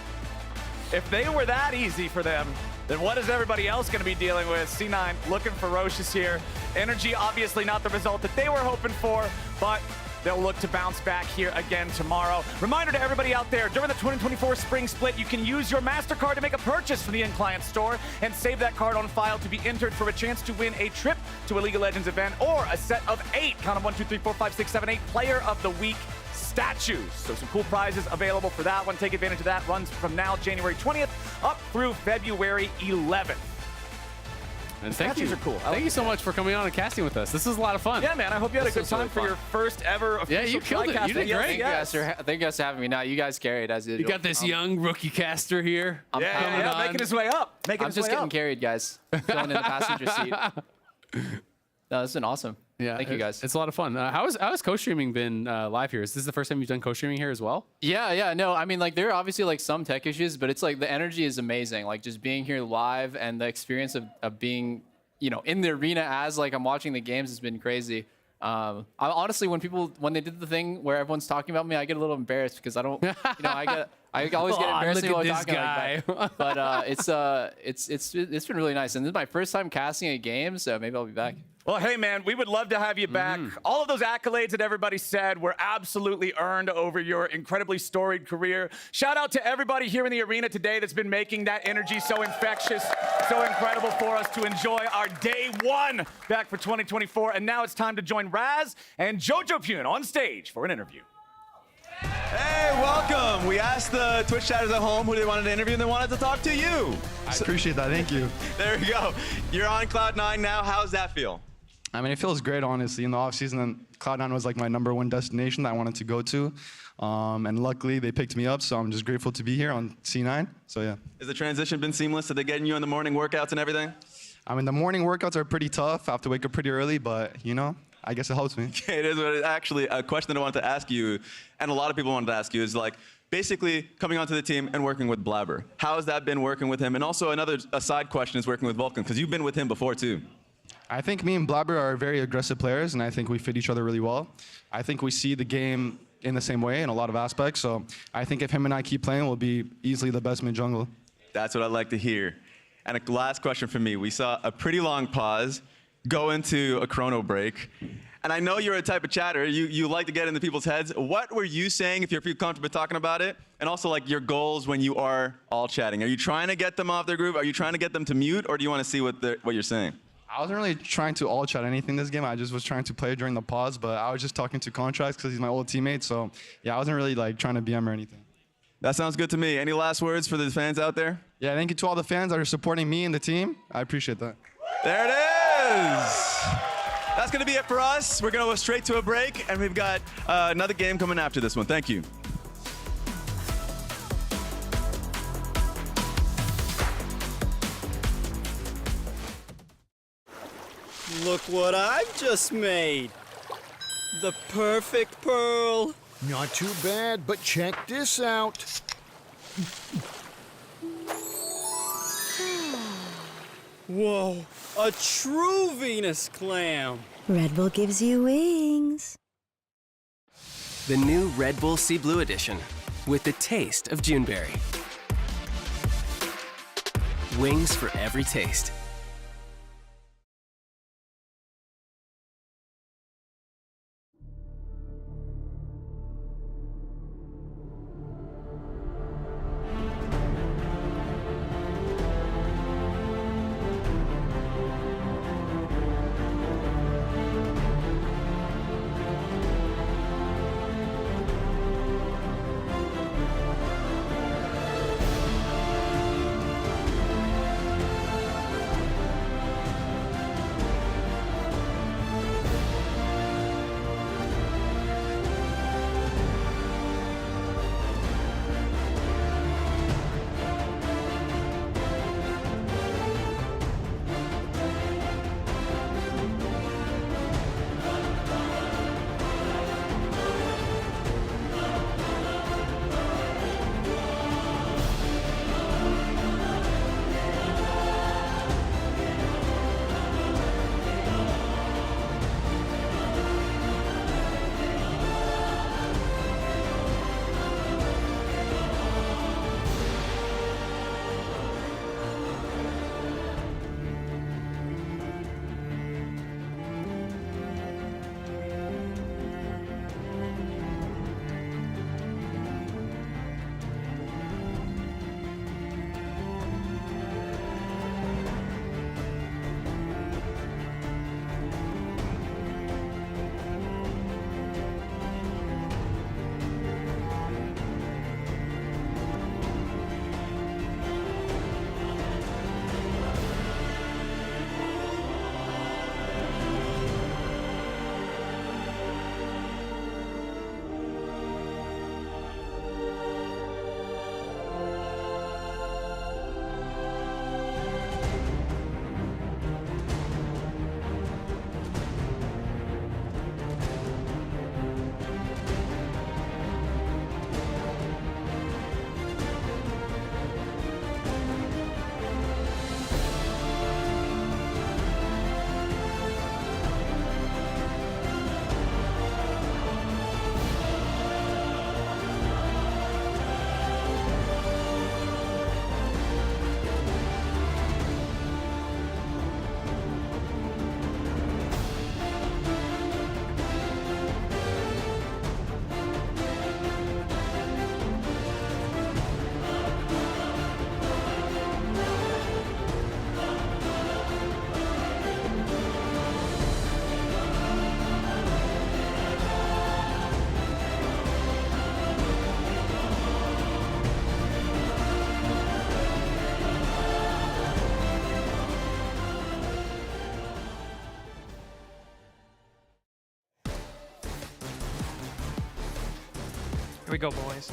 If they were that easy for them, then what is everybody else going to be dealing with? C9 looking ferocious here. NRG obviously not the result that they were hoping for, but they'll look to bounce back here again tomorrow. Reminder to everybody out there, during the 2024 Spring Split, you can use your Mastercard to make a purchase from the in-client store and save that card on file to be entered for a chance to win a trip to a League of Legends event or a set of 8, count them 1, 2, 3, 4, 5, 6, 7, 8 Player of the Week statues. So some cool prizes available for that one. Take advantage of that. Runs from now, January 20th, up through February 11th. And thank you. Are cool. Thank you so much for coming on and casting with us. This was a lot of fun. Yeah, man. I hope you had a good time for your first ever official. Yeah, you killed it. You did great. Thank you guys for having me. Now you guys carried as usual. You got this young rookie caster here. Yeah, making his way up. I'm just getting carried, guys. Filling in the passenger seat. No, this has been awesome. Yeah, Thank you guys. It's a lot of fun. How has co-streaming been live here? Is this the first time you've done co-streaming here as well? Yeah. No, I mean, like, there are obviously like some tech issues, but it's like the energy is amazing. Like, just being here live and the experience of being, in the arena as like I'm watching the games has been crazy. I honestly, when they did the thing where everyone's talking about me, I get a little embarrassed because I don't, I always get embarrassed while talking like that. But it's been really nice, and this is my first time casting a game, so maybe I'll be back. Well, hey, man, we would love to have you back. All of those accolades that everybody said were absolutely earned over your incredibly storied career. Shout out to everybody here in the arena today that's been making that energy so infectious, so incredible for us to enjoy our day one back for 2024. And now it's time to join Raz and Jojo Pune on stage for an interview. Hey, welcome. We asked the Twitch chatters at home who they wanted to interview, and they wanted to talk to you. I appreciate that. Thank you. There we go. You're on Cloud9 now. How's that feel? I mean, it feels great, honestly. In the offseason, and Cloud9 was like my #1 destination that I wanted to go to. And luckily, they picked me up, so I'm just grateful to be here on C9. So, yeah. Has the transition been seamless? Are they getting you in the morning workouts and everything? I mean, the morning workouts are pretty tough. I have to wake up pretty early, but, I guess it helps me. It is. Actually, a question that I wanted to ask you, and a lot of people wanted to ask you, is like, basically coming onto the team and working with Blabber. How has that been working with him? And also a side question is working with Vulcan, because you've been with him before, too. I think me and Blabber are very aggressive players, and I think we fit each other really well. I think we see the game in the same way in a lot of aspects, so I think if him and I keep playing, we'll be easily the best mid-jungle. That's what I'd like to hear. And a last question for me. We saw a pretty long pause go into a chrono break. And I know you're a type of chatter. You like to get into people's heads. What were you saying, if you feel comfortable talking about it? And also, like, your goals when you are all chatting. Are you trying to get them off their groove? Are you trying to get them to mute? Or do you want to see what you're saying? I wasn't really trying to all chat anything this game. I just was trying to play during the pause, but I was just talking to Contracts because he's my old teammate. So, yeah, I wasn't really, like, trying to BM or anything. That sounds good to me. Any last words for the fans out there? Yeah, thank you to all the fans that are supporting me and the team. I appreciate that. There it is. That's going to be it for us. We're going to go straight to a break, and we've got another game coming after this one. Thank you. Look what I've just made. The perfect pearl. Not too bad, but check this out. Whoa, a true Venus clam. Red Bull gives you wings. The new Red Bull Sea Blue Edition with the taste of Juneberry. Wings for every taste. Here we go, boys.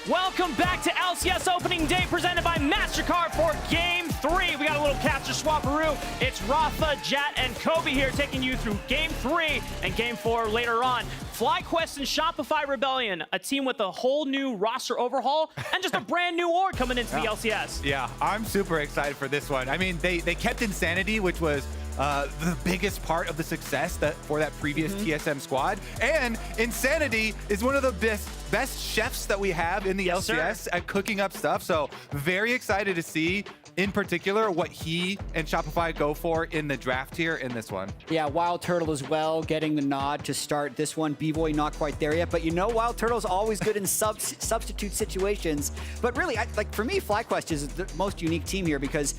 Welcome back to LCS Opening Day, presented by Mastercard for Game 3. We got a little caster swapperoo. It's Rafa, Jat, and Kobe here taking you through Game 3 and Game 4 later on. FlyQuest and Shopify Rebellion, a team with a whole new roster overhaul and just a brand new org coming into the LCS. Yeah, I'm super excited for this one. I mean, they kept Insanity, which was the biggest part of the success for that previous TSM squad. And Insanity is one of the best chefs that we have in the LCS at cooking up stuff. So very excited to see, in particular, what he and Shopify go for in the draft here in this one. Yeah, Wild Turtle as well, getting the nod to start this one. B-Boy not quite there yet, but you know Wild Turtle's always good in substitute situations. But really, for me, FlyQuest is the most unique team here because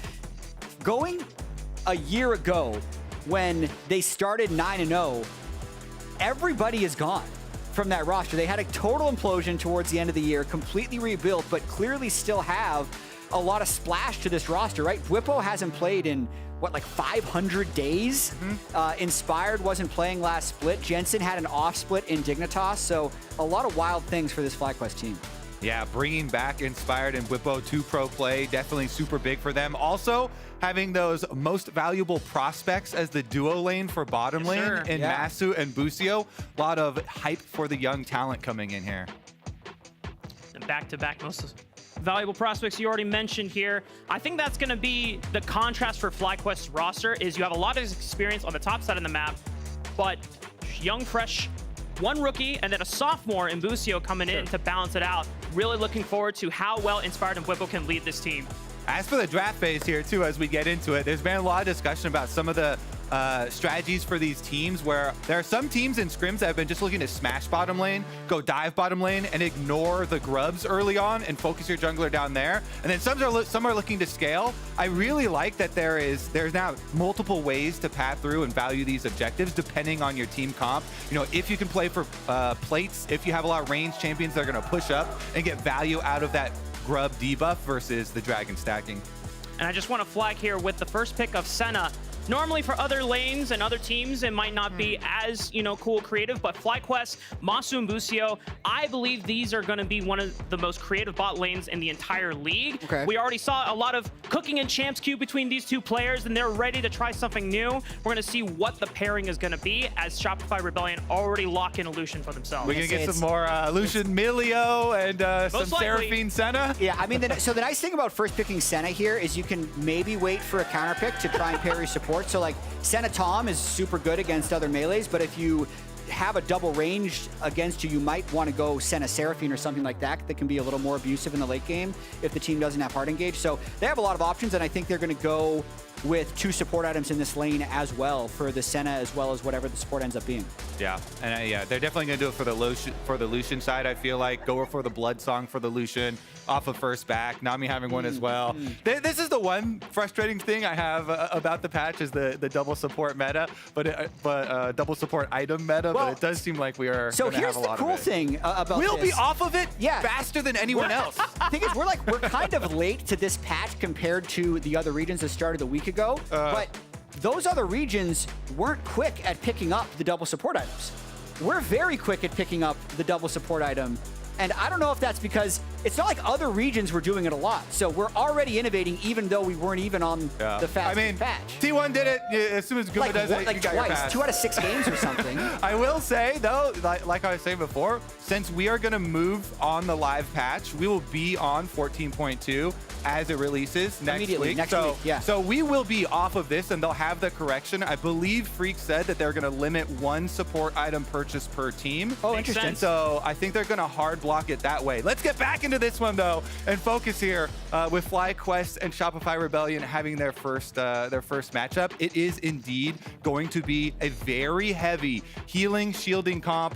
going a year ago when they started 9-0, everybody is gone from that roster. They had a total implosion towards the end of the year, completely rebuilt, but clearly still have a lot of splash to this roster, right? Bwipo hasn't played in, what, like 500 days? Inspired wasn't playing last split. Jensen had an off split in Dignitas, so a lot of wild things for this FlyQuest team. Yeah, bringing back Inspired and Bwipo to pro play, definitely super big for them. Also, having those most valuable prospects as the duo lane for bottom lane in Masu and Busio. A lot of hype for the young talent coming in here. And back-to-back most valuable prospects you already mentioned here. I think that's going to be the contrast for FlyQuest's roster is you have a lot of experience on the top side of the map, but young, fresh, one rookie, and then a sophomore in Busio coming in to balance it out. Really looking forward to how well Inspired and Bwipo can lead this team. As for the draft phase here, too, as we get into it, there's been a lot of discussion about some of the strategies for these teams where there are some teams in scrims that have been just looking to smash bottom lane, go dive bottom lane, and ignore the grubs early on and focus your jungler down there. And then some are looking to scale. I really like that there's now multiple ways to path through and value these objectives depending on your team comp. You know, if you can play for plates, if you have a lot of range champions that are going to push up and get value out of that grub debuff versus the dragon stacking. And I just want to flag here with the first pick of Senna. Normally for other lanes and other teams, it might not be as, cool creative, but FlyQuest, Masu, and Busio, I believe these are going to be one of the most creative bot lanes in the entire league. Okay. We already saw a lot of cooking in Champs Queue between these two players, and they're ready to try something new. We're going to see what the pairing is going to be as Shopify Rebellion already lock in a Lucian for themselves. We're going to get some more Lucian Milio and some Seraphine Senna. Yeah, I mean, so the nice thing about first picking Senna here is you can maybe wait for a counter pick to try and parry support. So like Senna Tom is super good against other melees, but if you have a double range against you, you might want to go Senna Seraphine or something like that that can be a little more abusive in the late game if the team doesn't have hard engage. So they have a lot of options, and I think they're going to go with 2 support items in this lane as well for the Senna as well as whatever the support ends up being. Yeah, and they're definitely going to do it for the Lucian side, I feel like. Go for the Blood Song for the Lucian off of first back. Nami having one as well. This is the one frustrating thing I have about the patch is the double support meta, but double support item meta, but it does seem like we are so going to have a lot of it. So here's the cool thing about we'll this. be off of it faster than anyone else. The thing is, we're kind of late to this patch compared to the other regions that started a week ago, but those other regions weren't quick at picking up the double support items. We're very quick at picking up the double support item. And I don't know if that's because it's not like other regions were doing it a lot. So we're already innovating even though we weren't even on the fastest patch. T1 did it as soon as Guma does it, like you got your twice, pass. 2 out of 6 games or something. I will say, though, like I was saying before, since we are going to move on the live patch, we will be on 14.2 as it releases next week. So we will be off of this, and they'll have the correction. I believe Freak said that they're going to limit 1 support item purchase per team. Oh, interesting. And so I think they're going to hard block it that way. Let's get back into this one, though, and focus here with FlyQuest and Shopify Rebellion having their first matchup. It is indeed going to be a very heavy healing, shielding comp.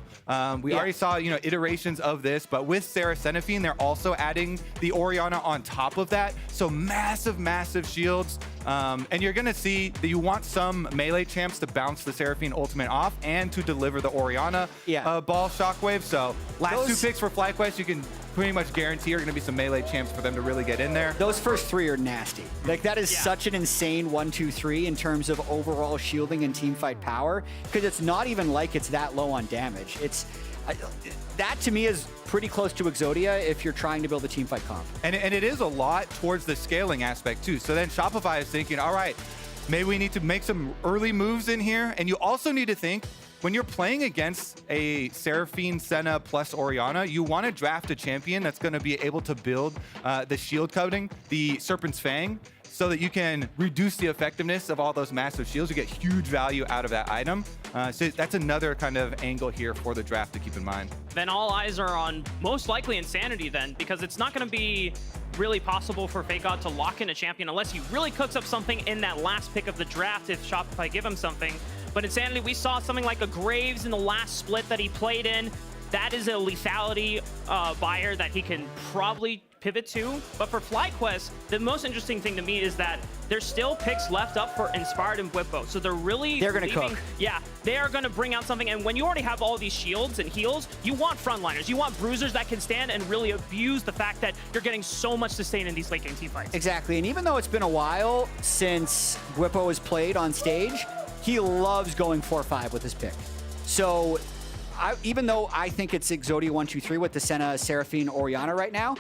We already saw, iterations of this, but with Sarah Seraphine, they're also adding the Orianna on top of that. So massive, massive shields. And you're going to see that you want some melee champs to bounce the Seraphine ultimate off and to deliver the Orianna ball shockwave. So last 2 picks for FlyQuest, you can pretty much guarantee are going to be some melee champs for them to really get in there. Those first 3 are nasty. Like, that is such an insane 1-2-3 in terms of overall shielding and teamfight power, because it's not even like it's that low on damage. It's that to me is pretty close to Exodia if you're trying to build a teamfight comp. And it is a lot towards the scaling aspect too. So then Shopify is thinking, all right, maybe we need to make some early moves in here. And you also need to think, when you're playing against a Seraphine, Senna plus Orianna, you want to draft a champion that's going to be able to build the shield coating, the Serpent's Fang, so that you can reduce the effectiveness of all those massive shields. You get huge value out of that item. So that's another kind of angle here for the draft to keep in mind. Then all eyes are on most likely Insanity then, because it's not going to be really possible for FakeOut to lock in a champion unless he really cooks up something in that last pick of the draft if Shopify give him something. But Insanity, we saw something like a Graves in the last split that he played in. That is a lethality buyer that he can probably pivot to. But for FlyQuest, the most interesting thing to me is that there's still picks left up for Inspired and Whippo. So they're going to cook. Yeah, they are going to bring out something. And when you already have all these shields and heals, you want frontliners. You want bruisers that can stand and really abuse the fact that you're getting so much sustain in these late game teamfights. Exactly. And even though it's been a while since Whippo has played on stage, he loves going 4-5 with his pick. So even though I think it's Exodia 1-2-3 with the Senna, Seraphine, Orianna right now,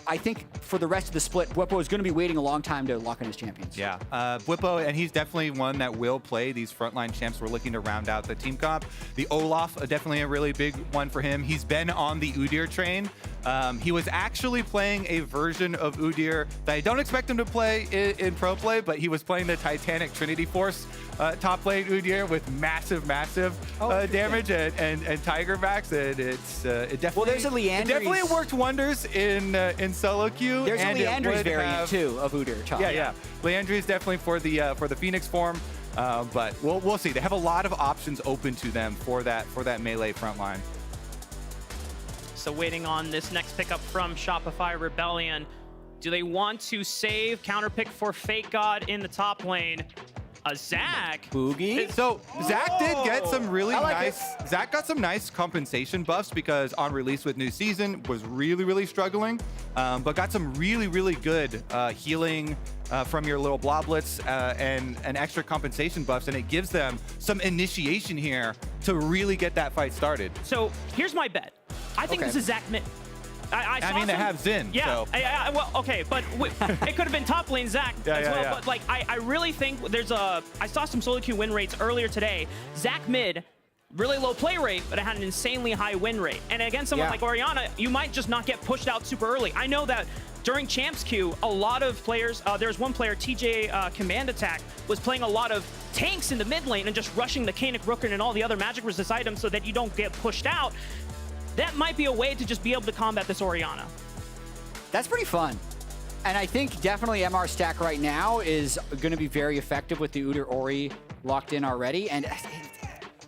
I think for the rest of the split, Whippo is going to be waiting a long time to lock in his champions. Yeah, Whippo, and he's definitely one that will play these frontline champs. We're looking to round out the team comp. The Olaf, definitely a really big one for him. He's been on the Udyr train. He was actually playing a version of Udyr that I don't expect him to play in pro play, but he was playing the Titanic Trinity Force top lane Udyr with massive damage and Tiger backs, and it definitely, well, there's a Leandry's. It definitely worked wonders in solo queue. There's and a Leandry's variant too of Udyr. Yeah. Leandry's definitely for the Phoenix form, but we'll see. They have a lot of options open to them for that melee front line. So waiting on this next pickup from Shopify Rebellion. Do they want to save counter pick for Fake God in the top lane? Zach. Boogie. So Zach did get some really Zach got some nice compensation buffs because on release with new season was really struggling, but got some really good healing from your little bloblets and extra compensation buffs, and it gives them some initiation here to really get that fight started. So here's my bet. I think this is Zach mid. I mean, they have Xin. Yeah. So. Well, okay, but it could have been top lane Zach as well. But like, I really think I saw some solo queue win rates earlier today. Zach mid, really low play rate, but it had an insanely high win rate. And against someone like Orianna, you might just not get pushed out super early. I know that during Champs Queue, a lot of players, there's one player, TJ Command Attack, was playing a lot of tanks in the mid lane and just rushing the Kanik Rooker and all the other magic resist items so that you don't get pushed out. That might be a way to just be able to combat this Orianna. That's pretty fun. And I think definitely MR stack right now is going to be very effective with the Udyr Ori locked in already. And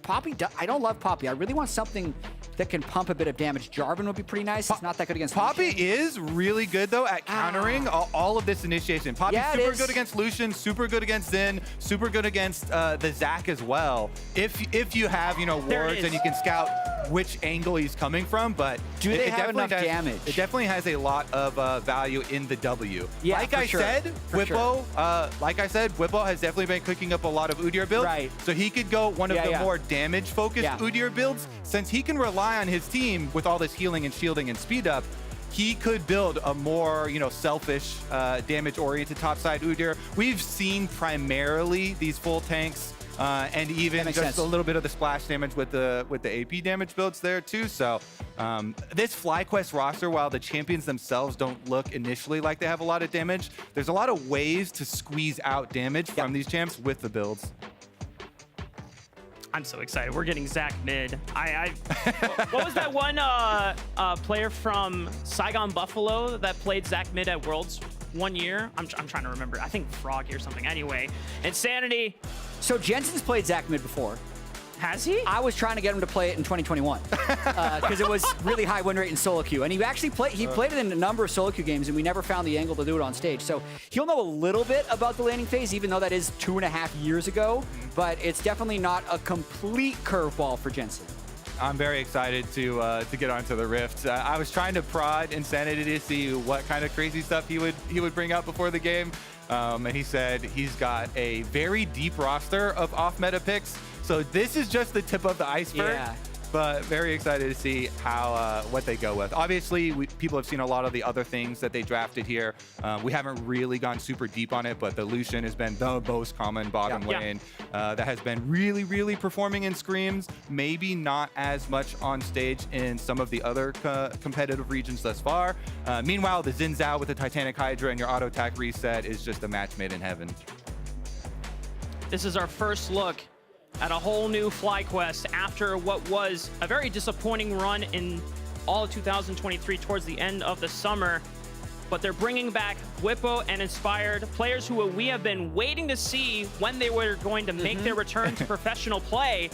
Poppy, I don't love Poppy. I really want something that can pump a bit of damage. Jarvan would be pretty nice. It's not that good against Poppy Lucian. is really good, though, at countering all of this initiation. Poppy's super good against Lucian, super good against Xin, super good against the Zac as well. If you have, wards and you can scout which angle he's coming from, but do they have enough damage? It definitely has a lot of value in the W. Yeah, like I said, Whippo, Whippo has definitely been cooking up a lot of Udyr builds. Right. So he could go one of the more damage-focused Udyr builds. Since he can rely on his team with all this healing and shielding and speed up, he could build a more, selfish, damage-oriented topside Udyr. We've seen primarily these full tanks and even just a little bit of the splash damage with the AP damage builds there too. So this FlyQuest roster, while the champions themselves don't look initially like they have a lot of damage, there's a lot of ways to squeeze out damage from these champs with the builds. I'm so excited. We're getting Zach mid. What was that one player from Saigon Buffalo that played Zach mid at Worlds one year? I'm trying to remember. I think Froggy or something. Anyway, Insanity. So Jensen's played Zach mid before. Has he? I was trying to get him to play it in 2021 because it was really high win rate in solo queue, and he actually played it in a number of solo queue games, and we never found the angle to do it on stage. So he'll know a little bit about the laning phase, even though that is 2.5 years ago. But it's definitely not a complete curveball for Jensen. I'm very excited to get onto the Rift. I was trying to prod Insanity to see what kind of crazy stuff he would bring up before the game, and he said he's got a very deep roster of off-meta picks. So this is just the tip of the iceberg. Yeah. But very excited to see how what they go with. Obviously, people have seen a lot of the other things that they drafted here. We haven't really gone super deep on it, but the Lucian has been the most common bottom lane that has been really, really performing in scrims. Maybe not as much on stage in some of the other competitive regions thus far. Meanwhile, the Xin Zhao with the Titanic Hydra and your auto attack reset is just a match made in heaven. This is our first look at a whole new FlyQuest after what was a very disappointing run in all of 2023 towards the end of the summer. But they're bringing back Whippo and Inspired, players who we have been waiting to see when they were going to make their return to professional play.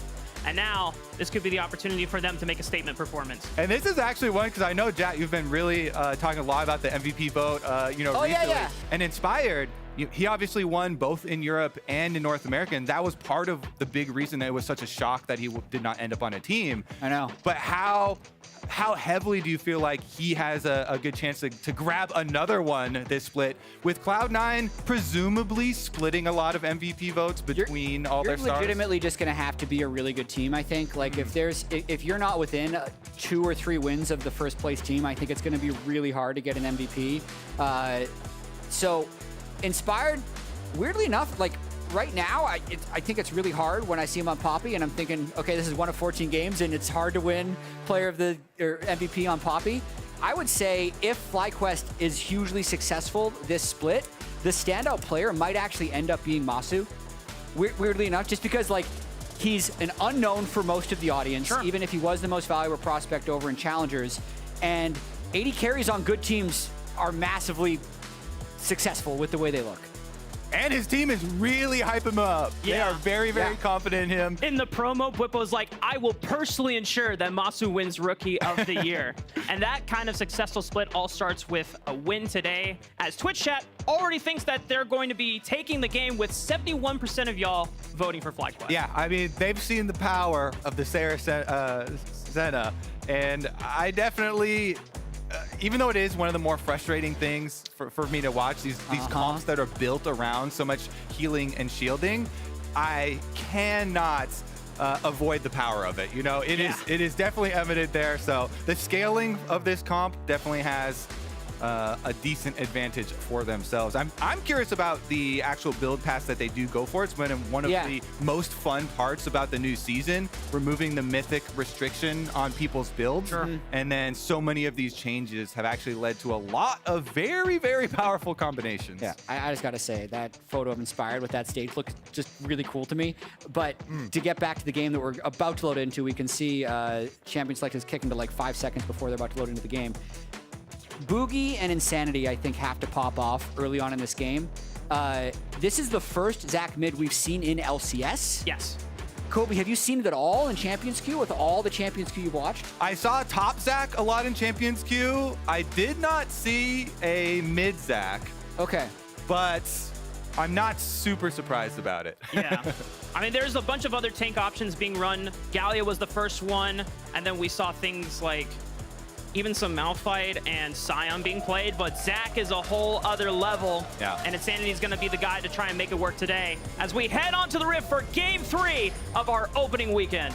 And now this could be the opportunity for them to make a statement performance. And this is actually one, because I know, Jack, you've been really talking a lot about the MVP vote, recently. Yeah. And Inspired, he obviously won both in Europe and in North America, and that was part of the big reason that it was such a shock that he did not end up on a team. I know. But how heavily do you feel like he has a good chance to grab another one this split, with Cloud9 presumably splitting a lot of MVP votes between all their stars? You're legitimately just going to have to be a really good team, I think. Like, if you're not within 2 or 3 wins of the first place team, I think it's going to be really hard to get an MVP. So Inspired, weirdly enough, like right now, I think it's really hard when I see him on Poppy, and I'm thinking, okay, this is 1 of 14 games, and it's hard to win player of the or MVP on Poppy. I would say if FlyQuest is hugely successful this split, the standout player might actually end up being Masu. Weirdly enough, just because like he's an unknown for most of the audience, even if he was the most valuable prospect over in Challengers, and AD carries on good teams are massively successful with the way they look. And his team is really hyping him up. They are very, very confident in him. In the promo, Whippo's like, I will personally ensure that Masu wins Rookie of the Year. And that kind of successful split all starts with a win today, as Twitch chat already thinks that they're going to be taking the game, with 71% of y'all voting for FlyQuest. Yeah, I mean, they've seen the power of the Sarah Senna, and I definitely... even though it is one of the more frustrating things for me to watch, these comps that are built around so much healing and shielding, I cannot avoid the power of it. You know, it is definitely evident there. So the scaling of this comp definitely has a decent advantage for themselves. I'm curious about the actual build pass that they do go for. It's been one of the most fun parts about the new season, removing the mythic restriction on people's builds. And then so many of these changes have actually led to a lot of very, very powerful combinations. Yeah, I just got to say, that photo of Inspired with that stage looks just really cool to me. But to get back to the game that we're about to load into, we can see Champion Select is kicking to like 5 seconds before they're about to load into the game. Boogie and Insanity, I think, have to pop off early on in this game. This is the first Zach mid we've seen in LCS. Yes. Kobe, have you seen it at all in Champions Queue with all the Champions Queue you've watched? I saw top Zach a lot in Champions Queue. I did not see a mid Zach. Okay. But I'm not super surprised about it. Yeah. I mean, there's a bunch of other tank options being run. Gallia was the first one, and then we saw things like even some Malphite and Sion being played, but Zach is a whole other level. Yeah. And Insanity is going to be the guy to try and make it work today as we head on to the Rift for Game 3 of our opening weekend.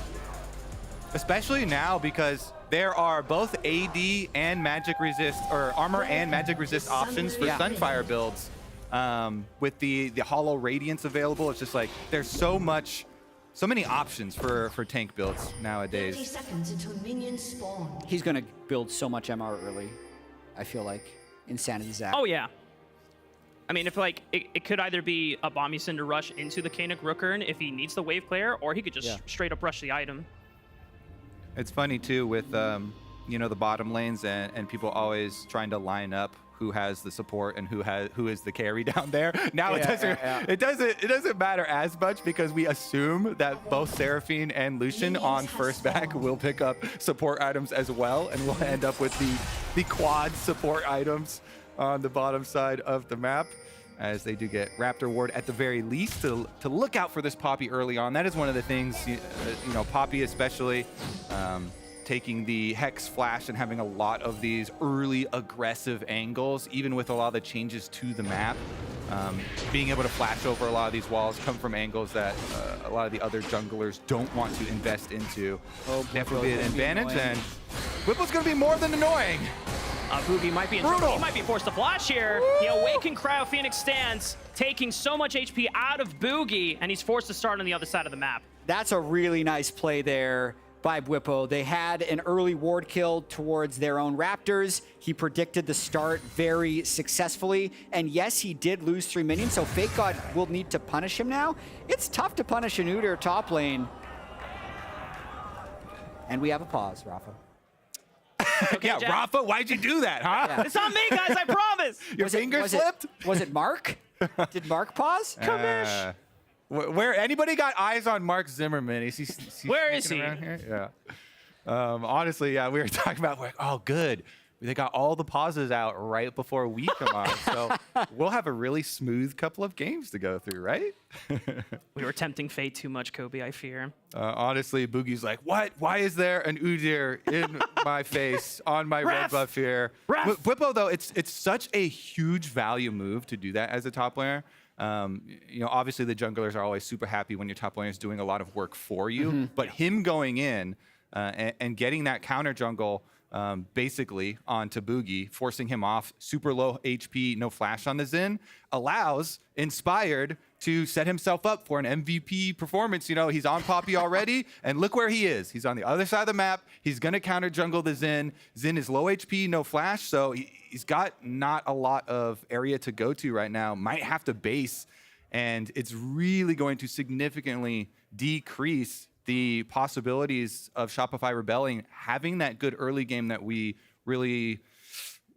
Especially now, because there are both AD and Magic Resist, or Armor and Magic Resist options for Sunfire builds. With the Hollow Radiance available, it's just like there's so many options for tank builds nowadays. 30 seconds until minions spawn. He's going to build so much MR early, I feel like. Insanity Zach. Oh, yeah. I mean, if like it could either be a Bombyson to rush into the Kanik Rookern if he needs the wave player, or he could just straight up rush the item. It's funny too with the bottom lanes and people always trying to line up who has the support and who is the carry down there. Now it doesn't matter as much, because we assume that both Seraphine and Lucian on first back will pick up support items as well, and we'll end up with the quad support items on the bottom side of the map. as they do get Raptor Ward at the very least to look out for this Poppy early on. That is one of the things, Poppy especially, taking the Hex Flash and having a lot of these early aggressive angles, even with a lot of the changes to the map. Being able to flash over a lot of these walls come from angles that a lot of the other junglers don't want to invest into. Definitely an advantage, and Whipple's going to be more than annoying. Boogie might be in trouble. He might be forced to flash here. Woo! The Awakened Cryo Phoenix stands, taking so much HP out of Boogie, and he's forced to start on the other side of the map. That's a really nice play there by Bwipo. They had an early ward kill towards their own Raptors. He predicted the start very successfully. And yes, he did lose 3 minions, so Fake God will need to punish him now. It's tough to punish an Udyr top lane. And we have a pause, Rafa. Okay, yeah, Jack. Rafa, why'd you do that, huh? Yeah. It's on me, guys, I promise. Your finger slipped? Was it Mark? Did Mark pause? Where anybody got eyes on Mark Zimmerman? He's Where is he? around here? Yeah. Honestly, yeah, we were talking about, oh, good. They got all the pauses out right before we come on. So we'll have a really smooth couple of games to go through, right? We were tempting fate too much, Kobe, I fear. Honestly, Boogie's like, what? Why is there an Udyr in my face on my red buff here? Bwipo, though, it's such a huge value move to do that as a top laner. Obviously the junglers are always super happy when your top laner is doing a lot of work for you, but him going in and getting that counter jungle basically onto Boogie, forcing him off super low HP, no flash on the Xin, allows Inspired to set himself up for an MVP performance. He's on Poppy already, and look where he is. He's on the other side of the map. He's going to counter jungle the Xin. Xin is low HP, no flash, so he's got not a lot of area to go to right now. Might have to base, and it's really going to significantly decrease the possibilities of Shopify Rebellion having that good early game that we really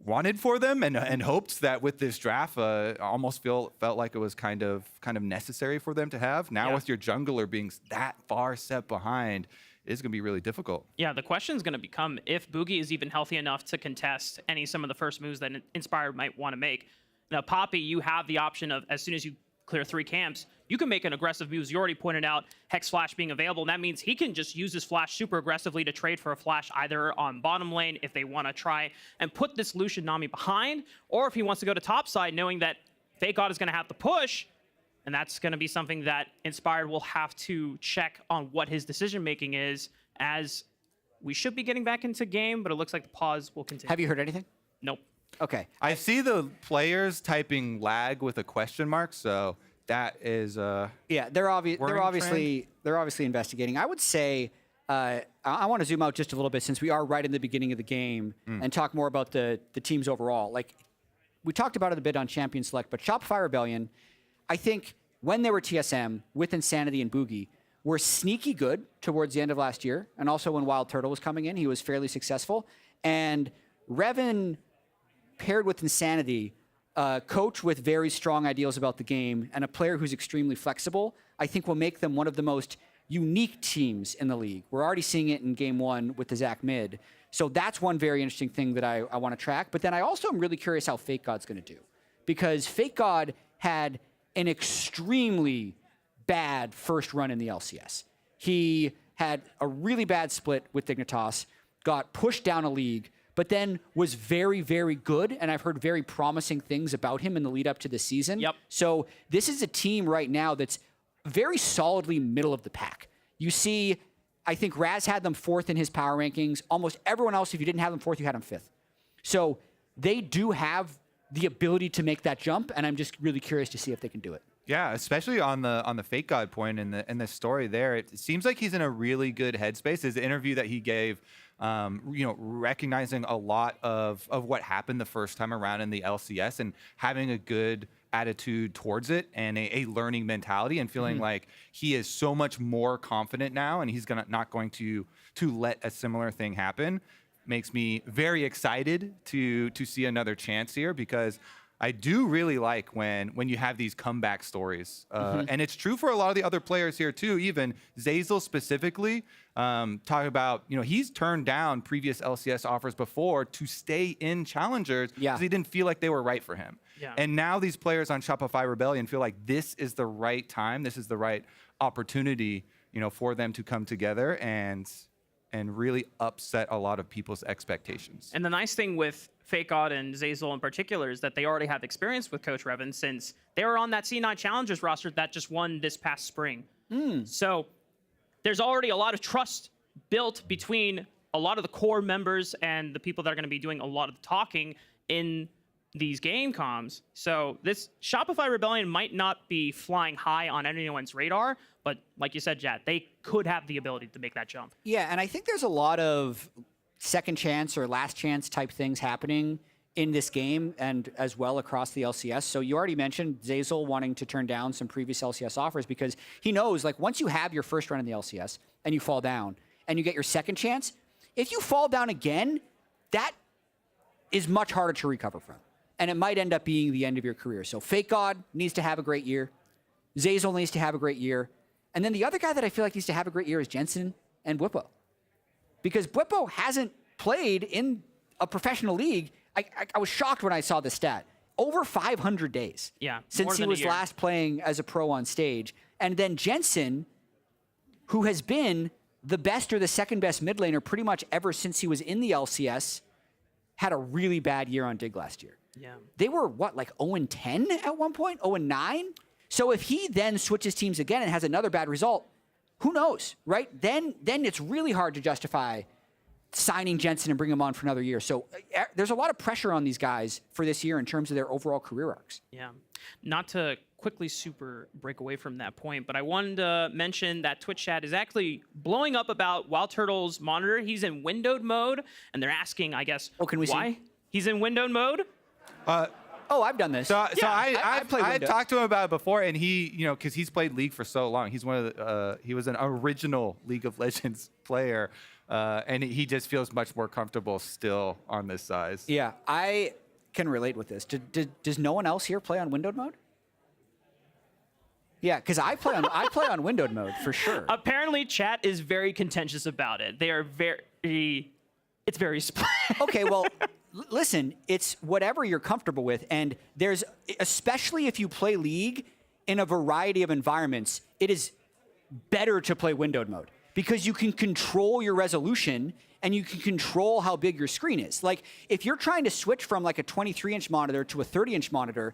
wanted for them and hoped that with this draft almost felt like it was kind of necessary for them to have. Now with your jungler being that far set behind, it's going to be really difficult. Yeah, the question is going to become if Boogie is even healthy enough to contest some of the first moves that Inspired might want to make. Now, Poppy, you have the option of, as soon as you clear 3 camps, you can make an aggressive move. You already pointed out Hex Flash being available, and that means he can just use his Flash super aggressively to trade for a Flash either on bottom lane if they want to try and put this Lucian Nami behind, or if he wants to go to top side knowing that Fake God is going to have to push, and that's going to be something that Inspired will have to check on what his decision-making is, as we should be getting back into game, but it looks like the pause will continue. Have you heard anything? Nope. Okay. I see the players typing lag with a question mark, so that is yeah, they're obviously investigating. I would say I want to zoom out just a little bit since we are right in the beginning of the game and talk more about the teams overall. Like we talked about it a bit on Champion Select, but Shopify Rebellion, I think when they were TSM with Insanity and Boogie, were sneaky good towards the end of last year, and also when Wild Turtle was coming in, he was fairly successful. And Revan paired with Insanity, coach with very strong ideals about the game, and a player who's extremely flexible, I think will make them one of the most unique teams in the league. We're already seeing it in game 1 with the Zac mid. So that's one very interesting thing that I want to track. But then I also am really curious how Fake God's going to do. Because Fake God had an extremely bad first run in the LCS. He had a really bad split with Dignitas, got pushed down a league, but then was very, very good, and I've heard very promising things about him in the lead up to the season. Yep. So this is a team right now that's very solidly middle of the pack. You see, I think Raz had them 4th in his power rankings. Almost everyone else, if you didn't have them 4th, you had them 5th. So they do have the ability to make that jump, and I'm just really curious to see if they can do it. Yeah, especially on the Fake God point in the story there. It seems like he's in a really good headspace. His interview that he gave, recognizing a lot of what happened the first time around in the LCS and having a good attitude towards it and a learning mentality and feeling like he is so much more confident now and he's not going to let a similar thing happen makes me very excited to see another chance here, because I do really like when you have these comeback stories. And it's true for a lot of the other players here too, even Zeyzal specifically. Talk about, he's turned down previous LCS offers before to stay in challengers because he didn't feel like they were right for him. Yeah. And now these players on Shopify Rebellion feel like this is the right time, this is the right opportunity, for them to come together and really upset a lot of people's expectations. And the nice thing with FakeOdd and Zeyzal in particular is that they already have experience with Coach Revan since they were on that C9 Challengers roster that just won this past spring. So there's already a lot of trust built between a lot of the core members and the people that are going to be doing a lot of the talking in these game comms. So this Shopify Rebellion might not be flying high on anyone's radar, but like you said, Jad, they could have the ability to make that jump. Yeah, and I think there's a lot of second chance or last chance type things happening in this game and as well across the LCS. So you already mentioned Zeyzal wanting to turn down some previous LCS offers because he knows, like, once you have your first run in the LCS and you fall down and you get your second chance, if you fall down again, that is much harder to recover from. And it might end up being the end of your career. So FakeOdd needs to have a great year. Zeyzal needs to have a great year. And then the other guy that I feel like needs to have a great year is Jensen and Bwipo. Because Bwipo hasn't played in a professional league. I was shocked when I saw the stat. Over 500 days since he was last playing as a pro on stage. And then Jensen, who has been the best or the second best mid laner pretty much ever since he was in the LCS, had a really bad year on Dig last year. Yeah. They were, what, like 0-10 at one point? 0-9? So if he then switches teams again and has another bad result, who knows, right? Then it's really hard to justify signing Jensen and bring him on for another year. So there's a lot of pressure on these guys for this year in terms of their overall career arcs. Yeah. Not to quickly super break away from that point, but I wanted to mention that Twitch chat is actually blowing up about Wild Turtle's monitor. He's in windowed mode, and they're asking, I guess, can we why see? He's in windowed mode? I've done this. So I talked to him about it before, and he, because he's played League for so long, he's one of the, he was an original League of Legends player, and he just feels much more comfortable still on this size. Yeah, I can relate with this. Does no one else here play on windowed mode? Yeah, because I play on windowed mode for sure. Apparently, chat is very contentious about it. They are it's very split. Okay, well, listen, it's whatever you're comfortable with, and there's, especially if you play League in a variety of environments, it is better to play windowed mode because you can control your resolution and you can control how big your screen is. Like, if you're trying to switch from like a 23-inch monitor to a 30-inch monitor,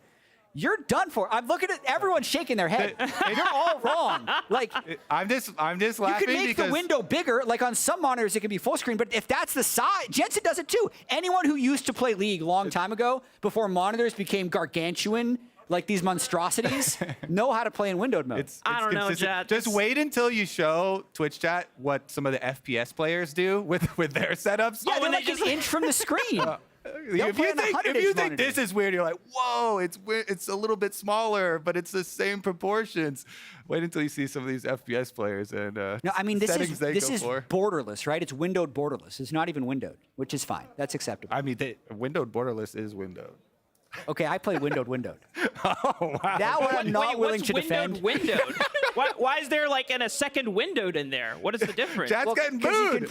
you're done for. I'm looking at everyone shaking their head. You're all wrong. Like, I'm just laughing. You can make the window bigger. Like on some monitors, it can be full screen. But if that's the size, Jensen does it too. Anyone who used to play League a long time ago, before monitors became gargantuan, like these monstrosities, know how to play in windowed mode. I don't know, chat. Just wait until you show Twitch chat what some of the FPS players do with their setups. Yeah, they're like an inch from the screen. If you think this is weird, you're like, whoa, it's a little bit smaller, but it's the same proportions. Wait until you see some of these FPS players and no, I mean this is for. borderless, right? It's windowed borderless. It's not even windowed, which is fine. That's acceptable. I mean, windowed borderless is windowed. Okay, I play windowed. Oh, wow. That one I'm not willing to defend. Windowed? Why is there like a second windowed in there? What is the difference? Chad's getting booed.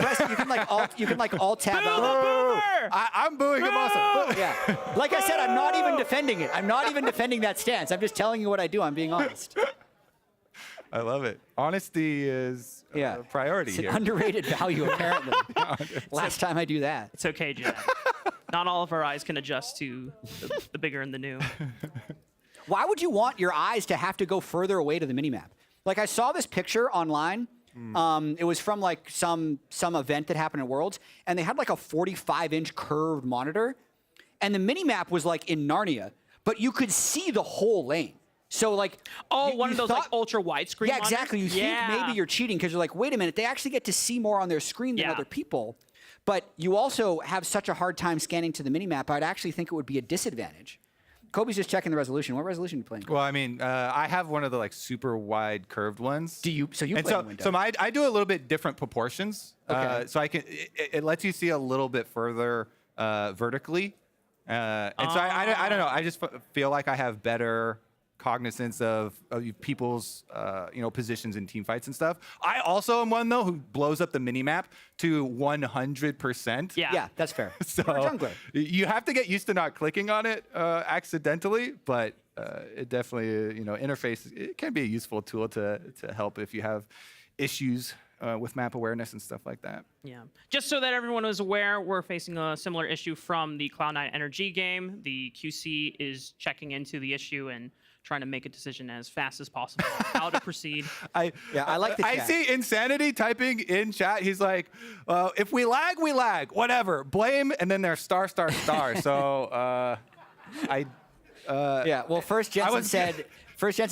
You can alt tab out. I'm booing him also. Yeah. Like I said, I'm not even defending it. I'm not even defending that stance. I'm just telling you what I do. I'm being honest. I love it. Honesty is a priority it's here. An underrated value, apparently. Last time I do that. It's okay, Jad. Not all of our eyes can adjust to the bigger and the new. Why would you want your eyes to have to go further away to the minimap? Like, I saw this picture online. It was from like some event that happened at Worlds, and they had like a 45-inch curved monitor, and the minimap was like in Narnia, but you could see the whole lane. So like, one of those like ultra widescreen. Yeah, exactly. You think maybe you're cheating because you're like, wait a minute, they actually get to see more on their screen than other people. But you also have such a hard time scanning to the minimap. I'd actually think it would be a disadvantage. Kobe's just checking the resolution. What resolution are you playing? Well, I mean, I have one of the like super wide curved ones. So you play in window? So I do a little bit different proportions. Okay. So I can it lets you see a little bit further vertically, And so I don't know. I just feel like I have better cognizance of people's positions in team fights and stuff. I also am one though who blows up the minimap to 100%. Yeah, that's fair. So You're a jungler. you have to get used to not clicking on it accidentally, but it definitely interface. It can be a useful tool to help if you have issues with map awareness and stuff like that. Yeah. Just so that everyone is aware, we're facing a similar issue from the Cloud9 NRG game. The QC is checking into the issue and trying to make a decision as fast as possible on how to proceed. I like the I chat. see Insanity typing in chat. He's like, if we lag, we lag. Whatever. Blame, and then there's star. So yeah. Well, first Jensen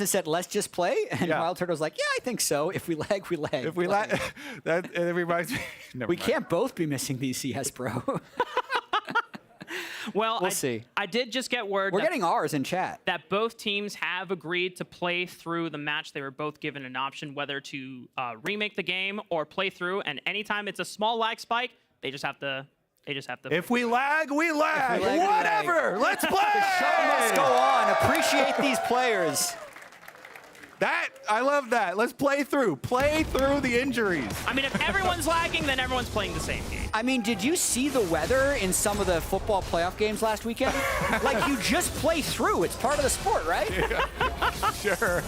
said, let's just play. And Wild Turtle's like, yeah, I think so. If we lag, we lag. If we lag, that reminds me. We can't both be missing these CS, bro. Well, we'll see. I did just get word. We're getting ours in chat. That both teams have agreed to play through the match. They were both given an option whether to remake the game or play through. And anytime it's a small lag spike, they just have to. If we lag, we lag. Whatever. Let's play. The show must go on. Appreciate these players. I love that. Let's play through the injuries. I mean, if everyone's lagging, then everyone's playing the same game. I mean, did you see the weather in some of the football playoff games last weekend? Like, you just play through. It's part of the sport, right? Yeah. Sure.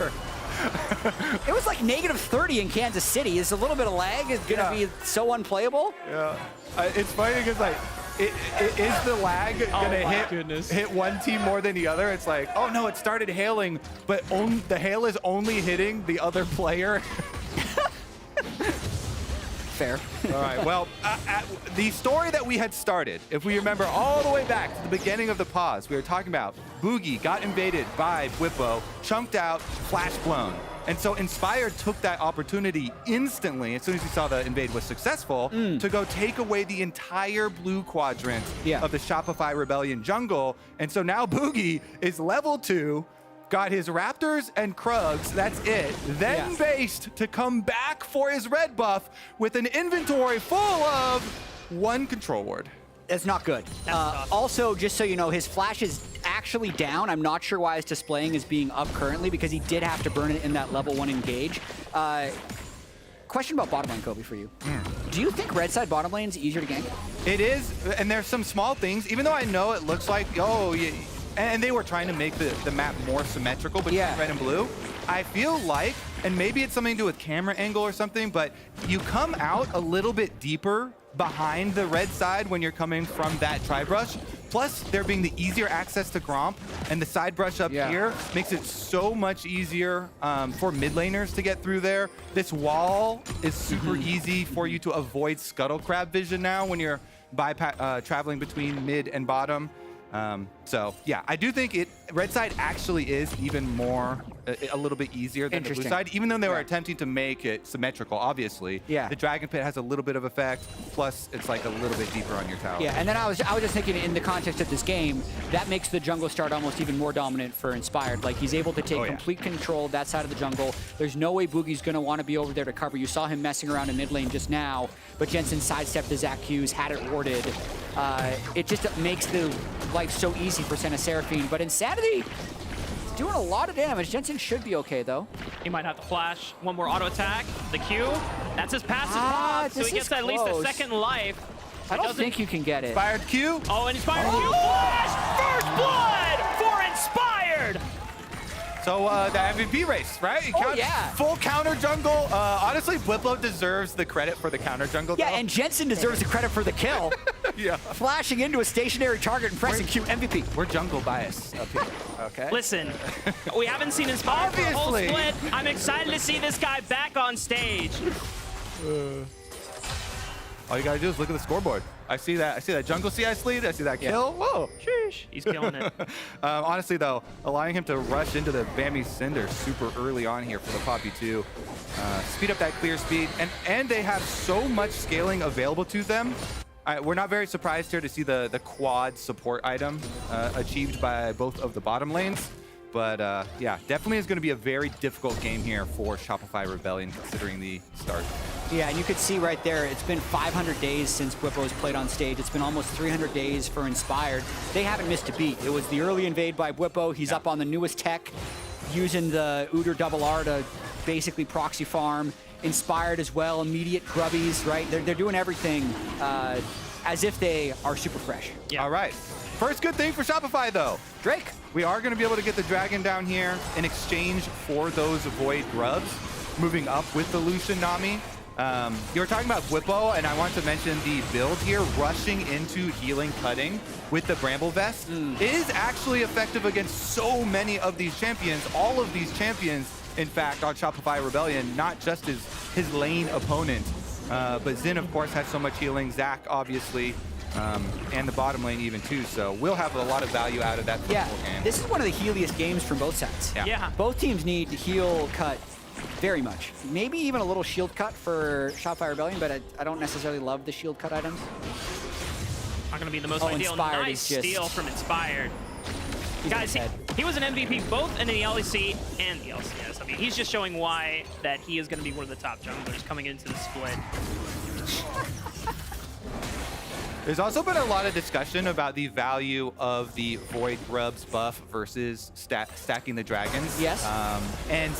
It was like -30 in Kansas City. Is a little bit of lag is going to be so unplayable? Yeah. It's funny because, like, is the lag going to hit one team more than the other? It's like, oh, no, it started hailing, but the hail is only hitting the other player. Fair. All right. Well, the story that we had started, if we remember all the way back to the beginning of the pause, we were talking about Boogie got invaded by Bwipo, chunked out, flash blown. And so Inspired took that opportunity instantly, as soon as he saw the invade was successful, to go take away the entire blue quadrant of the Shopify Rebellion jungle. And so now Boogie is level 2, got his Raptors and Krugs, that's it. Then based to come back for his red buff with an inventory full of 1 control ward. That's not good. Also, just so you know, his flash is actually down. I'm not sure why his displaying is being up currently because he did have to burn it in that level 1 engage. Question about bottom lane, Kobe, for you. Do you think red side bottom lane is easier to gank? It is, and there's some small things, even though I know it looks like, and they were trying to make the map more symmetrical between red and blue. I feel like, and maybe it's something to do with camera angle or something, but you come out a little bit deeper behind the red side when you're coming from that tri-brush. Plus, there being the easier access to Gromp and the side brush up here makes it so much easier for mid laners to get through there. This wall is super easy for you to avoid scuttle crab vision now when you're traveling between mid and bottom. So yeah, I do think red side actually is even more, a little bit easier than the blue side, even though they were attempting to make it symmetrical, obviously. Yeah. The Dragon Pit has a little bit of effect, plus it's like a little bit deeper on your tower. Yeah, and then I was just thinking in the context of this game, that makes the jungle start almost even more dominant for Inspired. Like, he's able to take complete control of that side of the jungle. There's no way Boogie's going to want to be over there to cover. You saw him messing around in mid lane just now, but Jensen sidestepped the Zac Hughes, had it warded. It just makes the life so easy for Senna Seraphine, but Insanity is doing a lot of damage. Jensen should be okay, though. He might have to flash one more auto attack. The Q, that's his passive pop, so he gets at least a second life. I don't think you can get it. Inspired Q. Oh, and Inspired Q flash! First blood for Inspired! So the MVP race, right? Full counter jungle. Honestly, Bwipo deserves the credit for the counter jungle. Yeah, and Jensen deserves the credit for the kill. Flashing into a stationary target and pressing Q MVP. We're jungle bias up here. Okay. Listen, we haven't seen Inspired for a whole split. I'm excited to see this guy back on stage. All you gotta do is look at the scoreboard. I see that jungle CS lead. I see that kill. Whoa. Sheesh. He's killing it. Honestly, though, allowing him to rush into the Bambi Cinder super early on here for the Poppy 2. Speed up that clear speed. And they have so much scaling available to them. We're not very surprised here to see the quad support item achieved by both of the bottom lanes. But yeah, definitely is going to be a very difficult game here for Shopify Rebellion considering the start. Yeah, and you could see right there, it's been 500 days since Bwipo has played on stage. It's been almost 300 days for Inspired. They haven't missed a beat. It was the early invade by Bwipo. He's up on the newest tech, using the Udyr double R to basically proxy farm. Inspired as well, immediate grubbies, right? They're doing everything as if they are super fresh. Yeah. All right. First good thing for Shopify, though. Drake. We are going to be able to get the Dragon down here in exchange for those Void grubs, moving up with the Lucian Nami. You were talking about Bwipo, and I want to mention the build here, rushing into healing cutting with the Bramble Vest is actually effective against so many of these champions. All of these champions, in fact, on Shopify Rebellion, not just his lane opponent. But Xin, of course, has so much healing. Zac, obviously, and the bottom lane even too. So we'll have a lot of value out of that game. This is one of the healiest games from both sides. Yeah. Both teams need heal cut very much. Maybe even a little shield cut for Shopify Rebellion, but I don't necessarily love the shield cut items. Not going to be the most ideal. Inspired Nice is just... steal from Inspired. Guys, he was an MVP both in the LEC and the LCS. I mean, he's just showing why that he is going to be one of the top junglers coming into the split. There's also been a lot of discussion about the value of the Void Grubs buff versus stacking the dragons. Yes. And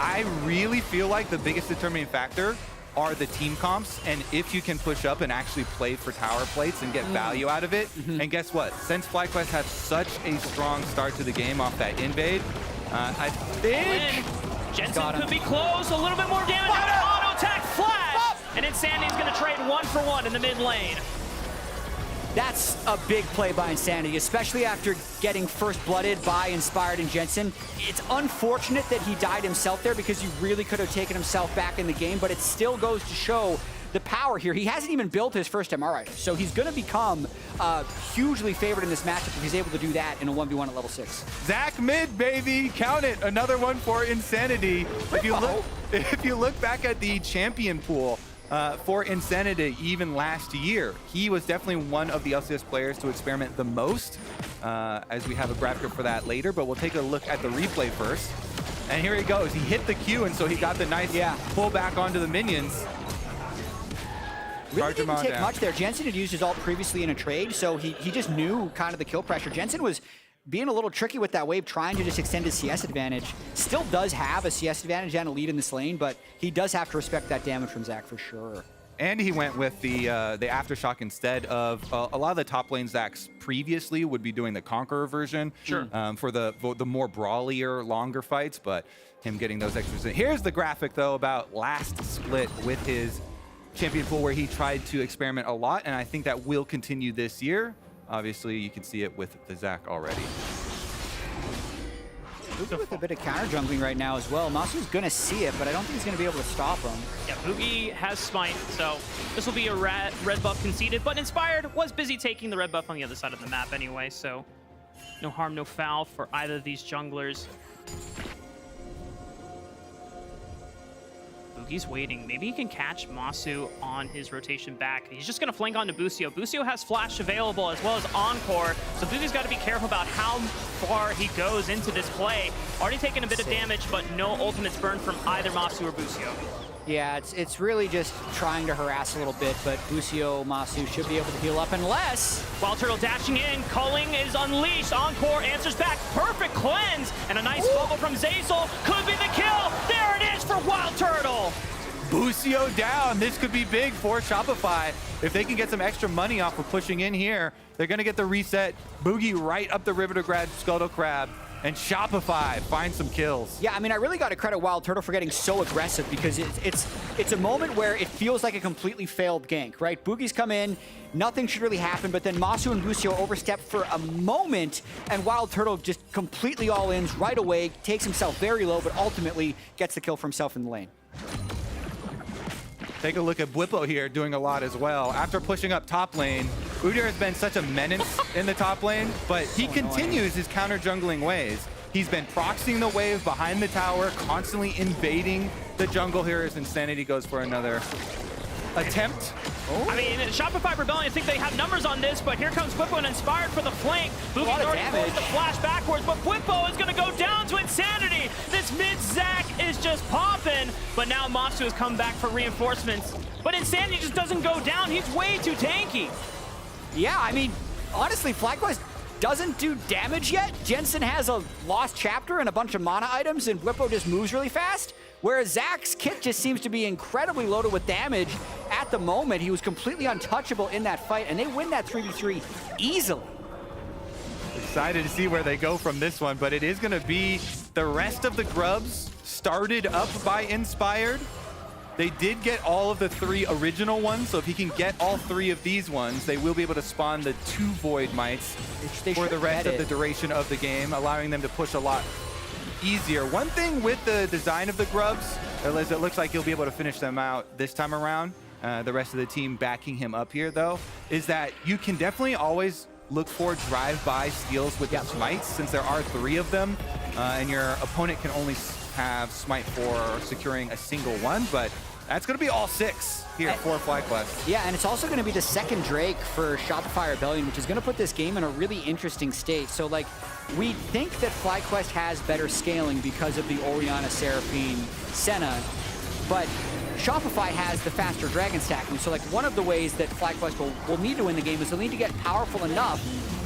I really feel like the biggest determining factor are the team comps, and if you can push up and actually play for tower plates and get value out of it. And guess what? Since FlyQuest had such a strong start to the game off that invade, I think Jensen could be close. A little bit more damage. Auto attack flash, and Insanity's going to trade 1-for-1 in the mid lane. That's a big play by Insanity, especially after getting first blooded by Inspired and Jensen. It's unfortunate that he died himself there because he really could have taken himself back in the game, but it still goes to show the power here. He hasn't even built his first MR item, so he's going to become hugely favored in this matchup if he's able to do that in a 1v1 at level 6. Zac mid, baby! Count it! Another one for Insanity. If you look back at the champion pool, for Insanity, even last year, he was definitely one of the LCS players to experiment the most, as we have a graphic for that later, but we'll take a look at the replay first. And here he goes. He hit the Q, and so he got the nice pull back onto the minions. Really didn't take much there. Jensen had used his ult previously in a trade, so he just knew kind of the kill pressure. Jensen was being a little tricky with that wave, trying to just extend his CS advantage. Still does have a CS advantage and a lead in this lane, but he does have to respect that damage from Zac for sure. And he went with the Aftershock instead of a lot of the top lane Zacs previously would be doing the Conqueror version for the more brawlier, longer fights, but him getting those extras in. Here's the graphic, though, about last split with his champion pool where he tried to experiment a lot, and I think that will continue this year. Obviously, you can see it with the Zac already. Boogie with a bit of counter jungling right now as well. Masu's going to see it, but I don't think he's going to be able to stop him. Yeah, Boogie has Smite, so this will be a red buff conceded, but Inspired was busy taking the red buff on the other side of the map anyway, so no harm, no foul for either of these junglers. Boogie's waiting. Maybe he can catch Masu on his rotation back. He's just going to flank onto Busio. Busio has Flash available as well as Encore, so Boogie's got to be careful about how far he goes into this play. Already taken a bit of damage, but no ultimates burned from either Masu or Busio. Yeah, it's really just trying to harass a little bit, but Busio, Masu should be able to heal up unless... Wild Turtle dashing in, culling is unleashed, Encore answers back, perfect cleanse, and a nice bubble from Zeyzal could be the kill. There it is for Wild Turtle. Busio down. This could be big for Shopify. If they can get some extra money off for pushing in here, they're going to get the reset. Boogie right up the river to grab Scuttle Crab. And Shopify finds some kills. Yeah, I mean, I really got to credit Wild Turtle for getting so aggressive because it's a moment where it feels like a completely failed gank, right? Boogie's come in, nothing should really happen, but then Masu and Busio overstep for a moment, and Wild Turtle just completely all-ins right away, takes himself very low, but ultimately gets the kill for himself in the lane. Take a look at Bwipo here doing a lot as well. After pushing up top lane, Udyr has been such a menace in the top lane, but he continues his counter jungling ways. He's been proxying the wave behind the tower, constantly invading the jungle here as Insanity goes for another attempt. I mean, Shopify Rebellion, I think they have numbers on this, but here comes Bwippo and Inspired for the flank. Boogie's already forced the flash backwards, but Bwippo is going to go down to Insanity. This mid-Zac is just popping, but now Masu has come back for reinforcements. But Insanity just doesn't go down. He's way too tanky. Yeah, I mean, honestly, FlyQuest doesn't do damage yet. Jensen has a lost chapter and a bunch of mana items, and Bwippo just moves really fast. Whereas Zac's kit just seems to be incredibly loaded with damage at the moment. He was completely untouchable in that fight, and they win that 3v3 easily. Excited to see where they go from this one, but it is going to be the rest of the grubs started up by Inspired. They did get all of the 3 original ones, so if he can get all 3 of these ones, they will be able to spawn the 2 Void Mites for the rest of the duration of the game, allowing them to push a lot easier. One thing with the design of the grubs is it looks like he'll be able to finish them out this time around. The rest of the team backing him up here, though, is that you can definitely always look for drive-by steals with the smites, since there are 3 of them, and your opponent can only have smite for securing a single one, but that's going to be all 6 here for FlyQuest. Yeah, and it's also going to be the second Drake for Shopify Rebellion, which is going to put this game in a really interesting state. So, like, we think that FlyQuest has better scaling because of the Orianna, Seraphine, Senna, but Shopify has the faster dragon stacking. So, like, one of the ways that FlyQuest will need to win the game is they'll need to get powerful enough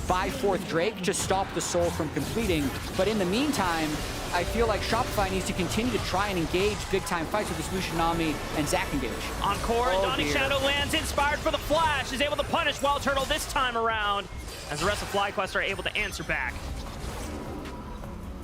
by 4th Drake to stop the Soul from completing. But in the meantime, I feel like Shopify needs to continue to try and engage big-time fights with this Lucian, Nami, and Zac engage. Encore, and Dawning Shadow lands, Inspired for the flash, is able to punish Wild Turtle this time around, as the rest of FlyQuest are able to answer back.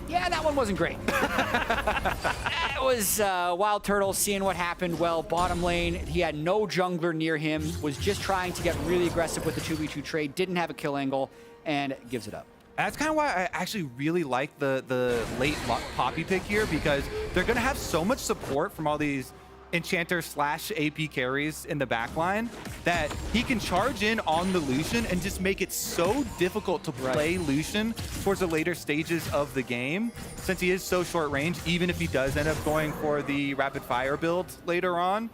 Yeah, that one wasn't great. It was Wild Turtle seeing what happened. Well, bottom lane, he had no jungler near him, was just trying to get really aggressive with the 2v2 trade, didn't have a kill angle, and gives it up. That's kind of why I actually really like the late Poppy pick here, because they're going to have so much support from all these Enchanter / AP carries in the backline that he can charge in on the Lucian and just make it so difficult to play Lucian towards the later stages of the game, since he is so short range, even if he does end up going for the rapid fire build later on.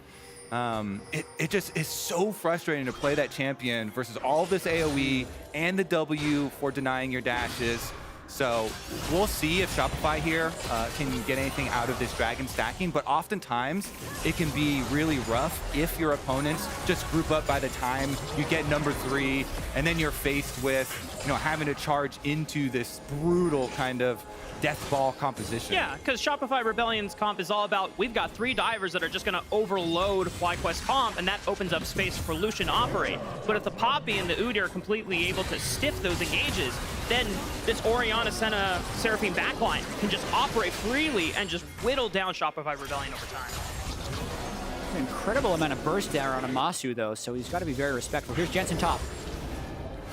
It just is so frustrating to play that champion versus all this AoE and the W for denying your dashes. So we'll see if Shopify here can get anything out of this dragon stacking, but oftentimes it can be really rough if your opponents just group up by the time you get number 3, and then you're faced with, you know, having to charge into this brutal kind of death ball composition. Yeah, because Shopify Rebellion's comp is all about, we've got 3 divers that are just going to overload FlyQuest comp, and that opens up space for Lucian to operate. But if the Poppy and the Udyr are completely able to stiff those engages, then this Orianna, Senna, Seraphine backline can just operate freely and just whittle down Shopify Rebellion over time. An incredible amount of burst there on Amasu, though, so he's got to be very respectful. Here's Jensen top.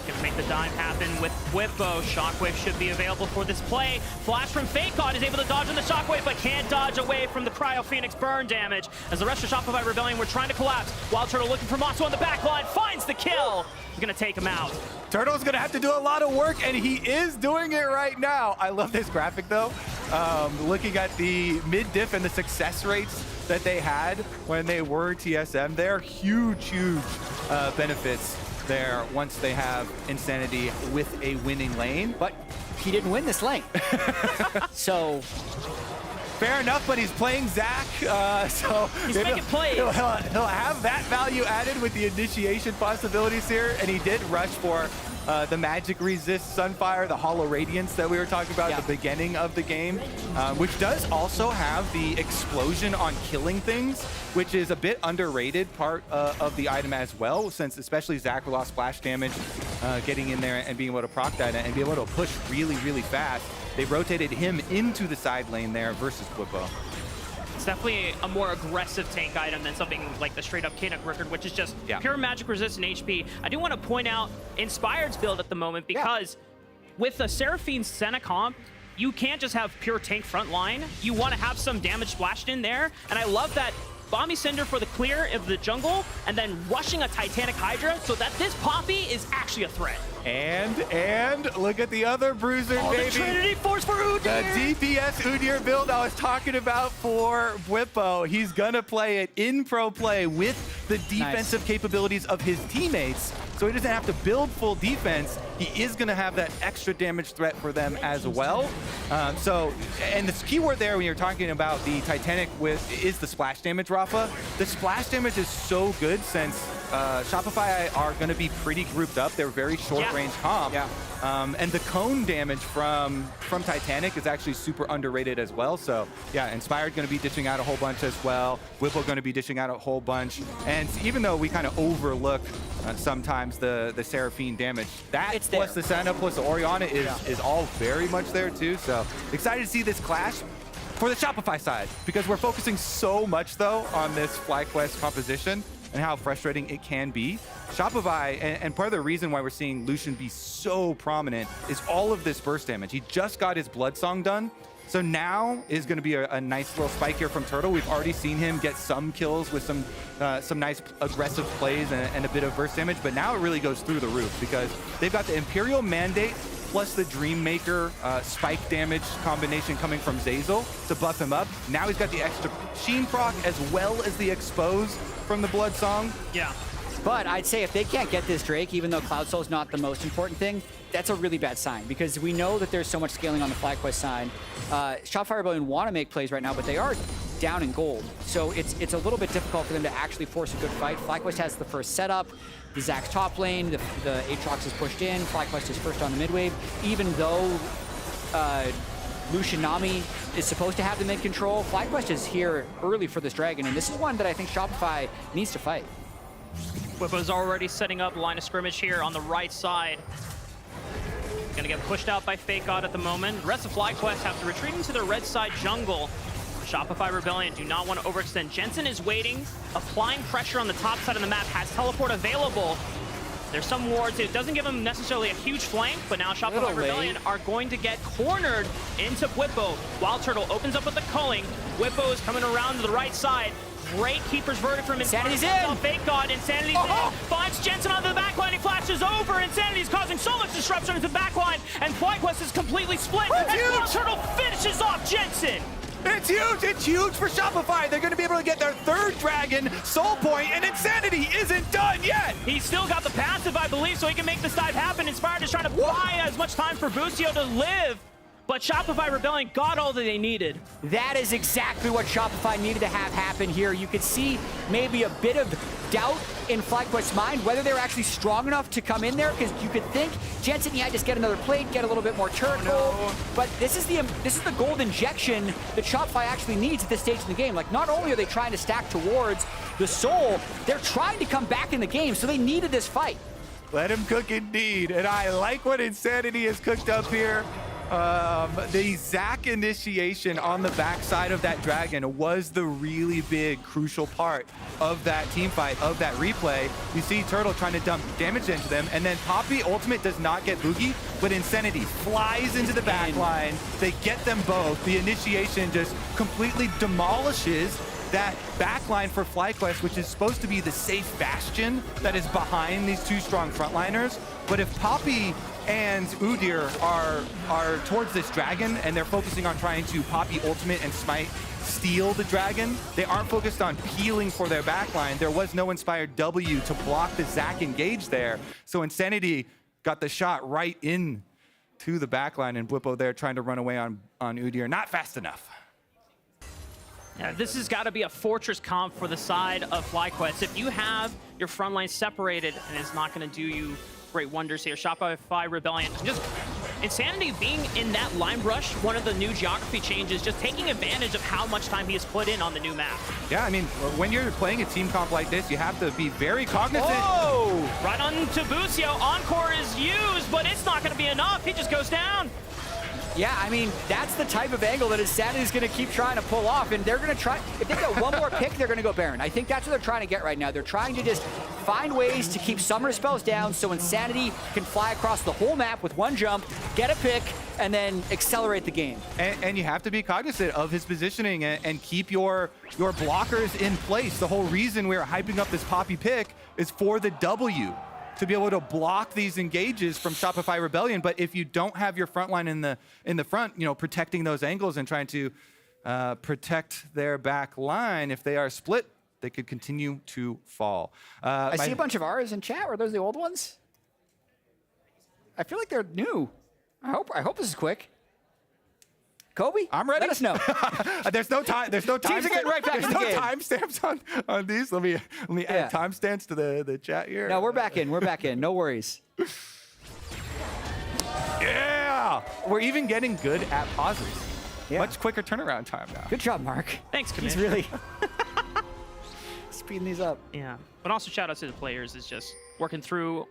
Gonna make the dive happen with Bwippo. Shockwave should be available for this play. Flash from FakeGod is able to dodge on the Shockwave, but can't dodge away from the Cryo Phoenix burn damage. As the rest of Shopify Rebellion were trying to collapse. Wild Turtle looking for Matsu on the back line, finds the kill. He's gonna take him out. Turtle's gonna have to do a lot of work, and he is doing it right now. I love this graphic, though. Looking at the mid-diff and the success rates that they had when they were TSM, they're huge benefits there once they have Insanity with a winning lane. But he didn't win this lane. So fair enough, but he's playing Zac, so he's making plays. He'll have that value added with the initiation possibilities here, and he did rush for the magic resist Sunfire, the Hollow Radiance that we were talking about at the beginning of the game, which does also have the explosion on killing things, which is a bit underrated part of the item as well, since especially Zac lost splash damage, getting in there and being able to proc that and be able to push really, really fast. They rotated him into the side lane there versus Bwippo. It's definitely a more aggressive tank item than something like the straight-up Canuck Rickard, which is just pure magic resistant HP. I do want to point out Inspired's build at the moment, because with the Seraphine Senna comp, you can't just have pure tank front line. You want to have some damage splashed in there, and I love that Bomby Cinder for the clear of the jungle, and then rushing a Titanic Hydra so that this Poppy is actually a threat. And look at the other bruiser, baby. The Trinity Force for Udyr. The DPS Udyr build I was talking about for Bwippo. He's gonna play it in pro play with the defensive capabilities of his teammates, so he doesn't have to build full defense. He is going to have that extra damage threat for them as well. And the key word there when you're talking about the Titanic is the splash damage, Rafa. The splash damage is so good since Shopify are going to be pretty grouped up. They're very short-range comp. Yeah. And the cone damage from Titanic is actually super underrated as well. So yeah, Inspired going to be dishing out a whole bunch as well. Whipple going to be dishing out a whole bunch. And even though we kind of overlook sometimes the Seraphine damage, that plus the Senna plus the Orianna is all very much there too. So excited to see this clash for the Shopify side, because we're focusing so much though on this FlyQuest composition and how frustrating it can be. Shopify, and part of the reason why we're seeing Lucian be so prominent is all of this burst damage. He just got his Blood Song done, so now is going to be a nice little spike here from Turtle. We've already seen him get some kills with some nice aggressive plays and a bit of burst damage, but now it really goes through the roof because they've got the Imperial Mandate plus the Dreammaker spike damage combination coming from Zeyzal to buff him up. Now he's got the extra Sheen proc as well as the Expose from the Blood Song. Yeah. But I'd say if they can't get this Drake, even though Cloud Soul's not the most important thing, that's a really bad sign because we know that there's so much scaling on the FlyQuest side. Shopify Rebellion want to make plays right now, but they are down in gold. So it's a little bit difficult for them to actually force a good fight. FlyQuest has the first setup. The Zack's top lane, the Aatrox is pushed in. FlyQuest is first on the mid wave. Even though Lucian Nami is supposed to have the mid control, FlyQuest is here early for this dragon, and this is one that I think Shopify needs to fight. Whippo's already setting up line of scrimmage here on the right side. Gonna get pushed out by Fake God at the moment. The rest of FlyQuest have to retreat into their red side jungle. Shopify Rebellion do not want to overextend. Jensen is waiting, applying pressure on the top side of the map, has teleport available. There's some wards. It doesn't give him necessarily a huge flank, but now Shopify Rebellion are going to get cornered into Whippo. Wild Turtle opens up with the culling. Whippo is coming around to the right side. Great Keeper's Verdict from Insanity's in. Fake God, Insanity's in. Finds Jensen on the backline. He flashes over. Insanity's causing so much disruption into the backline, and FlyQuest is completely split. And Wild Turtle finishes off Jensen. It's huge! It's huge for Shopify! They're gonna be able to get their third dragon, Soul Point, and Insanity isn't done yet! He's still got the passive, I believe, so he can make this dive happen. Inspired is trying to buy as much time for Busio to live, but Shopify Rebellion got all that they needed. That is exactly what Shopify needed to have happen here. You could see maybe a bit of doubt in FlyQuest's mind, whether they're actually strong enough to come in there, because you could think Jensen, yeah, just get another plate, get a little bit more turret gold. But this is the gold injection that Shopify actually needs at this stage in the game. Like, not only are they trying to stack towards the Soul, they're trying to come back in the game, so they needed this fight. Let him cook indeed, and I like what Insanity has cooked up here. The Zack initiation on the backside of that dragon was the really big, crucial part of that team fight, of that replay. You see Turtle trying to dump damage into them, and then Poppy ultimate does not get Boogie, but Insanity flies into the back line. They get them both. The initiation just completely demolishes that backline for FlyQuest, which is supposed to be the safe bastion that is behind these two strong frontliners. But if Poppy and Udyr are towards this dragon and they're focusing on trying to Poppy ultimate and smite steal the dragon, they aren't focused on peeling for their backline. There was no inspired W to block the Zack engage there. So Insanity got the shot right in to the backline, and Blippo there trying to run away on Udyr. Not fast enough. Yeah, this has got to be a fortress comp for the side of FlyQuest. If you have your front line separated, and it's not going to do you great wonders here. Shopify Rebellion, just Insanity being in that line brush, one of the new geography changes, just taking advantage of how much time he has put in on the new map. Yeah, I mean, when you're playing a team comp like this, you have to be very cognizant. Oh! Right on to Busio. Encore is used, but it's not going to be enough. He just goes down. Yeah, I mean, that's the type of angle that Insanity's going to keep trying to pull off, and they're going to try, if they get one more pick, they're going to go Baron. I think that's what they're trying to get right now. They're trying to just find ways to keep Summoner spells down so Insanity can fly across the whole map with one jump, get a pick, and then accelerate the game. And you have to be cognizant of his positioning and keep your blockers in place. The whole reason we're hyping up this Poppy pick is for the W, to be able to block these engages from Shopify Rebellion. But if you don't have your front line in the front, you know, protecting those angles and trying to protect their back line, if they are split, they could continue to fall. I see a bunch of R's in chat. Were those the old ones? I feel like they're new. I hope this is quick. Kobe, I'm ready. Let us know. There's no time. There's no time. Teams are getting right back in the game. There's no timestamps on these. Let me add timestamps to the chat here. No, we're back in. We're back in. No worries. Yeah, we're even getting good at pauses. Yeah. Much quicker turnaround time now. Good job, Mark. Thanks, He's Commissioner. really speeding these up. Yeah, but also shout out to the players is just working through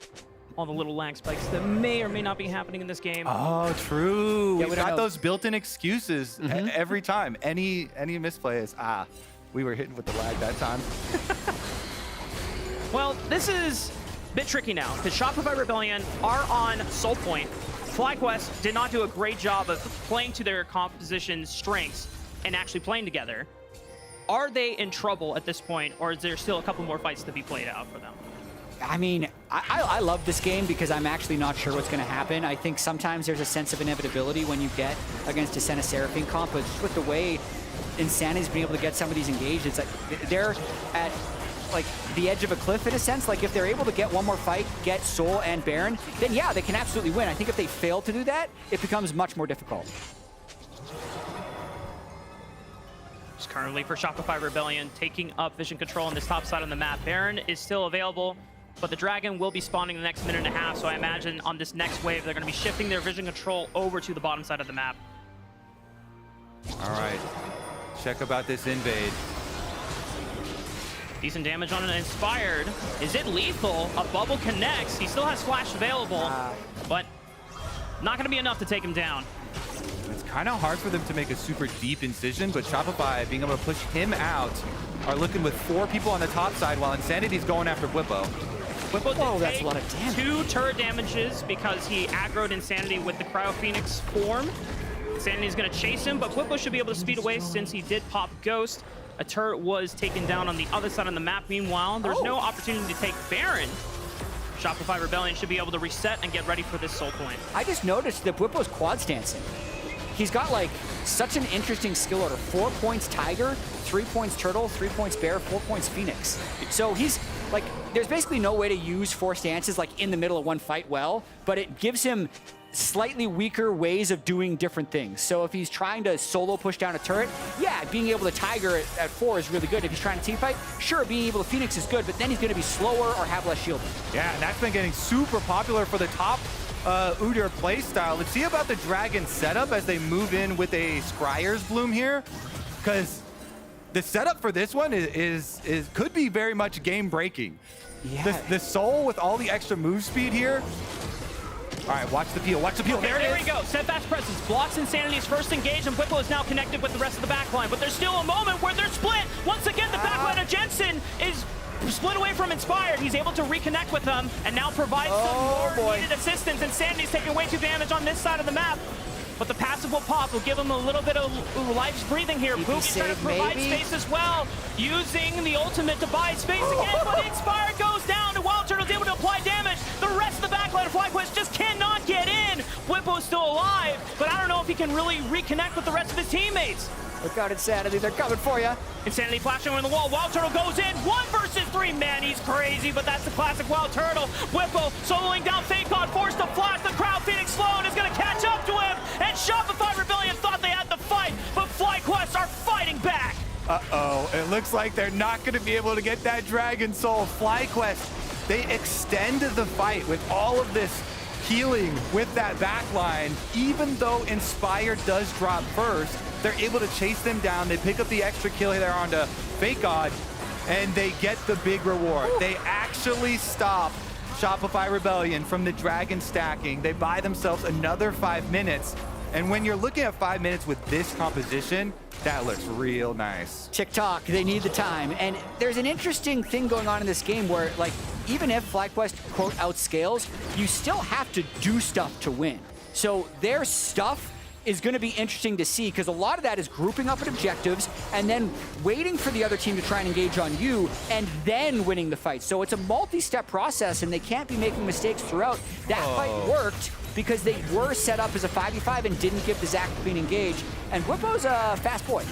all the little lag spikes that may or may not be happening in this game. Oh, true. Yeah, We've got those built-in excuses every time. Any misplay is, we were hitting with the lag that time. Well, this is a bit tricky now because Shopify Rebellion are on Soul Point. FlyQuest did not do a great job of playing to their composition strengths and actually playing together. Are they in trouble at this point, or is there still a couple more fights to be played out for them? I mean, I love this game because I'm actually not sure what's going to happen. I think sometimes there's a sense of inevitability when you get against a Senna Seraphine comp, but just with the way Insanity's been able to get some of these engaged, it's like they're at like the edge of a cliff in a sense. Like if they're able to get one more fight, get Soul and Baron, then yeah, they can absolutely win. I think if they fail to do that, it becomes much more difficult. Just currently for Shopify Rebellion, taking up vision control on this top side on the map. Baron is still available, but the Dragon will be spawning in the next minute and a half, so I imagine on this next wave, they're going to be shifting their vision control over to the bottom side of the map. All right, check about this invade. Decent damage on an Inspired. Is it lethal? A bubble connects. He still has Flash available, but not going to be enough to take him down. It's kind of hard for them to make a super deep incision, but Shopify being able to push him out are looking with 4 people on the top side while Insanity's going after Whippo. Whippo that's a lot of damage. 2 turret damages because he aggroed Insanity with the Cryo Phoenix form. Insanity's going to chase him, but Whippo should be able to speed away since he did pop Ghost. A turret was taken down on the other side of the map. Meanwhile, there's no opportunity to take Baron. Shopify Rebellion should be able to reset and get ready for this Soul Point. I just noticed that Whippo's quad stancing. He's got like such an interesting skill order. 4 points Tiger, 3 points Turtle, 3 points Bear, 4 points Phoenix. So he's like, there's basically no way to use 4 stances like in the middle of one fight well, but it gives him slightly weaker ways of doing different things. So if he's trying to solo push down a turret, yeah, being able to Tiger at 4 is really good. If he's trying to team fight, sure, being able to Phoenix is good, but then he's going to be slower or have less shielding. Yeah, and that's been getting super popular for the top Udyr playstyle. Let's see about the Dragon setup as they move in with a Scryer's Bloom here, because the setup for this one is could be very much game breaking. Yeah. The Soul with all the extra move speed here. All right, watch the peel, watch the peel. Okay, there we go. Steadfast Presence blocks Insanity's first engage, and Whippo is now connected with the rest of the backline. But there's still a moment where they're split. Once again, the backline of Jensen is split away from Inspired. He's able to reconnect with them and now provide some more needed assistance. Insanity's taking way too damage on this side of the map. But the passive will pop. Will give him a little bit of life's breathing here. Boogie's trying to provide space as well, using the ultimate to buy space again. But Inspired goes down, and Wild Turtle's able to apply damage. The rest of the backline of FlyQuest just cannot get in. Whippo's still alive, but I don't know if he can really reconnect with the rest of his teammates. Look out, Insanity. They're coming for you. Insanity flashing on the wall. Wild Turtle goes in. 1 versus 3. Man, he's crazy, but that's the classic Wild Turtle. Whippo soloing down Fakon, forced to flash. The crowd Phoenix Sloan is going to catch up to him. And Shopify Rebellion thought they had the fight, but FlyQuest are fighting back. Uh-oh, it looks like they're not going to be able to get that Dragon Soul. FlyQuest, they extend the fight with all of this healing with that backline. Even though Inspired does drop first, they're able to chase them down. They pick up the extra kill there onto Fakon, and they get the big reward. Ooh. They actually stop Shopify Rebellion from the Dragon stacking. They buy themselves another 5 minutes. And when you're looking at 5 minutes with this composition, that looks real nice. TikTok, they need the time. And there's an interesting thing going on in this game where, like, even if FlyQuest, quote, outscales, you still have to do stuff to win. So their stuff is going to be interesting to see, because a lot of that is grouping up at objectives and then waiting for the other team to try and engage on you and then winning the fight. So it's a multi-step process, and they can't be making mistakes throughout. That fight worked because they were set up as a 5v5 and didn't give the Zach a clean engage. And Whippo's a fast boy.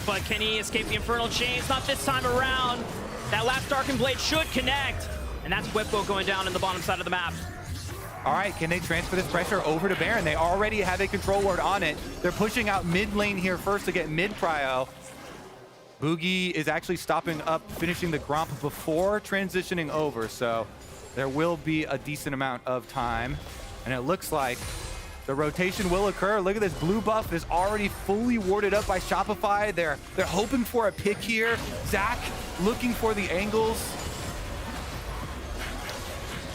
but can he escape the Infernal Chains? Not this time around. That last Darkened Blade should connect, and that's Whippo going down in the bottom side of the map. All right, can they transfer this pressure over to Baron? They already have a control ward on it. They're pushing out mid lane here first to get mid prio. Boogie is actually stopping up, finishing the Gromp before transitioning over, so there will be a decent amount of time. And it looks like the rotation will occur. Look at this, blue buff is already fully warded up by Shopify. They're hoping for a pick here. Zach looking for the angles.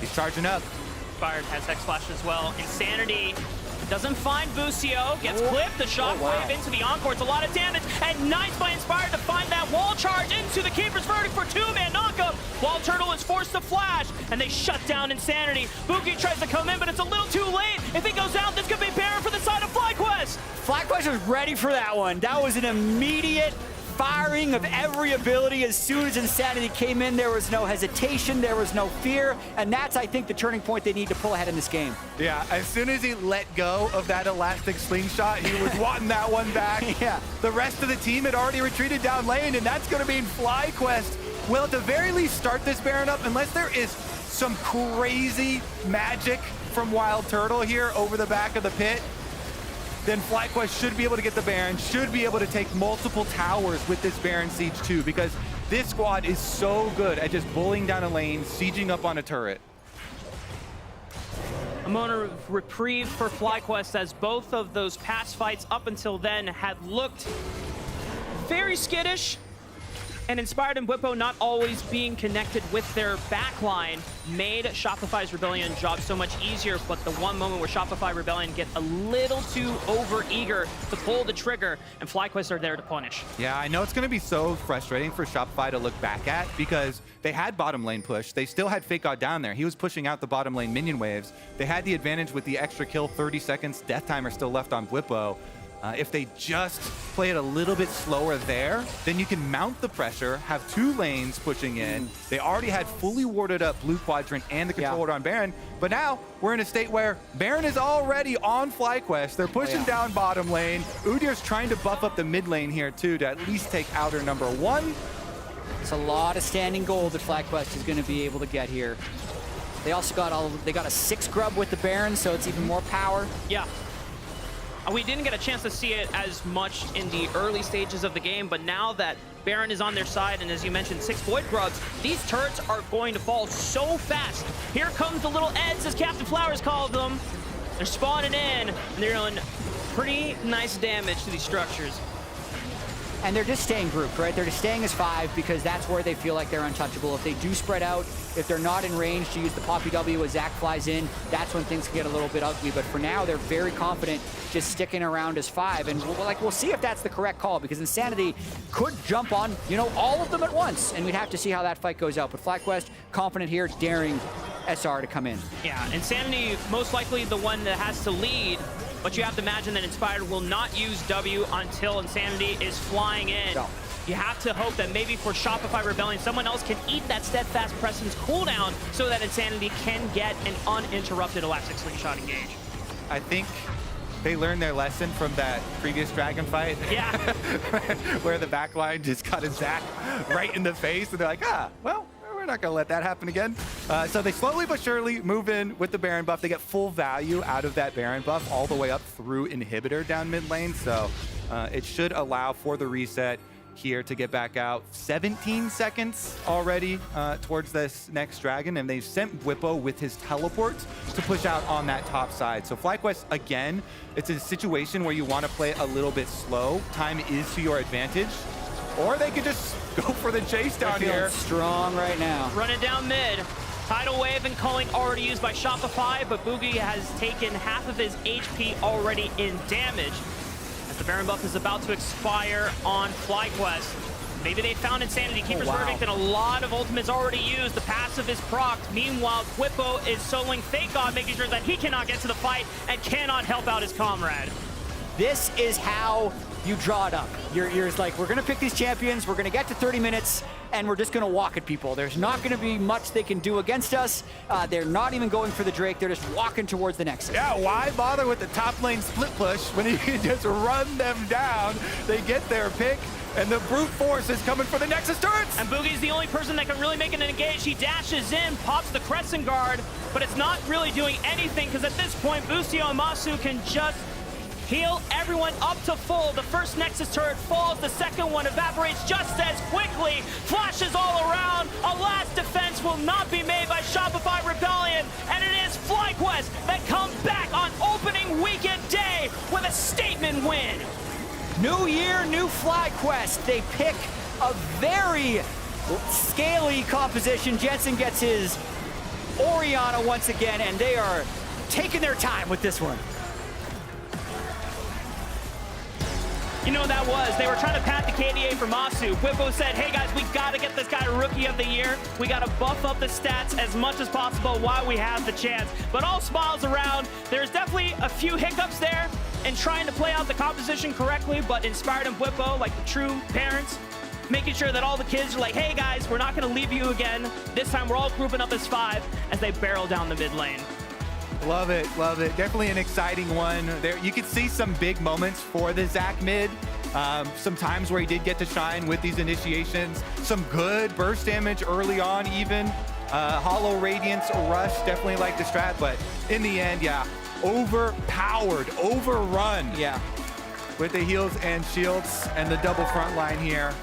He's charging up. Fired has Hex Flash as well. Insanity doesn't find Busio, gets clipped, the shockwave into the Encore. It's a lot of damage, and nice by Inspired to find that wall charge into the Keeper's Verdict for two-man knockup. Wild Turtle is forced to flash, and they shut down Insanity. Boogie tries to come in, but it's a little too late. If he goes out, this could be Baron for the side of FlyQuest. FlyQuest was ready for that one. That was an immediate firing of every ability. As soon as Insanity came in, there was no hesitation, there was no fear, and that's, I think, the turning point they need to pull ahead in this game. Yeah, as soon as he let go of that elastic slingshot, he was wanting that one back. Yeah. The rest of the team had already retreated down lane, and that's going to mean FlyQuest will at the very least start this Baron up, unless there is some crazy magic from Wild Turtle here over the back of the pit. Then FlyQuest should be able to get the Baron, should be able to take multiple towers with this Baron Siege too, because this squad is so good at just bullying down a lane, sieging up on a turret. A moment of reprieve for FlyQuest, as both of those past fights up until then had looked very skittish. And Inspired and Whippo not always being connected with their backline made Shopify's Rebellion job so much easier, but the one moment where Shopify Rebellion get a little too over-eager to pull the trigger, and FlyQuest are there to punish. Yeah, I know it's going to be so frustrating for Shopify to look back at, because they had bottom lane push. They still had Fake God down there. He was pushing out the bottom lane minion waves. They had the advantage with the extra kill, 30 seconds, death timer still left on Whippo. If they just play it a little bit slower there, then you can mount the pressure, have two lanes pushing in. They already had fully warded up Blue Quadrant and the control ward on Baron, but now we're in a state where Baron is already on FlyQuest. They're pushing down bottom lane. Udyr's trying to buff up the mid lane here too to at least take outer number one. It's a lot of standing gold that FlyQuest is going to be able to get here. They also got they got a 6 grub with the Baron, so it's even more power. Yeah. We didn't get a chance to see it as much in the early stages of the game, but now that Baron is on their side, and as you mentioned, 6 Void Grubs, these turrets are going to fall so fast. Here comes the little Eds, as Captain Flowers called them. They're spawning in, and they're doing pretty nice damage to these structures. And they're just staying grouped, right? They're just staying as 5 because that's where they feel like they're untouchable. If they do spread out, if they're not in range to use the Poppy W as Zach flies in, that's when things can get a little bit ugly. But for now, they're very confident just sticking around as 5. And we'll see if that's the correct call, because Insanity could jump on, all of them at once. And we'd have to see how that fight goes out. But FlyQuest, confident here, daring SR to come in. Yeah, Insanity most likely the one that has to lead. But you have to imagine that Inspired will not use W until Insanity is flying in. No. You have to hope that maybe for Shopify Rebellion, someone else can eat that Steadfast Presence cooldown so that Insanity can get an uninterrupted Elastic Slingshot engage. I think they learned their lesson from that previous Dragon fight. Yeah. Where the backline just got a Zach right in the face, and they're like, well, we're not going to let that happen again. So they slowly but surely move in with the Baron buff. They get full value out of that Baron buff all the way up through Inhibitor down mid lane. So it should allow for the reset here to get back out. 17 seconds already towards this next dragon, and they've sent Whippo with his teleport to push out on that top side. So FlyQuest, again, it's a situation where you want to play a little bit slow. Time is to your advantage. Or they could just go for the chase down here. Strong right now. Running down mid. Tidal Wave and Culling already used by Shopify, but Boogie has taken half of his HP already in damage. As the Baron buff is about to expire on FlyQuest. Maybe they found Insanity. Keeper's Verdict, and a lot of ultimates already used. The passive is procced. Meanwhile, Whippo is soloing Fake God, making sure that he cannot get to the fight and cannot help out his comrade. This is how you draw it up. You're like, we're going to pick these champions, we're going to get to 30 minutes, and we're just going to walk at people. There's not going to be much they can do against us. They're not even going for the Drake. They're just walking towards the Nexus. Yeah, why bother with the top lane split push when you can just run them down? They get their pick. And the brute force is coming for the Nexus turrets. And Boogie's the only person that can really make it an engage. He dashes in, pops the Crescent Guard, but it's not really doing anything because at this point, Busio and Masu can just heal everyone up to full. The first Nexus turret falls, the second one evaporates just as quickly. Flashes all around. A last defense will not be made by Shopify Rebellion, and it is FlyQuest that comes back on opening weekend day with a statement win. New year, new FlyQuest. They pick a very scaly composition. Jensen gets his Orianna once again, and they are taking their time with this one. You know what that was? They were trying to pat the KDA for Masu. Whippo said, hey guys, we gotta get this guy Rookie of the Year. We gotta buff up the stats as much as possible while we have the chance. But all smiles around. There's definitely a few hiccups there in trying to play out the composition correctly, but Inspired and Whippo, like the true parents, making sure that all the kids are like, hey guys, we're not gonna leave you again. This time we're all grouping up as 5 as they barrel down the mid lane. Love it, love it. Definitely an exciting one. There, you could see some big moments for the Zach mid. Some times where he did get to shine with these initiations. Some good burst damage early on even. Hollow Radiance, Rush, definitely like the strat, but in the end, yeah, overpowered, overrun. Yeah. With the heals and shields and the double front line here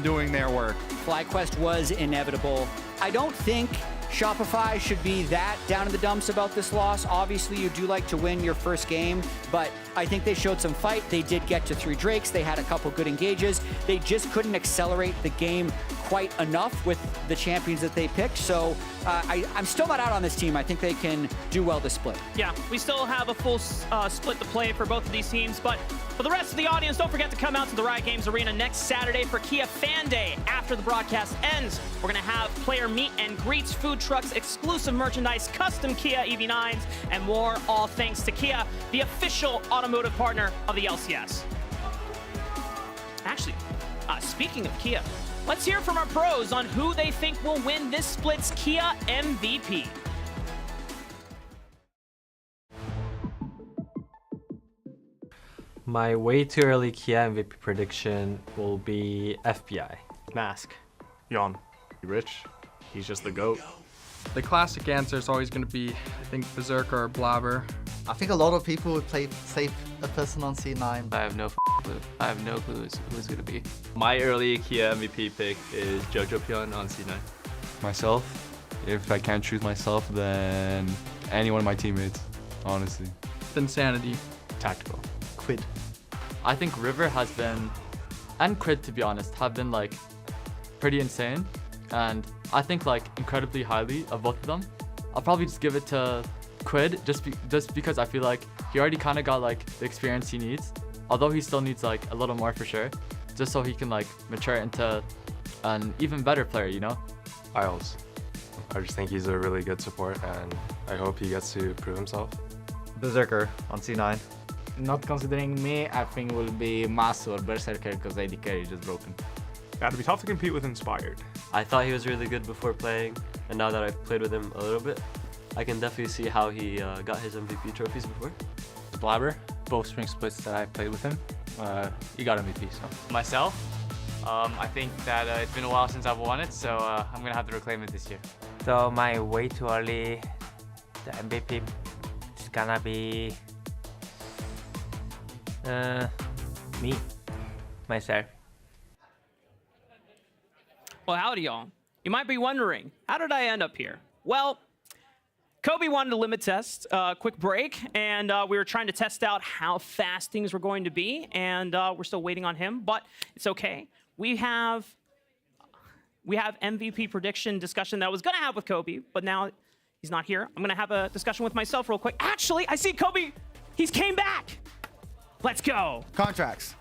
doing their work. FlyQuest was inevitable. I don't think Shopify should be that down in the dumps about this loss. Obviously, you do like to win your first game, but I think they showed some fight. They did get to 3 Drakes. They had a couple good engages. They just couldn't accelerate the game quite enough with the champions that they picked. So I'm still not out on this team. I think they can do well this split. Yeah, we still have a full split to play for both of these teams, but for the rest of the audience, don't forget to come out to the Riot Games Arena next Saturday for Kia Fan Day. After the broadcast ends, we're going to have player meet and greets, food trucks, exclusive merchandise, custom Kia EV9s, and more, all thanks to Kia, the official automotive partner of the LCS. Actually, speaking of Kia, let's hear from our pros on who they think will win this split's Kia MVP. My way too early Kia MVP prediction will be FBI. Mask. Yon. Rich. He's just the GOAT. The classic answer is always going to be, I think, Berserker or Blabber. I think a lot of people would play safe a person on C9. I have no clue. I have no clue who's going to be. My early Kia MVP pick is Jojo Pion on C9. Myself. If I can't choose myself, then any one of my teammates, honestly. Insanity. Tactical. Quid. I think River has been, and Crid to be honest, have been like pretty insane. And I think like incredibly highly of both of them. I'll probably just give it to Quid just because I feel like he already kind of got like the experience he needs, although he still needs like a little more for sure, just so he can like mature into an even better player, you know? Isles. I just think he's a really good support and I hope he gets to prove himself. Berserker on C9. Not considering me, I think will be Masu or Berserker because AD carry is just broken. That'd be tough to compete with Inspired. I thought he was really good before playing, and now that I've played with him a little bit, I can definitely see how he got his MVP trophies before. Blabber, both spring splits that I played with him, he got MVP. So myself, I think that it's been a while since I've won it, so I'm gonna have to reclaim it this year. So my way too early, the MVP is gonna be me, myself. Well, howdy, y'all. You might be wondering, how did I end up here? Well, Kobe wanted a limit test, quick break, and we were trying to test out how fast things were going to be, and we're still waiting on him, but it's okay. We have MVP prediction discussion that I was gonna have with Kobe, but now he's not here. I'm gonna have a discussion with myself real quick. Actually, I see Kobe, he's came back. Let's go. Contracts.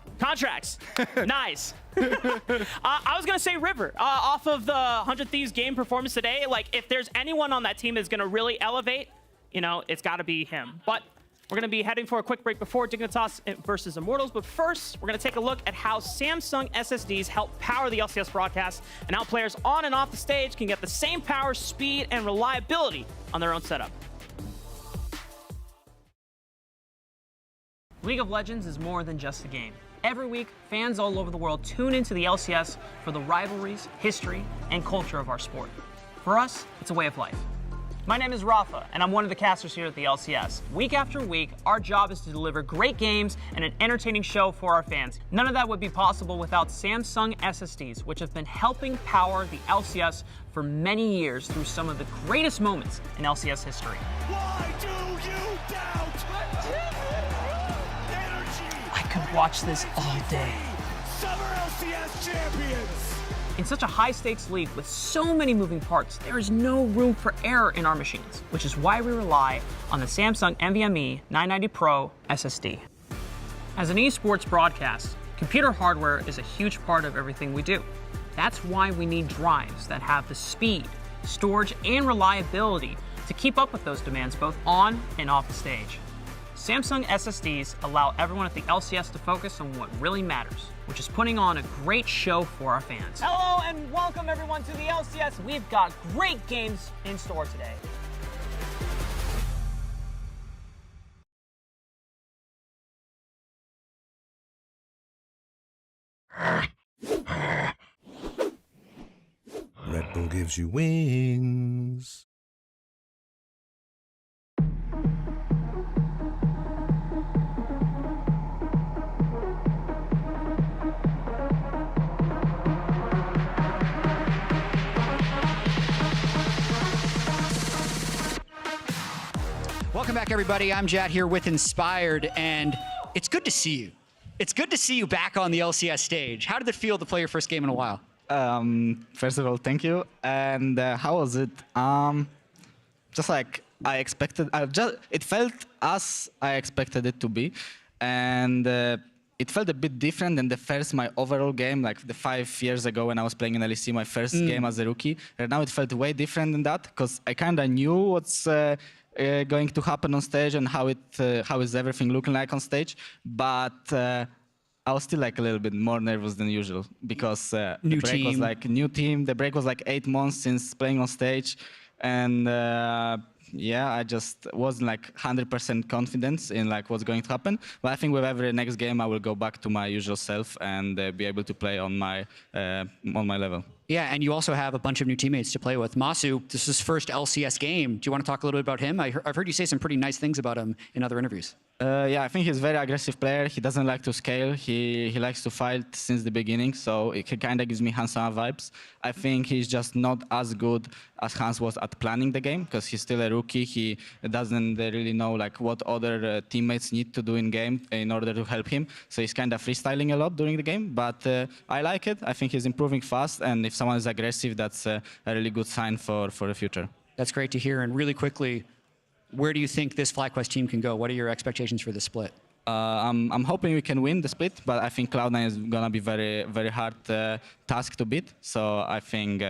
Nice. I was going to say River. Off of the 100 Thieves game performance today, like if there's anyone on that team that's going to really elevate, you know, it's got to be him. But we're going to be heading for a quick break before Dignitas versus Immortals. But first, we're going to take a look at how Samsung SSDs help power the LCS broadcast and how players on and off the stage can get the same power, speed, and reliability on their own setup. League of Legends is more than just a game. Every week, fans all over the world tune into the LCS for the rivalries, history, and culture of our sport. For us, it's a way of life. My name is Rafa, and I'm one of the casters here at the LCS. Week after week, our job is to deliver great games and an entertaining show for our fans. None of that would be possible without Samsung SSDs, which have been helping power the LCS for many years through some of the greatest moments in LCS history. Why do you doubt? NRG! I could watch this all day. Summer LCS champions! In such a high-stakes league with so many moving parts, there is no room for error in our machines, which is why we rely on the Samsung NVMe 990 Pro SSD. As an esports broadcast, computer hardware is a huge part of everything we do. That's why we need drives that have the speed, storage, and reliability to keep up with those demands both on and off the stage. Samsung SSDs allow everyone at the LCS to focus on what really matters, which is putting on a great show for our fans. Hello and welcome everyone to the LCS. We've got great games in store today. Red Bull gives you wings. Welcome back, everybody. I'm Jad here with Inspired, and it's good to see you. It's good to see you back on the LCS stage. How did it feel to play your first game in a while? First of all, thank you. And how was it? Just like I expected. It felt as I expected it to be, and it felt a bit different than my overall game, like the 5 years ago when I was playing in LEC, my first game as a rookie. Right now, it felt way different than that because I kind of knew what's going to happen on stage and how is everything looking like on stage, but I was still like a little bit more nervous than usual because the break was like new team. The break was like 8 months since playing on stage, and yeah, I just wasn't like 100% confident in like what's going to happen. But I think with every next game, I will go back to my usual self and be able to play on my level. Yeah, and you also have a bunch of new teammates to play with. Masu, this is his first LCS game. Do you want to talk a little bit about him? I've heard you say some pretty nice things about him in other interviews. Yeah, I think he's a very aggressive player. He doesn't like to scale. He likes to fight since the beginning, so it kind of gives me Hans-Sama vibes. I think he's just not as good as Hans was at planning the game because he's still a rookie. He doesn't really know like what other teammates need to do in game in order to help him. So he's kind of freestyling a lot during the game, but I like it. I think he's improving fast, and if someone is aggressive, that's a really good sign for the future. That's great to hear. And really quickly, where do you think this FlyQuest team can go? What are your expectations for the split? I'm hoping we can win the split, but I think Cloud9 is gonna be very hard task to beat. So I think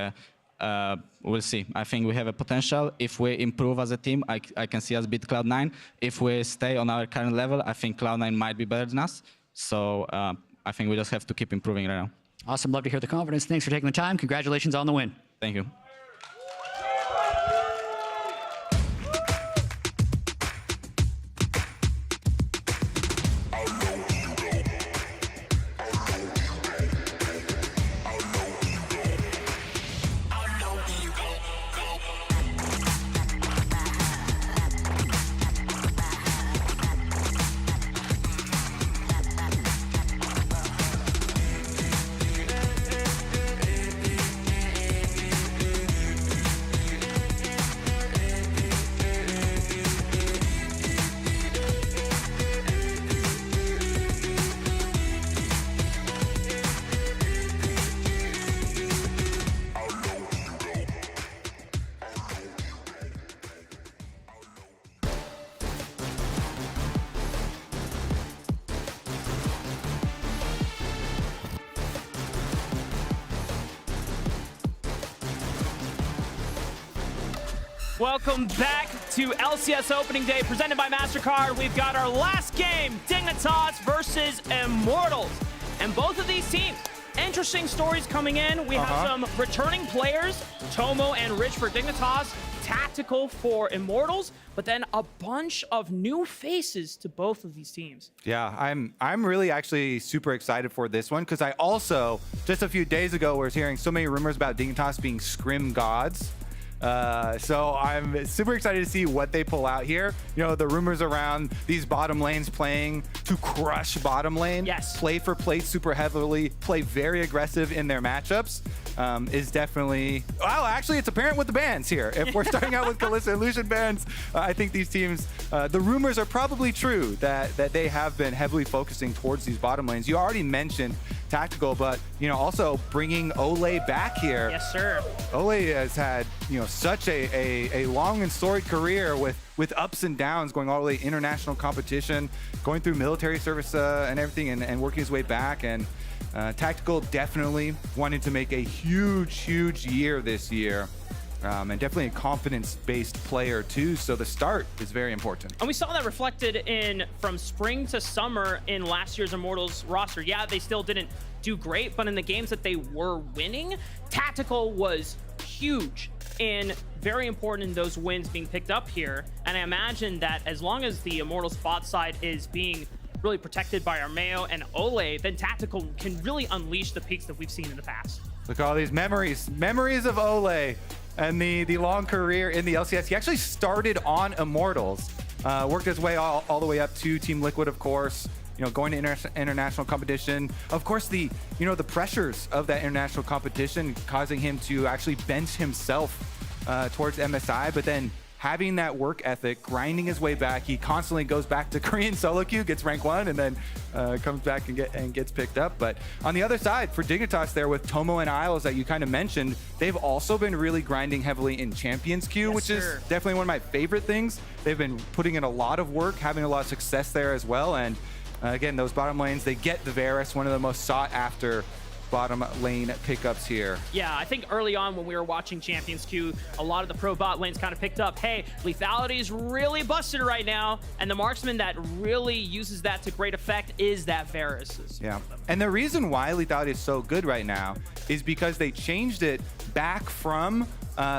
we'll see. I think we have a potential. If we improve as a team, I can see us beat Cloud9. If we stay on our current level, I think Cloud9 might be better than us. So I think we just have to keep improving right now. Awesome. Love to hear the confidence. Thanks for taking the time. Congratulations on the win. Thank you. Welcome back to LCS Opening Day, presented by Mastercard. We've got our last game, Dignitas versus Immortals. And both of these teams, interesting stories coming in. We have some returning players, Tomo and Rich for Dignitas, Tactical for Immortals, but then a bunch of new faces to both of these teams. Yeah, I'm really actually super excited for this one because I also, just a few days ago, was hearing so many rumors about Dignitas being scrim gods. So I'm super excited to see what they pull out here. You know, the rumors around these bottom lanes playing to crush bottom lane, play for plate super heavily, play very aggressive in their matchups, is definitely, well, actually it's apparent with the bans here. If we're starting out with Kalista and Lucian bans, I think these teams, the rumors are probably true that they have been heavily focusing towards these bottom lanes. You already mentioned Tactical, but, you know, also bringing Ole back here. Yes, sir. Ole has had, you know, such a long and storied career with ups and downs, going all the way international competition, going through military service and everything, and working his way back. And Tactical definitely wanted to make a huge year this year. And definitely a confidence-based player too, so the start is very important. And we saw that reflected in from spring to summer in last year's Immortals roster. Yeah, they still didn't do great, but in the games that they were winning, Tactical was huge and very important in those wins being picked up here. And I imagine that as long as the Immortals bot side is being really protected by Armeo and Ole, then Tactical can really unleash the peaks that we've seen in the past. Look at all these memories of Ole and the long career in the LCS. He actually started on Immortals, worked his way all the way up to Team Liquid, of course, you know, going to international competition. Of course, the pressures of that international competition causing him to actually bench himself towards MSI, but then having that work ethic, grinding his way back. He constantly goes back to Korean solo queue, gets rank 1, and then comes back and gets picked up. But on the other side, for Dignitas there with Tomo and Isles that you kind of mentioned, they've also been really grinding heavily in Champions queue, which is definitely one of my favorite things. They've been putting in a lot of work, having a lot of success there as well. And again, those bottom lanes, they get the Varus, one of the most sought after bottom lane pickups here. Yeah, I think early on when we were watching Champions Queue, a lot of the pro bot lanes kind of picked up, hey, lethality is really busted right now, and the marksman that really uses that to great effect is that Varus. Yeah, and the reason why lethality is so good right now is because they changed it back from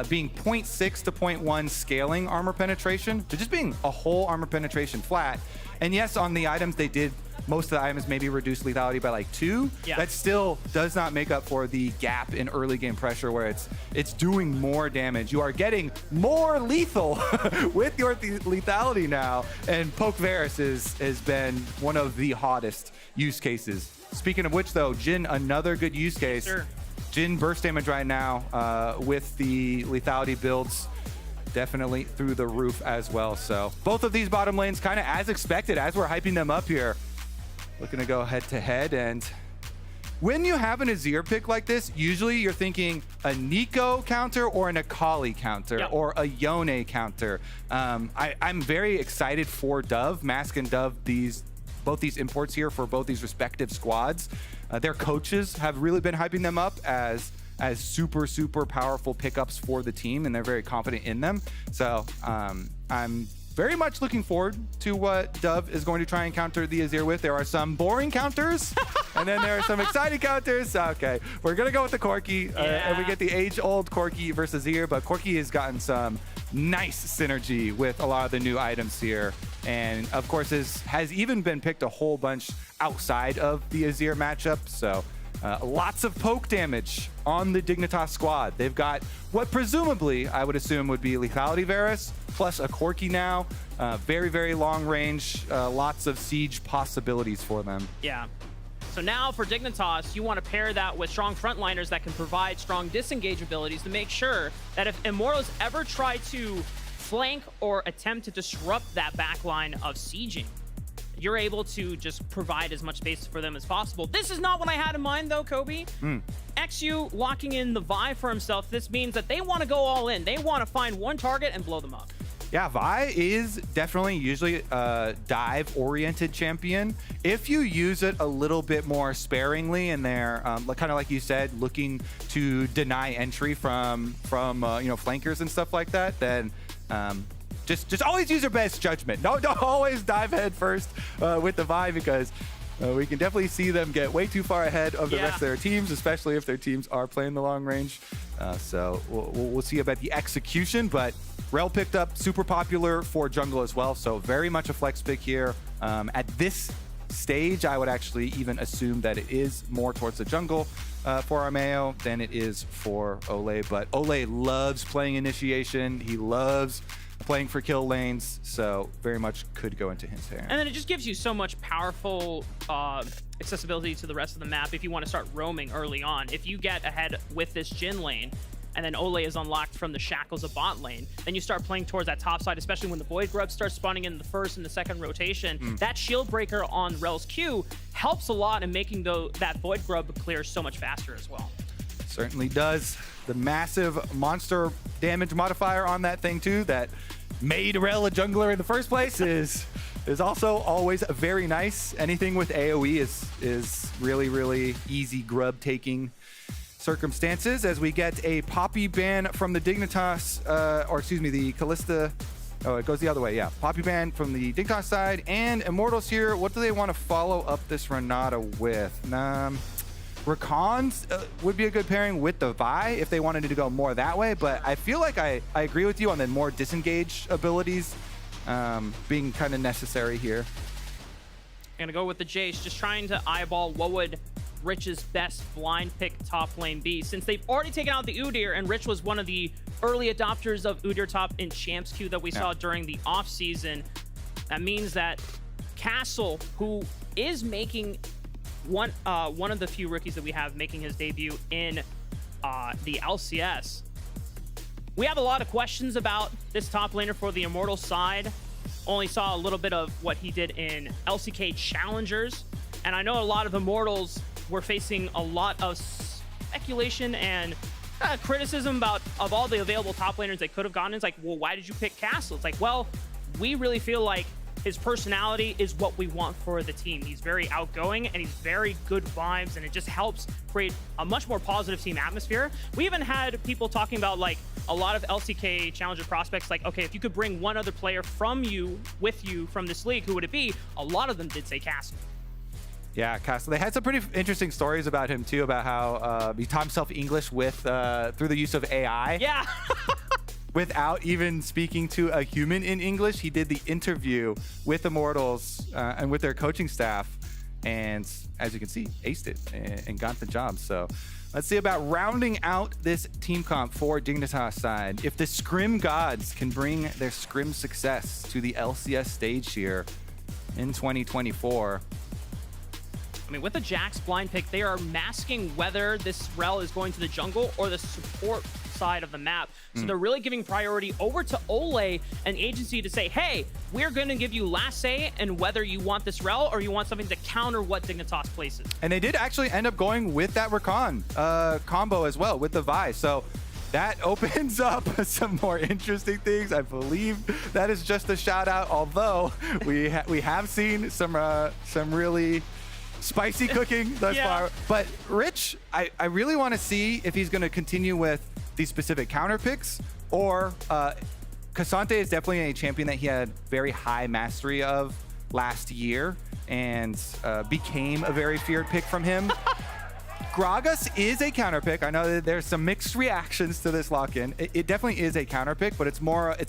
being 0.6 to 0.1 scaling armor penetration to just being a whole armor penetration flat. And yes, on the items they did, most of the items maybe reduce lethality by like 2. Yeah. That still does not make up for the gap in early game pressure where it's doing more damage. You are getting more lethal with your lethality now. And Poke Varus has been one of the hottest use cases. Speaking of which though, Jin, another good use case. Sure. Jin burst damage right now with the lethality builds. Definitely through the roof as well. So both of these bottom lanes kind of as expected as we're hyping them up here. Looking to go head to head. And when you have an Azir pick like this, usually you're thinking a Nico counter or an Akali counter or a Yone counter. I'm very excited for Dove, Mask and Dove, both these imports here for both these respective squads. Their coaches have really been hyping them up as super powerful pickups for the team, and they're very confident in them. So I'm very much looking forward to what Dove is going to try and counter the Azir with. There are some boring counters, and then there are some exciting counters. Okay, we're going to go with the Corki, and we get the age-old Corki versus Azir, but Corki has gotten some nice synergy with a lot of the new items here. And, of course, has even been picked a whole bunch outside of the Azir matchup, so lots of poke damage on the Dignitas squad. They've got what presumably I would assume would be lethality Varus plus a Corki now. Very long range, lots of siege possibilities for them. Yeah. So now for Dignitas, you want to pair that with strong frontliners that can provide strong disengage abilities to make sure that if Immortals ever try to flank or attempt to disrupt that backline of sieging, you're able to just provide as much space for them as possible. This is not what I had in mind, though, Kobe. XU locking in the Vi for himself. This means that they want to go all in. They want to find one target and blow them up. Yeah, Vi is definitely usually a dive-oriented champion. If you use it a little bit more sparingly and they're, kind of like you said, looking to deny entry from flankers and stuff like that, then just always use your best judgment. Don't always dive head first with the Vi, because we can definitely see them get way too far ahead of the rest of their teams, especially if their teams are playing the long range. So we'll see about the execution, but Rel picked up, super popular for jungle as well, so very much a flex pick here. At this stage, I would actually even assume that it is more towards the jungle for Armeo than it is for Ole, but Ole loves playing initiation. He loves playing for kill lanes, so very much could go into his hand. And then it just gives you so much powerful accessibility to the rest of the map if you want to start roaming early on. If you get ahead with this Jhin lane, and then Ole is unlocked from the shackles of bot lane, then you start playing towards that top side, especially when the Void Grub starts spawning in the first and the second rotation. That shield breaker on Rel's Q helps a lot in making that Void Grub clear so much faster as well. Certainly does. The massive monster damage modifier on that thing too that made Rel a jungler in the first place is also always very nice. Anything with AoE is really, really easy grub taking circumstances as we get a Poppy ban from the Dignitas, or excuse me, the Kalista. Oh, it goes the other way. Yeah, Poppy ban from the Dignitas side, and Immortals here. What do they want to follow up this Renata with? Rakan would be a good pairing with the Vi if they wanted to go more that way, but I feel like I agree with you on the more disengaged abilities being kind of necessary here. I'm gonna go with the Jace, just trying to eyeball what would Rich's best blind pick top lane be, since they've already taken out the Udyr, and Rich was one of the early adopters of Udyr top in Champs Queue that we saw during the off season. That means that Castle, who is making one of the few rookies that we have making his debut in the LCS. We have a lot of questions about this top laner for the Immortals side. Only saw a little bit of what he did in LCK Challengers, and I know a lot of Immortals were facing a lot of speculation and criticism of all the available top laners they could have gotten. It's like, well, why did you pick Castle? It's like, well, we really feel like his personality is what we want for the team. He's very outgoing and he's very good vibes, and it just helps create a much more positive team atmosphere. We even had people talking about like a lot of LCK Challenger prospects, like, okay, if you could bring one other player with you from this league, who would it be? A lot of them did say Castle. Yeah, Castle. They had some pretty interesting stories about him too, about how he taught himself English with through the use of AI. Yeah. Without even speaking to a human in English. He did the interview with Immortals and with their coaching staff, and as you can see, aced it and got the job. So let's see about rounding out this team comp for Dignitas side. If the Scrim gods can bring their Scrim success to the LCS stage here in 2024. I mean, with the Jax blind pick, they are masking whether this Rel is going to the jungle or the support side of the map. So they're really giving priority over to Ole and Agency to say, hey, we're going to give you last say in whether you want this Rel or you want something to counter what Dignitas places. And they did actually end up going with that Rakan combo as well with the Vi. So that opens up some more interesting things. I believe that is just a shout out, although we have seen some really spicy cooking thus far. But Rich, I really want to see if he's going to continue with these specific counter picks, or Cassante is definitely a champion that he had very high mastery of last year and became a very feared pick from him. Gragas is a counter pick. I know that there's some mixed reactions to this lock-in. It definitely is a counter pick, but it's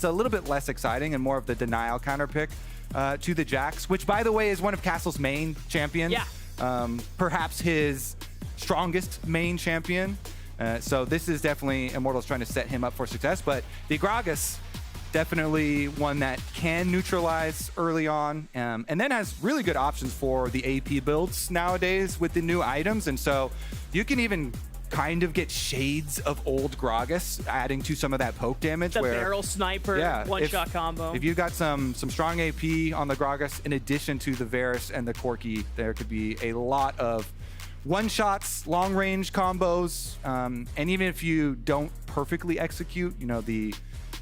a little bit less exciting and more of the denial counter pick to the Jax, which by the way is one of Castle's main champions. Yeah. Perhaps his strongest main champion. So this is definitely Immortals trying to set him up for success, but the Gragas, definitely one that can neutralize early on, and then has really good options for the AP builds nowadays with the new items. And so you can even kind of get shades of old Gragas, adding to some of that poke damage. The barrel sniper, one-shot combo. If you've got some strong AP on the Gragas, in addition to the Varus and the Corki, there could be a lot of one-shots, long-range combos, and even if you don't perfectly execute, the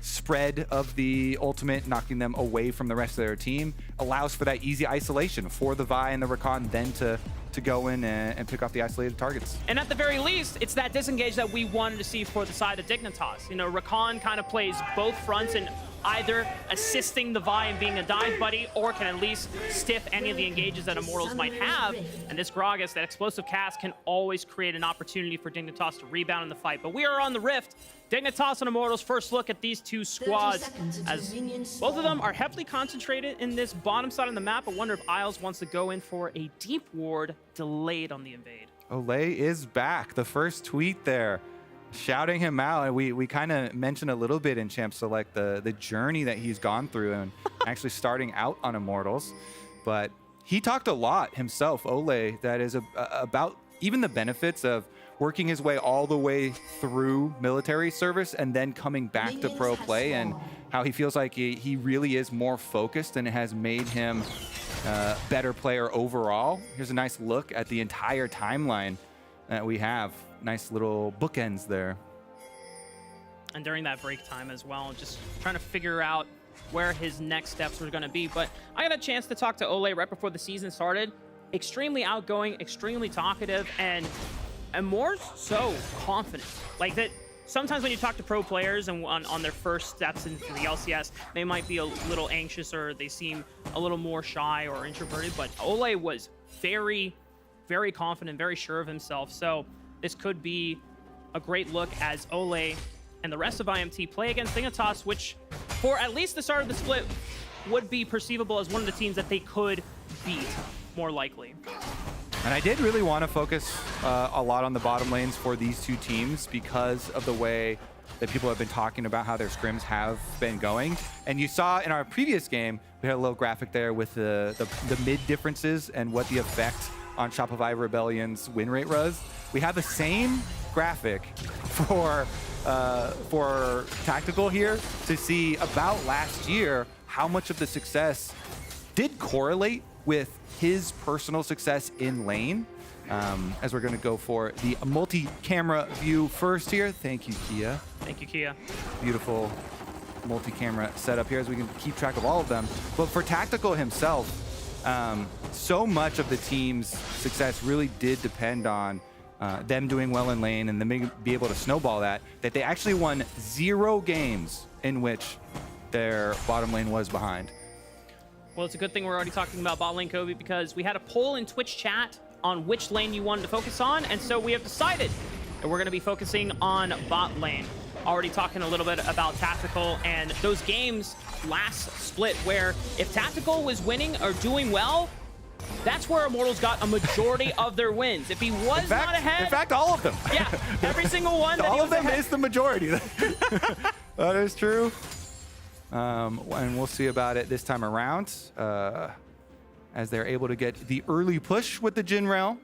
spread of the ultimate, knocking them away from the rest of their team, allows for that easy isolation for the Vi and the Rakan then to go in and pick off the isolated targets. And at the very least, it's that disengage that we wanted to see for the side of Dignitas. Rakan kind of plays both fronts and either assisting the Vi and being a dive buddy, or can at least stiff any of the engages that Immortals might have. And this Gragas, that explosive cast, can always create an opportunity for Dignitas to rebound in the fight. But we are on the Rift. Dignitas and Immortals, first look at these two squads, as both of them are heavily concentrated in this bottom side of the map. I wonder if Isles wants to go in for a deep ward, delayed on the invade. Olay is back. The first tweet there, shouting him out. And we kind of mentioned a little bit in Champ Select the journey that he's gone through and actually starting out on Immortals. But he talked a lot himself, Olay, that is about even the benefits of working his way all the way through military service and then coming back to pro play, and how he feels like he really is more focused and it has made him a better player overall. Here's a nice look at the entire timeline that we have. Nice little bookends there. And during that break time as well, just trying to figure out where his next steps were going to be. But I got a chance to talk to Olay right before the season started. Extremely outgoing, extremely talkative, and more so confident. Like that, sometimes when you talk to pro players and on their first steps into the LCS, they might be a little anxious or they seem a little more shy or introverted. But Olay was very, very confident, very sure of himself. So this could be a great look as Olay and the rest of IMT play against Dignitas, which for at least the start of the split would be perceivable as one of the teams that they could beat, more likely. And I did really want to focus a lot on the bottom lanes for these two teams because of the way that people have been talking about how their scrims have been going. And you saw in our previous game, we had a little graphic there with the mid differences and what the effect on Shopify Rebellion's win rate was. We have the same graphic for Tactical here to see about last year how much of the success did correlate with his personal success in lane. As we're going to go for the multi-camera view first here. Thank you, Kia. Thank you, Kia. Beautiful multi-camera setup here as we can keep track of all of them. But for Tactical himself, so much of the team's success really did depend on them doing well in lane and then be able to snowball that they actually won 0 games in which their bottom lane was behind. Well, it's a good thing we're already talking about bot lane, Kobe, because we had a poll in Twitch chat on which lane you wanted to focus on, and so we have decided that we're going to be focusing on bot lane. Already talking a little bit about Tactical and those games last split where if Tactical was winning or doing well, that's where Immortals got a majority of their wins. If he was not ahead... In fact, all of them. Yeah, every single one. All of them is the majority. That is true. And we'll see about it this time around as they're able to get the early push with the Jhin Rail.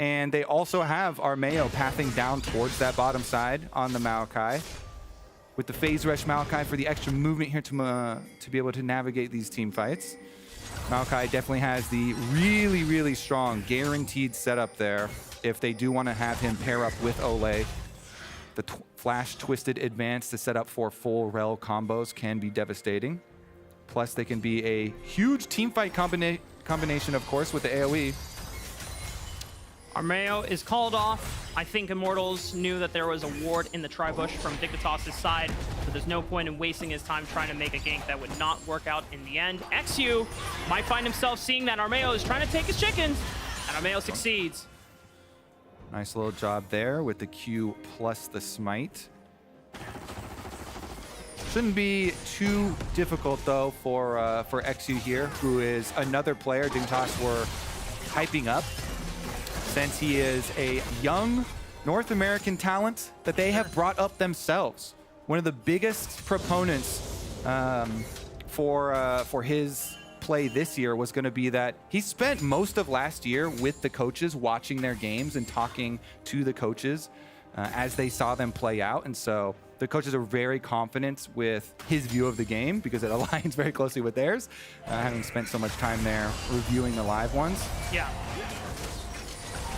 And they also have Armeo pathing down towards that bottom side on the Maokai with the phase rush Maokai for the extra movement here to be able to navigate these team fights. Maokai definitely has the really, really strong guaranteed setup there if they do want to have him pair up with Olay. The flash twisted advance to set up for full rel combos can be devastating. Plus, they can be a huge teamfight combination, of course, with the AoE. Armeo is called off. I think Immortals knew that there was a ward in the tri-bush from Dignitas' side, so there's no point in wasting his time trying to make a gank that would not work out in the end. XU might find himself seeing that Armeo is trying to take his chickens, and Armeo succeeds. Nice little job there with the Q plus the smite. Shouldn't be too difficult though for XU here, who is another player Dignitas were hyping up, since he is a young North American talent that they have brought up themselves. One of the biggest proponents for his play this year was going to be that he spent most of last year with the coaches, watching their games and talking to the coaches as they saw them play out. And so the coaches are very confident with his view of the game because it aligns very closely with theirs, having spent so much time there reviewing the live ones. Yeah.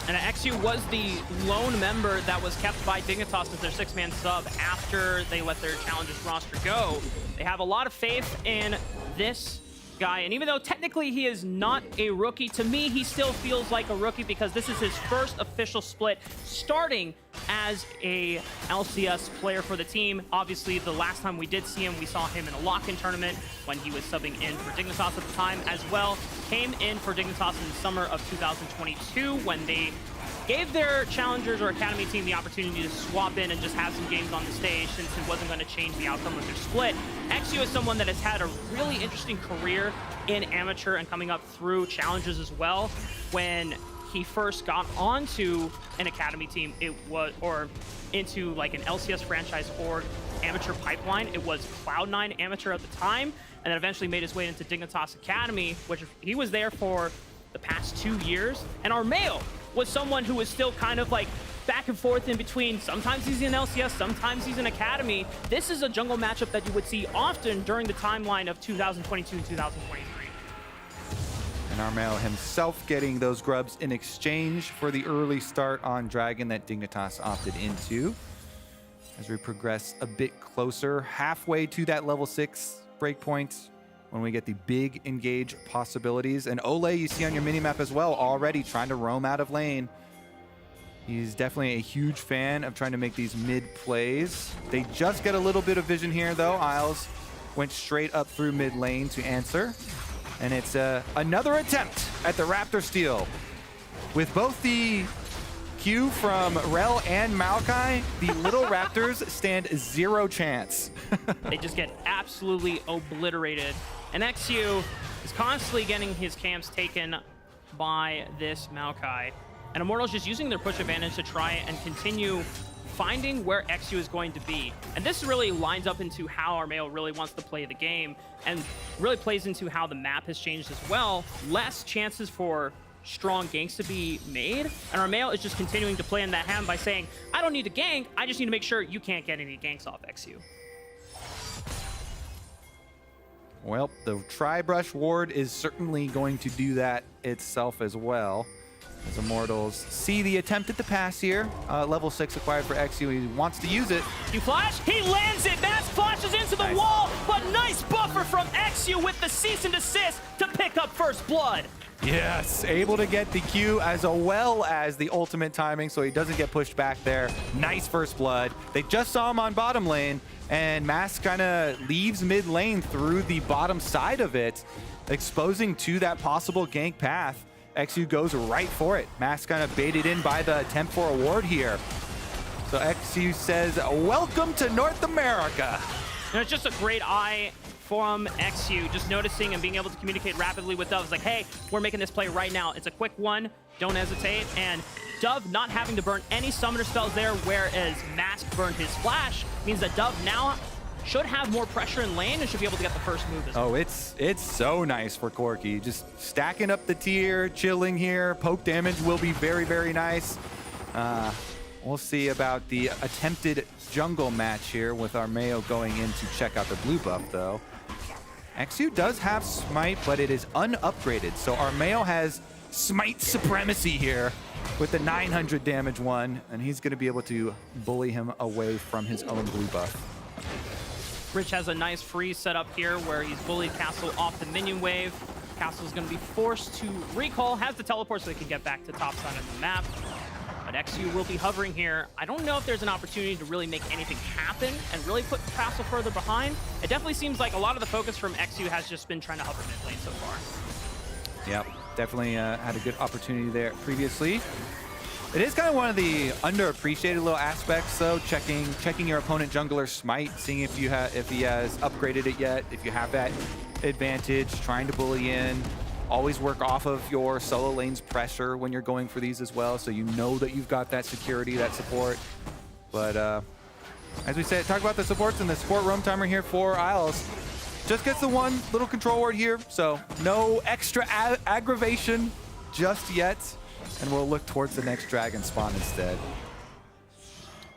And XU was the lone member that was kept by Dignitas as their 6-man sub after they let their challengers roster go. They have a lot of faith in this guy. And even though technically he is not a rookie, to me, he still feels like a rookie because this is his first official split starting as a LCS player for the team. Obviously, the last time we did see him, we saw him in a lock-in tournament when he was subbing in for Dignitas at the time as well. Came in for Dignitas in the summer of 2022 when they gave their challengers or academy team the opportunity to swap in and just have some games on the stage since it wasn't going to change the outcome of their split. XU is someone that has had a really interesting career in amateur and coming up through challenges as well. When he first got onto an academy team, it was, or into like an LCS franchise org amateur pipeline, it was Cloud9 amateur at the time, and then eventually made his way into Dignitas Academy, which he was there for the past 2 years. And Armeo was someone who was still kind of like back and forth in between. Sometimes he's in LCS, sometimes he's in Academy. This is a jungle matchup that you would see often during the timeline of 2022 and 2023. And Armeo himself getting those grubs in exchange for the early start on Dragon that Dignitas opted into. As we progress a bit closer, halfway to that level 6 breakpoint, when we get the big engage possibilities. And Ole, you see on your minimap as well, already trying to roam out of lane. He's definitely a huge fan of trying to make these mid plays. They just get a little bit of vision here though. Isles went straight up through mid lane to answer. And it's another attempt at the Raptor steal. With both the Q from Rel and Maokai, the little Raptors stand 0 chance. They just get absolutely obliterated. And XU is constantly getting his camps taken by this Maokai. And Immortals just using their push advantage to try and continue finding where XU is going to be. And this really lines up into how Armeo really wants to play the game and really plays into how the map has changed as well. Less chances for strong ganks to be made. And Armeo is just continuing to play in that hand by saying, I don't need to gank, I just need to make sure you can't get any ganks off XU. Well, the Tri-Brush Ward is certainly going to do that itself as well. As Immortals see the attempt at the pass here. Level 6 acquired for XU. He wants to use it. You flash, he lands it. Mass flashes into the wall, but nice buffer from XU with the cease and desist to pick up first blood. Yes, able to get the Q as well as the ultimate timing so he doesn't get pushed back there. Nice first blood. They just saw him on bottom lane, and Mass kind of leaves mid lane through the bottom side of it, exposing to that possible gank path. XU goes right for it. Mass kind of baited in by the attempt for a ward here. So XU says, welcome to North America. And it's just a great eye from XU, just noticing and being able to communicate rapidly with Dove. It's like, hey, we're making this play right now. It's a quick one, don't hesitate. And Dove not having to burn any summoner spells there, whereas Mask burned his flash, means that Dove now should have more pressure in lane and should be able to get the first move as well. Oh, it's so nice for Corki. Just stacking up the tier, chilling here. Poke damage will be very, very nice. We'll see about the attempted jungle match here with Armeo going in to check out the blue buff, though. XU does have Smite, but it is unupgraded. So Armeo has Smite supremacy here with the 900 damage one, and he's going to be able to bully him away from his own blue buff. Rich has a nice freeze set up here where he's bullied Castle off the minion wave. Castle's going to be forced to recall, has the teleport so he can get back to top side of the map. But XU will be hovering here. I don't know if there's an opportunity to really make anything happen and really put Castle further behind. It definitely seems like a lot of the focus from XU has just been trying to hover mid lane so far. Yep, definitely had a good opportunity there previously. It is kind of one of the underappreciated little aspects, though. Checking your opponent jungler's smite, seeing if he has upgraded it yet, if you have that advantage, trying to bully in. Always work off of your solo lane's pressure when you're going for these as well, so you know that you've got that security, that support. But as we said, talk about the supports and the support roam timer here for Isles. Just gets the one little control ward here, so no extra aggravation just yet. And we'll look towards the next dragon spawn instead.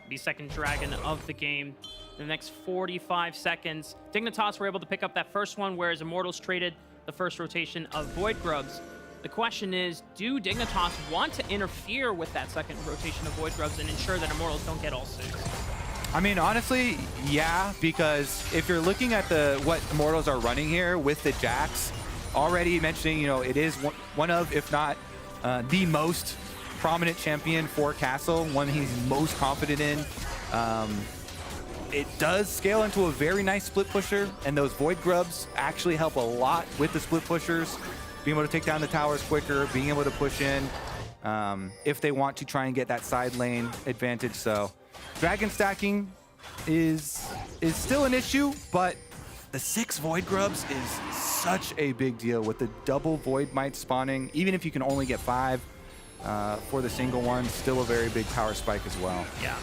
The second dragon of the game. In the next 45 seconds, Dignitas were able to pick up that first one, whereas Immortals traded the first rotation of Void Grubs. The question is, do Dignitas want to interfere with that second rotation of Void Grubs and ensure that Immortals don't get all 6? I mean, honestly, yeah, because if you're looking at what Immortals are running here with the Jax, already mentioning, you know, it is one of, if not the most prominent champion for Castle, one he's most confident in. It does scale into a very nice split pusher, and those Void Grubs actually help a lot with the split pushers, being able to take down the towers quicker, being able to push in if they want to try and get that side lane advantage. So dragon stacking is still an issue, but the 6 Void Grubs is such a big deal with the double Void Might spawning. Even if you can only get 5 for the single one, still a very big power spike as well. Yeah.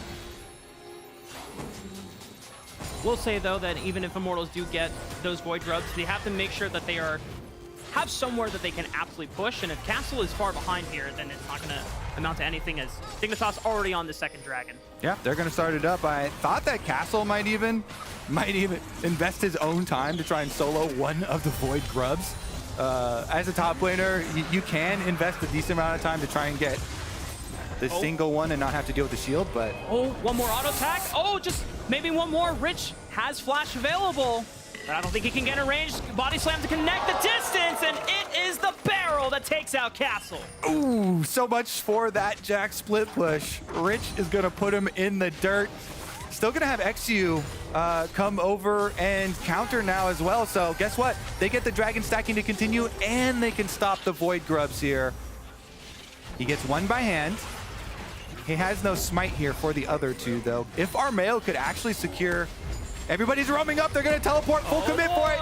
We'll say, though, that even if Immortals do get those Void Grubs, they have to make sure that they have somewhere that they can absolutely push. And if Castle is far behind here, then it's not going to amount to anything, as Dignitas already on the second dragon. Yeah, they're going to start it up. I thought that Castle might even invest his own time to try and solo one of the Void Grubs. As a top laner, you can invest a decent amount of time to try and get the single one and not have to deal with the shield, but... Oh, one more auto attack. Oh, just maybe one more. Rich has flash available, but I don't think he can get a range. Body slam to connect the distance, and it is the barrel that takes out Castle. Ooh, so much for that Jack split push. Rich is going to put him in the dirt. Still going to have XU come over and counter now as well. So guess what? They get the dragon stacking to continue, and they can stop the Void Grubs here. He gets one by hand. He has no smite here for the other two, though. If Armeo could actually secure... Everybody's roaming up. They're going to teleport. Full commit for it.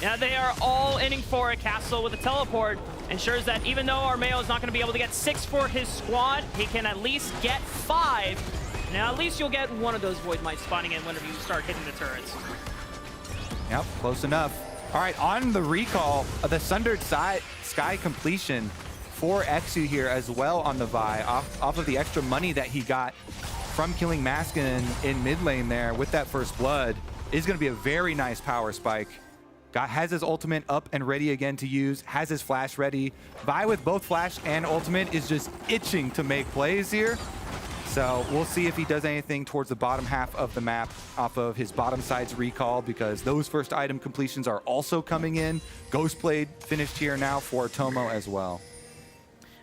Yeah, they are all inning for a Castle with a teleport. Ensures that even though Armeo is not going to be able to get 6 for his squad, he can at least get 5. Now, at least you'll get one of those Void Might spawning in whenever you start hitting the turrets. Yep, close enough. All right, on the recall, the Sundered Sky completion for XU here as well on the Vi, off of the extra money that he got from killing Maskin in mid lane there with that first blood, is going to be a very nice power spike. Has his ultimate up and ready again to use, has his flash ready. Vi with both flash and ultimate is just itching to make plays here. So we'll see if he does anything towards the bottom half of the map off of his bottom side's recall, because those first item completions are also coming in. Ghostblade finished here now for Tomo as well.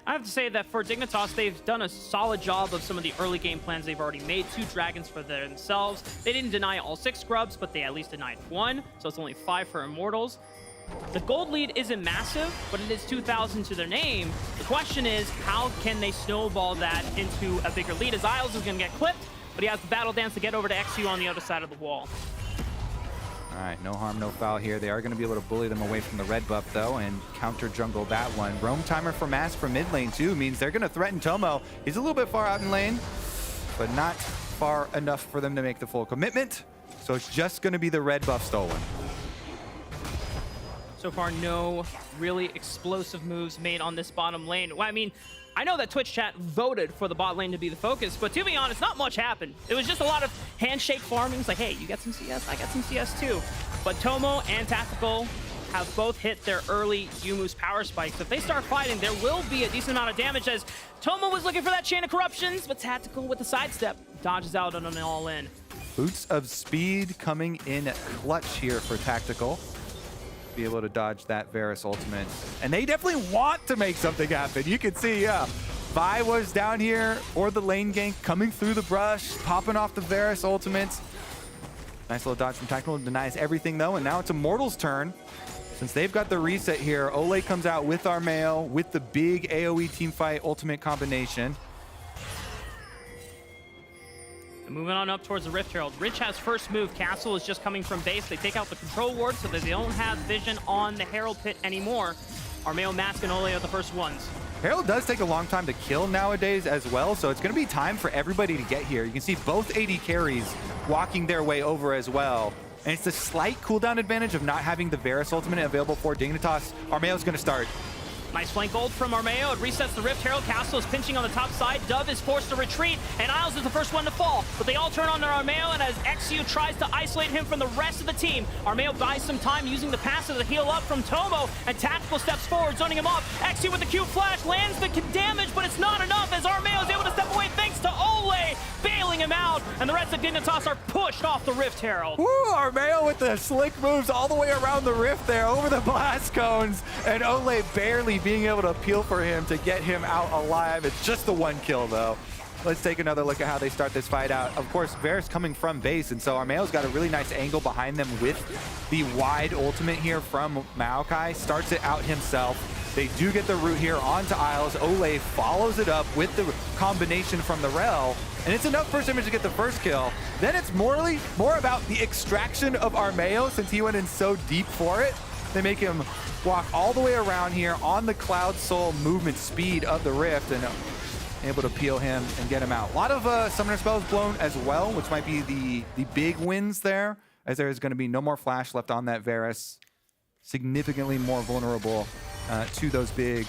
I have to say that for Dignitas, they've done a solid job of some of the early game plans they've already made. 2 dragons for themselves. They didn't deny all 6 scrubs, but they at least denied 1, so it's only 5 for Immortals. The gold lead isn't massive, but it is 2,000 to their name. The question is, how can they snowball that into a bigger lead? As Isles is going to get clipped, but he has the battle dance to get over to XU on the other side of the wall. All right, no harm, no foul here. They are going to be able to bully them away from the red buff, though, and counter jungle that one. Roam timer for Mask from mid lane, too, means they're going to threaten Tomo. He's a little bit far out in lane, but not far enough for them to make the full commitment. So it's just going to be the red buff stolen. So far, no really explosive moves made on this bottom lane. Well, I mean, I know that Twitch chat voted for the bot lane to be the focus, but to be honest, not much happened. It was just a lot of handshake farming. It's like, hey, you got some CS? I got some CS too. But Tomo and Tactical have both hit their early Yumu's power spikes. If they start fighting, there will be a decent amount of damage, as Tomo was looking for that chain of corruptions, but Tactical with the sidestep dodges out on an all-in. Boots of speed coming in clutch here for Tactical. Be able to dodge that Varus ultimate. And they definitely want to make something happen. You can see, yeah, Vi was down here for the lane gank, coming through the brush, popping off the Varus ultimates. Nice little dodge from Tactical, denies everything though, and now it's Immortals' turn. Since they've got the reset here, Ole comes out with Armeo with the big AoE teamfight ultimate combination. Moving on up towards the Rift Herald. Rich has first move. Castle is just coming from base. They take out the control ward so that they don't have vision on the Herald pit anymore. Armeo, Mask, and Ole are the first ones. Herald does take a long time to kill nowadays as well, so it's going to be time for everybody to get here. You can see both AD carries walking their way over as well. And it's a slight cooldown advantage of not having the Varus ultimate available for Dignitas. Armeo's going to start. Nice flank ult from Armeo. It resets the Rift Herald. Castle is pinching on the top side. Dove is forced to retreat, and Isles is the first one to fall. But they all turn on their Armeo, and as XU tries to isolate him from the rest of the team, Armeo buys some time using the passive to heal up from Tomo, and Tactical steps forward, zoning him off. XU with the Q flash lands the damage, but it's not enough as Armeo is able to step away thanks to Ole. Bailey pulling him out, and the rest of Dignitas are pushed off the Rift Herald. Woo, Armeo with the slick moves all the way around the Rift there, over the blast cones, and Ole barely being able to peel for him to get him out alive. It's just the 1 kill, though. Let's take another look at how they start this fight out. Of course, Varus coming from base, and so Armeo's got a really nice angle behind them with the wide ultimate here from Maokai. Starts it out himself. They do get the root here onto Isles. Ole follows it up with the combination from the Rel, and it's enough first image to get the first kill. Then it's more about the extraction of Armeo, since he went in so deep for it. They make him walk all the way around here on the Cloud Soul movement speed of the Rift, and able to peel him and get him out. A lot of summoner spells blown as well, which might be the big wins there, as there is going to be no more flash left on that Varus. Significantly more vulnerable to those big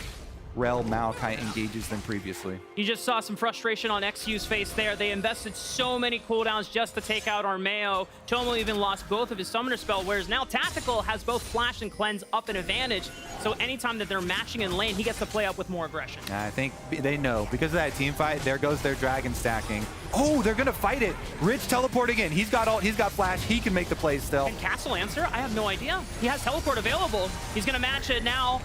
Rel Maokai engages than previously. You just saw some frustration on XU's face there. They invested so many cooldowns just to take out Armeo. Tomo even lost both of his summoner spell, whereas now Tactical has both Flash and Cleanse up an advantage. So anytime that they're matching in lane, he gets to play up with more aggression. I think they know. Because of that team fight, there goes their dragon stacking. Oh, they're gonna fight it. Rich teleporting in. He's got Flash. He can make the plays still. Can Castle answer? I have no idea. He has teleport available. He's gonna match it now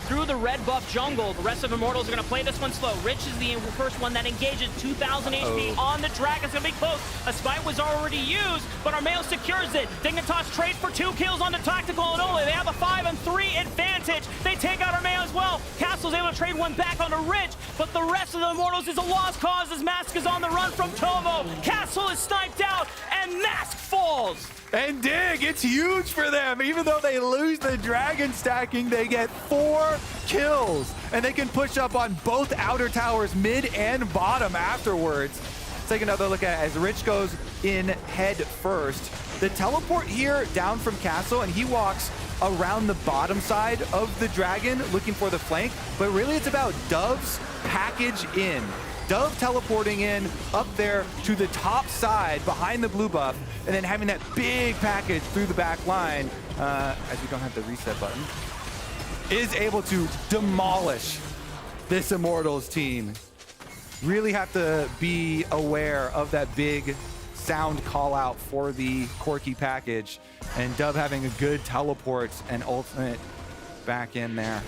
through the red buff jungle. The rest of Immortals are going to play this one slow. Rich is the first one that engages 2,000 HP on the Dragon. It's going to be close. A spite was already used, but Armeo secures it. Dignitas trade for 2 kills on the Tactical and Ole. They have a 5-3 advantage. They take out Armeo as well. Castle's able to trade one back onto Rich, but the rest of the Immortals is a lost cause as Mask is on the run from Tomo. Castle is sniped out, and Mask falls. And Dig, it's huge for them. Even though they lose the dragon stacking, they get 4 kills. And they can push up on both outer towers, mid and bottom afterwards. Let's take another look at it as Rich goes in head first. The teleport here down from Castle, and he walks around the bottom side of the dragon looking for the flank. But really it's about Dove's package in. Dove teleporting in up there to the top side behind the blue buff, and then having that big package through the back line, as we don't have the reset button, is able to demolish this Immortals team. Really have to be aware of that big sound call out for the Corki package, and Dove having a good teleport and ultimate back in there.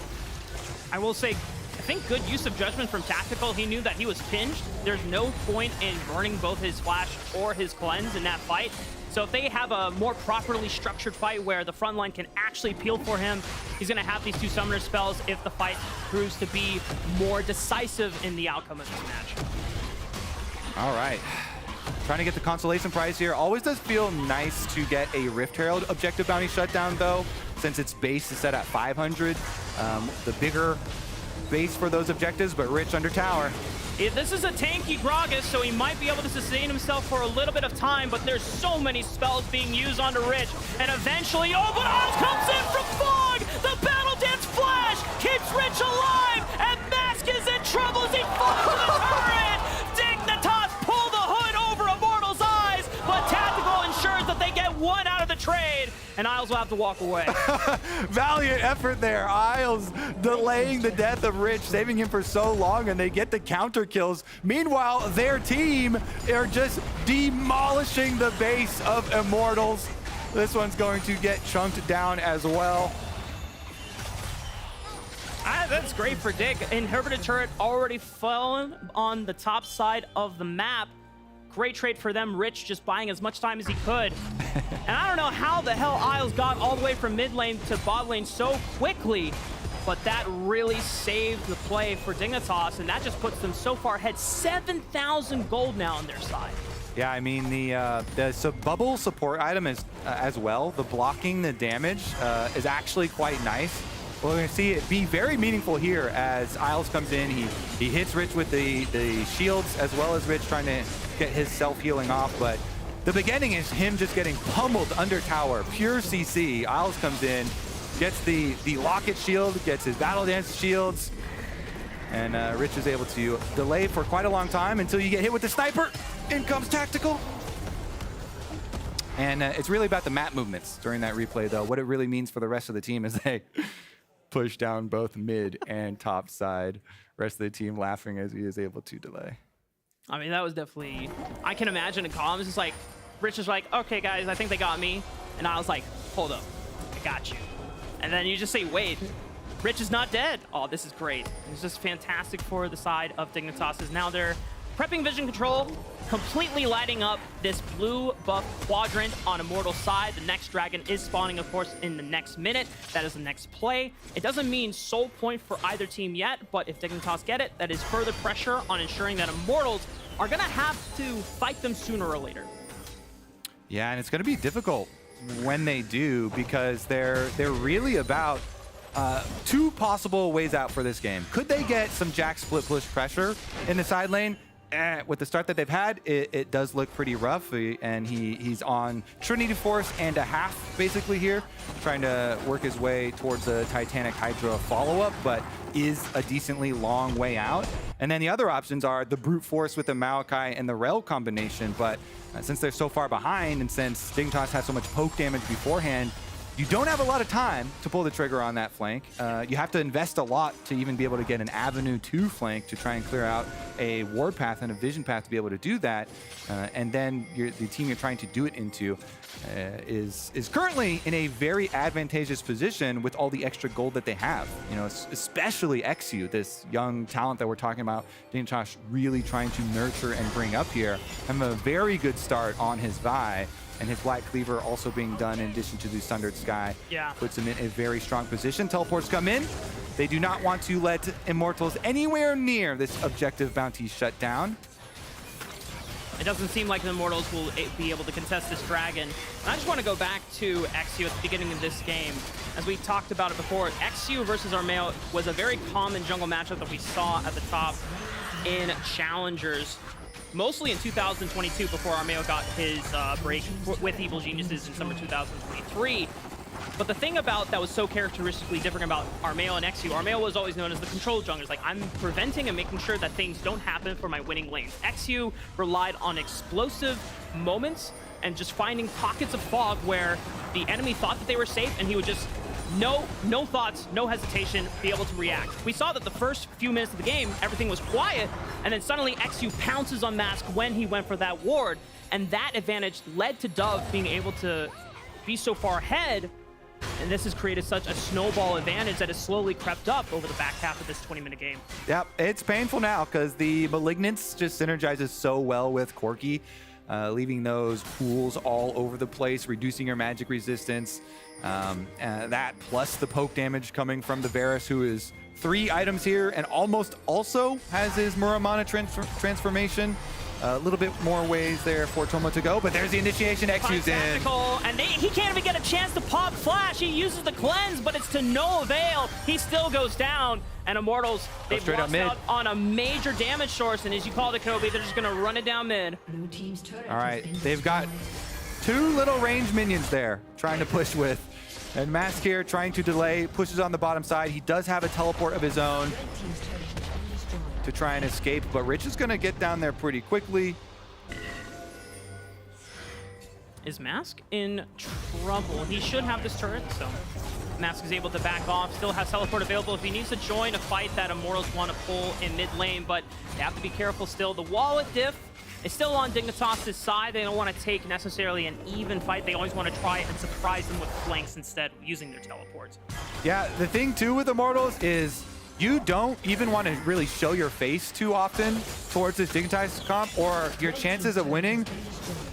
I will say, I think good use of judgment from Tactical. He knew that he was pinged. There's no point in burning both his Flash or his Cleanse in that fight. So if they have a more properly structured fight where the front line can actually peel for him, he's going to have these 2 summoner spells if the fight proves to be more decisive in the outcome of this match. All right. Trying to get the consolation prize here. Always does feel nice to get a Rift Herald objective bounty shutdown, though, since its base is set at 500. The bigger base for those objectives, but Rich under tower. This is a tanky Gragas, so he might be able to sustain himself for a little bit of time, but there's so many spells being used onto Rich, and eventually, oh, but Arms comes in from Fog! The Battle Dance Flash keeps Rich alive, and Mask is in trouble as he falls to the turret! Dignitas pull the hood over Immortals' eyes, but Tactical ensures that they get 1 out of the trade, and Isles will have to walk away. Valiant effort there. Isles delaying the death of Rich, saving him for so long, and they get the counter kills. Meanwhile, their team are just demolishing the base of Immortals. This one's going to get chunked down as well. That's great for Dig. Inhibited turret already fallen on the top side of the map. Great trade for them. Rich just buying as much time as he could. And I don't know how the hell Isles got all the way from mid lane to bot lane so quickly, but that really saved the play for Dignitas, and that just puts them so far ahead. 7,000 gold now on their side. Yeah, I mean, the bubble support item is as well. The blocking the damage is actually quite nice. We're going to see it be very meaningful here as Isles comes in. He hits Rich with the shields, as well as Rich trying to get his self-healing off. But the beginning is him just getting pummeled under tower. Pure CC. Isles comes in, gets the Locket shield, gets his Battle Dance shields. And Rich is able to delay for quite a long time until you get hit with the sniper. In comes Tactical. And it's really about the map movements during that replay, though. What it really means for the rest of the team is they push down both mid and top side. Rest of the team laughing as he is able to delay. I mean, that was definitely... I can imagine in comms, it's like, Rich is like, okay, guys, I think they got me. And I was like, hold up, I got you. And then you just say, wait, Rich is not dead. Oh, this is great. It's just fantastic for the side of Dignitas. Now they're prepping vision control, completely lighting up this blue buff quadrant on Immortals side. The next dragon is spawning, of course, in the next minute. That is the next play. It doesn't mean soul point for either team yet, but if Dignitas get it, that is further pressure on ensuring that Immortals are gonna have to fight them sooner or later. Yeah, and it's gonna be difficult when they do, because they're really about two possible ways out for this game. Could they get some Jack split push pressure in the side lane? With the start that they've had, it does look pretty rough, and he's on Trinity Force and a half basically here, trying to work his way towards a Titanic Hydra follow-up, but is a decently long way out. And then the other options are the Brute Force with the Maokai and the Rel combination, but since they're so far behind, and since Dignitas has so much poke damage beforehand, you don't have a lot of time to pull the trigger on that flank. You have to invest a lot to even be able to get an avenue to flank to try and clear out a ward path and a vision path to be able to do that. And then the team you're trying to do it into is currently in a very advantageous position with all the extra gold that they have. You know, especially XU, this young talent that we're talking about, Dignitas really trying to nurture and bring up here. Have a very good start on his Vi. And his Black Cleaver also being done in addition to the Sundered Sky. Yeah. Puts him in a very strong position. Teleports come in. They do not want to let Immortals anywhere near this objective bounty shut down. It doesn't seem like the Immortals will be able to contest this dragon. And I just want to go back to XU at the beginning of this game. As we talked about it before, XU versus Armeo was a very common jungle matchup that we saw at the top in Challengers. Mostly in 2022 before Armeo got his break with Evil Geniuses in summer 2023. But the thing about that was so characteristically different about Armeo and XU, Armeo was always known as the control junglers. Like, I'm preventing and making sure that things don't happen for my winning lanes. XU relied on explosive moments and just finding pockets of fog where the enemy thought that they were safe, and he would just no thoughts, no hesitation, be able to react. We saw that the first few minutes of the game, everything was quiet, and then suddenly XU pounces on Mask when he went for that ward, and that advantage led to Dove being able to be so far ahead, and this has created such a snowball advantage that has slowly crept up over the back half of this 20-minute game. Yep, it's painful now because the Malignance just synergizes so well with Corki, leaving those pools all over the place, reducing your magic resistance. That plus the poke damage coming from the Varus, who is 3 items here and almost also has his Muramana transformation. A little bit more ways there for Tomo to go, but there's the initiation. XU's in. And he can't even get a chance to pop Flash. He uses the cleanse, but it's to no avail. He still goes down. And Immortals, they've lost out on a major damage source, and as you called it, Kobe, they're just going to run it down mid. All right, they've got 2 little range minions there trying to push with. And Mask here trying to delay, pushes on the bottom side. He does have a teleport of his own to try and escape, but Rich is going to get down there pretty quickly. Is Mask in trouble? He should have this turret, so Mask is able to back off. Still has teleport available if he needs to join a fight that Immortals want to pull in mid lane, but they have to be careful still. The wallet diff is still on Dignitas' side. They don't want to take necessarily an even fight. They always want to try and surprise them with flanks instead, using their teleports. Yeah, the thing too with Immortals is you don't even want to really show your face too often towards this Dignitas comp, or your chances of winning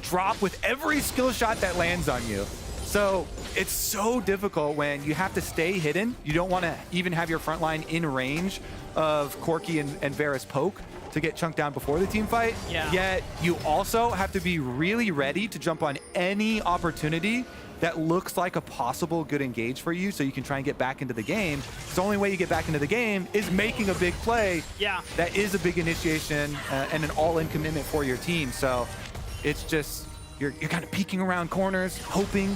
drop with every skill shot that lands on you. So it's so difficult when you have to stay hidden. You don't want to even have your front line in range of Corki and Varus poke to get chunked down before the team fight. Yeah. Yet you also have to be really ready to jump on any opportunity that looks like a possible good engage for you so you can try and get back into the game. The only way you get back into the game is making a big play. Yeah. That is a big initiation and an all-in commitment for your team. So it's just, you're kind of peeking around corners, hoping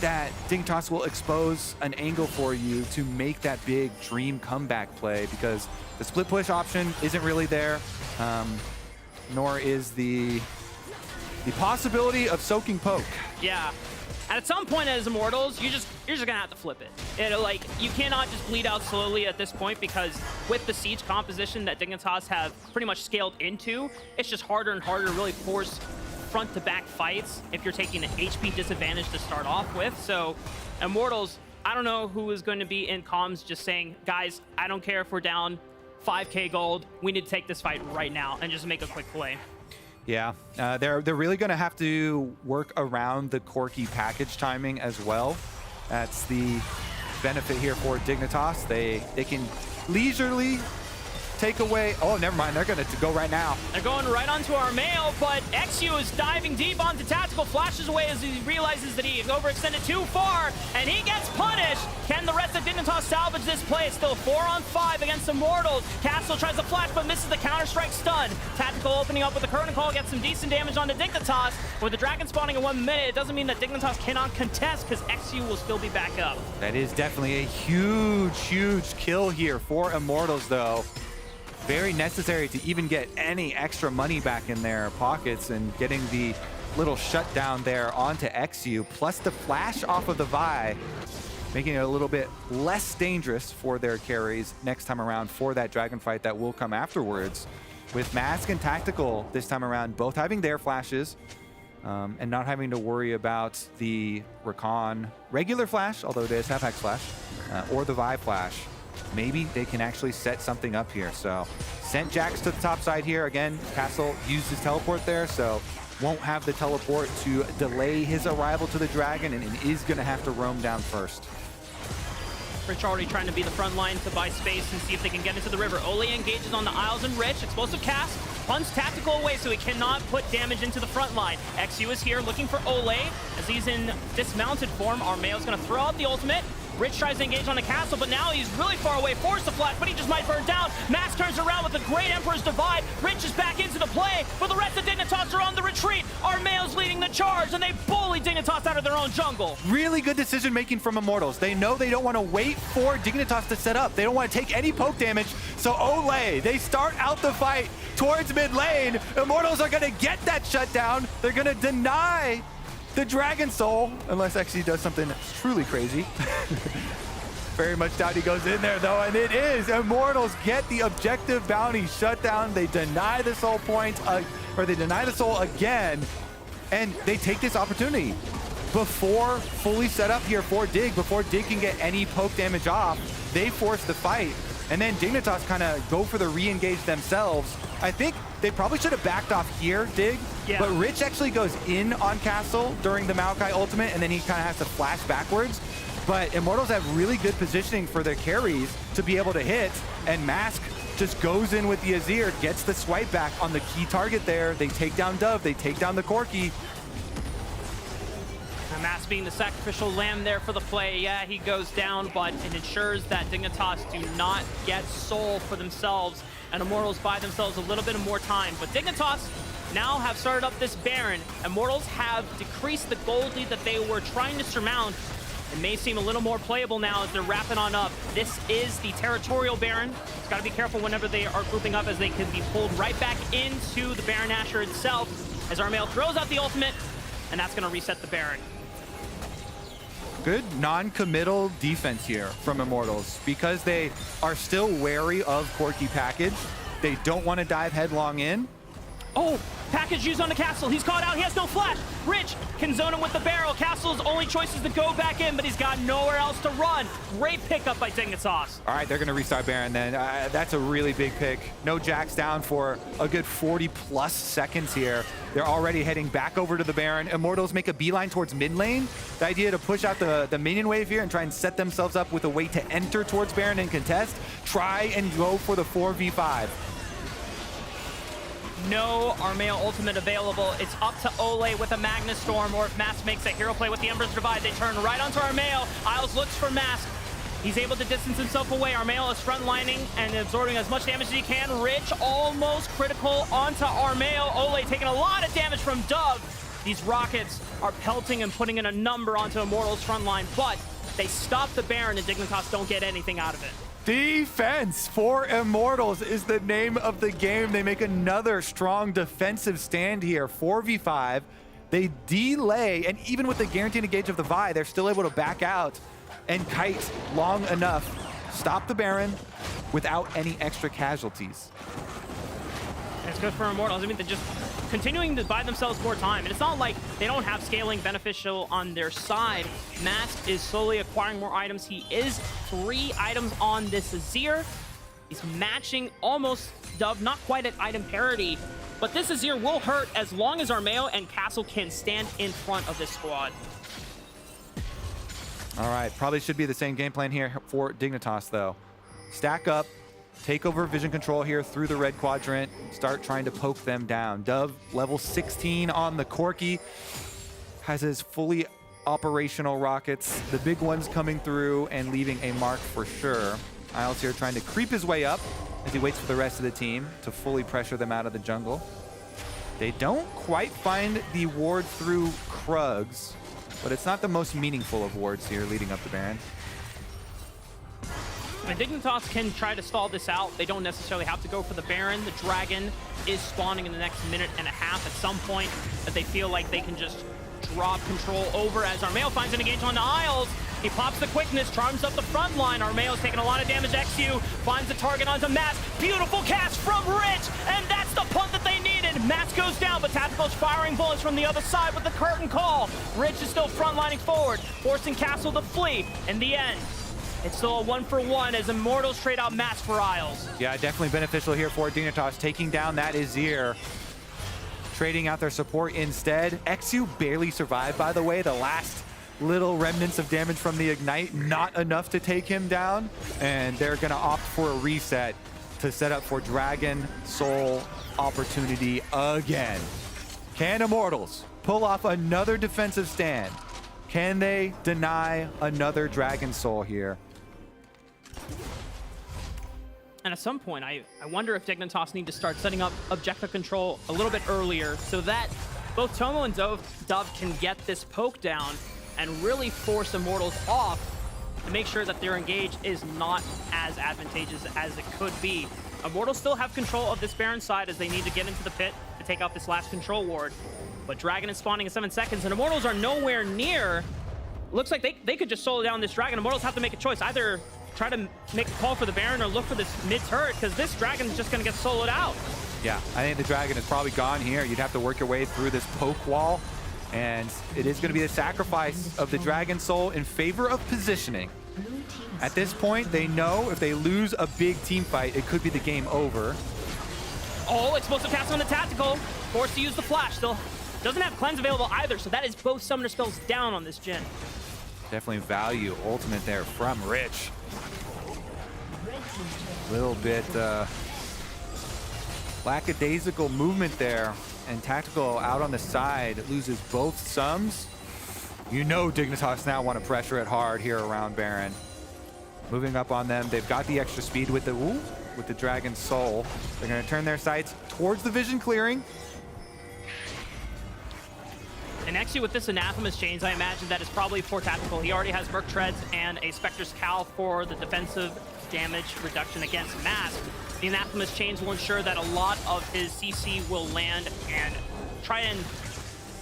that Dignitas will expose an angle for you to make that big dream comeback play, because the split push option isn't really there, nor is the possibility of soaking poke. Yeah. And at some point as Immortals, you're just gonna have to flip it. Like, you cannot just bleed out slowly at this point, because with the siege composition that Dignitas have pretty much scaled into, it's just harder and harder to really force front to back fights if you're taking an HP disadvantage to start off with. So Immortals, I don't know who is going to be in comms just saying, guys, I don't care if we're down 5k gold, we need to take this fight right now and just make a quick play. Yeah, they're really going to have to work around the Corki package timing as well. That's the benefit here for Dignitas. They can leisurely take away. Oh, never mind. They're going to go right now. They're going right onto Armeo, but XU is diving deep onto Tactical, flashes away as he realizes that he overextended too far, and he gets punished. Can the rest of Dignitas salvage this play? It's still 4-on-5 against Immortals. Castle tries to flash, but misses the Counter-Strike stun. Tactical opening up with the Curtain Call, gets some decent damage onto Dignitas. With the Dragon spawning in 1 minute, it doesn't mean that Dignitas cannot contest, because XU will still be back up. That is definitely a huge kill here for Immortals, though. Very necessary to even get any extra money back in their pockets, and getting the little shutdown there onto XU, plus the flash off of the Vi, making it a little bit less dangerous for their carries next time around for that dragon fight that will come afterwards. With Mask and Tactical this time around both having their flashes, and not having to worry about the Rakan regular flash, although it is half Hex flash, or the Vi flash. Maybe they can actually set something up here. So sent Jax to the top side here. Again, Castle used his teleport there, so won't have the teleport to delay his arrival to the dragon, and is going to have to roam down first. Rich already trying to be the front line to buy space and see if they can get into the river. Ole engages on the Isles and Rich. Explosive cast, punts Tactical away so he cannot put damage into the front line. XU is here looking for Ole as he's in dismounted form. Armeo's going to throw out the ultimate. Rich tries to engage on the Castle, but now he's really far away, forced to flash, but he just might burn down. Max turns around with a great Emperor's Divide. Rich is back into the play, but the rest of Dignitas are on the retreat. Armeo's leading the charge, and they bully Dignitas out of their own jungle. Really good decision making from Immortals. They know they don't want to wait for Dignitas to set up. They don't want to take any poke damage. So Ole, they start out the fight towards mid lane. Immortals are going to get that shutdown. They're going to deny the Dragon Soul, unless XE does something truly crazy. Very much doubt he goes in there, though, and it is. Immortals get the objective bounty shutdown. They deny the soul point, or they deny the soul again, and they take this opportunity before fully set up here for Dig, before Dig can get any poke damage off. They force the fight, and then Dignitas kind of go for the re-engage themselves. I think they probably should have backed off here, Dig, but Rich actually goes in on Castle during the Maokai ultimate, and then he kind of has to flash backwards. But Immortals have really good positioning for their carries to be able to hit, and Mask just goes in with the Azir, gets the swipe back on the key target there. They take down Dove, they take down the Corki. Mask being the sacrificial lamb there for the play. Yeah, he goes down, but it ensures that Dignitas do not get soul for themselves, and Immortals buy themselves a little bit more time. But Dignitas now have started up this Baron. Immortals have decreased the gold lead that they were trying to surmount. It may seem a little more playable now as they're wrapping on up. This is the territorial Baron. It's got to be careful whenever they are grouping up, as they could be pulled right back into the Baron Asher itself, as Armeo throws out the ultimate, and that's going to reset the Baron. Good non-committal defense here from Immortals, because they are still wary of Corki package. They don't want to dive headlong in. Oh, package used on the Castle. He's caught out. He has no flash. Rich can zone him with the barrel. Castle's only choice is to go back in, but he's got nowhere else to run. Great pickup by Dignitas. All right, they're going to restart Baron then. That's a really big pick. No Jax down for a good 40+ seconds here. They're already heading back over to the Baron. Immortals make a beeline towards mid lane. The idea to push out the minion wave here and try and set themselves up with a way to enter towards Baron and contest. Try and go for the 4v5. No Armeo ultimate available. It's up to Ole with a Magnus Storm, or if Mask makes a hero play with the Emperor's Divide, they turn right onto Armeo. Isles looks for Mask. He's able to distance himself away. Armeo is frontlining and absorbing as much damage as he can. Rich almost critical onto Armeo. Ole taking a lot of damage from Dove. These rockets are pelting and putting in a number onto Immortals' frontline, but they stop the Baron and Dignitas don't get anything out of it. Defense for Immortals is the name of the game. They make another strong defensive stand here. 4v5. They delay, and even with the guaranteed engage of the Vi, they're still able to back out and kite long enough, stop the Baron without any extra casualties. It's good for Immortals. I mean, they're just continuing to buy themselves more time. And it's not like they don't have scaling beneficial on their side. Mask is slowly acquiring more items. He is 3 items on this Azir. He's matching almost Dove, not quite at item parity. But this Azir will hurt as long as Armeo and Castle can stand in front of this squad. All right, probably should be the same game plan here for Dignitas, though. Stack up, take over vision control here through the red quadrant, start trying to poke them down. Dove, level 16 on the Corki, has his fully operational rockets, the big ones coming through and leaving a mark for sure. Isles here trying to creep his way up as he waits for the rest of the team to fully pressure them out of the jungle. They don't quite find the ward through Krugs, but it's not the most meaningful of wards here leading up to Baron. And Dignitas can try to stall this out. They don't necessarily have to go for the Baron. The Dragon is spawning in the next minute and a half at some point that they feel like they can just drop control over as Armeo finds an engage on the Isles. He pops the quickness, charms up the front line. Armeo's taking a lot of damage. XU finds the target onto Mask. Beautiful cast from Rich, and that's the punt that they needed. Mask goes down, but Tactical's firing bullets from the other side with the curtain call. Rich is still frontlining forward, forcing Castle to flee. In the end, it's still a 1-for-1 as Immortals trade out Mask for Isles. Yeah, definitely beneficial here for Dignitas, taking down that Azir. Trading out their support instead. XU barely survived, by the way. The last little remnants of damage from the Ignite, not enough to take him down. And they're gonna opt for a reset to set up for Dragon Soul opportunity again. Can Immortals pull off another defensive stand? Can they deny another Dragon Soul here? And at some point, I wonder if Dignitas need to start setting up objective control a little bit earlier so that both Tomo and Dove can get this poke down and really force Immortals off to make sure that their engage is not as advantageous as it could be. Immortals still have control of this Baron side as they need to get into the pit to take out this last control ward. But Dragon is spawning in 7 seconds, and Immortals are nowhere near. Looks like they could just solo down this Dragon. Immortals have to make a choice. Either try to make a call for the Baron or look for this mid turret, because this Dragon is just going to get soloed out. Yeah, I think the Dragon is probably gone here. You'd have to work your way through this poke wall, and it is going to be the sacrifice of the Dragon Soul in favor of positioning. At this point, they know if they lose a big team fight, it could be the game over. Oh, explosive cast on the Tactical. Forced to use the flash. Still doesn't have cleanse available either, so that is both summoner spells down on this Jhin. Definitely value ultimate there from Rich. Little bit lackadaisical movement there, and Tactical out on the side loses both sums. You know Dignitas now want to pressure it hard here around Baron. Moving up on them, they've got the extra speed with the Dragon Soul. They're going to turn their sights towards the vision clearing. And actually with this Anathema's Chains, I imagine that is probably for Tactical. He already has Merc Treads and a Spectre's Cowl for the defensive damage reduction against Mask. The Anathema's Chains will ensure that a lot of his CC will land and try and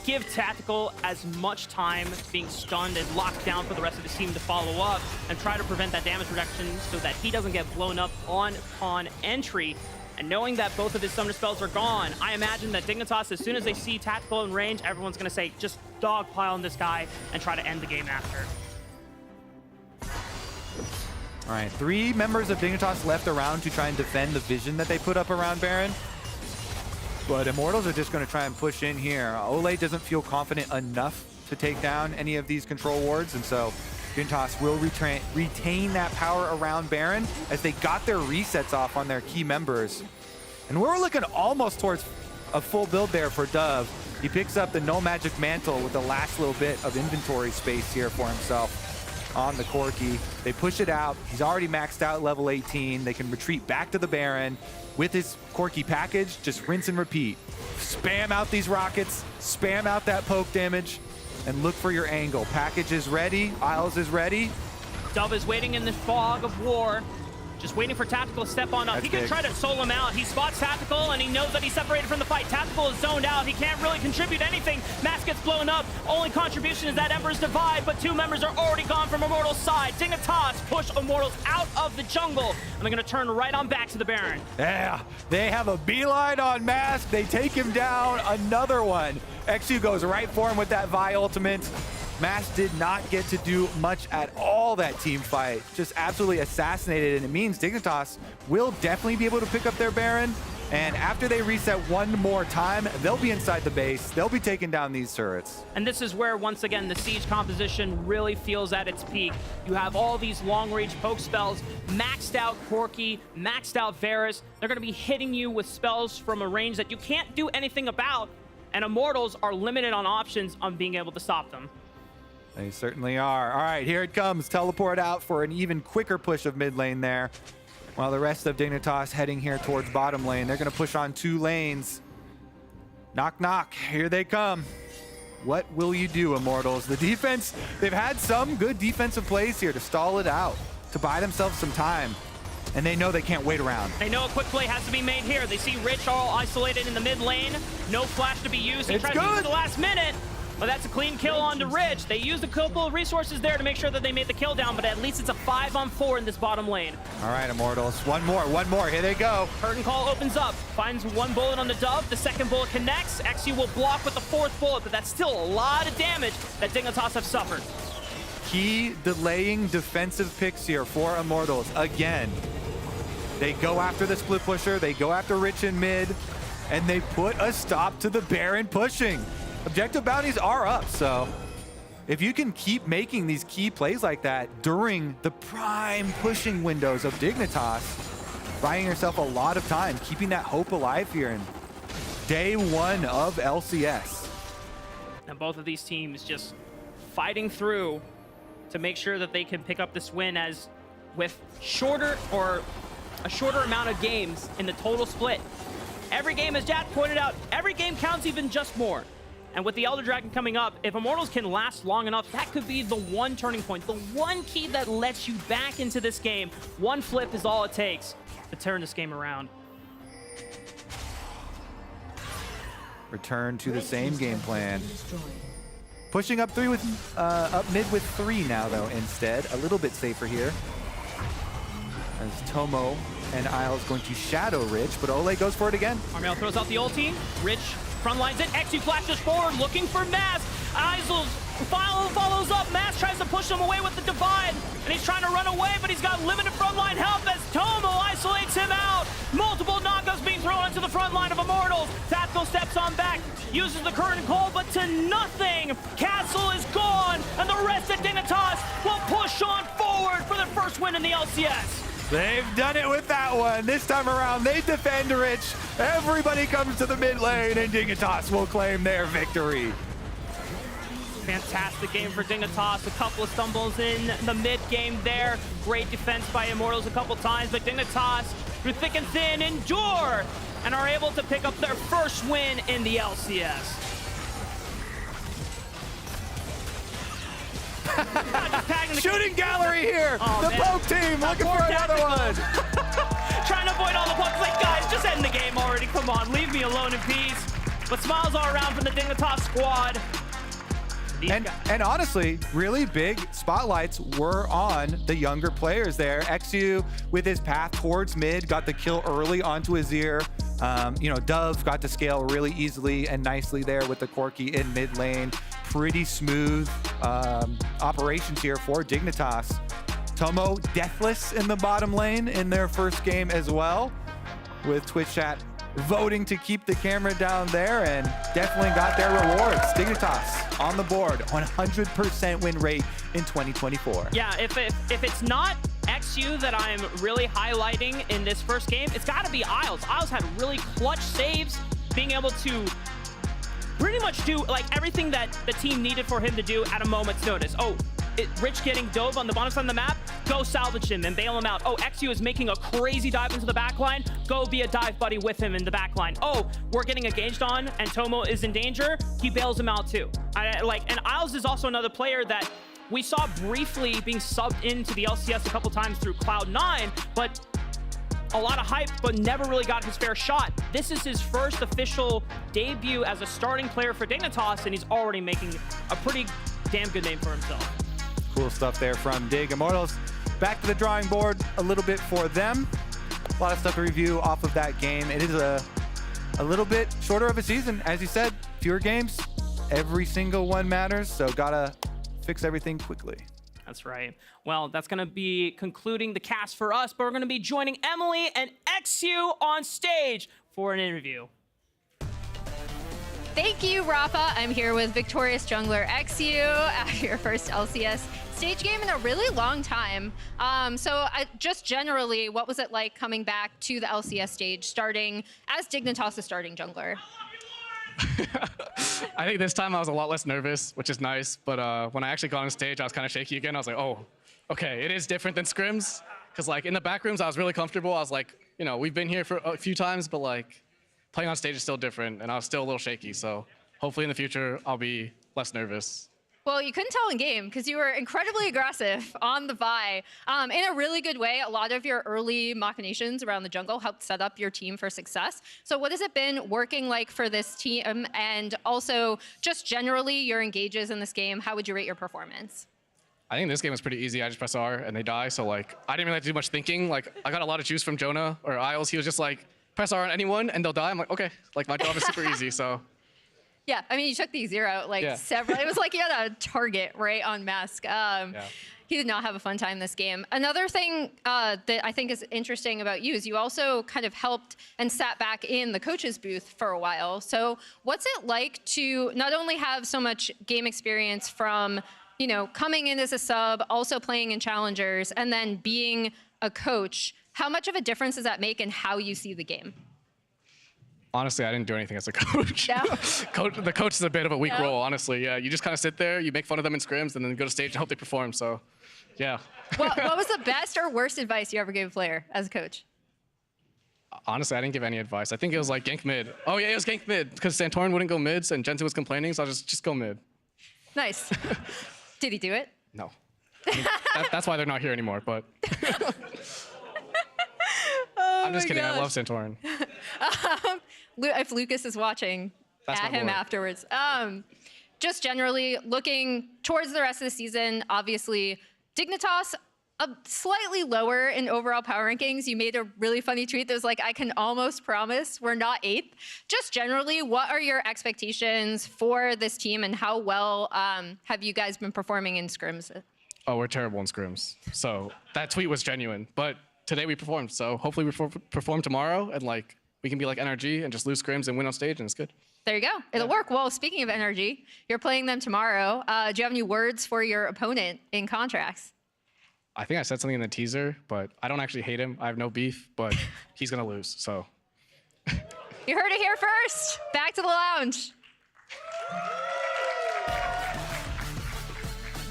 give Tactical as much time being stunned and locked down for the rest of his team to follow up and try to prevent that damage reduction so that he doesn't get blown up on pawn entry. And knowing that both of his summoner spells are gone, I imagine that Dignitas, as soon as they see Tactical in range, everyone's going to say, just dogpile on this guy and try to end the game after. All right, 3 members of Dignitas left around to try and defend the vision that they put up around Baron. But Immortals are just going to try and push in here. Ole doesn't feel confident enough to take down any of these control wards, and so Dignitas will retain that power around Baron as they got their resets off on their key members. And we're looking almost towards a full build there for Dove. He picks up the No Magic Mantle with the last little bit of inventory space here for himself on the Corki. They push it out. He's already maxed out level 18. They can retreat back to the Baron with his Corki package. Just rinse and repeat. Spam out these rockets, spam out that poke damage, and look for your angle. Package is ready, Isles is ready. Dove is waiting in the fog of war, Just waiting for Tactical to step on up. That's He can big. try to solo him out. He spots Tactical, and he knows that he's separated from the fight. Tactical is zoned out. He can't really contribute anything. Mask gets blown up. Only contribution is that Emperor's Divide, but two members are already gone from Immortals' side. Dignitas push Immortals out of the jungle, and they're going to turn right on back to the Baron. Yeah, they have a beeline on Mask. They take him down. Another one. XU goes right for him with that Vi ultimate. Mask did not get to do much at all that team fight. Just absolutely assassinated, and it means Dignitas will definitely be able to pick up their Baron. And after they reset one more time, they'll be inside the base. They'll be taking down these turrets. And this is where, once again, the Siege composition really feels at its peak. You have all these long-range poke spells, maxed out Corki, maxed out Varus. They're going to be hitting you with spells from a range that you can't do anything about, and Immortals are limited on options on being able to stop them. They certainly are. All right, here it comes. Teleport out for an even quicker push of mid lane there. While the rest of Dignitas heading here towards bottom lane. They're going to push on 2 lanes. Knock, knock. Here they come. What will you do, Immortals? The defense, they've had some good defensive plays here to stall it out, to buy themselves some time. And they know they can't wait around. They know a quick play has to be made here. They see Rich all isolated in the mid lane. No flash to be used. He tries to use it the last minute. But that's a clean kill onto Rich. They used a couple of resources there to make sure that they made the kill down, but at least it's a 5-on-4 in this bottom lane. All right, Immortals. One more. Here they go. Curtain Call opens up, finds one bullet on the Dove. The second bullet connects. XU will block with the 4th bullet, but that's still a lot of damage that Dignitas have suffered. Key delaying defensive picks here for Immortals. Again, they go after the split pusher. They go after Rich in mid, and they put a stop to the Baron pushing. Objective bounties are up, so if you can keep making these key plays like that during the prime pushing windows of Dignitas, buying yourself a lot of time, keeping that hope alive here in day 1 of LCS. And both of these teams just fighting through to make sure that they can pick up this win, as with a shorter amount of games in the total split. Every game, as Jack pointed out, every game counts even just more. And with the Elder Dragon coming up, if Immortals can last long enough, that could be the one turning point, the one key that lets you back into this game. One flip is all it takes to turn this game around. Return to the same game plan. Pushing up mid with 3 now, though, instead. A little bit safer here. As Tomo and Isles going to shadow Rich, but Ole goes for it again. Armel throws out the ulti. Rich front lines it. XU flashes forward, looking for Mask. Isles follows up. Mask tries to push him away with the Divide, and he's trying to run away, but he's got limited frontline help as Tomo isolates him out. Multiple knockouts being thrown into the front line of Immortals. Tactical steps on back, uses the curtain call, but to nothing. Castle is gone, and the rest of Dignitas will push on forward for their first win in the LCS. They've done it with that one. This time around, they defend Rich. Everybody comes to the mid lane, and Dignitas will claim their victory. Fantastic game for Dignitas. A couple of stumbles in the mid game there. Great defense by Immortals a couple times, but Dignitas, through thick and thin, endure and are able to pick up their first win in the LCS. Shooting gallery here. The poke team looking for another one. Trying to avoid all the pokes. Like, guys, just end the game already. Come on, leave me alone in peace. But smiles all around from the Dignitas squad. And honestly, really big spotlights were on the younger players there. XU, with his path towards mid, got the kill early onto Azir. Dove got to scale really easily and nicely there with the Corki in mid lane. Pretty smooth operations here for Dignitas. Tomo deathless in the bottom lane in their first game as well, with Twitch chat voting to keep the camera down there, and definitely got their rewards. Dignitas on the board, 100% win rate in 2024. Yeah, if it's not XU that I'm really highlighting in this first game, it's got to be Isles. Isles had really clutch saves, being able to pretty much do like everything that the team needed for him to do at a moment's notice. Rich getting dove on the bottom side of the map, go salvage him and bail him out. XU is making a crazy dive into the backline, go be a dive buddy with him in the backline. We're getting engaged on and Tomo is in danger, he bails him out too. And Isles is also another player that we saw briefly being subbed into the LCS a couple times through Cloud9, but a lot of hype, but never really got his fair shot. This is his first official debut as a starting player for Dignitas, and he's already making a pretty damn good name for himself. Cool stuff there from Dig Immortals. Back to the drawing board a little bit for them. A lot of stuff to review off of that game. It is a little bit shorter of a season. As you said, fewer games. Every single one matters, so gotta fix everything quickly. That's right. Well, that's going to be concluding the cast for us, but we're going to be joining Emily and XU on stage for an interview. Thank you, Rafa. I'm here with victorious jungler XU at your first LCS stage game in a really long time. Just generally, what was it like coming back to the LCS stage, starting as Dignitas' starting jungler? I think this time I was a lot less nervous, which is nice. But when I actually got on stage, I was kind of shaky again. I was like, oh, okay, it is different than scrims. Because like in the back rooms, I was really comfortable. I was like, you know, we've been here for a few times, but like playing on stage is still different, and I was still a little shaky. So hopefully in the future, I'll be less nervous. Well, you couldn't tell in game because you were incredibly aggressive on the Vi in a really good way. A lot of your early machinations around the jungle helped set up your team for success. So what has it been working like for this team? And also just generally your engages in this game, how would you rate your performance? I think this game was pretty easy. I just press R and they die. So like, I didn't really have to do much thinking. Like I got a lot of juice from Jonah or Isles. He was just like, press R on anyone and they'll die. I'm like, okay, like my job is super easy, so. Yeah, I mean, you took the zero several. It was like you had a target right on Mask. He did not have a fun time this game. Another thing that I think is interesting about you is you also kind of helped and sat back in the coach's booth for a while. So what's it like to not only have so much game experience from, you know, coming in as a sub, also playing in challengers, and then being a coach? How much of a difference does that make in how you see the game? Honestly, I didn't do anything as a coach. No? The coach is a bit of a weak role, honestly. Yeah, you just kind of sit there, you make fun of them in scrims, and then go to stage and hope they perform. So, yeah. What was the best or worst advice you ever gave a player as a coach? Honestly, I didn't give any advice. I think it was like gank mid. Oh yeah, it was gank mid because Santorin wouldn't go mids and Jensen was complaining, so I was just go mid. Nice. Did he do it? No. I mean, that's why they're not here anymore. But I'm just kidding. Gosh. I love Santorin. If Lucas is watching, That's at my him boy. afterwards. Just generally looking towards the rest of the season, obviously, Dignitas slightly lower in overall power rankings. You made a really funny tweet that was like, I can almost promise we're not 8th. Just generally, what are your expectations for this team and how well have you guys been performing in scrims? Oh, we're terrible in scrims. So that tweet was genuine. But today we performed. So hopefully we perform tomorrow and like we can be like NRG and just lose scrims and win on stage and it's good. There you go. It'll work. Well, speaking of NRG, you're playing them tomorrow. Do you have any words for your opponent in contracts? I think I said something in the teaser, but I don't actually hate him. I have no beef, but he's going to lose, so. You heard it here first. Back to the lounge.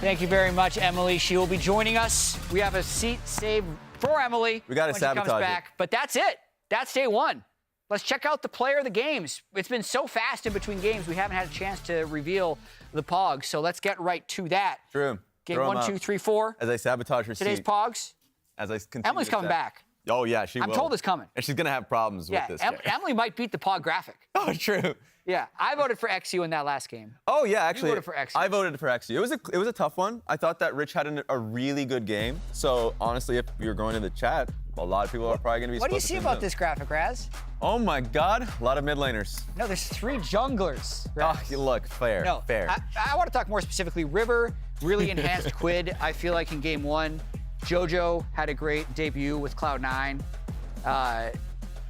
Thank you very much, Emily. She will be joining us. We have a seat saved for Emily. We got to when she comes sabotage back. But that's it. That's day one. Let's check out the player of the games. It's been so fast in between games, we haven't had a chance to reveal the Pogs. So let's get right to that. True. Game 1, 2, 3, 4. As I sabotage her Today's seat. Pogs. As I continue Emily's to coming back. Oh, yeah, she will. I'm told it's coming. And she's going to have problems with this. Emily might beat the Pog graphic. Oh, true. Yeah, I voted for XU in that last game. Oh, yeah, actually. You voted for XU. I voted for XU. It was a tough one. I thought that Rich had a really good game. So, honestly, if you're going to the chat, a lot of people are probably going to be What do you supposed see to about know. this graphic, Raz? Oh, my God. A lot of mid laners. No, there's 3 junglers. Oh, look, fair. No, fair. I want to talk more specifically. River really enhanced Quid, I feel like, in game 1. JoJo had a great debut with Cloud9.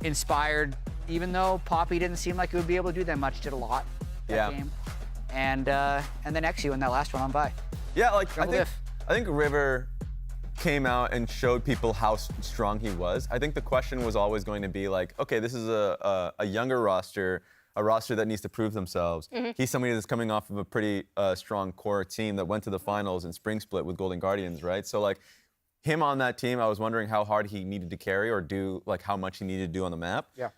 Inspired, even though Poppy didn't seem like he would be able to do that much, did a lot that game. And then XU in that last one on bye. Yeah, like Jungle I think River came out and showed people how strong he was. I think the question was always going to be like, okay, this is a younger roster, a roster that needs to prove themselves. He's somebody that's coming off of a pretty strong core team that went to the finals in Spring Split with Golden Guardians, right? So like him on that team, I was wondering how hard he needed to carry or do, like how much he needed to do on the map. Yeah.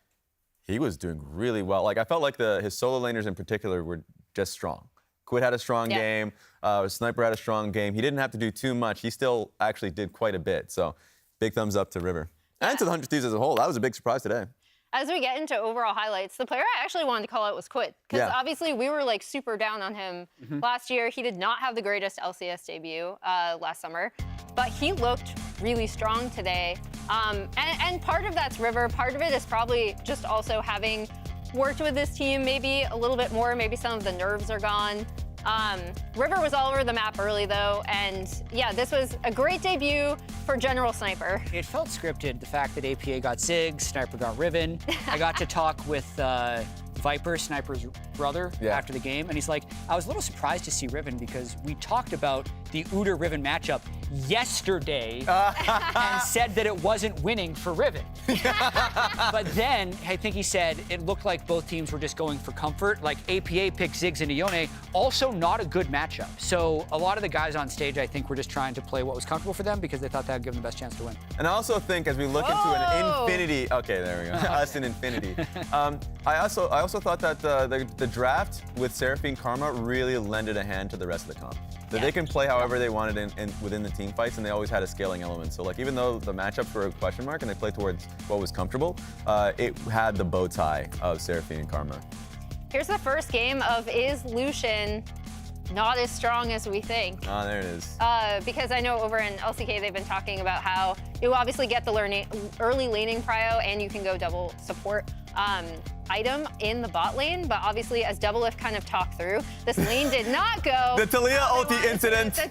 He was doing really well. Like I felt like his solo laners in particular were just strong. Quid had a strong game. Sniper had a strong game. He didn't have to do too much. He still actually did quite a bit. So big thumbs up to River. And to the 100 Thieves as a whole. That was a big surprise today. As we get into overall highlights, the player I actually wanted to call out was Quid. Because obviously we were like super down on him last year. He did not have the greatest LCS debut last summer, but he looked really strong today. And part of that's River. Part of it is probably just also having worked with this team maybe a little bit more. Maybe some of the nerves are gone. River was all over the map early though, and yeah, this was a great debut for General Sniper. It felt scripted, the fact that APA got Ziggs, Sniper got Riven. I got to talk with Viper, Sniper's brother, after the game, and he's like, I was a little surprised to see Riven because we talked about the Udyr-Riven matchup yesterday and said that it wasn't winning for Riven. But then, I think he said it looked like both teams were just going for comfort. Like APA picked Ziggs into Yone, also not a good matchup. So a lot of the guys on stage, I think, were just trying to play what was comfortable for them because they thought that would give them the best chance to win. And I also think as we look into an Infinity, okay, there we go, us in Infinity. I also thought that the draft with Seraphine Karma really lended a hand to the rest of the comp. That they can play however they wanted within the team fights, and they always had a scaling element. So like even though the matchups were a question mark and they played towards what was comfortable, it had the bow tie of Seraphine and Karma. Here's the first game of Is Lucian not as strong as we think? Ah, there it is. Because I know over in LCK they've been talking about how you obviously get the early laning prio and you can go double support item in the bot lane, but obviously as Doublelift kind of talked through, this lane did not go. The Talia ulti incident. The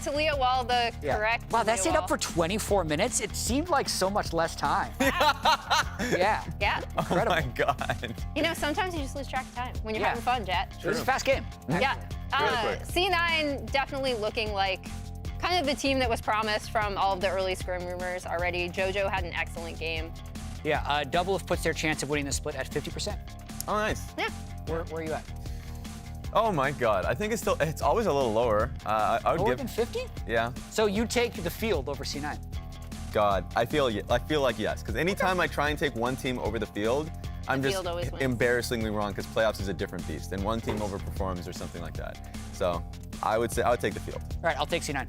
Talia wall, the correct. Wow, that Talia stayed wall. up for 24 minutes. It seemed like so much less time. Yeah. Oh my God. You know, sometimes you just lose track of time when you're having fun, Jet. It was a fast game. Yeah. Really quick. C9 definitely looking like kind of the team that was promised from all of the early scrim rumors already. JoJo had an excellent game. Yeah, Doublelift puts their chance of winning the split at 50%. Oh, nice. Yeah. Where are you at? Oh my God, I think it's always a little lower. I would Lower give than 50? Yeah. So you take the field over C9? God, I feel like yes, because anytime I try and take one team over the field, I'm just embarrassingly wrong because playoffs is a different beast, and one team overperforms or something like that. So I would take the field. All right, I'll take C9.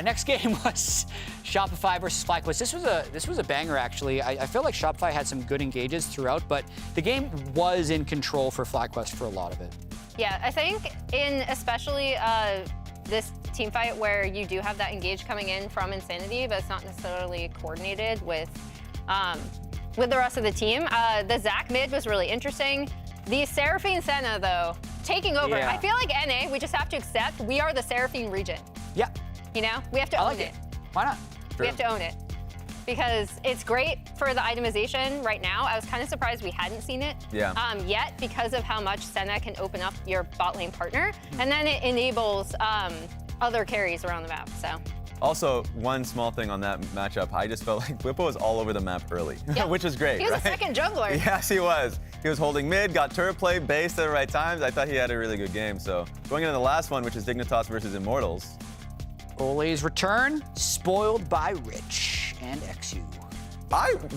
Next game was Shopify versus FlyQuest. This was a banger actually. I feel like Shopify had some good engages throughout, but the game was in control for FlyQuest for a lot of it. Yeah, I think in especially this team fight where you do have that engage coming in from Insanity, but it's not necessarily coordinated with the rest of the team. The Zac mid was really interesting. The Seraphine Senna, though, taking over. Yeah. I feel like NA, we just have to accept we are the Seraphine region. Yeah. You know, we have to own it. Why not? We have to own it. Because it's great for the itemization right now. I was kind of surprised we hadn't seen it yet because of how much Senna can open up your bot lane partner. And then it enables other carries around the map, so. Also, one small thing on that matchup, I just felt like Whippo was all over the map early, which was great. He was right? a second jungler. Yes, he was. He was holding mid, got turret play, base at the right times. I thought he had a really good game. So going into the last one, which is Dignitas versus Immortals. Ole's return, spoiled by Rich and XU.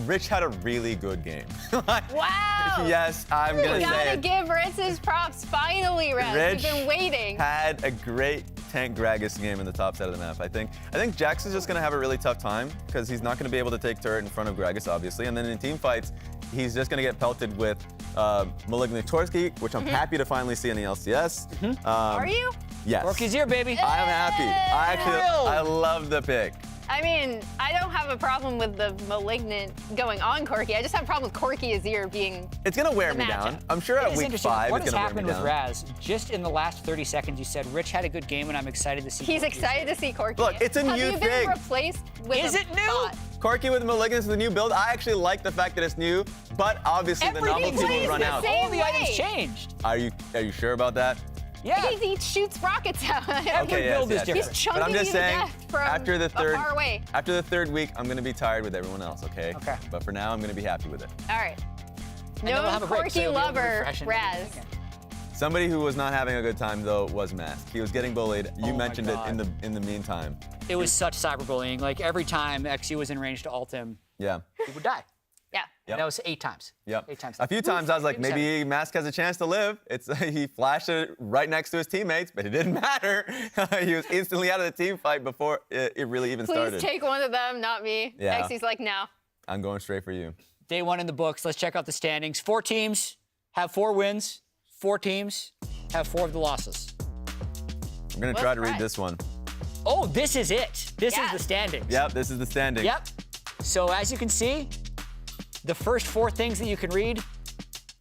Rich had a really good game. Wow! Yes, I'm gonna say You gotta it. give Rich his props. Finally, Rich. Rich We've been waiting. Had a great tank Gragas game in the top side of the map. I think Jax is just gonna have a really tough time because he's not gonna be able to take turret in front of Gragas, obviously. And then in team fights, he's just gonna get pelted with Malignant Torsky, which I'm happy to finally see in the LCS. Are you? Yes. Corky's here, baby. I am happy. I love the pick. I mean, I don't have a problem with the Malignant going on Corky. I just have a problem with Corky Azir being It's going to wear me down. I'm sure at week 5 what it's has going to wear me happened with down. Raz? Just in the last 30 seconds, you said Rich had a good game, and I'm excited to see. He's excited to see Corky. Look, it's a new Have you been thing. replaced with Is a it new? bot? Corky with Malignance is the new build. I actually like the fact that it's new, but obviously the novelty will run out. All the items changed. Are you sure about that? Yeah. He shoots rockets out. Every build is different. He's chunking But I'm just you to saying, death from after the far away. After the third week, I'm going to be tired with everyone else, okay? Okay. But for now, I'm going to be happy with it. All right. And then we'll have No a break, Corky so you'll be able to lover, refresh and Raz. everything again. Somebody who was not having a good time though was Mask. He was getting bullied. You Oh my mentioned it God. in the meantime. It was such cyberbullying. Like every time XU was in range to ult him, Yeah. he would die. Yeah. Yep. That was 8 times. Yep. 8 times. A few times I was like, It was maybe Mask has a chance to live. He flashed it right next to his teammates, but it didn't matter. He was instantly out of the team fight before it really even Please started. take one of them, not me. Yeah. Xy's like, no. I'm going straight for you. Day one in the books. Let's check out the standings. 4 teams have 4 wins. 4 teams have 4 of the losses. I'm going to try to read this one. Oh, this is it. This is the standings. Yep, this is the standings. Yep. So as you can see, the first 4 things that you can read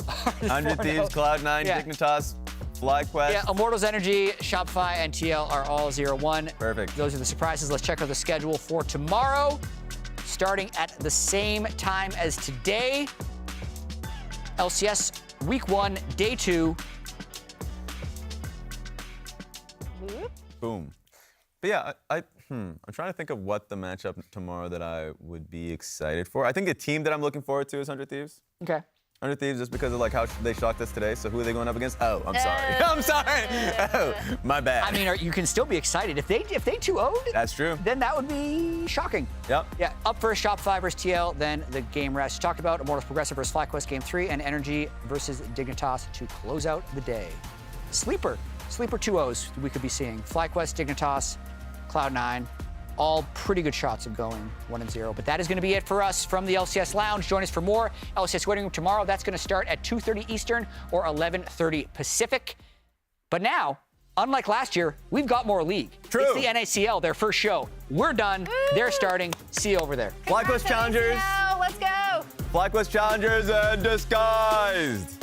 are the 100 Thieves, Cloud9, Dignitas, FlyQuest. Yeah, Immortals, NRG, Shopify, and TL are all 0-1. Perfect. Those are the surprises. Let's check out the schedule for tomorrow. Starting at the same time as today. LCS Week 1, Day 2. Boom. But yeah, I'm trying to think of what the matchup tomorrow that I would be excited for. I think a team that I'm looking forward to is 100 Thieves. Okay. 100 Thieves just because of like how they shocked us today. So who are they going up against? Oh, I'm sorry. I'm sorry. Oh, my bad. I mean, you can still be excited. If they 2-0'd, that's true. Then that would be shocking. Yep. Yeah, up first, Shopify versus TL, then the game rest. Talked about Immortals Progressive versus FlyQuest Game 3, and NRG versus Dignitas to close out the day. Sleeper 2-0s we could be seeing. FlyQuest, Dignitas, Cloud9, all pretty good shots of going 1-0. But that is going to be it for us from the LCS Lounge. Join us for more LCS Waiting Room tomorrow. That's going to start at 2:30 Eastern or 11:30 Pacific. But now, unlike last year, we've got more league. True. It's the NACL, their first show. We're done. Woo! They're starting. See you over there. FlyQuest Challengers. Let's go. FlyQuest Challengers disguised.